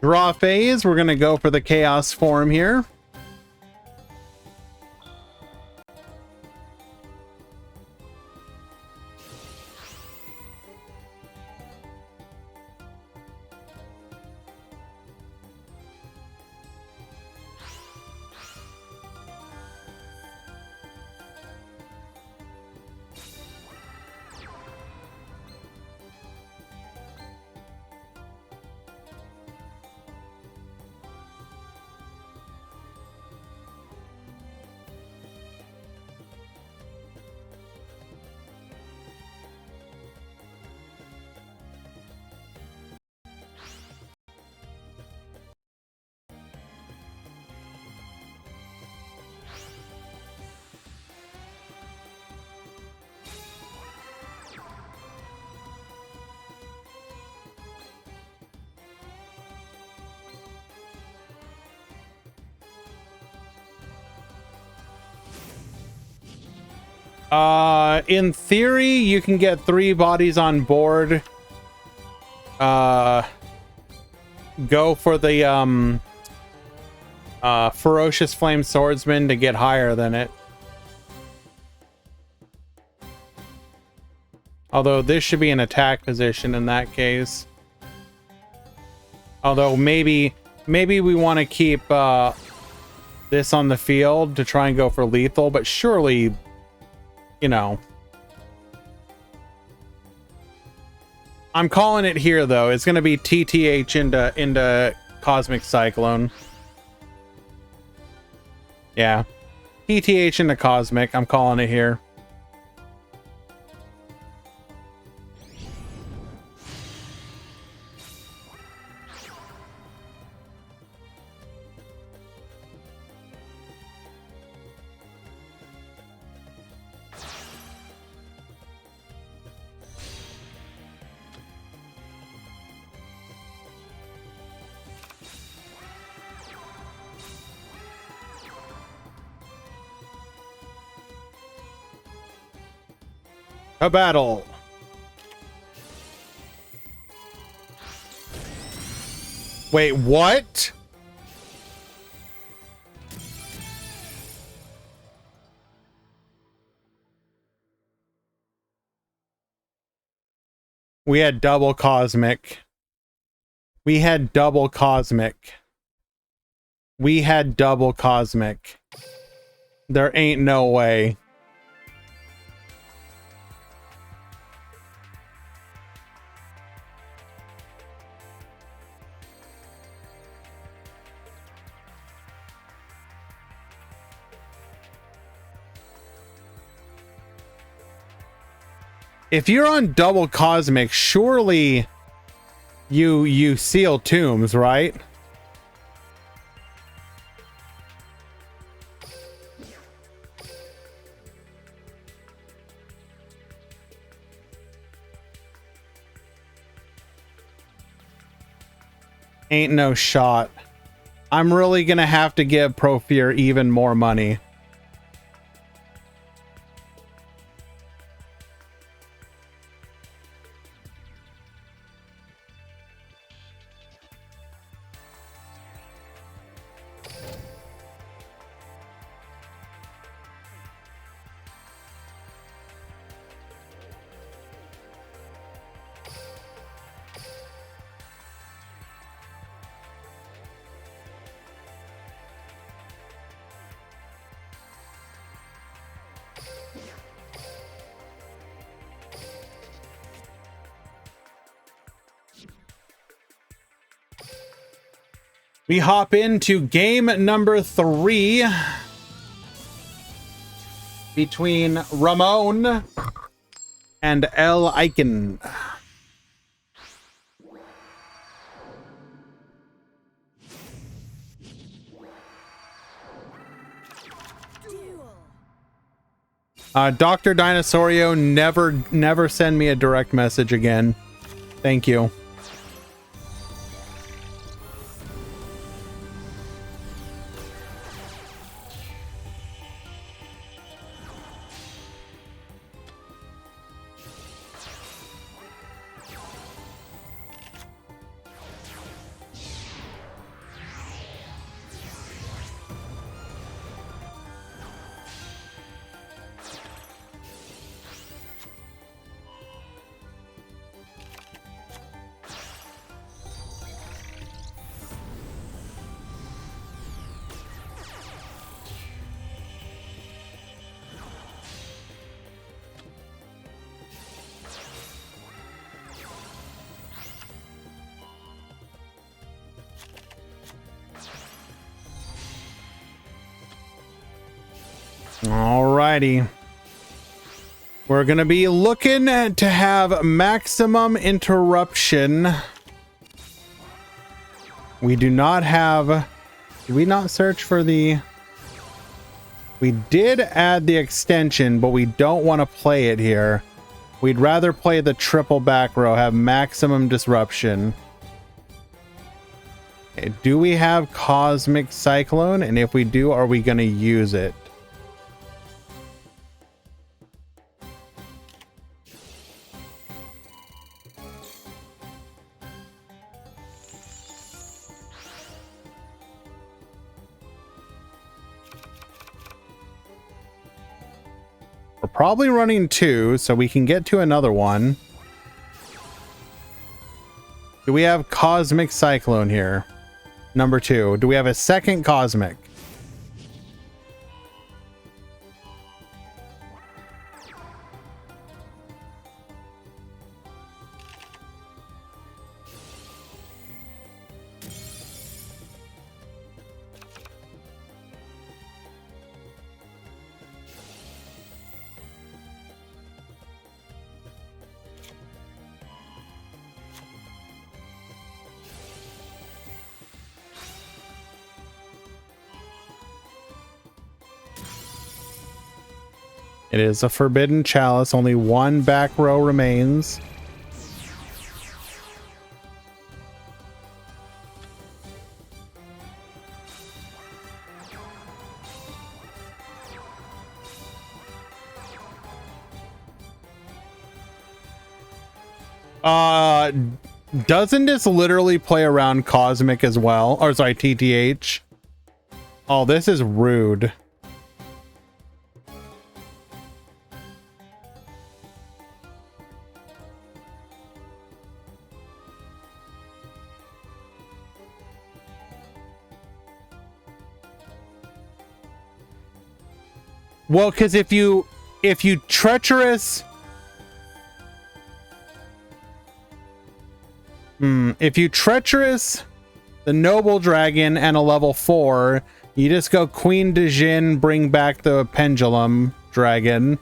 Draw phase, we're gonna go for the Chaos form here. In theory, you can get 3 bodies on board. Go for the Ferocious Flame Swordsman to get higher than it. Although this should be an attack position in that case. Although maybe we want to keep this on the field to try and go for lethal, but surely, you know. I'm calling it here though. It's going to be TTH into Cosmic Cyclone. Yeah. TTH into Cosmic. I'm calling it here. A battle. Wait, what? We had double Cosmic. We had double Cosmic. We had double Cosmic. There ain't no way. If you're on double cosmic, surely you seal tombs, right? Ain't no shot. I'm really gonna have to give Profear even more money. We hop into game number 3 between Ramon and El Icon. Dr. Dinosaurio, never send me a direct message again. Thank you. Alrighty. We're going to be looking to have maximum interruption. We do not have... Did we not search for the... We did add the extension, but we don't want to play it here. We'd rather play the triple back row, have maximum disruption. Okay, do we have Cosmic Cyclone? And if we do, are we going to use it? We're probably running 2, so we can get to another one. Do we have Cosmic Cyclone here? Number 2. Do we have a second Cosmic? It is a forbidden chalice. Only one back row remains. Doesn't this literally play around Cosmic as well? Or sorry, TTH. Oh, this is rude. Well, because if you treacherous, if you treacherous the noble dragon and a level 4, you just go Queen de Jin, bring back the pendulum dragon.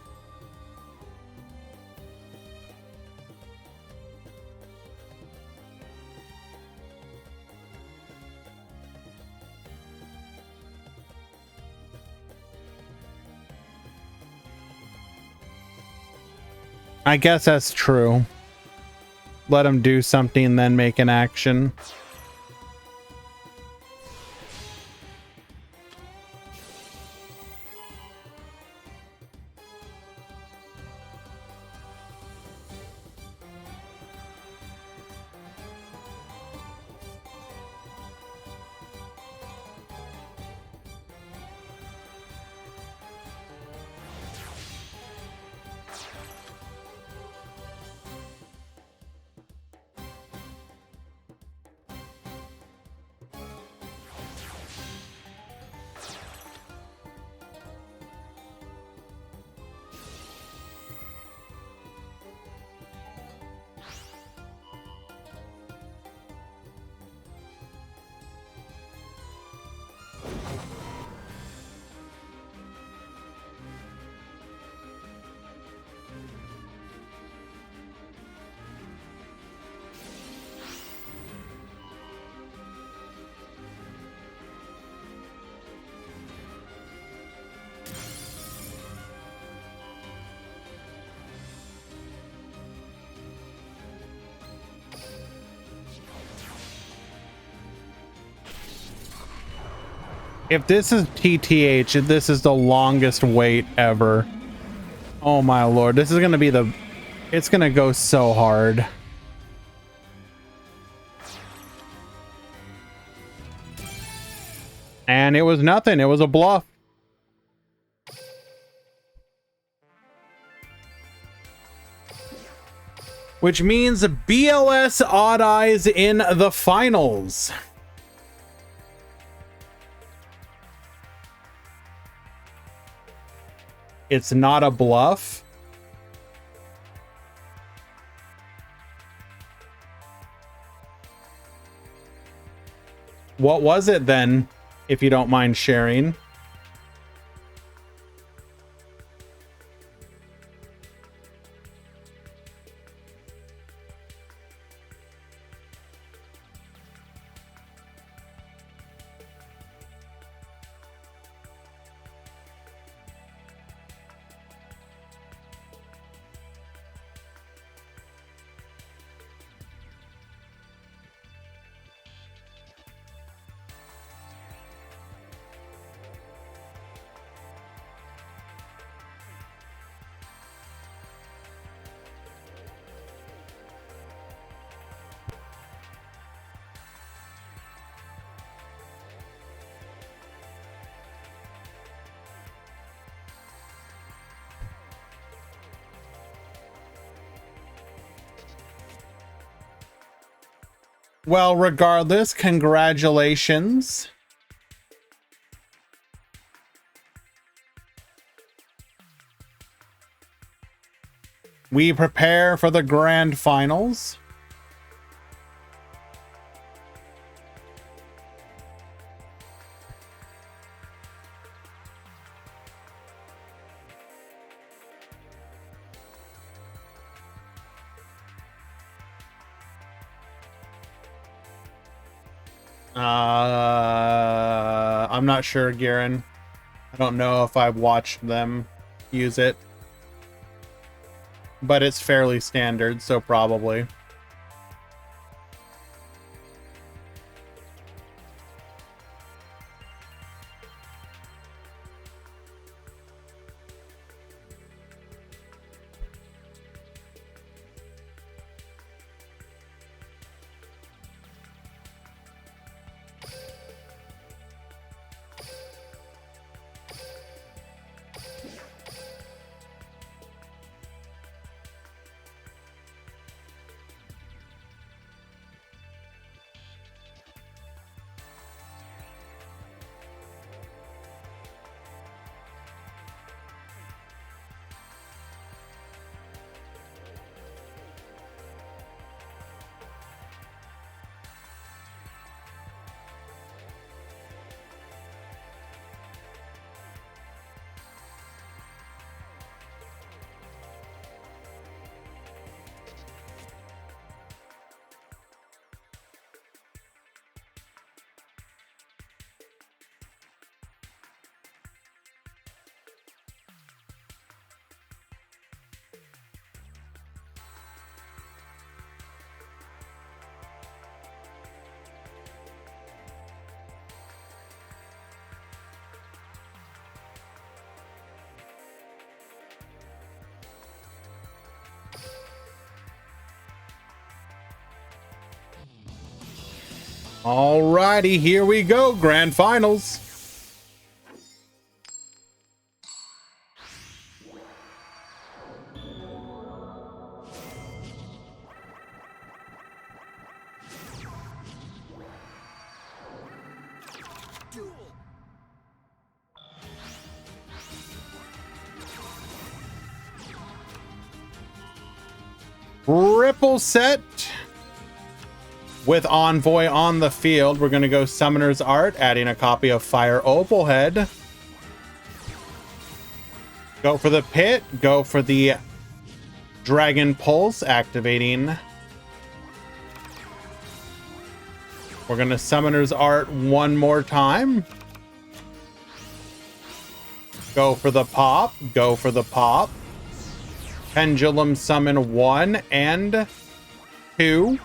I guess that's true. Let him do something, then make an action. If this is TTH, this is the longest wait ever. Oh my lord, this is gonna be the... It's gonna go so hard. And it was nothing, it was a bluff. Which means BLS Odd Eyes in the finals. It's not a bluff. What was it then, if you don't mind sharing? Well, regardless, congratulations. We prepare for the grand finals. I'm not sure, Garen. I don't know if I've watched them use it. But it's fairly standard, so probably. Alrighty, here we go. Grand finals. Ripple set with Envoy on the field. We're going to go Summoner's Art, adding a copy of Fire Opalhead. Go for the Pit. Go for the Dragon Pulse, activating. We're going to Summoner's Art one more time. Go for the pop. Go for the pop. Pendulum Summon 1 and 2.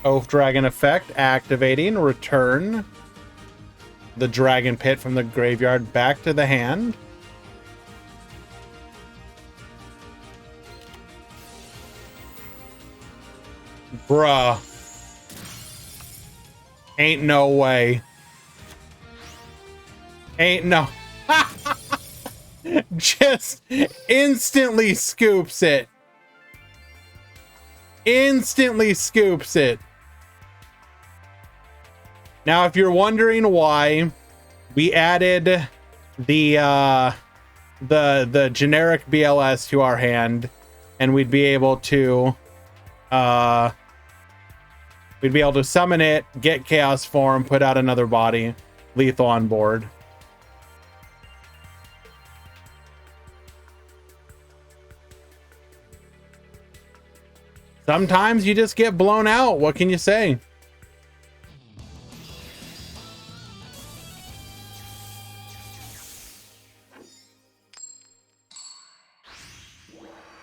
Oath Dragon effect activating. Return the Dragon Pit from the graveyard back to the hand. Bruh. Ain't no way. Ain't no... Just instantly scoops it. Instantly scoops it. Now, if you're wondering why we added the generic BLS to our hand, and we'd be able to summon it, get Chaos Form, put out another body, lethal on board. Sometimes you just get blown out. What can you say?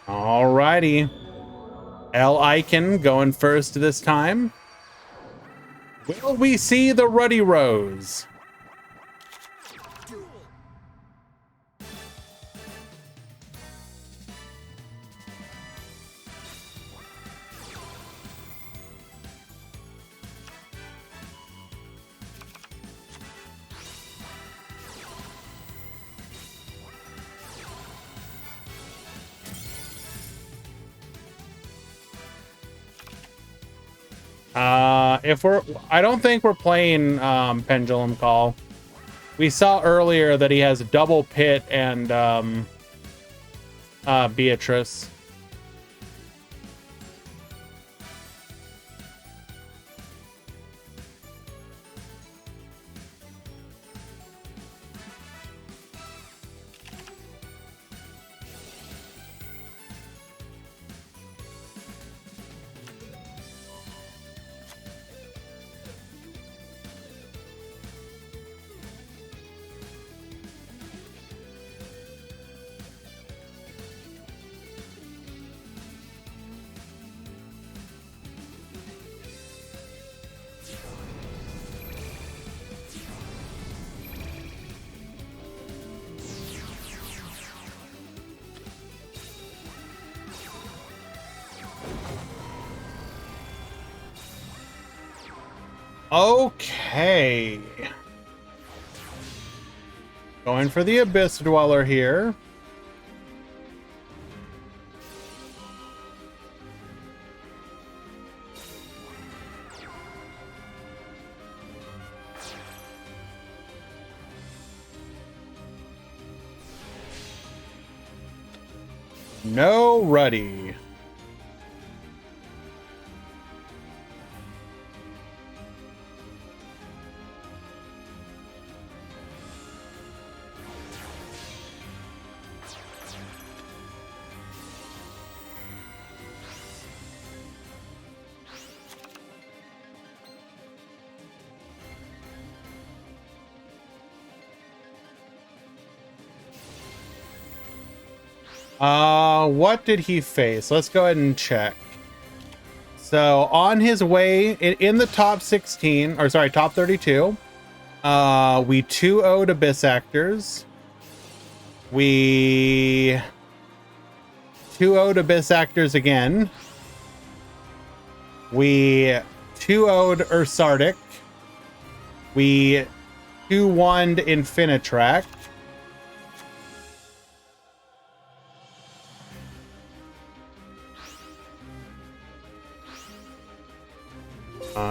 Alrighty. L Icon going first this time. Will we see the Ruddy Rose? I don't think we're playing Pendulum Call. We saw earlier that he has double Pit and Beatrice. Okay. Going for the Abyss Dweller here. No Ruddy. What did he face? Let's go ahead and check. So on his way in the top 16, or sorry, top 32, we 2-0'd Abyss Actors. We 2-0'd Abyss Actors again. We 2-0'd Ursardic. We 2-1'd Infinitrack.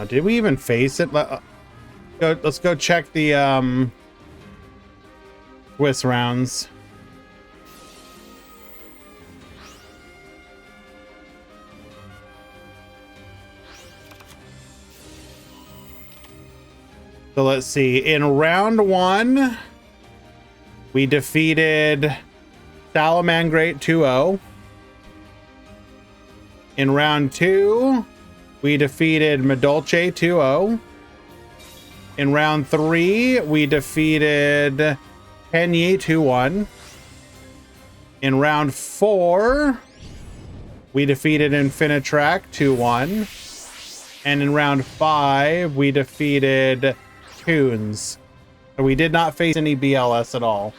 Did we even face it? Let's go check the Swiss rounds. So let's see. In round 1, we defeated Salamangrate 2-0. In round 2, we defeated Medolce 2-0. In round 3, we defeated Penyi 2-1. In round 4, we defeated Infinitrack 2-1. And in round 5, we defeated Toons. So we did not face any BLS at all.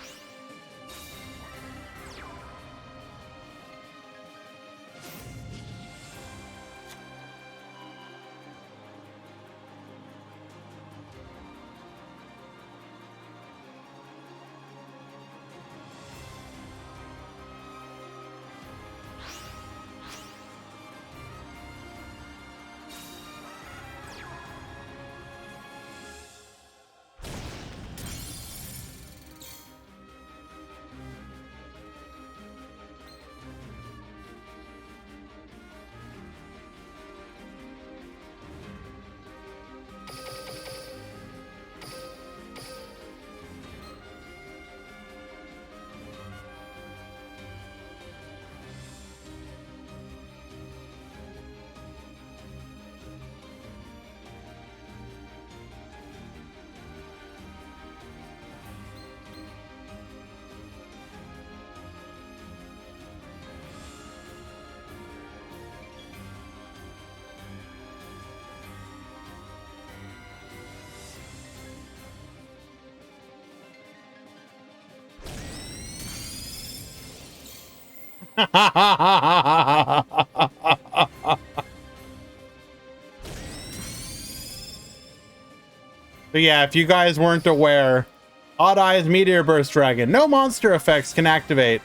So yeah, if you guys weren't aware, Odd Eyes Meteor Burst Dragon, no monster effects can activate.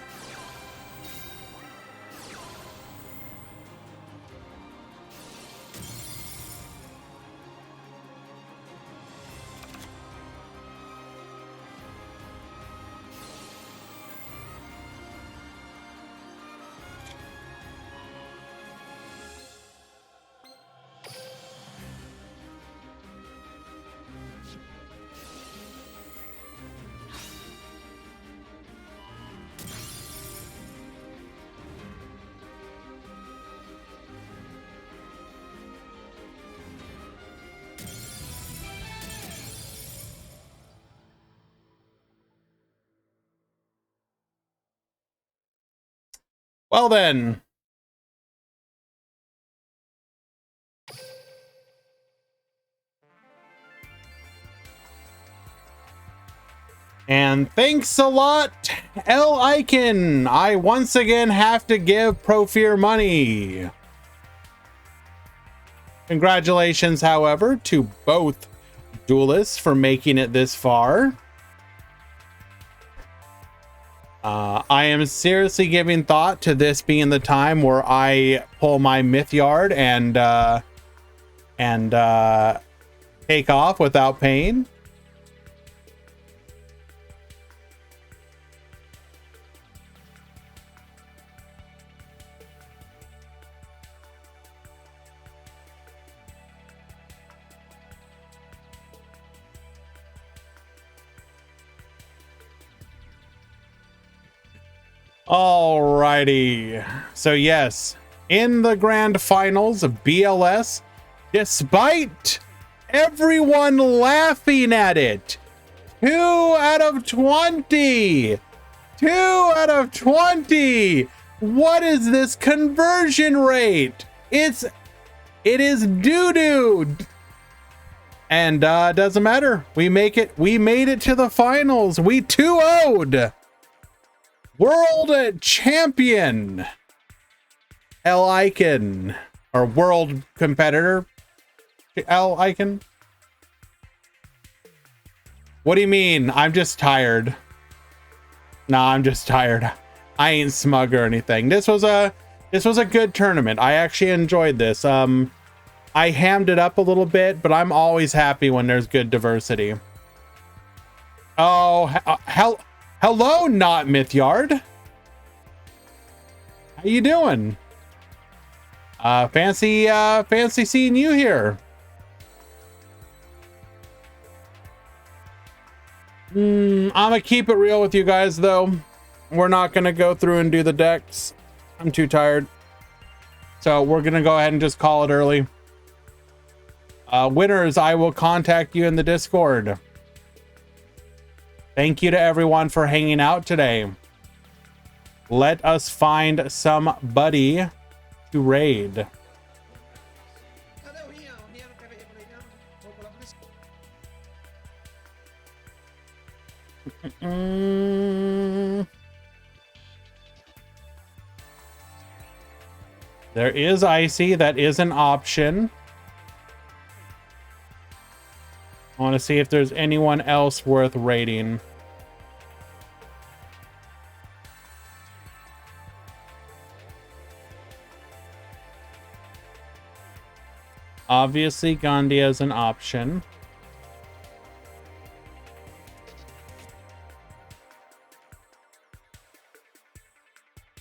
Well then. And thanks a lot, L. Icon. I once again have to give Profear money. Congratulations, however, to both duelists for making it this far. I am seriously giving thought to this being the time where I pull my myth yard and take off without pain. Alrighty. So yes, in the grand finals of BLS, despite everyone laughing at it, 2 out of 20. 2 out of 20. What is this conversion rate? It is doo-doo. And doesn't matter. We made it to the finals. We 2-0'd. World champion L. Icon, or world competitor L icon? What do you mean? I'm just tired. Nah, I'm just tired. I ain't smug or anything. This was a good tournament. I actually enjoyed this. I hammed it up a little bit, but I'm always happy when there's good diversity. Oh, hello, not Mythyard. How you doing? Fancy seeing you here. I'm gonna keep it real with you guys, though. We're not gonna go through and do the decks. I'm too tired. So we're gonna go ahead and just call it early. Winners, I will contact you in the Discord. Thank you to everyone for hanging out today. Let us find somebody to raid. There is Icy. That is an option. I want to see if there's anyone else worth raiding. Obviously, Gandhi is an option.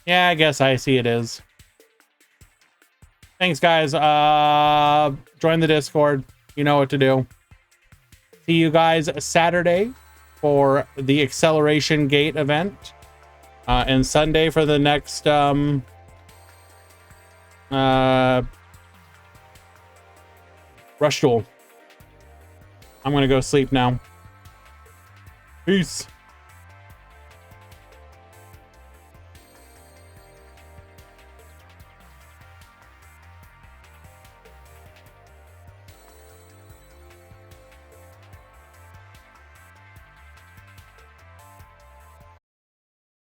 Yeah, I guess I see it is. Thanks, guys. Join the Discord. You know what to do. See you guys Saturday for the Acceleration Gate event. And Sunday for the next Rush Duel. I'm gonna go sleep now. Peace.